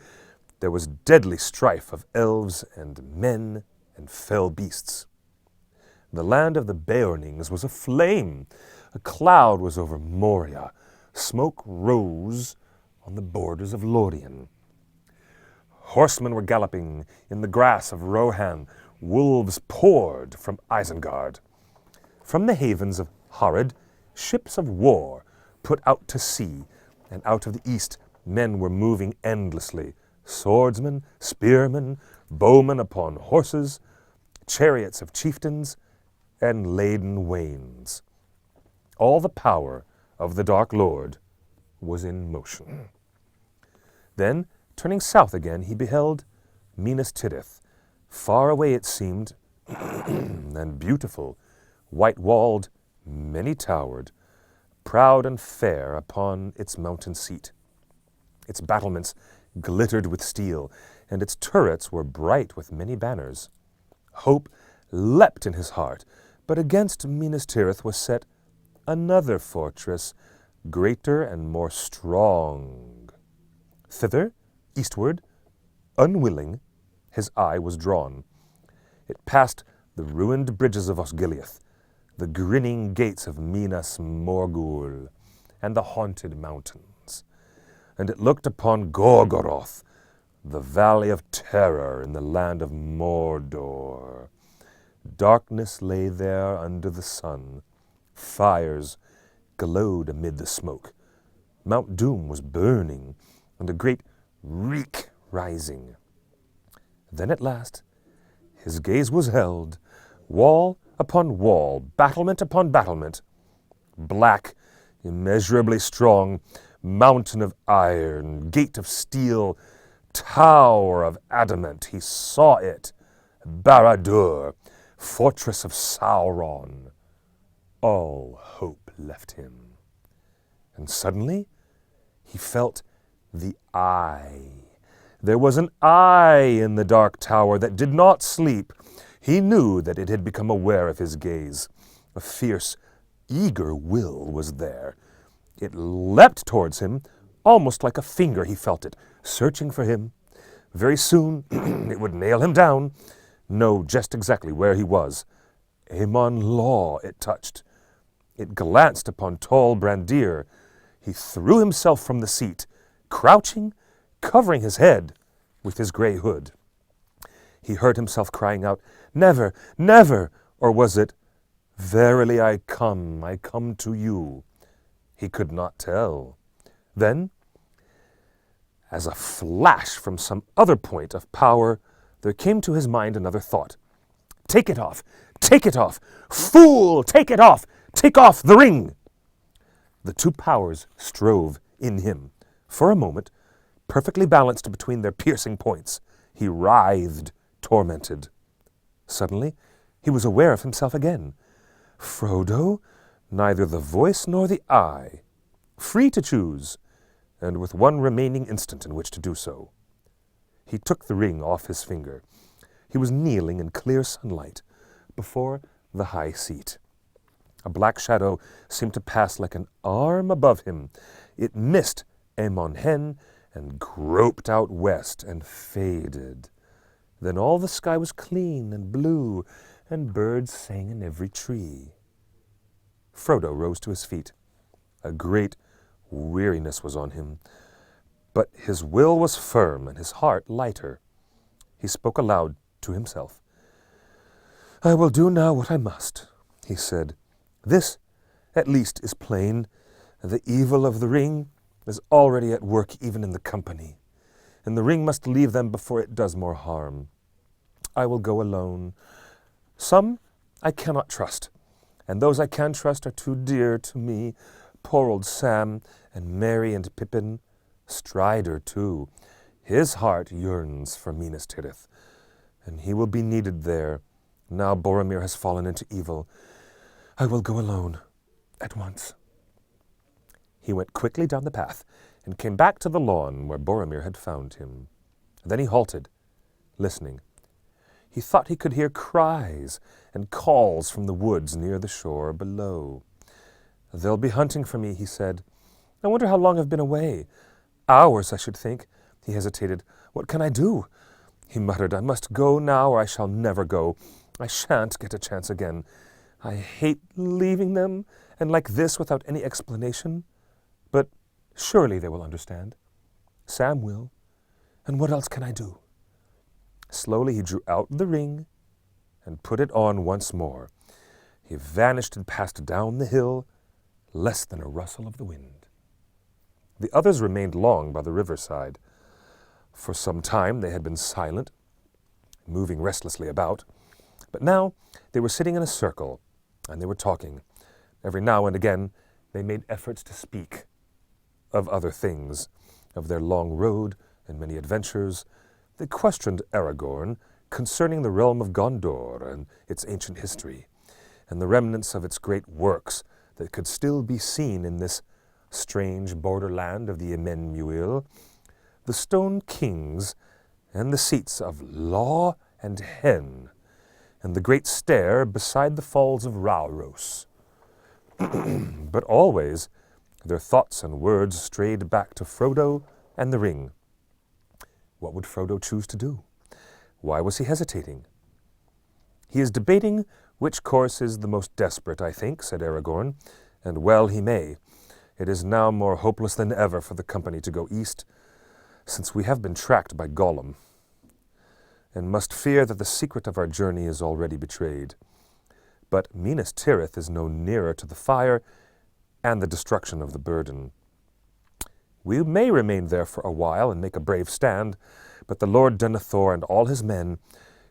there was deadly strife of elves and men and fell beasts. The land of the Beornings was aflame. A cloud was over Moria. Smoke rose on the borders of Lothlorian. Horsemen were galloping in the grass of Rohan. Wolves poured from Isengard. From the havens of Harad, ships of war put out to sea, and out of the east men were moving endlessly, swordsmen, spearmen, bowmen upon horses, chariots of chieftains, and laden wains. All the power of the Dark Lord was in motion. Then, turning south again, he beheld Minas Tirith. Far away it seemed, and beautiful, white-walled, many-towered, proud and fair upon its mountain seat. Its battlements glittered with steel, and its turrets were bright with many banners. Hope leapt in his heart, but against Minas Tirith was set another fortress, greater and more strong. Thither, eastward, unwilling, his eye was drawn. It passed the ruined bridges of Osgiliath, the grinning gates of Minas Morgul, and the haunted mountains. And it looked upon Gorgoroth, the valley of terror in the land of Mordor. Darkness lay there under the sun. Fires glowed amid the smoke. Mount Doom was burning, and a great reek rising. Then at last his gaze was held, wall upon wall, battlement upon battlement. Black, immeasurably strong, mountain of iron, gate of steel, tower of adamant, he saw it. Barad-dûr, fortress of Sauron. All hope left him. And suddenly he felt the eye. There was an eye in the dark tower that did not sleep. He knew that it had become aware of his gaze. A fierce, eager will was there. It leapt towards him, almost like a finger he felt it, searching for him. Very soon it would nail him down, know just exactly where he was. Amon Law it touched. It glanced upon tall Brandir. He threw himself from the seat, crouching, covering his head with his grey hood. He heard himself crying out, "Never, never!" Or was it, "Verily I come to you"? He could not tell. Then, as a flash from some other point of power, there came to his mind another thought. "Take it off! Take it off! Fool! Take it off! Take off the ring!" The two powers strove in him. For a moment, perfectly balanced between their piercing points, he writhed, tormented. Suddenly, he was aware of himself again. "Frodo, neither the voice nor the eye, free to choose, and with one remaining instant in which to do so. He took the ring off his finger. He was kneeling in clear sunlight before the high seat. A black shadow seemed to pass like an arm above him. It missed Amon Hen and groped out west and faded. Then all the sky was clean and blue, and birds sang in every tree. Frodo rose to his feet. A great weariness was on him, but his will was firm and his heart lighter. He spoke aloud to himself. "I will do now what I must," he said. "This, at least, is plain. The evil of the ring is already at work even in the company, and the ring must leave them before it does more harm. I will go alone. Some I cannot trust, and those I can trust are too dear to me. Poor old Sam, and Merry and Pippin. Strider, too. His heart yearns for Minas Tirith, and he will be needed there. Now Boromir has fallen into evil. I will go alone, at once." He went quickly down the path and came back to the lawn where Boromir had found him. Then he halted, listening. He thought he could hear cries and calls from the woods near the shore below. "They'll be hunting for me," he said. "I wonder how long I've been away. Hours, I should think." He hesitated. "What can I do?" He muttered. "I must go now or I shall never go. I shan't get a chance again. I hate leaving them, and like this without any explanation. But surely they will understand. Sam will. And what else can I do?" Slowly he drew out the ring and put it on once more. He vanished and passed down the hill, less than a rustle of the wind. The others remained long by the riverside. For some time they had been silent, moving restlessly about, but now they were sitting in a circle, and they were talking. Every now and again they made efforts to speak of other things, of their long road and many adventures. They questioned Aragorn concerning the realm of Gondor and its ancient history, and the remnants of its great works that could still be seen in this strange borderland of the Emyn-Muil, the stone kings, and the seats of Law and Hen, and the great stair beside the falls of Rauros. But always their thoughts and words strayed back to Frodo and the ring. What would Frodo choose to do? Why was he hesitating? "He is debating which course is the most desperate, I think," said Aragorn, "and well he may. It is now more hopeless than ever for the company to go east, since we have been tracked by Gollum, and must fear that the secret of our journey is already betrayed. But Minas Tirith is no nearer to the fire and the destruction of the burden. We may remain there for a while and make a brave stand, but the Lord Denethor and all his men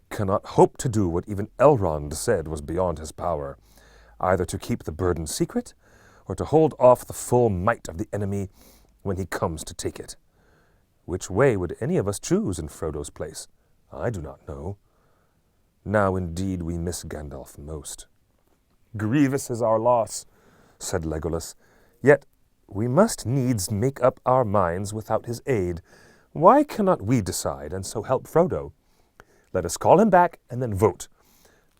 cannot hope to do what even Elrond said was beyond his power, either to keep the burden secret or to hold off the full might of the enemy when he comes to take it. Which way would any of us choose in Frodo's place? I do not know. Now indeed we miss Gandalf most." "Grievous is our loss," said Legolas. "Yet we must needs make up our minds without his aid. Why cannot we decide, and so help Frodo? Let us call him back, and then vote.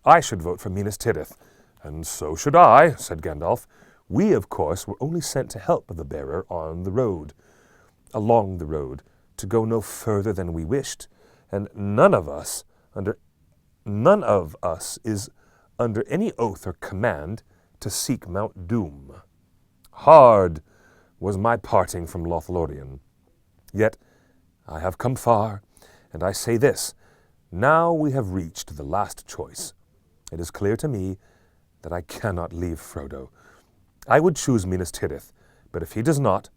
I should vote for Minas Tirith." "And so should I," said Gandalf. "We, of course, were only sent to help the bearer on the road, along the road, to go no further than we wished, and none of us is under any oath or command to seek Mount Doom. Hard was my parting from Lothlorian. Yet I have come far, and I say this, now we have reached the last choice. It is clear to me that I cannot leave Frodo. I would choose Minas Tirith, but if he does not,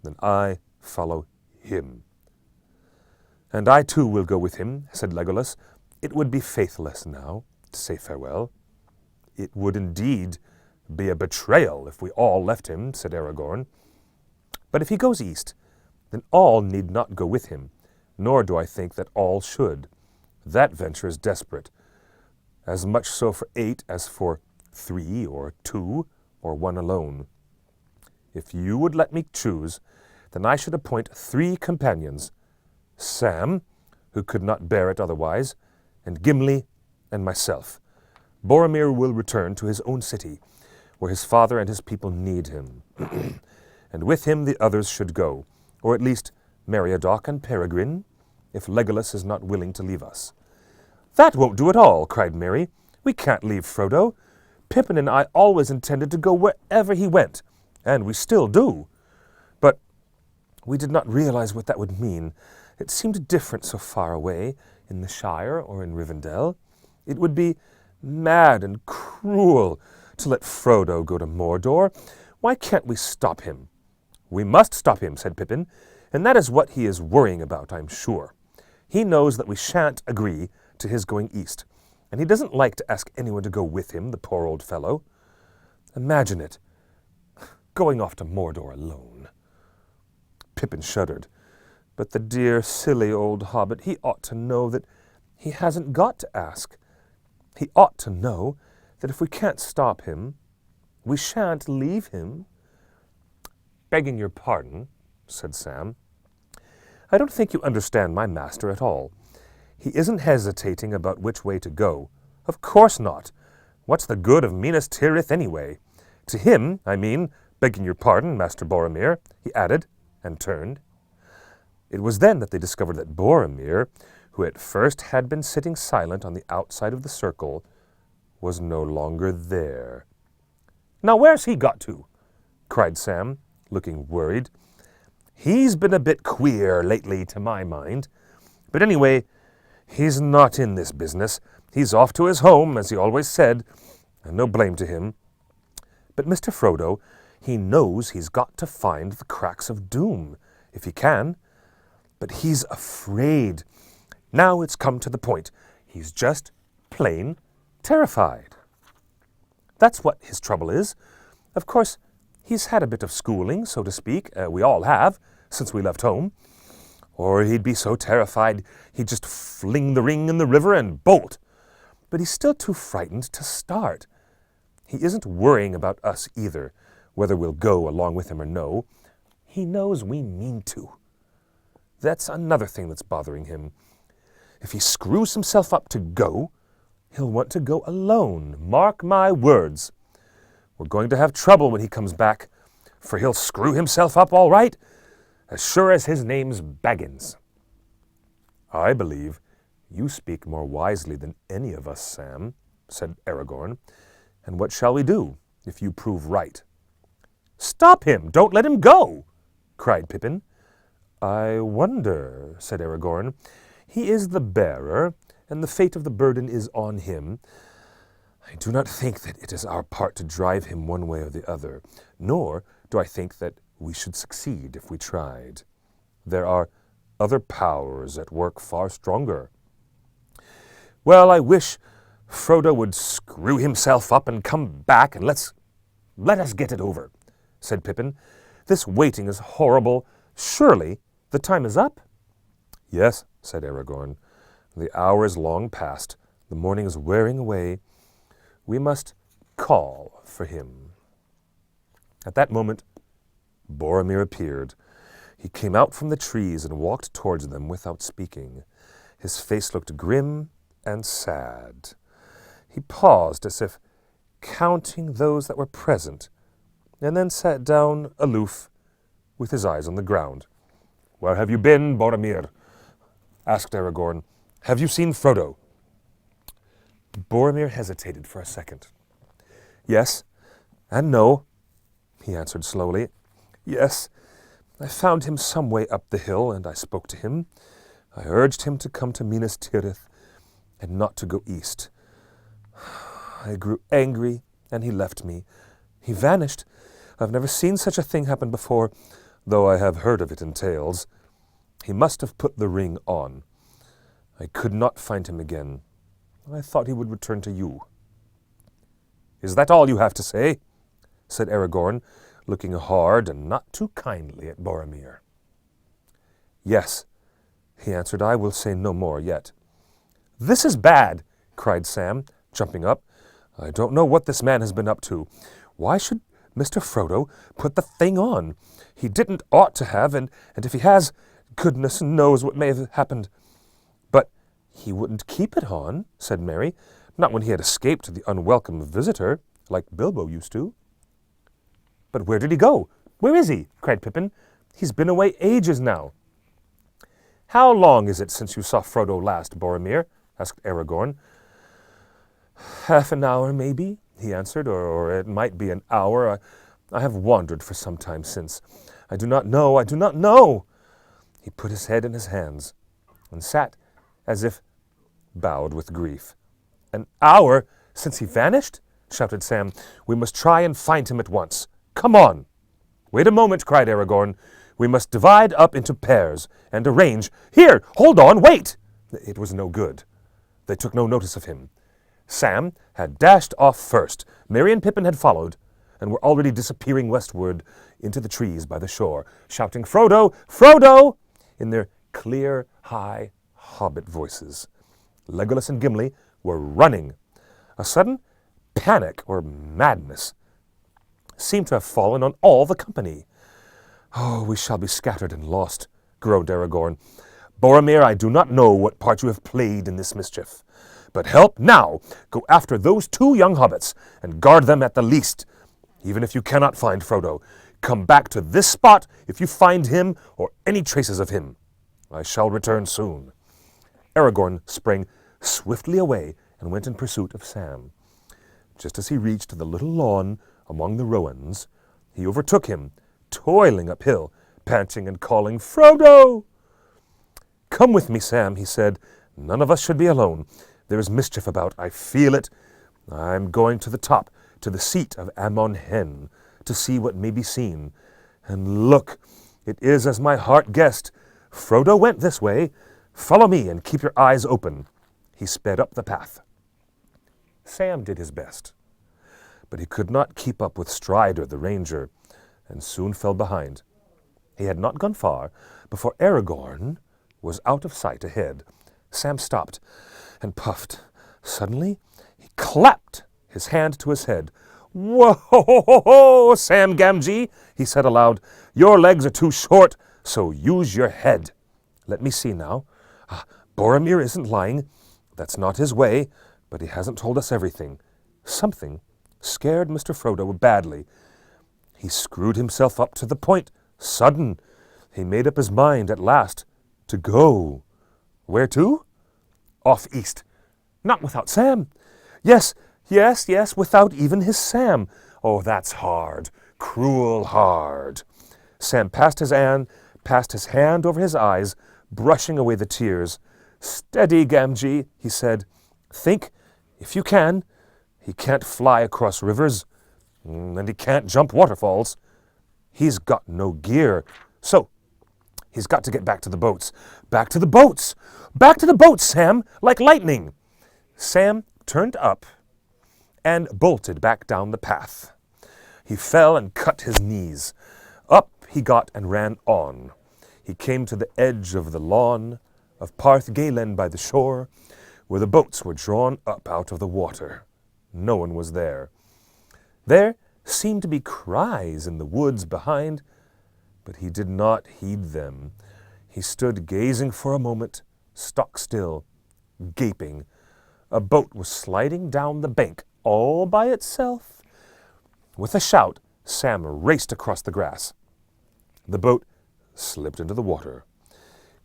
then I follow him." "And I too will go with him," said Legolas. "It would be faithless now to say farewell." "It would indeed be a betrayal if we all left him," said Aragorn. "But if he goes east, then all need not go with him, nor do I think that all should. That venture is desperate, as much so for 8 as for 3 or 2 or one alone. If you would let me choose, then I should appoint 3 companions, Sam, who could not bear it otherwise, and Gimli, and myself. Boromir will return to his own city, where his father and his people need him. And with him the others should go, or at least Meriadoc and Peregrine, if Legolas is not willing to leave us. That won't do at all, cried Merry. We can't leave Frodo. Pippin and I always intended to go wherever he went, and we still do. But we did not realize what that would mean. It seemed different so far away, in the Shire or in Rivendell. It would be mad and cruel to let Frodo go to Mordor. Why can't we stop him? We must stop him, said Pippin, and that is what he is worrying about, I'm sure. He knows that we shan't agree to his going east, and he doesn't like to ask anyone to go with him, the poor old fellow. Imagine it, going off to Mordor alone. Pippin shuddered. But the dear, silly old hobbit, he ought to know that he hasn't got to ask. He ought to know that if we can't stop him, we shan't leave him. Begging your pardon, said Sam, I don't think you understand my master at all. He isn't hesitating about which way to go. Of course not. What's the good of Minas Tirith anyway? To him, I mean, begging your pardon, Master Boromir, he added, and turned. It was then that they discovered that Boromir, who at first had been sitting silent on the outside of the circle, was no longer there. Now where's he got to? Cried Sam, looking worried. He's been a bit queer lately, to my mind. But anyway, he's not in this business. He's off to his home, as he always said, and no blame to him. But Mr. Frodo, he knows he's got to find the cracks of doom, if he can. But he's afraid. Now it's come to the point. He's just plain terrified. That's what his trouble is. Of course, he's had a bit of schooling, so to speak. We all have, since we left home. Or he'd be so terrified he'd just fling the ring in the river and bolt. But he's still too frightened to start. He isn't worrying about us either, whether we'll go along with him or no. He knows we mean to. That's another thing that's bothering him. If he screws himself up to go, he'll want to go alone. Mark my words. We're going to have trouble when he comes back, for he'll screw himself up all right, as sure as his name's Baggins. I believe you speak more wisely than any of us, Sam, said Aragorn. And what shall we do, if you prove right? Stop him! Don't let him go! Cried Pippin. I wonder, said Aragorn. He is the bearer, and the fate of the burden is on him. I do not think that it is our part to drive him one way or the other, nor do I think that we should succeed if we tried. There are other powers at work far stronger. Well, I wish Frodo would screw himself up and come back, and let us get it over, said Pippin. This waiting is horrible. Surely the time is up? Yes, said Aragorn. The hour is long past. The morning is wearing away. We must call for him. At that moment, Boromir appeared. He came out from the trees and walked towards them without speaking. His face looked grim and sad. He paused as if counting those that were present, and then sat down aloof with his eyes on the ground. Where have you been, Boromir? Asked Aragorn. Have you seen Frodo? Boromir hesitated for a second. Yes and no, he answered slowly. Yes, I found him some way up the hill, and I spoke to him. I urged him to come to Minas Tirith and not to go east. I grew angry, and he left me. He vanished. I've never seen such a thing happen before, though I have heard of it in tales. He must have put the ring on. I could not find him again. I thought he would return to you. Is that all you have to say? Said Aragorn, looking hard and not too kindly at Boromir. Yes, he answered. I will say no more yet. This is bad, cried Sam, jumping up. I don't know what this man has been up to. Why should Mr. Frodo put the thing on. He didn't ought to have, and if he has, goodness knows what may have happened. But he wouldn't keep it on, said Merry, not when he had escaped the unwelcome visitor, like Bilbo used to. But where did he go? Where is he? Cried Pippin. He's been away ages now. How long is it since you saw Frodo last, Boromir? Asked Aragorn. Half an hour, maybe, he answered, or it might be an hour. I have wandered for some time since. I do not know, I do not know. He put his head in his hands and sat as if bowed with grief. An hour since he vanished? Shouted Sam. We must try and find him at once. Come on. Wait a moment, cried Aragorn. We must divide up into pairs and arrange. Here, hold on, wait! It was no good. They took no notice of him. Sam had dashed off first. Merry and Pippin had followed, and were already disappearing westward into the trees by the shore, shouting, Frodo! Frodo! In their clear, high hobbit voices. Legolas and Gimli were running. A sudden panic or madness seemed to have fallen on all the company. Oh, we shall be scattered and lost, groaned Aragorn. Boromir, I do not know what part you have played in this mischief. But help now! Go after those 2 young hobbits, and guard them at the least. Even if you cannot find Frodo, come back to this spot if you find him or any traces of him. I shall return soon. Aragorn sprang swiftly away and went in pursuit of Sam. Just as he reached the little lawn among the rowans, he overtook him, toiling uphill, panting and calling, Frodo! Come with me, Sam, he said. None of us should be alone. There is mischief about. I feel it. I'm going to the top, to the seat of Amon Hen, to see what may be seen. And look, it is as my heart guessed. Frodo went this way. Follow me and keep your eyes open. He sped up the path. Sam did his best, but he could not keep up with Strider the ranger, and soon fell behind. He had not gone far before Aragorn was out of sight ahead. Sam stopped and puffed. Suddenly, he clapped his hand to his head. Whoa, Sam Gamgee, he said aloud. Your legs are too short, so use your head. Let me see now. Boromir isn't lying. That's not his way, but he hasn't told us everything. Something scared Mr. Frodo badly. He screwed himself up to the point. Sudden. He made up his mind at last to go. Where to? Off east. Not without Sam. Yes, without even his Sam. Oh, that's hard. Cruel hard. Sam passed his hand over his eyes, brushing away the tears. Steady, Gamgee, he said. Think, if you can. He can't fly across rivers, and he can't jump waterfalls. He's got no gear, so he's got to get back to the boats. Back to the boats! Back to the boats, Sam, like lightning! Sam turned up and bolted back down the path. He fell and cut his knees. Up he got and ran on. He came to the edge of the lawn of Parth Galen by the shore, where the boats were drawn up out of the water. No one was there. There seemed to be cries in the woods behind, but he did not heed them. He stood gazing for a moment, stock still, gaping. A boat was sliding down the bank all by itself. With a shout, Sam raced across the grass. The boat slipped into the water.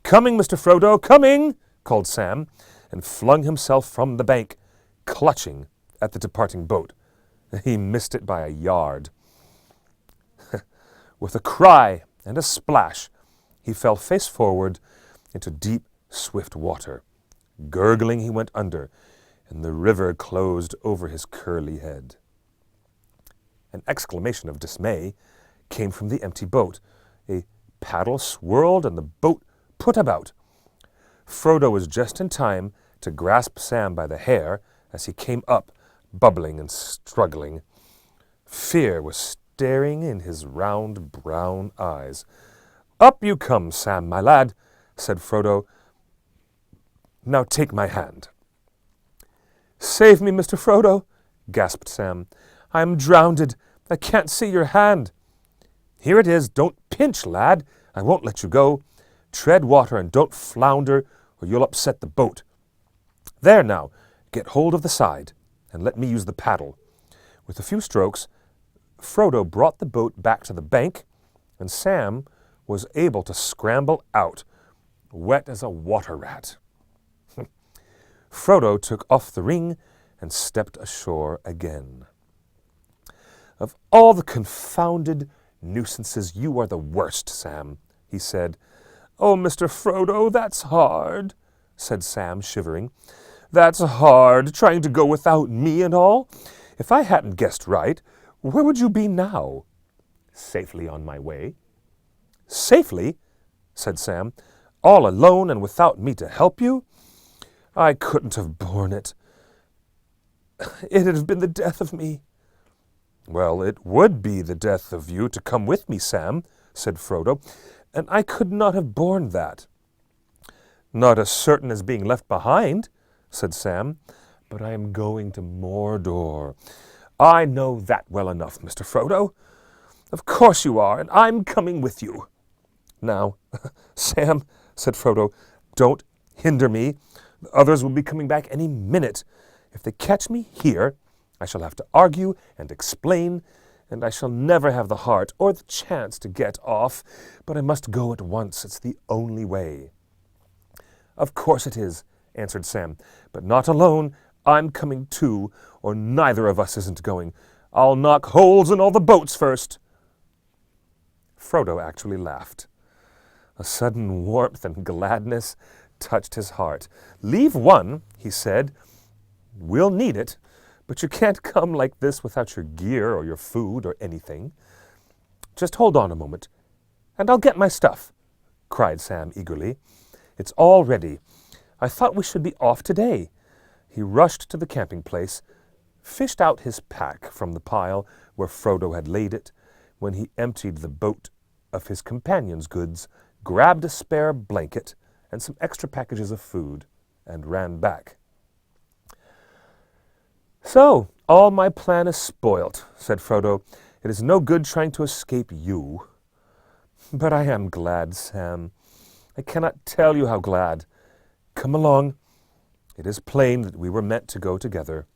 Coming, Mr. Frodo, coming, called Sam, and flung himself from the bank, clutching at the departing boat. He missed it by a yard. With a cry and a splash, he fell face forward into deep, swift water. Gurgling, he went under, and the river closed over his curly head. An exclamation of dismay came from the empty boat. A paddle swirled, and the boat put about. Frodo was just in time to grasp Sam by the hair as he came up, bubbling and struggling. Fear was staring in his round brown eyes. Up you come, Sam, my lad, said Frodo. Now take my hand. Save me, Mr. Frodo, gasped Sam. I am drowned, I can't see your hand. Here it is. Don't pinch, lad. I won't let you go. Tread water and don't flounder, or you'll upset the boat. There now, get hold of the side, and let me use the paddle. With a few strokes, Frodo brought the boat back to the bank, and Sam was able to scramble out, wet as a water rat. Frodo took off the ring and stepped ashore again. Of all the confounded nuisances, you are the worst, Sam, he said. Oh, Mr. Frodo, that's hard, said Sam, shivering. That's hard, trying to go without me and all. If I hadn't guessed right, where would you be now? Safely on my way. Safely? Said Sam. All alone and without me to help you? I couldn't have borne it. It'd have been the death of me. Well, it would be the death of you to come with me, Sam, said Frodo, and I could not have borne that. Not as certain as being left behind, said Sam, but I am going to Mordor. I know that well enough, Mr. Frodo. Of course you are, and I'm coming with you. Now, Sam, said Frodo, don't hinder me. The others will be coming back any minute. If they catch me here, I shall have to argue and explain, and I shall never have the heart or the chance to get off, but I must go at once. It's the only way. Of course it is, answered Sam, but not alone. I'm coming too, or neither of us isn't going. I'll knock holes in all the boats first. Frodo actually laughed. A sudden warmth and gladness touched his heart. Leave one, he said. We'll need it, but you can't come like this without your gear or your food or anything. Just hold on a moment, and I'll get my stuff, cried Sam eagerly. It's all ready. I thought we should be off today. He rushed to the camping place, fished out his pack from the pile where Frodo had laid it, when he emptied the boat of his companion's goods, grabbed a spare blanket and some extra packages of food, and ran back. So, all my plan is spoilt, said Frodo. It is no good trying to escape you. But I am glad, Sam. I cannot tell you how glad. Come along. It is plain that we were meant to go together.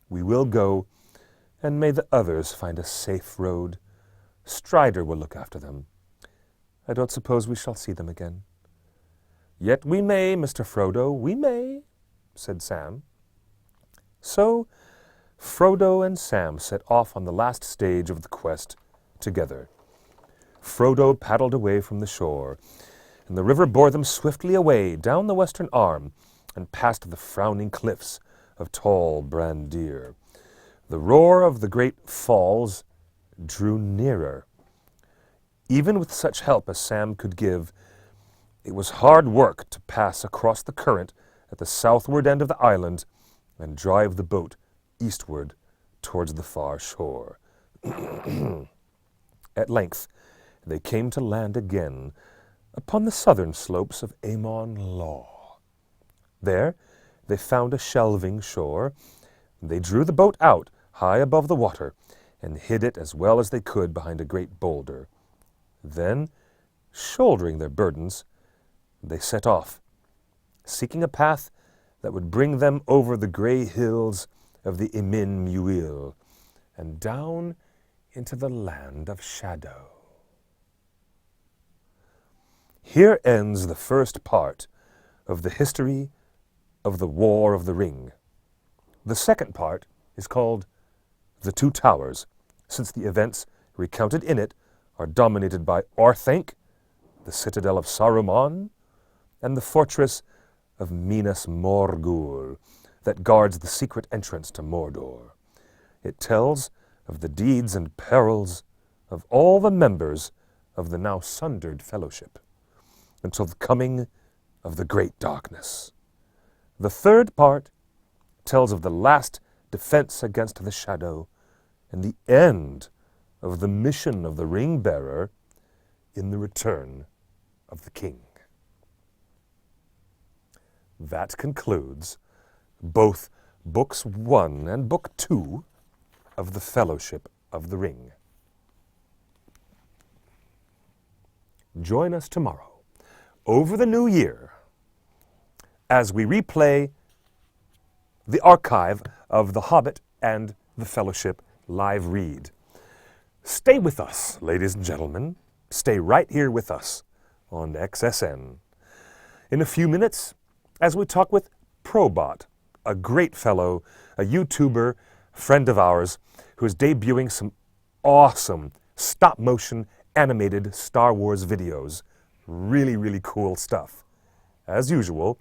We will go, and may the others find a safe road. Strider will look after them. I don't suppose we shall see them again. Yet we may, Mr. Frodo, we may, said Sam. So Frodo and Sam set off on the last stage of the quest together. Frodo paddled away from the shore, and the river bore them swiftly away down the western arm and past the frowning cliffs of tall Brandir. The roar of the great falls drew nearer. Even with such help as Sam could give, it was hard work to pass across the current at the southward end of the island and drive the boat eastward towards the far shore. At length, they came to land again upon the southern slopes of Amon Law. There they found a shelving shore. They drew the boat out high above the water and hid it as well as they could behind a great boulder. Then, shouldering their burdens, they set off, seeking a path that would bring them over the gray hills of the Emin Muil and down into the land of shadow. Here ends the first part of the history of the War of the Ring. The second part is called The Two Towers, since the events recounted in it are dominated by Orthanc, the citadel of Saruman, and the fortress of Minas Morgul that guards the secret entrance to Mordor. It tells of the deeds and perils of all the members of the now sundered fellowship until the coming of the great darkness. The third part tells of the last defense against the shadow and the end of the mission of the ring-bearer in the return of the king. That concludes both Books 1 and Book 2 of the Fellowship of the Ring. join us tomorrow, over the new year, as we replay the archive of The Hobbit and The Fellowship live read. Stay with us, ladies and gentlemen. Stay right here with us on XSN. In a few minutes, as we talk with Probot, a great fellow, a YouTuber, friend of ours, who is debuting some awesome stop-motion animated Star Wars videos. Really, really cool stuff. As usual,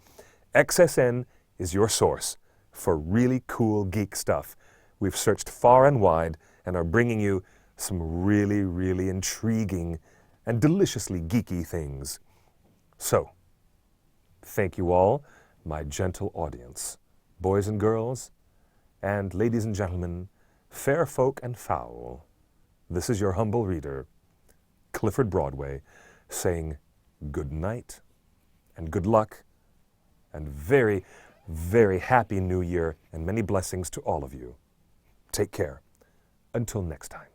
XSN is your source for really cool geek stuff. We've searched far and wide and are bringing you some really, really intriguing and deliciously geeky things. So, thank you all, my gentle audience, boys and girls, and ladies and gentlemen, fair folk and foul. This is your humble reader, Clifford Broadway, saying good night and good luck and very, very happy New Year and many blessings to all of you. Take care. Until next time.